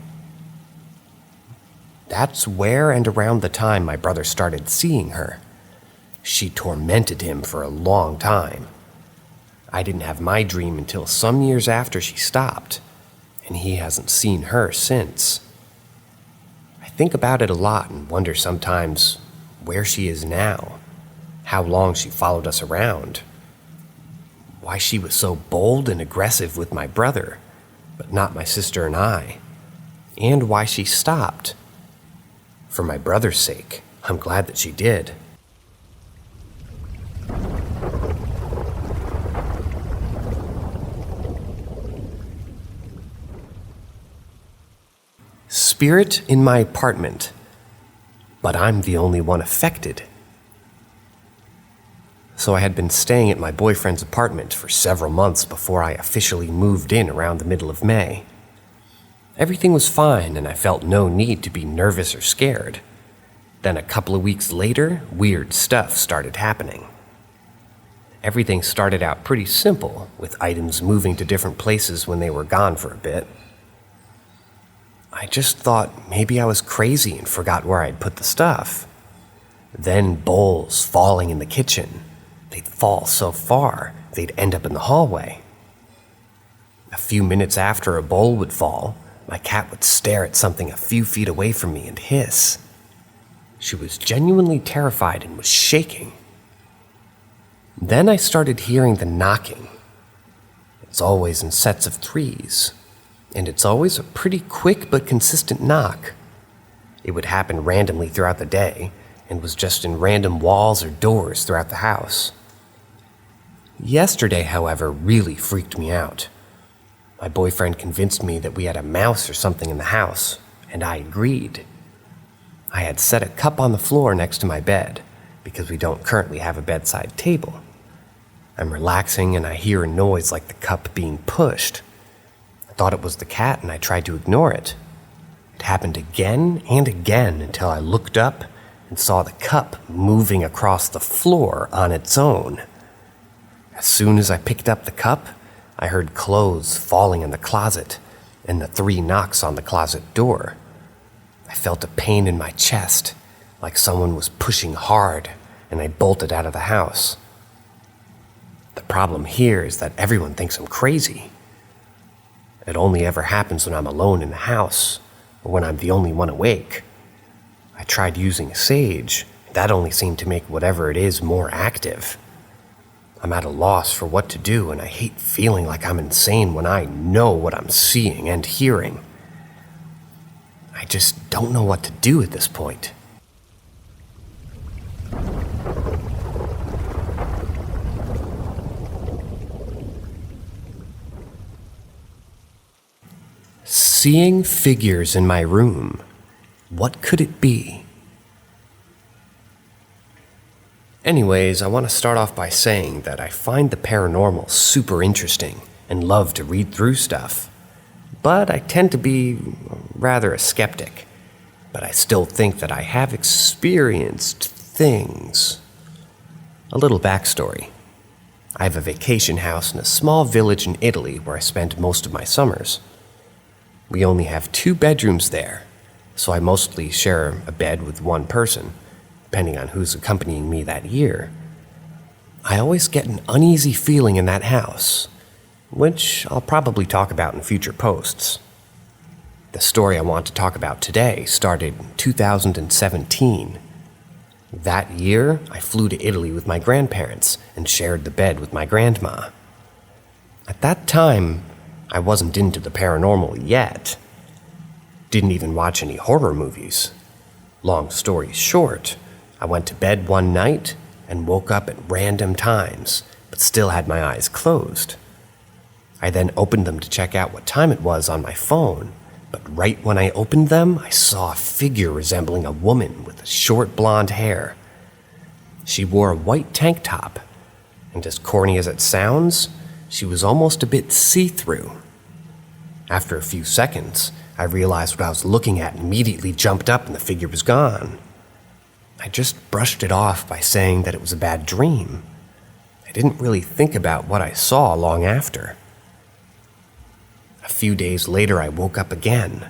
Speaker 1: That's where and around the time my brother started seeing her. She tormented him for a long time. I didn't have my dream until some years after she stopped, and he hasn't seen her since. I think about it a lot and wonder sometimes where she is now, how long she followed us around, why she was so bold and aggressive with my brother, but not my sister and I, and why she stopped. For my brother's sake, I'm glad that she did. Spirit in my apartment, but I'm the only one affected. So I had been staying at my boyfriend's apartment for several months before I officially moved in around the middle of May. Everything was fine and I felt no need to be nervous or scared. Then a couple of weeks later, weird stuff started happening. Everything started out pretty simple, with items moving to different places when they were gone for a bit. I just thought maybe I was crazy and forgot where I'd put the stuff. Then bowls falling in the kitchen. They'd fall so far, they'd end up in the hallway. A few minutes after a bowl would fall, my cat would stare at something a few feet away from me and hiss. She was genuinely terrified and was shaking. Then I started hearing the knocking. It's always in sets of 3s, and it's always a pretty quick but consistent knock. It would happen randomly throughout the day, and was just in random walls or doors throughout the house. Yesterday, however, really freaked me out. My boyfriend convinced me that we had a mouse or something in the house, and I agreed. I had set a cup on the floor next to my bed, because we don't currently have a bedside table. I'm relaxing and I hear a noise like the cup being pushed. I thought it was the cat and I tried to ignore it. It happened again and again until I looked up and saw the cup moving across the floor on its own. As soon as I picked up the cup, I heard clothes falling in the closet and the 3 knocks on the closet door. I felt a pain in my chest, like someone was pushing hard, and I bolted out of the house. The problem here is that everyone thinks I'm crazy. It only ever happens when I'm alone in the house, or when I'm the only one awake. I tried using sage. That only seemed to make whatever it is more active. I'm at a loss for what to do, and I hate feeling like I'm insane when I know what I'm seeing and hearing. I just don't know what to do at this point. Seeing figures in my room. What could it be? Anyways, I want to start off by saying that I find the paranormal super interesting and love to read through stuff. But I tend to be rather a skeptic. But I still think that I have experienced things. A little backstory. I have a vacation house in a small village in Italy where I spend most of my summers. We only have 2 bedrooms there, so I mostly share a bed with one person, depending on who's accompanying me that year. I always get an uneasy feeling in that house, which I'll probably talk about in future posts. The story I want to talk about today started in 2017. That year, I flew to Italy with my grandparents and shared the bed with my grandma. At that time, I wasn't into the paranormal yet. Didn't even watch any horror movies. Long story short, I went to bed one night and woke up at random times, but still had my eyes closed. I then opened them to check out what time it was on my phone, but right when I opened them, I saw a figure resembling a woman with short blonde hair. She wore a white tank top, and as corny as it sounds, she was almost a bit see-through. After a few seconds, I realized what I was looking at and immediately jumped up and the figure was gone. I just brushed it off by saying that it was a bad dream. I didn't really think about what I saw long after. A few days later, I woke up again.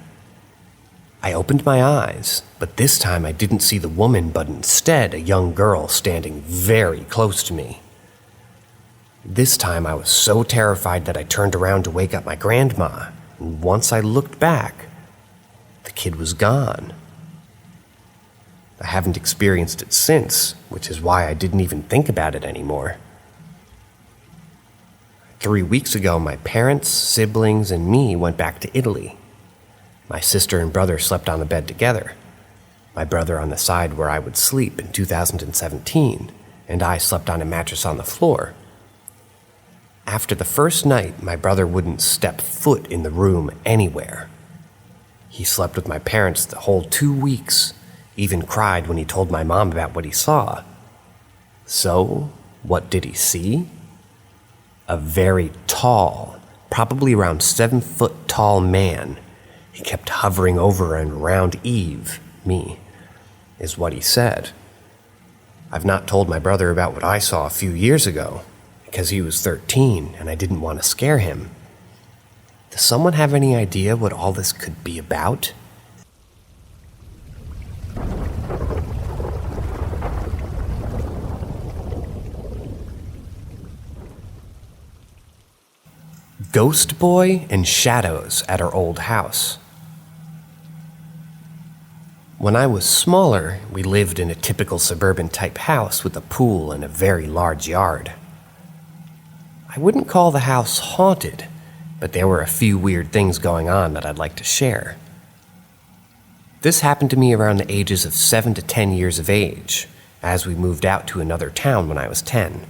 Speaker 1: I opened my eyes, but this time I didn't see the woman, but instead a young girl standing very close to me. This time I was so terrified that I turned around to wake up my grandma, and once I looked back, the kid was gone. I haven't experienced it since, which is why I didn't even think about it anymore. 3 weeks ago, my parents, siblings, and me went back to Italy. My sister and brother slept on the bed together. My brother on the side where I would sleep in 2017, and I slept on a mattress on the floor. After the first night, my brother wouldn't step foot in the room anywhere. He slept with my parents the whole 2 weeks, even cried when he told my mom about what he saw. So, what did he see? A very tall, probably around 7 foot tall man. He kept hovering over and around Eve, me, is what he said. I've not told my brother about what I saw a few years ago, because he was 13 and I didn't want to scare him. Does someone have any idea what all this could be about? Ghost Boy and shadows at our old house. When I was smaller, we lived in a typical suburban type house with a pool and a very large yard. I wouldn't call the house haunted, but there were a few weird things going on that I'd like to share. This happened to me around the ages of 7 to 10 years of age, as we moved out to another town when I was 10.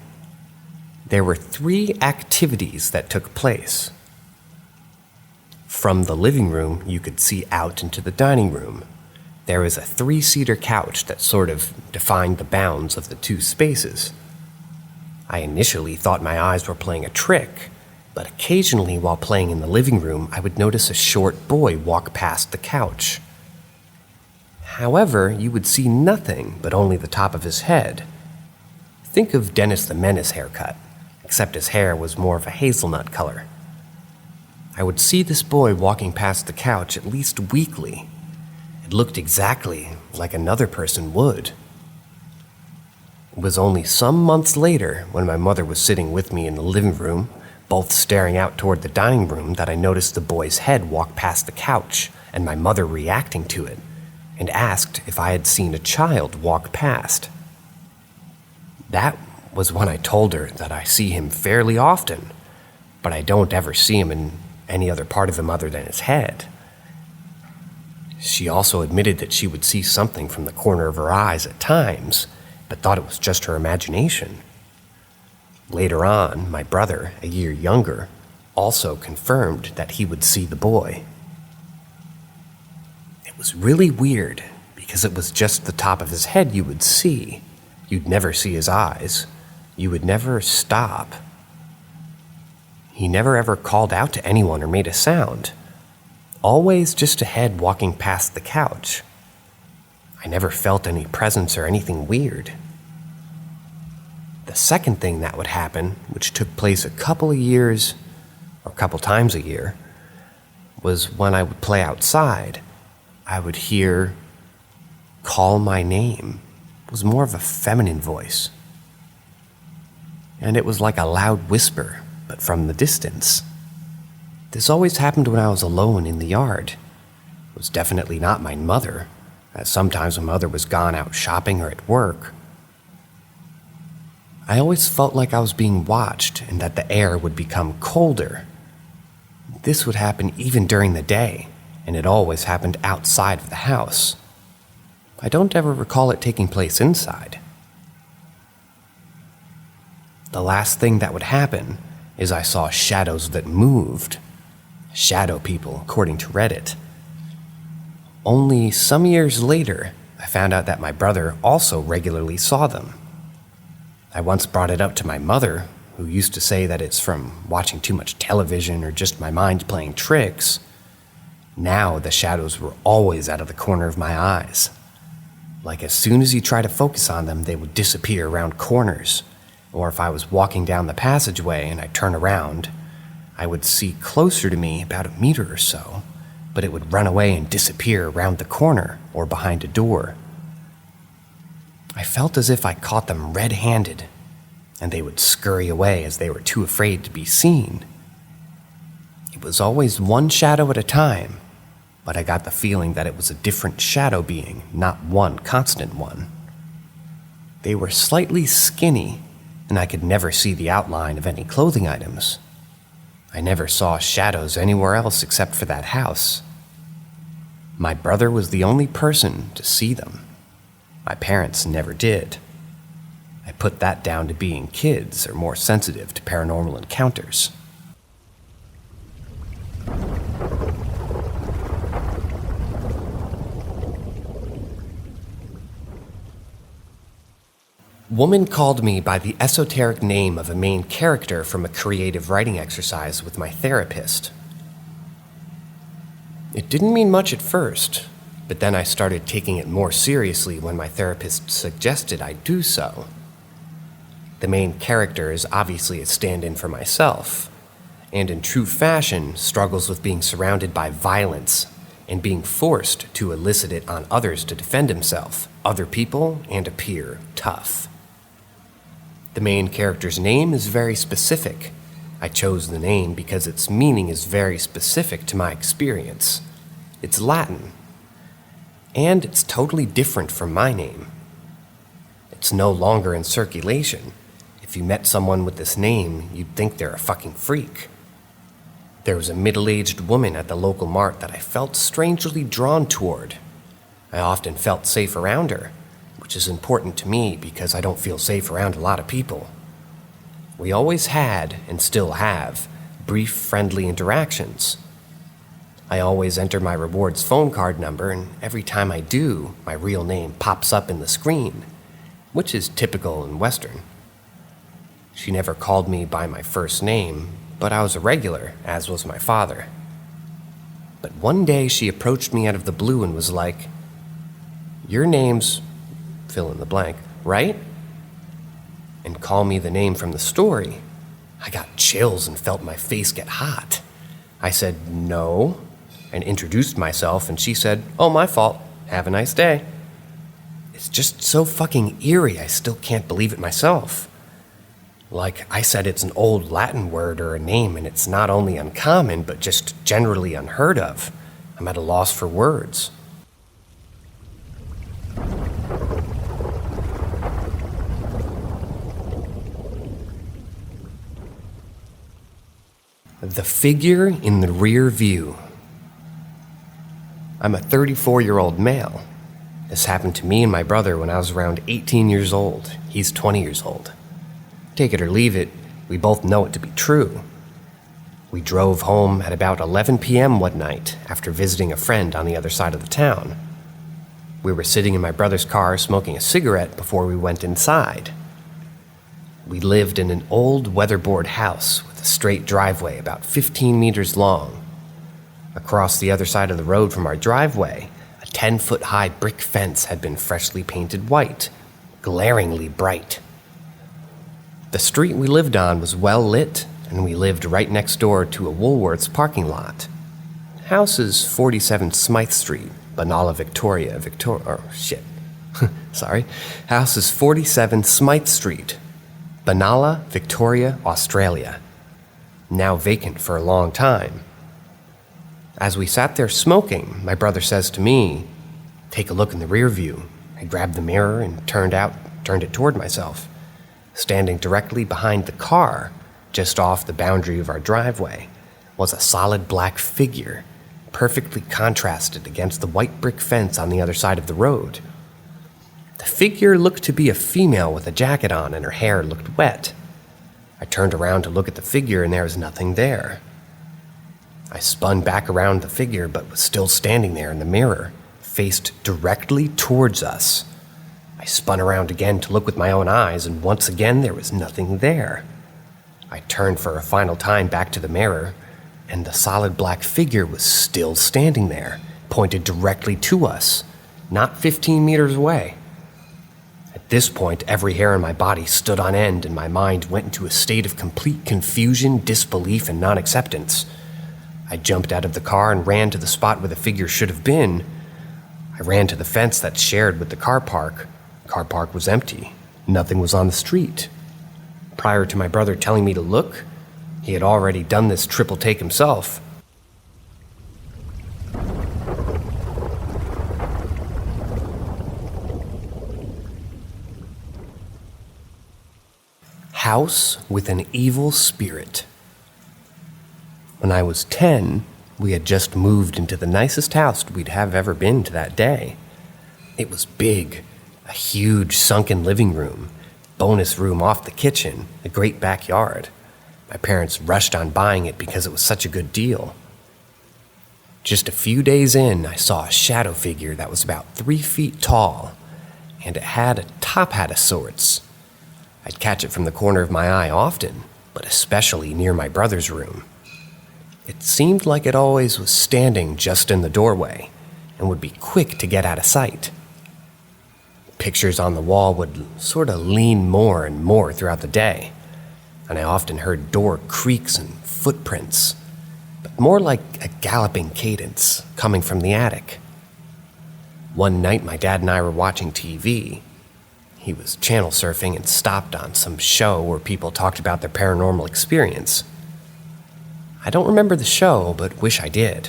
Speaker 1: There were 3 activities that took place. From the living room, you could see out into the dining room. There was a 3-seater couch that sort of defined the bounds of the 2 spaces. I initially thought my eyes were playing a trick, but occasionally while playing in the living room, I would notice a short boy walk past the couch. However, you would see nothing but only the top of his head. Think of Dennis the Menace haircut, except his hair was more of a hazelnut color. I would see this boy walking past the couch at least weekly. It looked exactly like another person would. It was only some months later, when my mother was sitting with me in the living room, both staring out toward the dining room, that I noticed the boy's head walk past the couch and my mother reacting to it, and asked if I had seen a child walk past. That was when I told her that I see him fairly often, but I don't ever see him in any other part of him other than his head. She also admitted that she would see something from the corner of her eyes at times, but thought it was just her imagination. Later on, my brother, a year younger, also confirmed that he would see the boy. It was really weird, because it was just the top of his head you would see. You'd never see his eyes. You would never stop. He never ever called out to anyone or made a sound. Always just a head walking past the couch. I never felt any presence or anything weird. The second thing that would happen, which took place a couple times a year, was when I would play outside, I would hear call my name. It was more of a feminine voice. And it was like a loud whisper, but from the distance. This always happened when I was alone in the yard. It was definitely not my mother, as sometimes my mother was gone out shopping or at work. I always felt like I was being watched and that the air would become colder. This would happen even during the day, and it always happened outside of the house. I don't ever recall it taking place inside. The last thing that would happen is I saw shadows that moved. Shadow people, according to Reddit. Only some years later, I found out that my brother also regularly saw them. I once brought it up to my mother, who used to say that it's from watching too much television or just my mind playing tricks. Now the shadows were always out of the corner of my eyes. Like as soon as you try to focus on them, they would disappear around corners. Or if I was walking down the passageway and I turn around, I would see closer to me about a meter or so, but it would run away and disappear around the corner or behind a door. I felt as if I caught them red-handed, and they would scurry away as they were too afraid to be seen. It was always one shadow at a time, but I got the feeling that it was a different shadow being, not one constant one. They were slightly skinny, and I could never see the outline of any clothing items, I never saw shadows anywhere else except for that house. My brother was the only person to see them. My parents never did. I put that down to being kids or more sensitive to paranormal encounters. Woman called me by the esoteric name of a main character from a creative writing exercise with my therapist. It didn't mean much at first, but then I started taking it more seriously when my therapist suggested I do so. The main character is obviously a stand-in for myself, and in true fashion struggles with being surrounded by violence and being forced to elicit it on others to defend himself, other people, and appear tough. The main character's name is very specific. I chose the name because its meaning is very specific to my experience. It's Latin, and it's totally different from my name. It's no longer in circulation. If you met someone with this name, you'd think they're a fucking freak. There was a middle-aged woman at the local mart that I felt strangely drawn toward. I often felt safe around her, which is important to me because I don't feel safe around a lot of people. We always had, and still have, brief friendly interactions. I always enter my rewards phone card number, and every time I do, my real name pops up in the screen, which is typical in Western. She never called me by my first name, but I was a regular, as was my father. But one day she approached me out of the blue and was like, "Your name's fill in the blank, right?" And call me the name from the story. I got chills and felt my face get hot. I said, "No," and introduced myself, and she said, "Oh, my fault. Have a nice day." It's just so fucking eerie, I still can't believe it myself. Like I said, it's an old Latin word or a name, and it's not only uncommon, but just generally unheard of. I'm at a loss for words. The figure in the rear view. I'm a 34-year-old male. This happened to me and my brother when I was around 18 years old. He's 20 years old. Take it or leave it, we both know it to be true. We drove home at about 11 p.m. one night after visiting a friend on the other side of the town. We were sitting in my brother's car smoking a cigarette before we went inside. We lived in an old weatherboard house with a straight driveway about 15 meters long. Across the other side of the road from our driveway, a 10-foot-high brick fence had been freshly painted white, glaringly bright. The street we lived on was well lit, and we lived right next door to a Woolworths parking lot. House is 47 Smythe Street, Benalla, House is 47 Smythe Street, Benalla, Victoria, Australia. Now vacant for a long time. As we sat there smoking, my brother says to me, "Take a look in the rear view." I grabbed the mirror and turned it toward myself. Standing directly behind the car, just off the boundary of our driveway, was a solid black figure, perfectly contrasted against the white brick fence on the other side of the road. The figure looked to be a female with a jacket on, and her hair looked wet. I turned around to look at the figure, and there was nothing there. I spun back around the figure, but was still standing there in the mirror, faced directly towards us. I spun around again to look with my own eyes, and once again there was nothing there. I turned for a final time back to the mirror, and the solid black figure was still standing there, pointed directly to us, not 15 meters away. At this point, every hair on my body stood on end, and my mind went into a state of complete confusion, disbelief, and non-acceptance. I jumped out of the car and ran to the spot where the figure should have been. I ran to the fence that's shared with the car park. The car park was empty. Nothing was on the street. Prior to my brother telling me to look, he had already done this triple take himself. House with an evil spirit. When I was 10, we had just moved into the nicest house we'd have ever been to that day. It was big, a huge sunken living room, bonus room off the kitchen, a great backyard. My parents rushed on buying it because it was such a good deal. Just a few days in, I saw a shadow figure that was about 3 feet tall, and it had a top hat of sorts. I'd catch it from the corner of my eye often, but especially near my brother's room. It seemed like it always was standing just in the doorway and would be quick to get out of sight. Pictures on the wall would sort of lean more and more throughout the day, and I often heard door creaks and footprints, but more like a galloping cadence coming from the attic. One night my dad and I were watching TV. He was channel surfing and stopped on some show where people talked about their paranormal experience. I don't remember the show, but wish I did.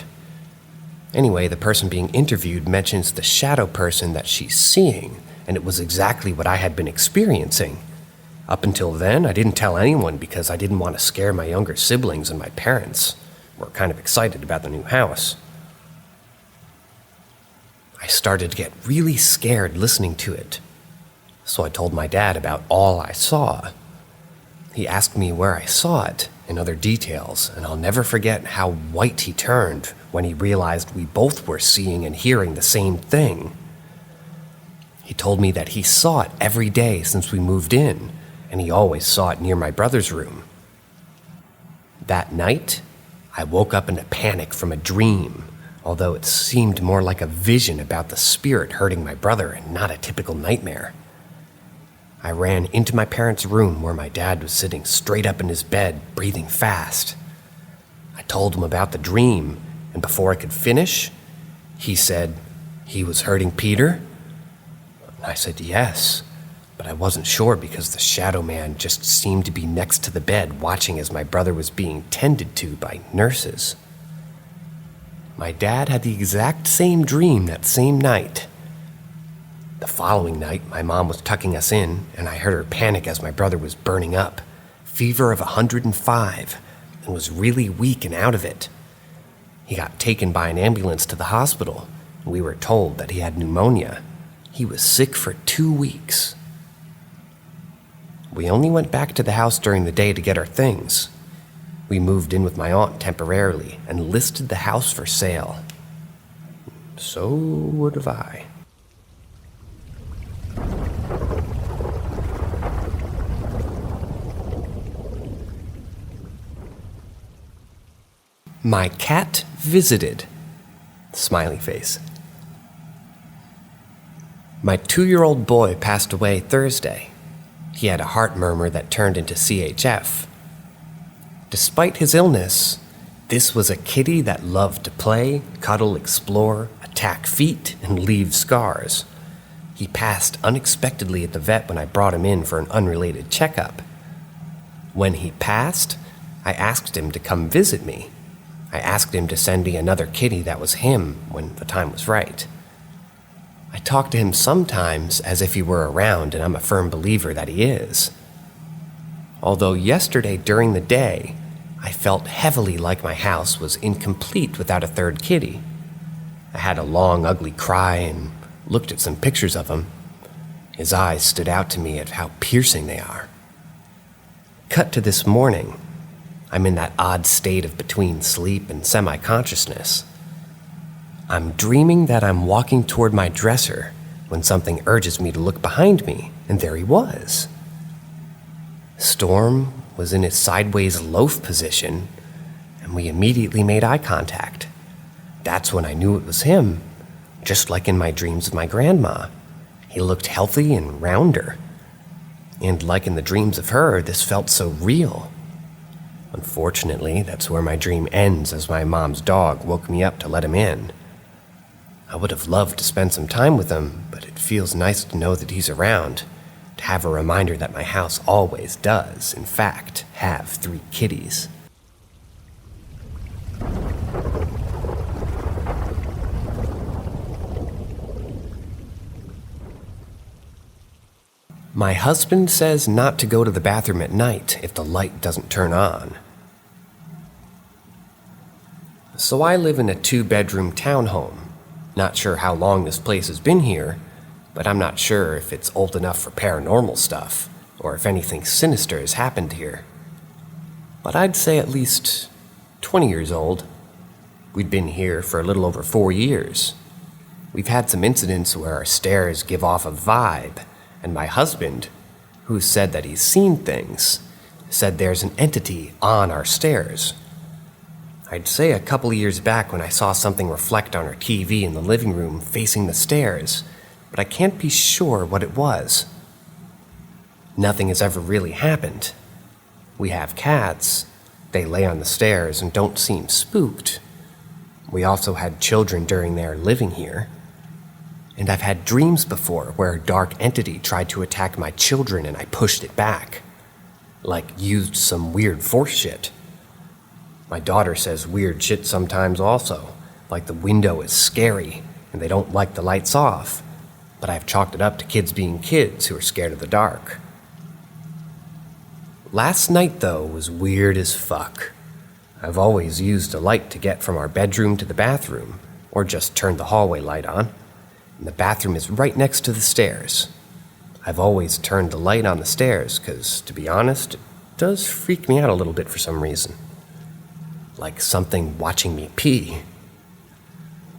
Speaker 1: Anyway, the person being interviewed mentions the shadow person that she's seeing, and it was exactly what I had been experiencing. Up until then, I didn't tell anyone because I didn't want to scare my younger siblings, and my parents were kind of excited about the new house. I started to get really scared listening to it, so I told my dad about all I saw. He asked me where I saw it and other details, and I'll never forget how white he turned when he realized we both were seeing and hearing the same thing. He told me that he saw it every day since we moved in, and he always saw it near my brother's room. That night, I woke up in a panic from a dream, although it seemed more like a vision about the spirit hurting my brother and not a typical nightmare. I ran into my parents' room where my dad was sitting straight up in his bed, breathing fast. I told him about the dream, and before I could finish, he said he was hurting Peter. And I said yes, but I wasn't sure because the shadow man just seemed to be next to the bed watching as my brother was being tended to by nurses. My dad had the exact same dream that same night. The following night, my mom was tucking us in, and I heard her panic as my brother was burning up, fever of 105, and was really weak and out of it. He got taken by an ambulance to the hospital, and we were told that he had pneumonia. He was sick for 2 weeks. We only went back to the house during the day to get our things. We moved in with my aunt temporarily and listed the house for sale. So would have I. My cat visited. Smiley face. My 2-year-old boy passed away Thursday. He had a heart murmur that turned into CHF. Despite his illness, this was a kitty that loved to play, cuddle, explore, attack feet, and leave scars. He passed unexpectedly at the vet when I brought him in for an unrelated checkup. When he passed, I asked him to come visit me. I asked him to send me another kitty that was him when the time was right. I talk to him sometimes as if he were around, and I'm a firm believer that he is. Although yesterday during the day, I felt heavily like my house was incomplete without a third kitty. I had a long, ugly cry and looked at some pictures of him. His eyes stood out to me at how piercing they are. Cut to this morning. I'm in that odd state of between sleep and semi-consciousness. I'm dreaming that I'm walking toward my dresser when something urges me to look behind me, and there he was. Storm was in his sideways loaf position, and we immediately made eye contact. That's when I knew it was him, just like in my dreams of my grandma. He looked healthy and rounder. And like in the dreams of her, this felt so real. Unfortunately, that's where my dream ends as my mom's dog woke me up to let him in. I would have loved to spend some time with him, but it feels nice to know that he's around, to have a reminder that my house always does, in fact, have 3 kitties. My husband says not to go to the bathroom at night if the light doesn't turn on. So I live in a 2-bedroom townhome. Not sure how long this place has been here, but I'm not sure if it's old enough for paranormal stuff, or if anything sinister has happened here. But I'd say at least 20 years old. We'd been here for a little over 4 years. We've had some incidents where our stairs give off a vibe, and my husband, who said that he's seen things, said there's an entity on our stairs. I'd say a couple of years back when I saw something reflect on our TV in the living room facing the stairs, but I can't be sure what it was. Nothing has ever really happened. We have cats. They lay on the stairs and don't seem spooked. We also had children during their living here. And I've had dreams before where a dark entity tried to attack my children and I pushed it back. Like used some weird force shit. My daughter says weird shit sometimes also, like the window is scary and they don't like the lights off, but I've chalked it up to kids being kids who are scared of the dark. Last night, though, was weird as fuck. I've always used a light to get from our bedroom to the bathroom, or just turned the hallway light on, and the bathroom is right next to the stairs. I've always turned the light on the stairs because, to be honest, it does freak me out a little bit for some reason. Like something watching me pee.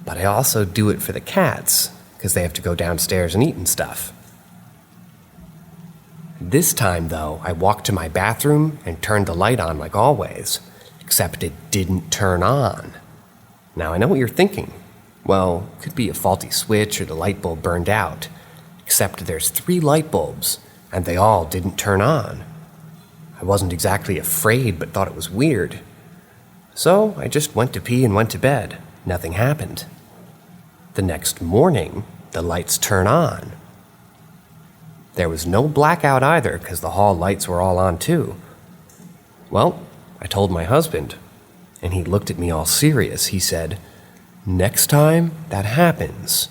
Speaker 1: But I also do it for the cats, because they have to go downstairs and eat and stuff. This time, though, I walked to my bathroom and turned the light on like always, except it didn't turn on. Now, I know what you're thinking. Well, it could be a faulty switch or the light bulb burned out, except there's 3 light bulbs, and they all didn't turn on. I wasn't exactly afraid, but thought it was weird. So I just went to pee and went to bed. Nothing happened. The next morning, the lights turn on. There was no blackout either because the hall lights were all on too. Well, I told my husband, and he looked at me all serious. He said, "Next time that happens,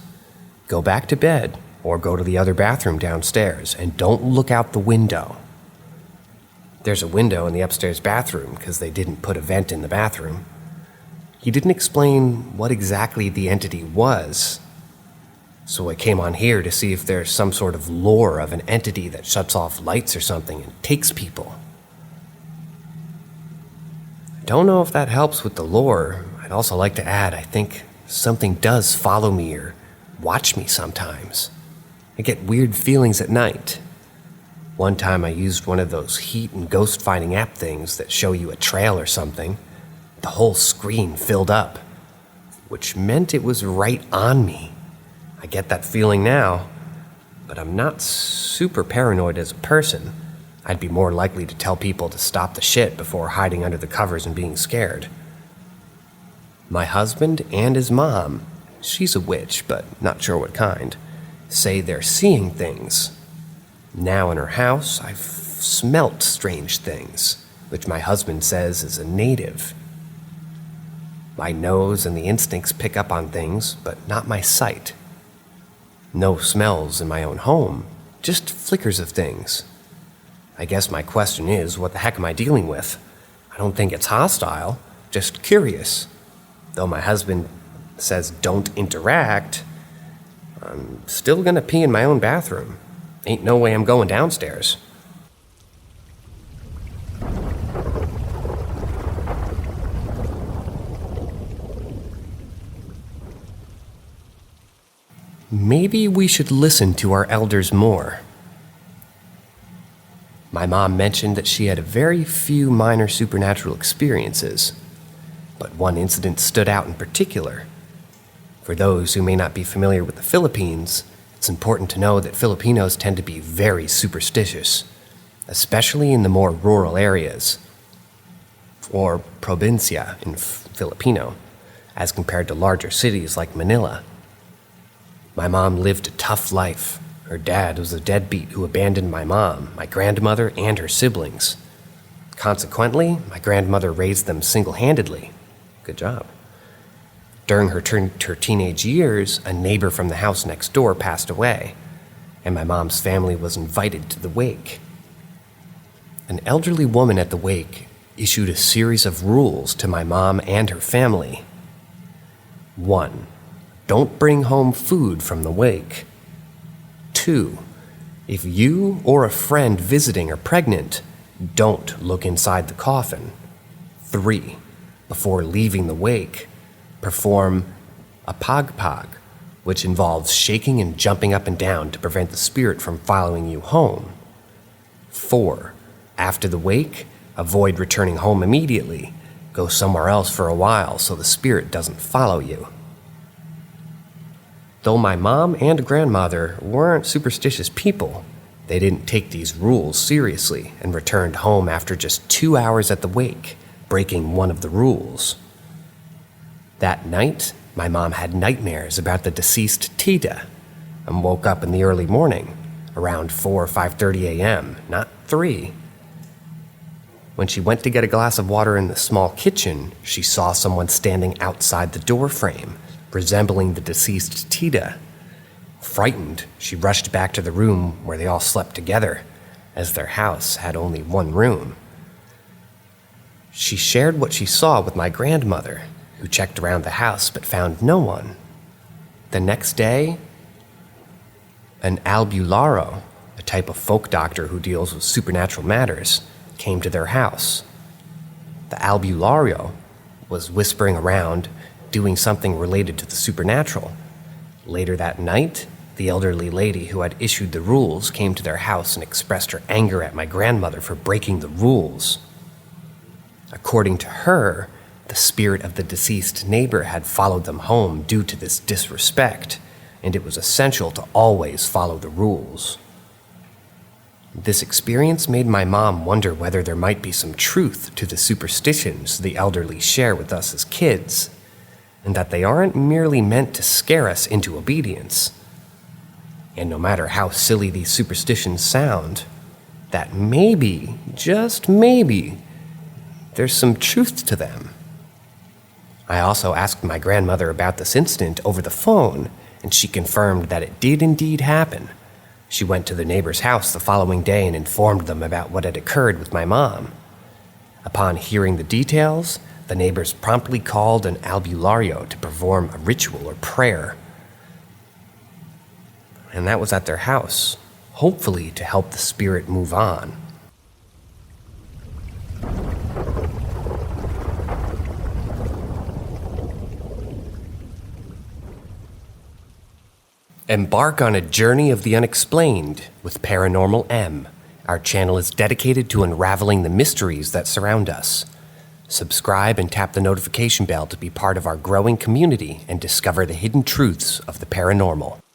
Speaker 1: go back to bed or go to the other bathroom downstairs and don't look out the window." There's a window in the upstairs bathroom because they didn't put a vent in the bathroom. He didn't explain what exactly the entity was, so I came on here to see if there's some sort of lore of an entity that shuts off lights or something and takes people. I don't know if that helps with the lore. I'd also like to add, I think something does follow me or watch me sometimes. I get weird feelings at night. One time I used one of those heat and ghost finding app things that show you a trail or something. The whole screen filled up, which meant it was right on me. I get that feeling now, but I'm not super paranoid as a person. I'd be more likely to tell people to stop the shit before hiding under the covers and being scared. My husband and his mom, she's a witch, but not sure what kind, say they're seeing things. Now in her house, I've smelt strange things, which my husband says is a native. My nose and the instincts pick up on things, but not my sight. No smells in my own home, just flickers of things. I guess my question is, what the heck am I dealing with? I don't think it's hostile, just curious. Though my husband says don't interact, I'm still gonna pee in my own bathroom. Ain't no way I'm going downstairs. Maybe we should listen to our elders more. My mom mentioned that she had very few minor supernatural experiences, but one incident stood out in particular. For those who may not be familiar with the Philippines, it's important to know that Filipinos tend to be very superstitious, especially in the more rural areas, or provincia in Filipino, as compared to larger cities like Manila. My mom lived a tough life. Her dad was a deadbeat who abandoned my mom, my grandmother, and her siblings. Consequently, my grandmother raised them single-handedly. Good job. During her teenage years, a neighbor from the house next door passed away, and my mom's family was invited to the wake. An elderly woman at the wake issued a series of rules to my mom and her family 1. Don't bring home food from the wake. 2. If you or a friend visiting are pregnant, don't look inside the coffin. 3. Before leaving the wake, perform a pog, which involves shaking and jumping up and down to prevent the spirit from following you home. 4. After the wake, avoid returning home immediately. Go somewhere else for a while so the spirit doesn't follow you. Though my mom and grandmother weren't superstitious people, they didn't take these rules seriously and returned home after just 2 hours at the wake, breaking one of the rules. That night, my mom had nightmares about the deceased Tita and woke up in the early morning, around 4 or 5:30 a.m., not 3. When she went to get a glass of water in the small kitchen, she saw someone standing outside the door frame, resembling the deceased Tita. Frightened, she rushed back to the room where they all slept together, as their house had only one room. She shared what she saw with my grandmother, who checked around the house but found no one. The next day, an albularo, a type of folk doctor who deals with supernatural matters, came to their house. The albulario was whispering around, doing something related to the supernatural. Later that night, the elderly lady who had issued the rules came to their house and expressed her anger at my grandmother for breaking the rules. According to her, the spirit of the deceased neighbor had followed them home due to this disrespect, and it was essential to always follow the rules. This experience made my mom wonder whether there might be some truth to the superstitions the elderly share with us as kids, and that they aren't merely meant to scare us into obedience. And no matter how silly these superstitions sound, that maybe, just maybe, there's some truth to them. I also asked my grandmother about this incident over the phone, and she confirmed that it did indeed happen. She went to the neighbor's house the following day and informed them about what had occurred with my mom. Upon hearing the details, the neighbors promptly called an albulario to perform a ritual or prayer. And that was at their house, hopefully to help the spirit move on. Embark on a journey of the unexplained with Paranormal M. Our channel is dedicated to unraveling the mysteries that surround us. Subscribe and tap the notification bell to be part of our growing community and discover the hidden truths of the paranormal.